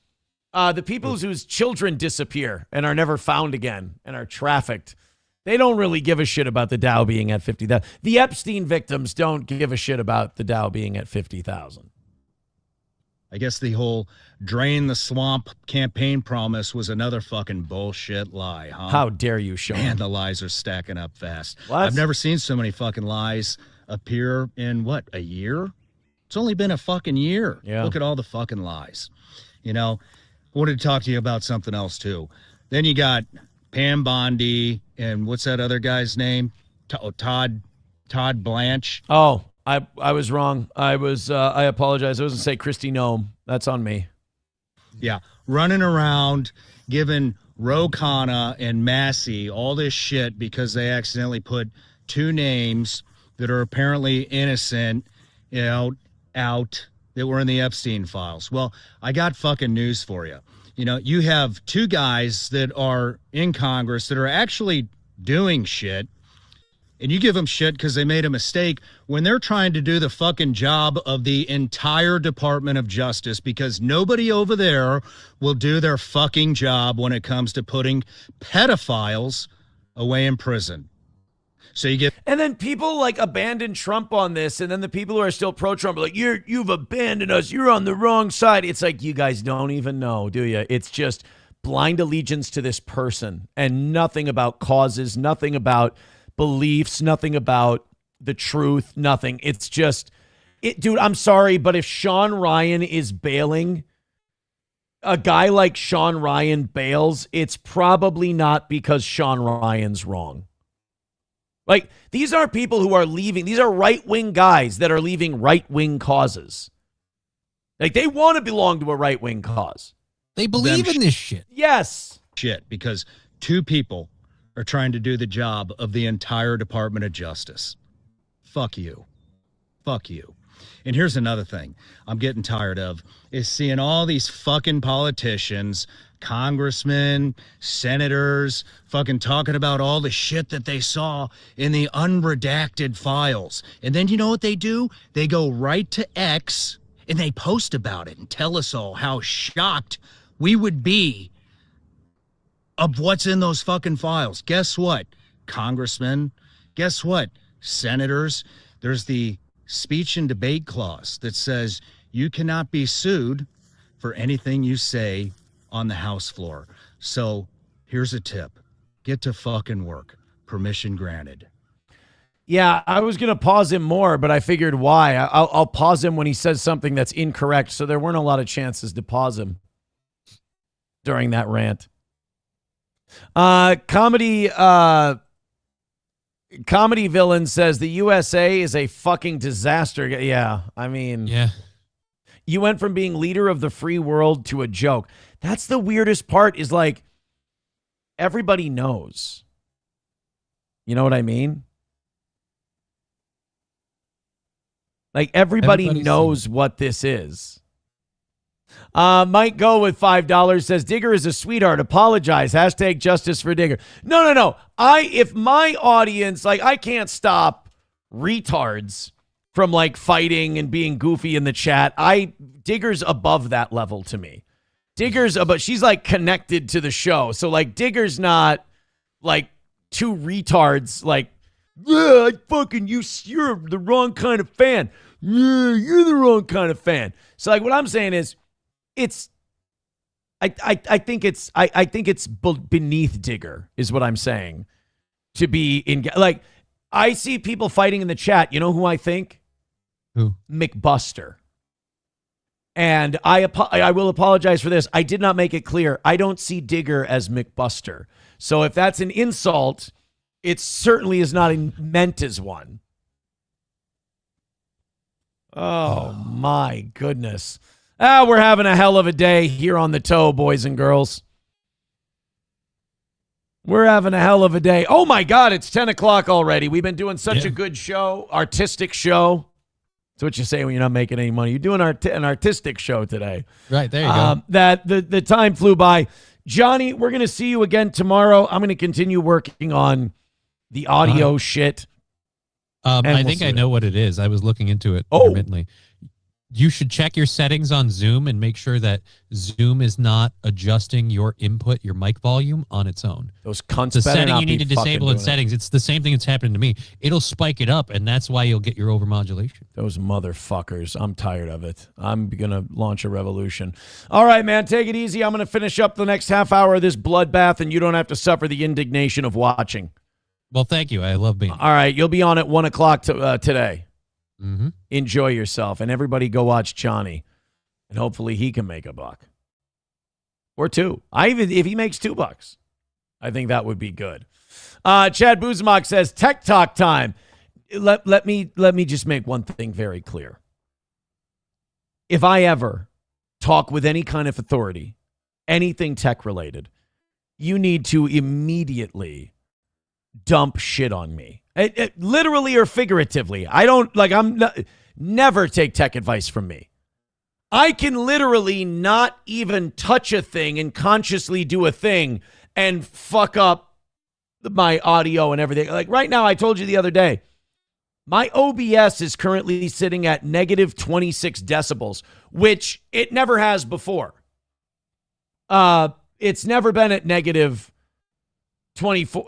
The people whose children disappear and are never found again and are trafficked. They don't really give a shit about the Dow being at 50,000. The Epstein victims don't give a shit about the Dow being at 50,000. I guess the whole drain the swamp campaign promise was another fucking bullshit lie, huh? How dare you, Sean? Man, the lies are stacking up fast. What? I've never seen so many fucking lies appear in, what, a year? It's only been a fucking year. Yeah. Look at all the fucking lies. You know, I wanted to talk to you about something else, too. Then you got Pam Bondi and what's that other guy's name? Todd Blanche. Oh, I was wrong. I apologize. I was going to say Christy Nome. That's on me. Yeah. Running around giving Ro Khanna and Massey all this shit because they accidentally put two names that are apparently innocent, out that were in the Epstein files. Well, I got fucking news for you. You know, you have two guys that are in Congress that are actually doing shit, and you give them shit because they made a mistake when they're trying to do the fucking job of the entire Department of Justice, because nobody over there will do their fucking job when it comes to putting pedophiles away in prison. So you get, and then people like abandon Trump on this, and then the people who are still pro-Trump are like, you've abandoned us. You're on the wrong side. It's like, you guys don't even know, do you? It's just blind allegiance to this person and nothing about causes, nothing about beliefs, nothing about the truth, nothing. It's just, dude, I'm sorry, but if Sean Ryan is bailing, a guy like Sean Ryan bails, it's probably not because Sean Ryan's wrong. Like, these are people who are leaving. These are right-wing guys that are leaving right-wing causes. Like, they want to belong to a right-wing cause. They believe in this shit. Yes. Shit, because two people are trying to do the job of the entire Department of Justice. Fuck you. Fuck you. And here's another thing I'm getting tired of is seeing all these fucking politicians, congressmen, senators, fucking talking about all the shit that they saw in the unredacted files. And then you know what they do? They go right to X and they post about it and tell us all how shocked we would be of what's in those fucking files. Guess what, congressmen? Guess what, senators? There's the speech and debate clause that says you cannot be sued for anything you say on the House floor. So here's a tip. Get to fucking work. Permission granted. Yeah, I was going to pause him more, but I figured why. I'll pause him when he says something that's incorrect, so there weren't a lot of chances to pause him during that rant. Comedy Villain says the USA is a fucking disaster. Yeah, I mean, yeah. You went from being leader of the free world to a joke. That's the weirdest part, is like, everybody knows. You know what I mean? Like, everybody knows what this is. Might Go with $5 says Digger is a sweetheart. Apologize. # justice for Digger. No. If my audience, like, I can't stop retards from like fighting and being goofy in the chat. Digger's above that level to me. But she's like connected to the show. So like Digger's not like two retards like, yeah, you're the wrong kind of fan. Yeah, you're the wrong kind of fan. So like what I'm saying is, I think it's beneath Digger is what I'm saying, to be in, like, I see people fighting in the chat. You know who I think? Who? McBuster. And I will apologize for this. I did not make it clear. I don't see Digger as McBuster. So if that's an insult, It certainly is not meant as one. Oh, my goodness. We're having a hell of a day here on the toe, boys and girls. We're having a hell of a day. Oh, my God, it's 10 o'clock already. We've been doing such a good show, artistic show. That's what you say when you're not making any money. You're doing an artistic show today. Right, there you go. That the time flew by. Johnny, we're going to see you again tomorrow. I'm going to continue working on the audio shit. I think I know what it is. I was looking into it intermittently. You should check your settings on Zoom and make sure that Zoom is not adjusting your input, your mic volume on its own. Those cunts the better setting not you need be to disable in fucking doing settings. It's the same thing that's happening to me. It'll spike it up, and that's why you'll get your overmodulation. Those motherfuckers. I'm tired of it. I'm going to launch a revolution. All right, man, take it easy. I'm going to finish up the next half hour of this bloodbath, and you don't have to suffer the indignation of watching. Well, thank you. I love being. All right, you'll be on at 1 o'clock today. Mm-hmm. Enjoy yourself, and everybody go watch Johnny, and hopefully he can make $1 or $2. If he makes $2, I think that would be good. Chad Buzmak says tech talk time. Let me just make one thing very clear. If I ever talk with any kind of authority, anything tech related, you need to immediately dump shit on me. Literally or figuratively. Never take tech advice from me. I can literally not even touch a thing and consciously do a thing and fuck up my audio and everything. Like right now, I told you the other day, my OBS is currently sitting at negative 26 decibels, which it never has before. It's never been at negative 26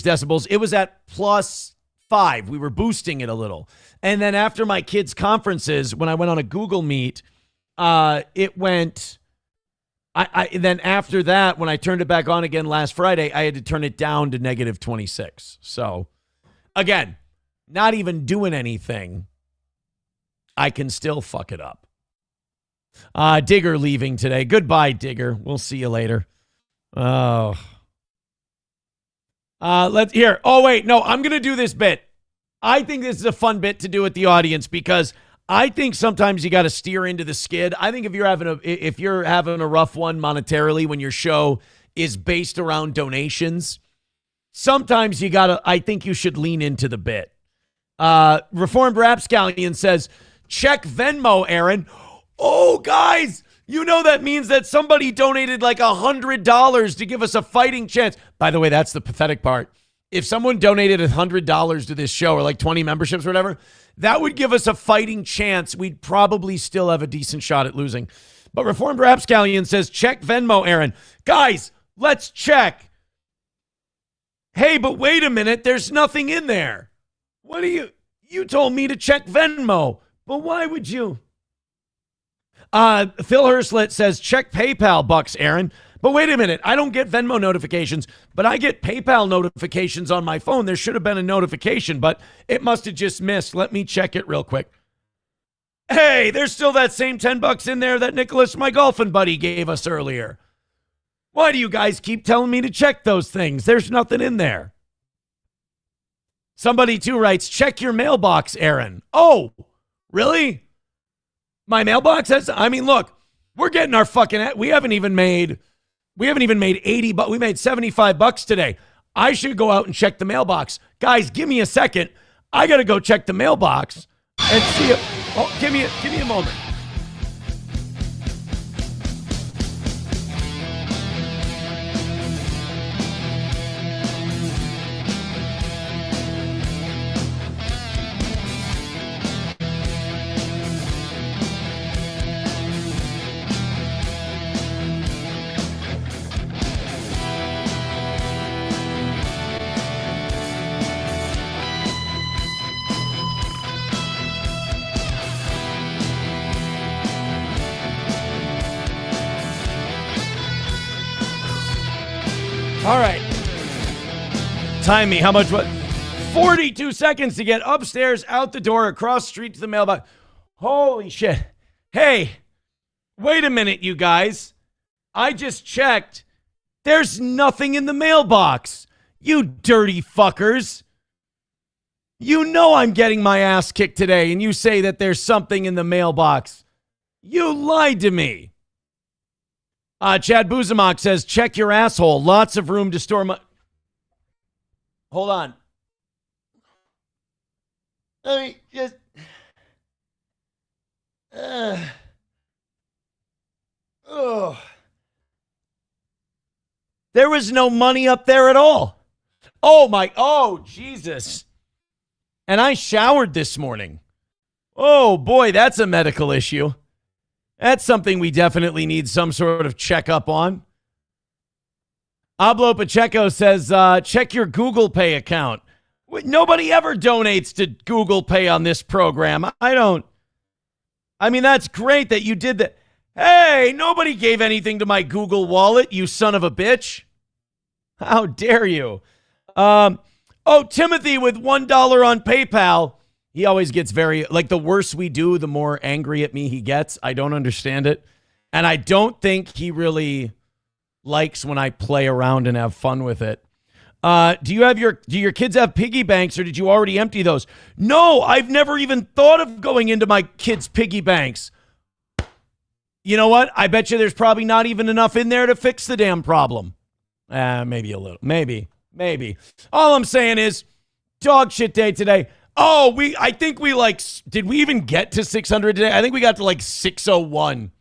decibels. It was at +5. We were boosting it a little. And then after my kids' conferences, when I went on a Google Meet, it went, then after that, when I turned it back on again last Friday, I had to turn it down to negative 26. So again, not even doing anything, I can still fuck it up. Digger leaving today. Goodbye, Digger. We'll see you later. Oh, let's hear. Oh, wait, no, I'm going to do this bit. I think this is a fun bit to do with the audience because I think sometimes you got to steer into the skid. I think if you're having a rough one monetarily when your show is based around donations, sometimes I think you should lean into the bit. Reformed Rapscallion says, check Venmo, Aaron. Oh, guys, you know that means that somebody donated like $100 to give us a fighting chance. By the way, that's the pathetic part. If someone donated $100 to this show or like 20 memberships or whatever, that would give us a fighting chance. We'd probably still have a decent shot at losing. But Reformed Rapscallion says, check Venmo, Aaron. Guys, let's check. Hey, but wait a minute. There's nothing in there. What are you told me to check Venmo, but why would you? Phil Herslet says, check PayPal bucks, Aaron. But wait a minute. I don't get Venmo notifications, but I get PayPal notifications on my phone. There should have been a notification, but it must have just missed. Let me check it real quick. Hey, there's still that same $10 in there that Nicholas, my golfing buddy, gave us earlier. Why do you guys keep telling me to check those things? There's nothing in there. Somebody too writes, check your mailbox, Aaron. Oh, really? My mailbox has, look, we're getting our fucking, we haven't even made 80, but we made $75 today. I should go out and check the mailbox. Guys, give me a second. I got to go check the mailbox and see it. Oh, give me a moment. All right. Time me. How much? What? 42 seconds to get upstairs, out the door, across the street to the mailbox. Holy shit. Hey, wait a minute, you guys. I just checked. There's nothing in the mailbox. You dirty fuckers. You know I'm getting my ass kicked today, and you say that there's something in the mailbox. You lied to me. Chad Buzamok says, check your asshole. Lots of room to store my... Hold on. Let me just... There was no money up there at all. Oh, Jesus. And I showered this morning. Oh, boy, that's a medical issue. That's something we definitely need some sort of checkup on. Ablo Pacheco says, check your Google Pay account. Nobody ever donates to Google Pay on this program. I mean, that's great that you did that. Hey, nobody gave anything to my Google Wallet, you son of a bitch. How dare you? Timothy with $1 on PayPal. He always gets the worse we do, the more angry at me he gets. I don't understand it. And I don't think he really likes when I play around and have fun with it. Do your kids have piggy banks, or did you already empty those? No, I've never even thought of going into my kids' piggy banks. You know what? I bet you there's probably not even enough in there to fix the damn problem. Maybe a little. Maybe. All I'm saying is, dog shit day today. I think did we even get to 600 today? I think we got to 601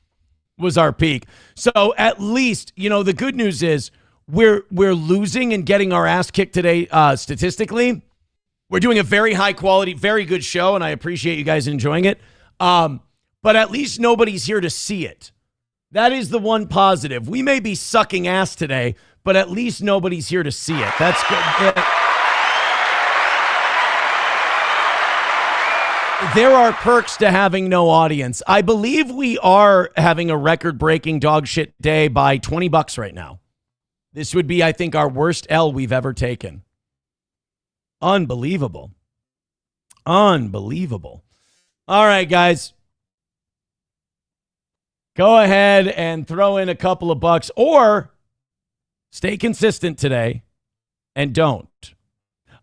was our peak. So at least, the good news is we're losing and getting our ass kicked today statistically. We're doing a very high quality, very good show, and I appreciate you guys enjoying it. But at least nobody's here to see it. That is the one positive. We may be sucking ass today, but at least nobody's here to see it. That's good. There are perks to having no audience. I believe we are having a record-breaking dog shit day by $20 right now. This would be, I think, our worst L we've ever taken. Unbelievable. All right, guys. Go ahead and throw in a couple of bucks, or stay consistent today and don't.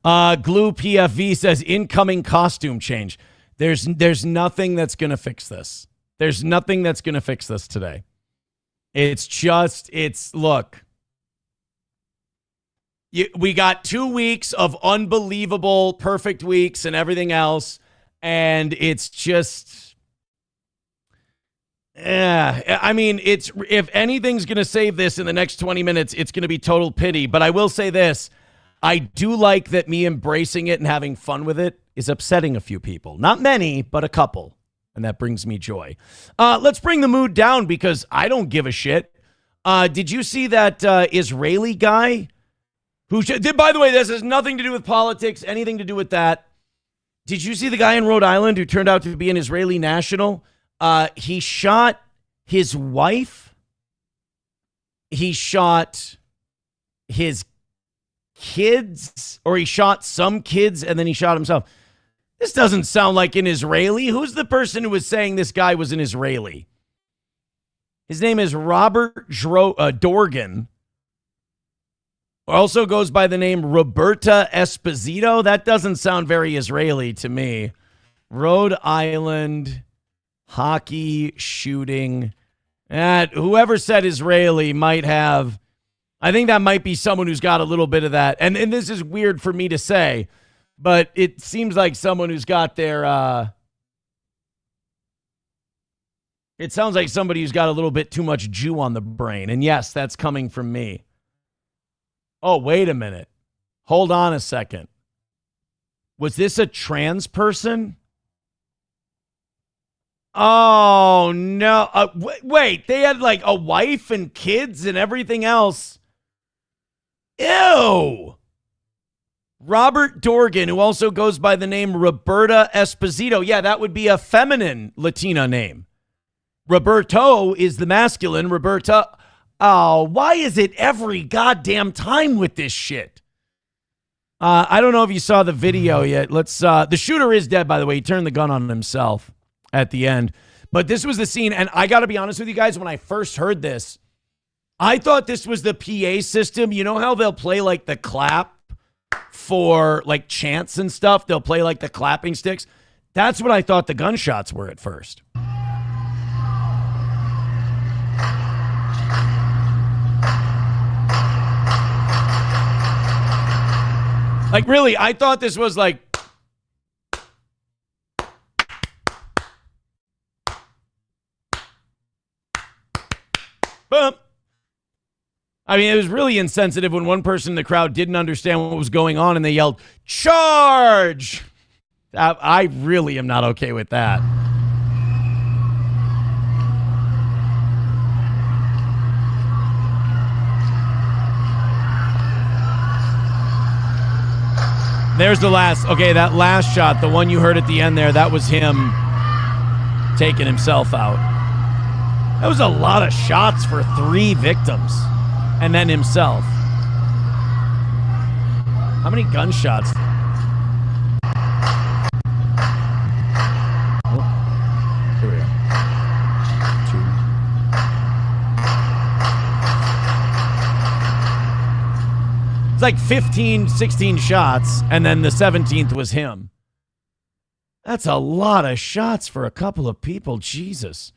Glue PFV says incoming costume change. There's nothing that's going to fix this. There's nothing that's going to fix this today. Look. We got 2 weeks of unbelievable, perfect weeks and everything else. And it's just... I mean, if anything's going to save this in the next 20 minutes, it's going to be total pity. But I will say this. I do like that me embracing it and having fun with it is upsetting a few people. Not many, but a couple. And that brings me joy. Let's bring the mood down because I don't give a shit. Did you see that Israeli guy? By the way, this has nothing to do with politics, anything to do with that. Did you see the guy in Rhode Island who turned out to be an Israeli national? He shot his wife. He shot his kids, or he shot some kids, and then he shot himself. This doesn't sound like an Israeli. Who's the person who was saying this guy was an Israeli? His name is Robert Dorgan. Also goes by the name Roberta Esposito. That doesn't sound very Israeli to me. Rhode Island hockey shooting. Whoever said Israeli might have... I think that might be someone who's got a little bit of that. And this is weird for me to say, but it seems like someone who's got their... It sounds like somebody who's got a little bit too much Jew on the brain. And yes, that's coming from me. Oh, wait a minute. Hold on a second. Was this a trans person? Oh, no. Wait, they had like a wife and kids and everything else. Ew. Robert Dorgan, who also goes by the name Roberta Esposito. Yeah, that would be a feminine Latina name. Roberto is the masculine. Roberta. Oh, why is it every goddamn time with this shit? I don't know if you saw the video yet. The shooter is dead, by the way. He turned the gun on himself at the end. But this was the scene, and I got to be honest with you guys, when I first heard this, I thought this was the PA system. You know how they'll play like the clap for like chants and stuff. They'll play like the clapping sticks. That's what I thought the gunshots were at first. Like, really, I thought this was like, boom. I mean, it was really insensitive when one person in the crowd didn't understand what was going on and they yelled, "Charge!" I really am not okay with that. There's the last, okay, that last shot, the one you heard at the end there, that was him taking himself out. That was a lot of shots for 3 victims and then himself. How many gunshots? Oh, here we go. 2. It's like 15, 16 shots, and then the 17th was him. That's a lot of shots for a couple of people. Jesus.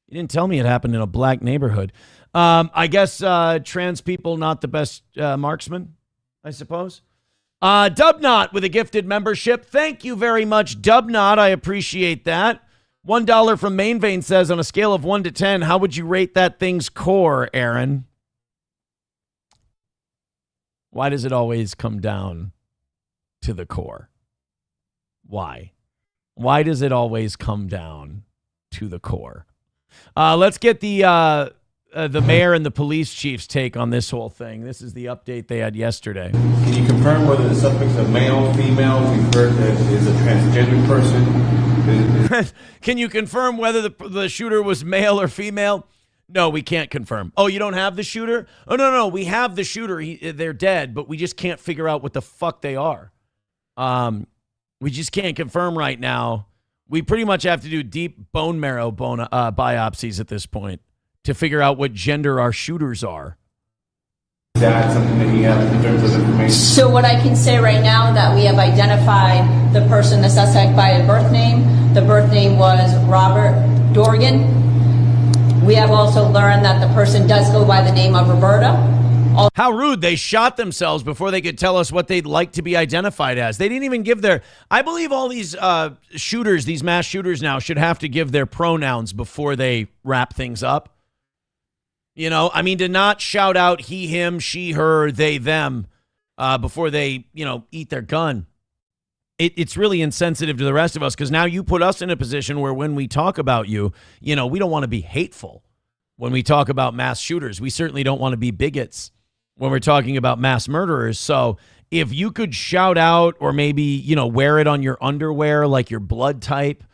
You didn't tell me it happened in a black neighborhood. I guess trans people not the best marksmen, I suppose. Dubnot with a gifted membership. Thank you very much, Dubnot. I appreciate that. $1 from Main Vein says, on a scale of 1 to 10, how would you rate that thing's core, Aaron? Why does it always come down to the core? Why? Why does it always come down to the core? Let's get the mayor and the police chief's take on this whole thing. This is the update they had yesterday. Can you confirm whether the suspects are male, female? We've heard that is a transgender person. Can you confirm whether the shooter was male or female? No, we can't confirm. Oh, you don't have the shooter? Oh, no, we have the shooter. They're dead, but we just can't figure out what the fuck they are. We just can't confirm right now. We pretty much have to do deep bone marrow biopsies at this point to figure out what gender our shooters are. Is that something that you have in terms of information? So what I can say right now that we have identified the person, the suspect, by a birth name. The birth name was Robert Dorgan. We have also learned that the person does go by the name of Roberta. How rude. They shot themselves before they could tell us what they'd like to be identified as. They didn't even give their... I believe all these shooters, these mass shooters now, should have to give their pronouns before they wrap things up. You know, I mean, to not shout out he, him, she, her, they, them before they, eat their gun. It's really insensitive to the rest of us because now you put us in a position where when we talk about you, we don't want to be hateful. When we talk about mass shooters, we certainly don't want to be bigots when we're talking about mass murderers. So if you could shout out or maybe, wear it on your underwear like your blood type,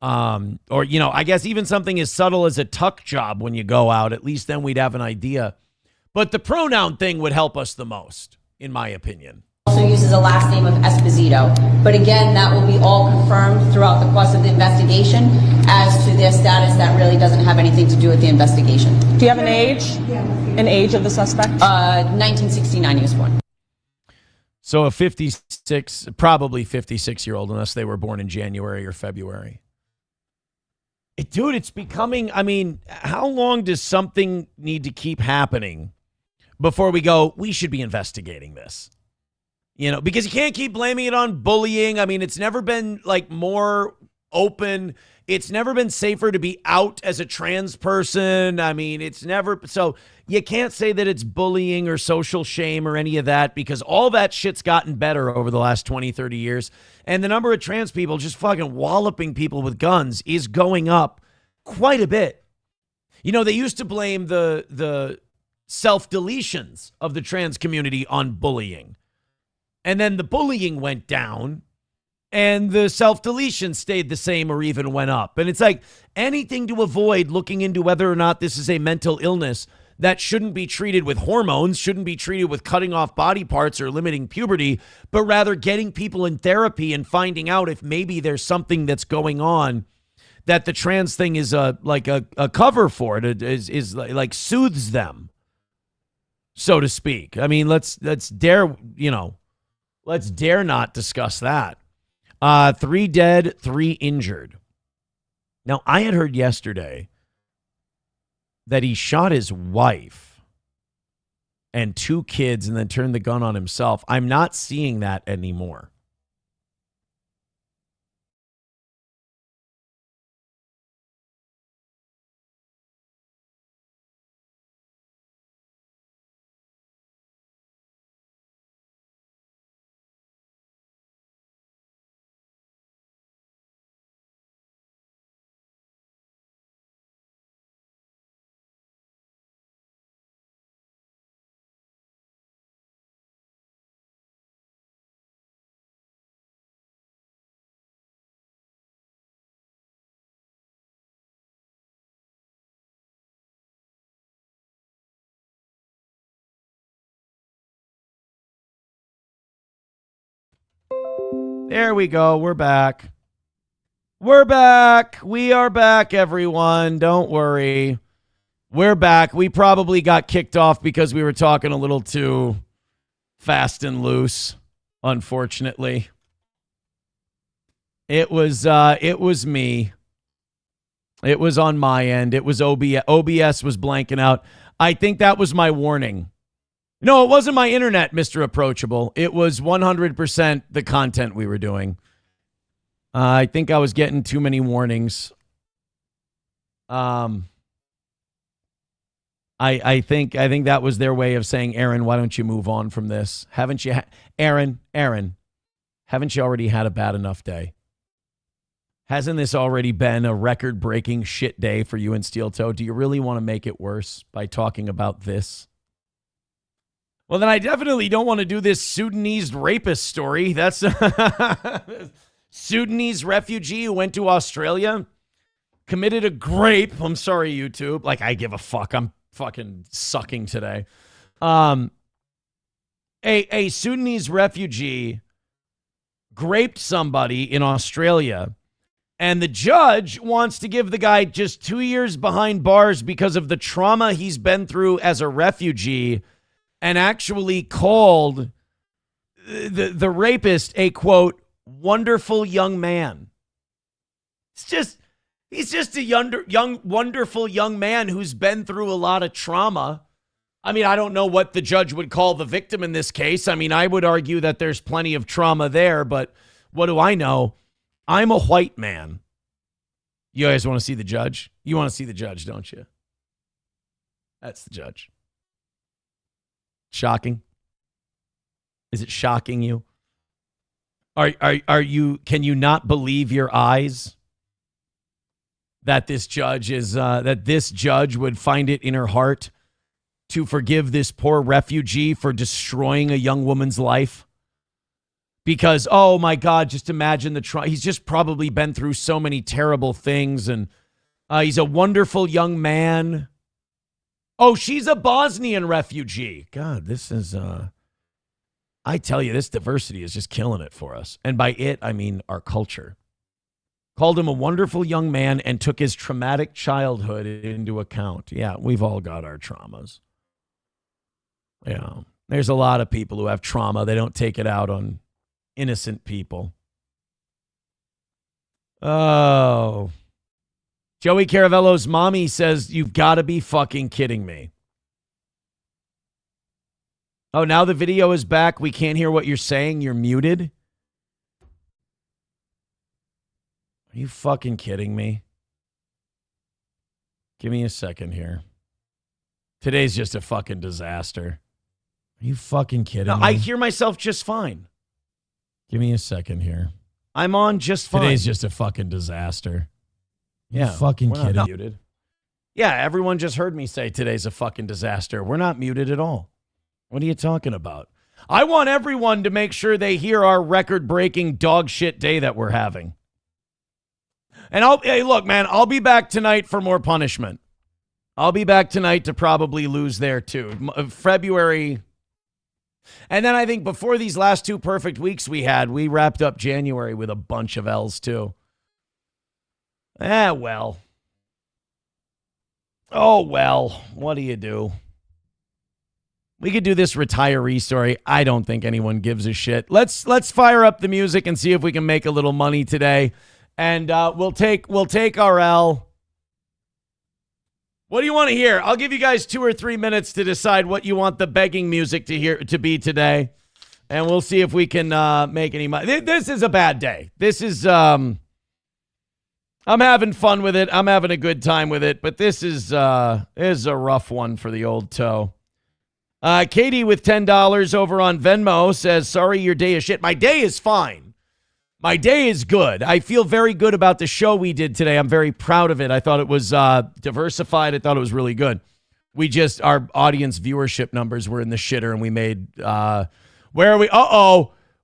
or, I guess even something as subtle as a tuck job when you go out, at least then we'd have an idea. But the pronoun thing would help us the most, in my opinion. Also uses a last name of Esposito. But again, that will be all confirmed throughout the course of the investigation as to their status. That really doesn't have anything to do with the investigation. Do you have an age? An age of the suspect? 1969 he was born. So a 56, probably 56-year-old, unless they were born in January or February. Dude, it's becoming, how long does something need to keep happening before we go, we should be investigating this? Because you can't keep blaming it on bullying. It's never been more open. It's never been safer to be out as a trans person. It's never, so you can't say that it's bullying or social shame or any of that because all that shit's gotten better over the last 20, 30 years. And the number of trans people just fucking walloping people with guns is going up quite a bit. They used to blame the self-deletions of the trans community on bullying. And then the bullying went down and the self-deletion stayed the same or even went up. And it's like anything to avoid looking into whether or not this is a mental illness that shouldn't be treated with hormones, shouldn't be treated with cutting off body parts or limiting puberty, but rather getting people in therapy and finding out if maybe there's something that's going on that the trans thing is a cover for it, is like soothes them, so to speak. Let's Let's dare not discuss that. 3 dead, 3 injured. Now, I had heard yesterday that he shot his wife and 2 kids and then turned the gun on himself. I'm not seeing that anymore. There we go. We're back. We're back. We are back, everyone. Don't worry. We're back. We probably got kicked off because we were talking a little too fast and loose, unfortunately. It was me. It was on my end. It was OBS. OBS was blanking out. I think that was my warning. No, it wasn't my internet, Mr. Approachable. It was 100% the content we were doing. I think I was getting too many warnings. I think that was their way of saying, Aaron, why don't you move on from this? Haven't you, Aaron, haven't you already had a bad enough day? Hasn't this already been a record-breaking shit day for you and Steel Toe? Do you really want to make it worse by talking about this? Well, then I definitely don't want to do this Sudanese rapist story. That's Sudanese refugee who went to Australia, committed a grape. I'm sorry, YouTube. Like, I give a fuck. I'm fucking sucking today. A Sudanese refugee graped somebody in Australia, and the judge wants to give the guy just 2 years behind bars because of the trauma he's been through as a refugee, and actually called the rapist a, quote, wonderful young man. He's just a young, wonderful young man who's been through a lot of trauma. I mean, I don't know what the judge would call the victim in this case. I mean, I would argue that there's plenty of trauma there, but what do I know? I'm a white man. You guys want to see the judge? You want to see the judge, don't you? That's the judge. Shocking? Is it shocking you? Are you, can you not believe your eyes that this judge would find it in her heart to forgive this poor refugee for destroying a young woman's life? Because, oh my God, just imagine the trauma. He's just probably been through so many terrible things, and he's a wonderful young man. Oh, she's a Bosnian refugee. God, this is, I tell you, this diversity is just killing it for us. And by it, I mean our culture. Called him a wonderful young man and took his traumatic childhood into account. Yeah, we've all got our traumas. Yeah, there's a lot of people who have trauma. They don't take it out on innocent people. Oh. Joey Caravello's mommy says, you've got to be fucking kidding me. Oh, now the video is back. We can't hear what you're saying. You're muted. Are you fucking kidding me? Give me a second here. Today's just a fucking disaster. Are you fucking kidding me? I hear myself just fine. Give me a second here. I'm on just fine. Today's just a fucking disaster. Yeah, fucking kidding. Muted. Yeah, everyone just heard me say today's a fucking disaster. We're not muted at all. What are you talking about? I want everyone to make sure they hear our record-breaking dog shit day that we're having. And hey, look, man, I'll be back tonight for more punishment. I'll be back tonight to probably lose there too. February. And then I think before these last 2 perfect weeks we had, we wrapped up January with a bunch of L's too. Well. Oh, well. What do you do? We could do this retiree story. I don't think anyone gives a shit. Let's fire up the music and see if we can make a little money today. And we'll take our L. What do you want to hear? I'll give you guys 2 or 3 minutes to decide what you want the begging music to be today. And we'll see if we can make any money. This is a bad day. This is I'm having fun with it. I'm having a good time with it, but this is a rough one for the old toe. Katie with $10 over on Venmo says, sorry, your day is shit. My day is fine. My day is good. I feel very good about the show we did today. I'm very proud of it. I thought it was diversified. I thought it was really good. Our audience viewership numbers were in the shitter, and we made, where are we?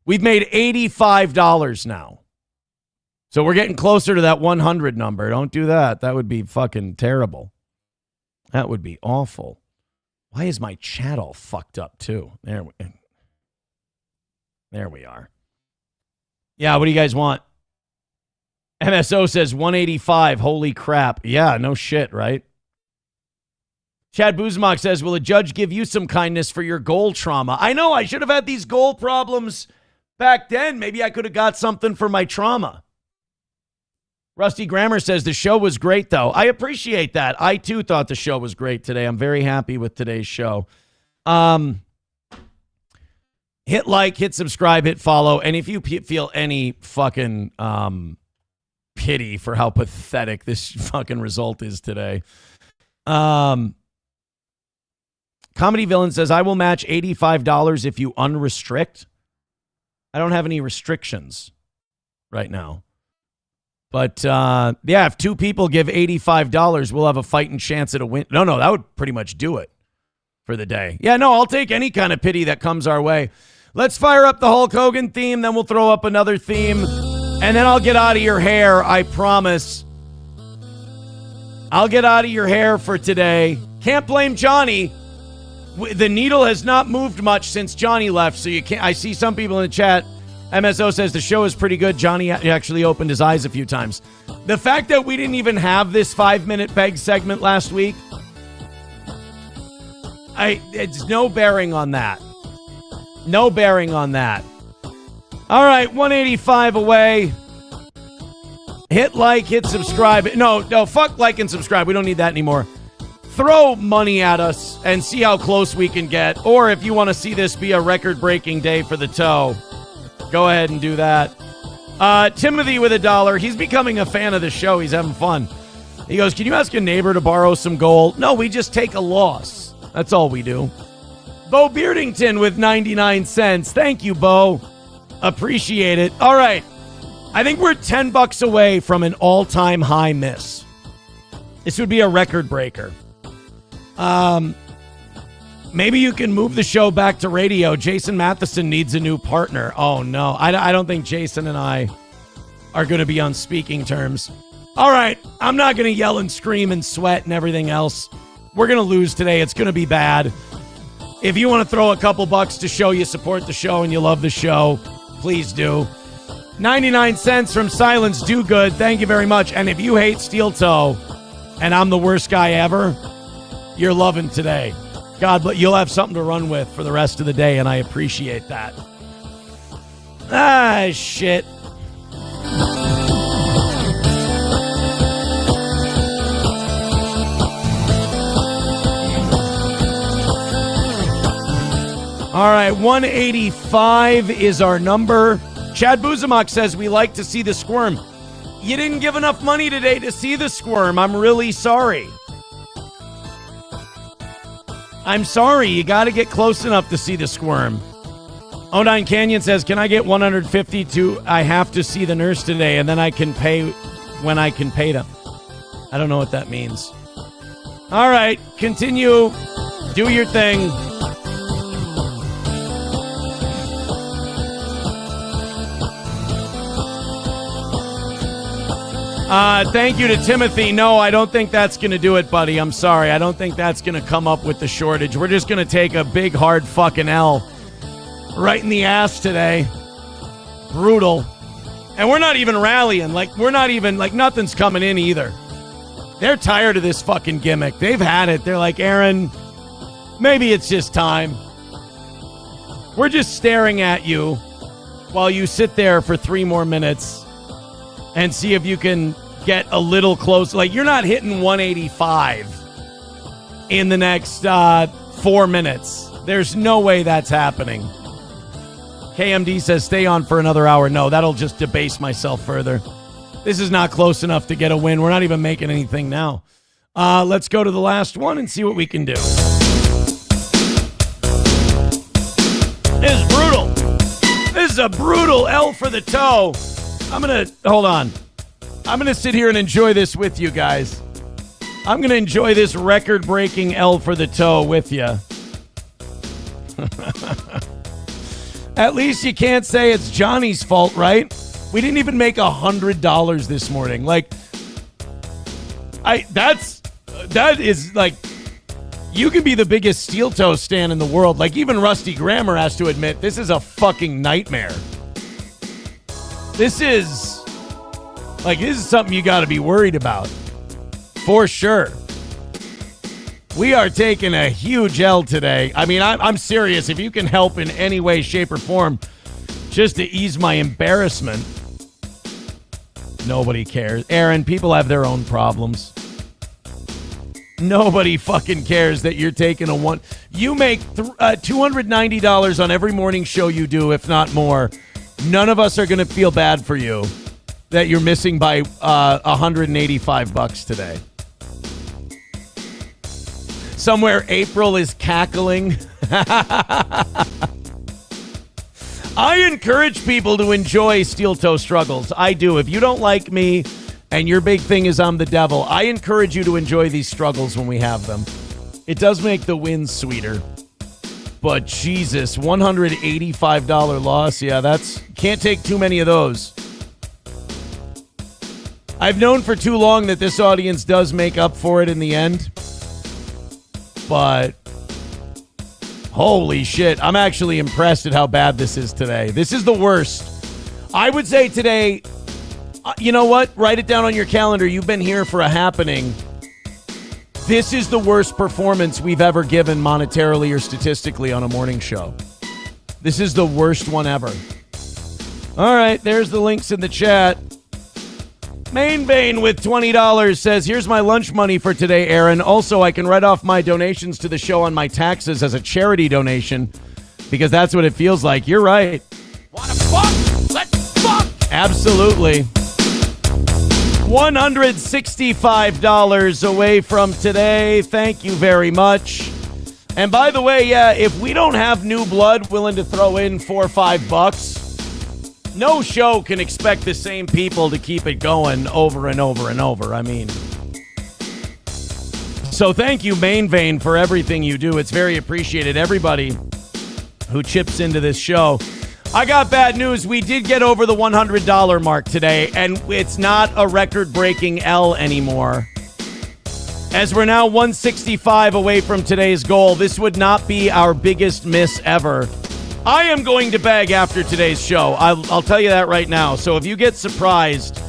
We've made $85 now. So we're getting closer to that 100 number. Don't do that. That would be fucking terrible. That would be awful. Why is my chat all fucked up too? There we are. Yeah, what do you guys want? MSO says 185. Holy crap. Yeah, no shit, right? Chad Buzmak says, will a judge give you some kindness for your goal trauma? I know I should have had these goal problems back then. Maybe I could have got something for my trauma. Rusty Grammer says the show was great, though. I appreciate that. I, too, thought the show was great today. I'm very happy with today's show. Hit like, hit subscribe, hit follow. And if you feel any fucking pity for how pathetic this fucking result is today. Comedy Villain says, I will match $85 if you unrestrict. I don't have any restrictions right now. But, if 2 people give $85, we'll have a fighting chance at a win. No, that would pretty much do it for the day. Yeah, no, I'll take any kind of pity that comes our way. Let's fire up the Hulk Hogan theme, then we'll throw up another theme, and then I'll get out of your hair, I promise. I'll get out of your hair for today. Can't blame Johnny. The needle has not moved much since Johnny left, so you can't. I see some people in the chat. MSO says the show is pretty good. Johnny actually opened his eyes a few times. The fact that we didn't even have this 5-minute beg segment last week, it's no bearing on that. No bearing on that. All right, 185 away. Hit like, hit subscribe. No, fuck like and subscribe. We don't need that anymore. Throw money at us and see how close we can get. Or if you want to see this be a record-breaking day for the toe, go ahead and do that. Timothy with $1. He's becoming a fan of the show. He's having fun. He goes, can you ask a neighbor to borrow some gold? No, we just take a loss. That's all we do. Bo Beardington with 99 cents. Thank you, Bo. Appreciate it. All right. I think we're $10 away from an all-time high miss. This would be a record breaker. Maybe you can move the show back to radio. Jason Matheson needs a new partner. Oh, no. I don't think Jason and I are going to be on speaking terms. All right. I'm not going to yell and scream and sweat and everything else. We're going to lose today. It's going to be bad. If you want to throw a couple bucks to show you support the show and you love the show, please do. 99 cents from Silence Do Good. Thank you very much. And if you hate Steel Toe and I'm the worst guy ever, you're loving today. God, but you'll have something to run with for the rest of the day, and I appreciate that. Ah, shit. All right, 185 is our number. Chad Buzamak says we like to see the squirm. You didn't give enough money today to see the squirm. I'm really sorry. I'm sorry. You got to get close enough to see the squirm. 09 Canyon says, can I get 150 to I have to see the nurse today and then I can pay when I can pay them? I don't know what that means. All right. Continue. Do your thing. Thank you to Timothy. No, I don't think that's going to do it, buddy. I'm sorry. I don't think that's going to come up with the shortage. We're just going to take a big, hard fucking L right in the ass today. Brutal. And we're not even rallying. We're not even, nothing's coming in either. They're tired of this fucking gimmick. They've had it. They're like, Aaron, maybe it's just time. We're just staring at you while you sit there for 3 more minutes and see if you can get a little close. Like, you're not hitting 185 in the next 4 minutes. There's no way that's happening. KMD says stay on for another hour. No, that'll just debase myself further. This is not close enough to get a win. We're not even making anything now. Let's go to the last one and see what we can do. This is brutal. This is a brutal L for the toe. Hold on. I'm going to sit here and enjoy this with you guys. I'm going to enjoy this record-breaking L for the toe with you. At least you can't say it's Johnny's fault, right? We didn't even make $100 this morning. Like, that is like, you can be the biggest steel toe stan in the world. Like, even Rusty Grammer has to admit this is a fucking nightmare. This is something you got to be worried about. For sure. We are taking a huge L today. I mean, I'm serious. If you can help in any way, shape, or form, just to ease my embarrassment. Nobody cares. Aaron, people have their own problems. Nobody fucking cares that you're taking a one. You make $290 on every morning show you do, if not more. None of us are going to feel bad for you that you're missing by $185 today. Somewhere April is cackling. I encourage people to enjoy steel toe struggles. I do. If you don't like me and your big thing is I'm the devil, I encourage you to enjoy these struggles when we have them. It does make the wins sweeter. But Jesus, $185 loss. Yeah, can't take too many of those. I've known for too long that this audience does make up for it in the end. But holy shit, I'm actually impressed at how bad this is today. This is the worst. I would say today, you know what? Write it down on your calendar. You've been here for a happening. This is the worst performance we've ever given monetarily or statistically on a morning show. This is the worst one ever. All right, there's the links in the chat. Main Vein with $20 says, here's my lunch money for today, Aaron. Also, I can write off my donations to the show on my taxes as a charity donation because that's what it feels like. You're right. Wanna fuck? Let's fuck! Absolutely. $165 away from today. Thank you very much. And by the way, yeah, if we don't have new blood willing to throw in $4 or $5, no show can expect the same people to keep it going over and over and over. I mean, so thank you, Main Vein, for everything you do. It's very appreciated. Everybody who chips into this show. I got bad news. We did get over the $100 mark today, and it's not a record-breaking L anymore. As we're now 165 away from today's goal, this would not be our biggest miss ever. I am going to beg after today's show. I'll tell you that right now. So if you get surprised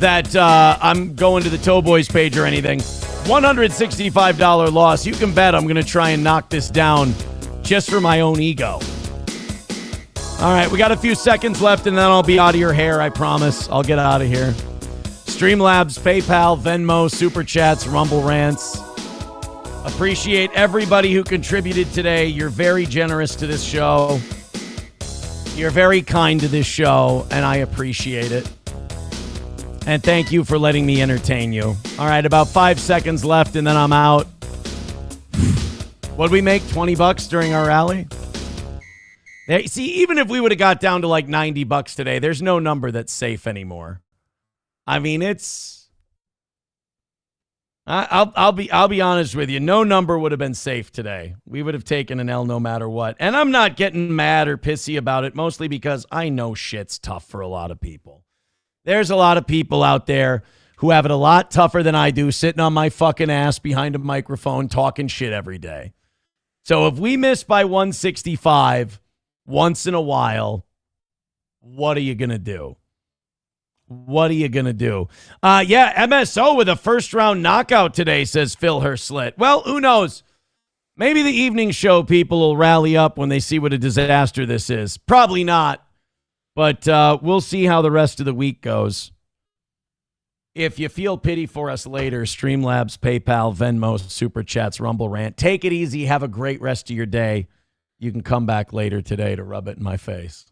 that I'm going to the Toe Boys page or anything, $165 loss. You can bet I'm going to try and knock this down just for my own ego. All right, we got a few seconds left, and then I'll be out of your hair, I promise. I'll get out of here. Streamlabs, PayPal, Venmo, Super Chats, Rumble Rants. Appreciate everybody who contributed today. You're very generous to this show. You're very kind to this show, and I appreciate it. And thank you for letting me entertain you. All right, about 5 seconds left, and then I'm out. What'd we make, $20 during our rally? See, even if we would have got down to like $90 today, there's no number that's safe anymore. I mean, I'll be honest with you. No number would have been safe today. We would have taken an L no matter what. And I'm not getting mad or pissy about it, mostly because I know shit's tough for a lot of people. There's a lot of people out there who have it a lot tougher than I do, sitting on my fucking ass behind a microphone talking shit every day. So if we miss by 165 once in a while, what are you going to do? What are you going to do? Yeah, MSO with a first-round knockout today, says Phil Herslit. Well, who knows? Maybe the evening show people will rally up when they see what a disaster this is. Probably not. But we'll see how the rest of the week goes. If you feel pity for us later, Streamlabs, PayPal, Venmo, Super Chats, Rumble Rant. Take it easy. Have a great rest of your day. You can come back later today to rub it in my face.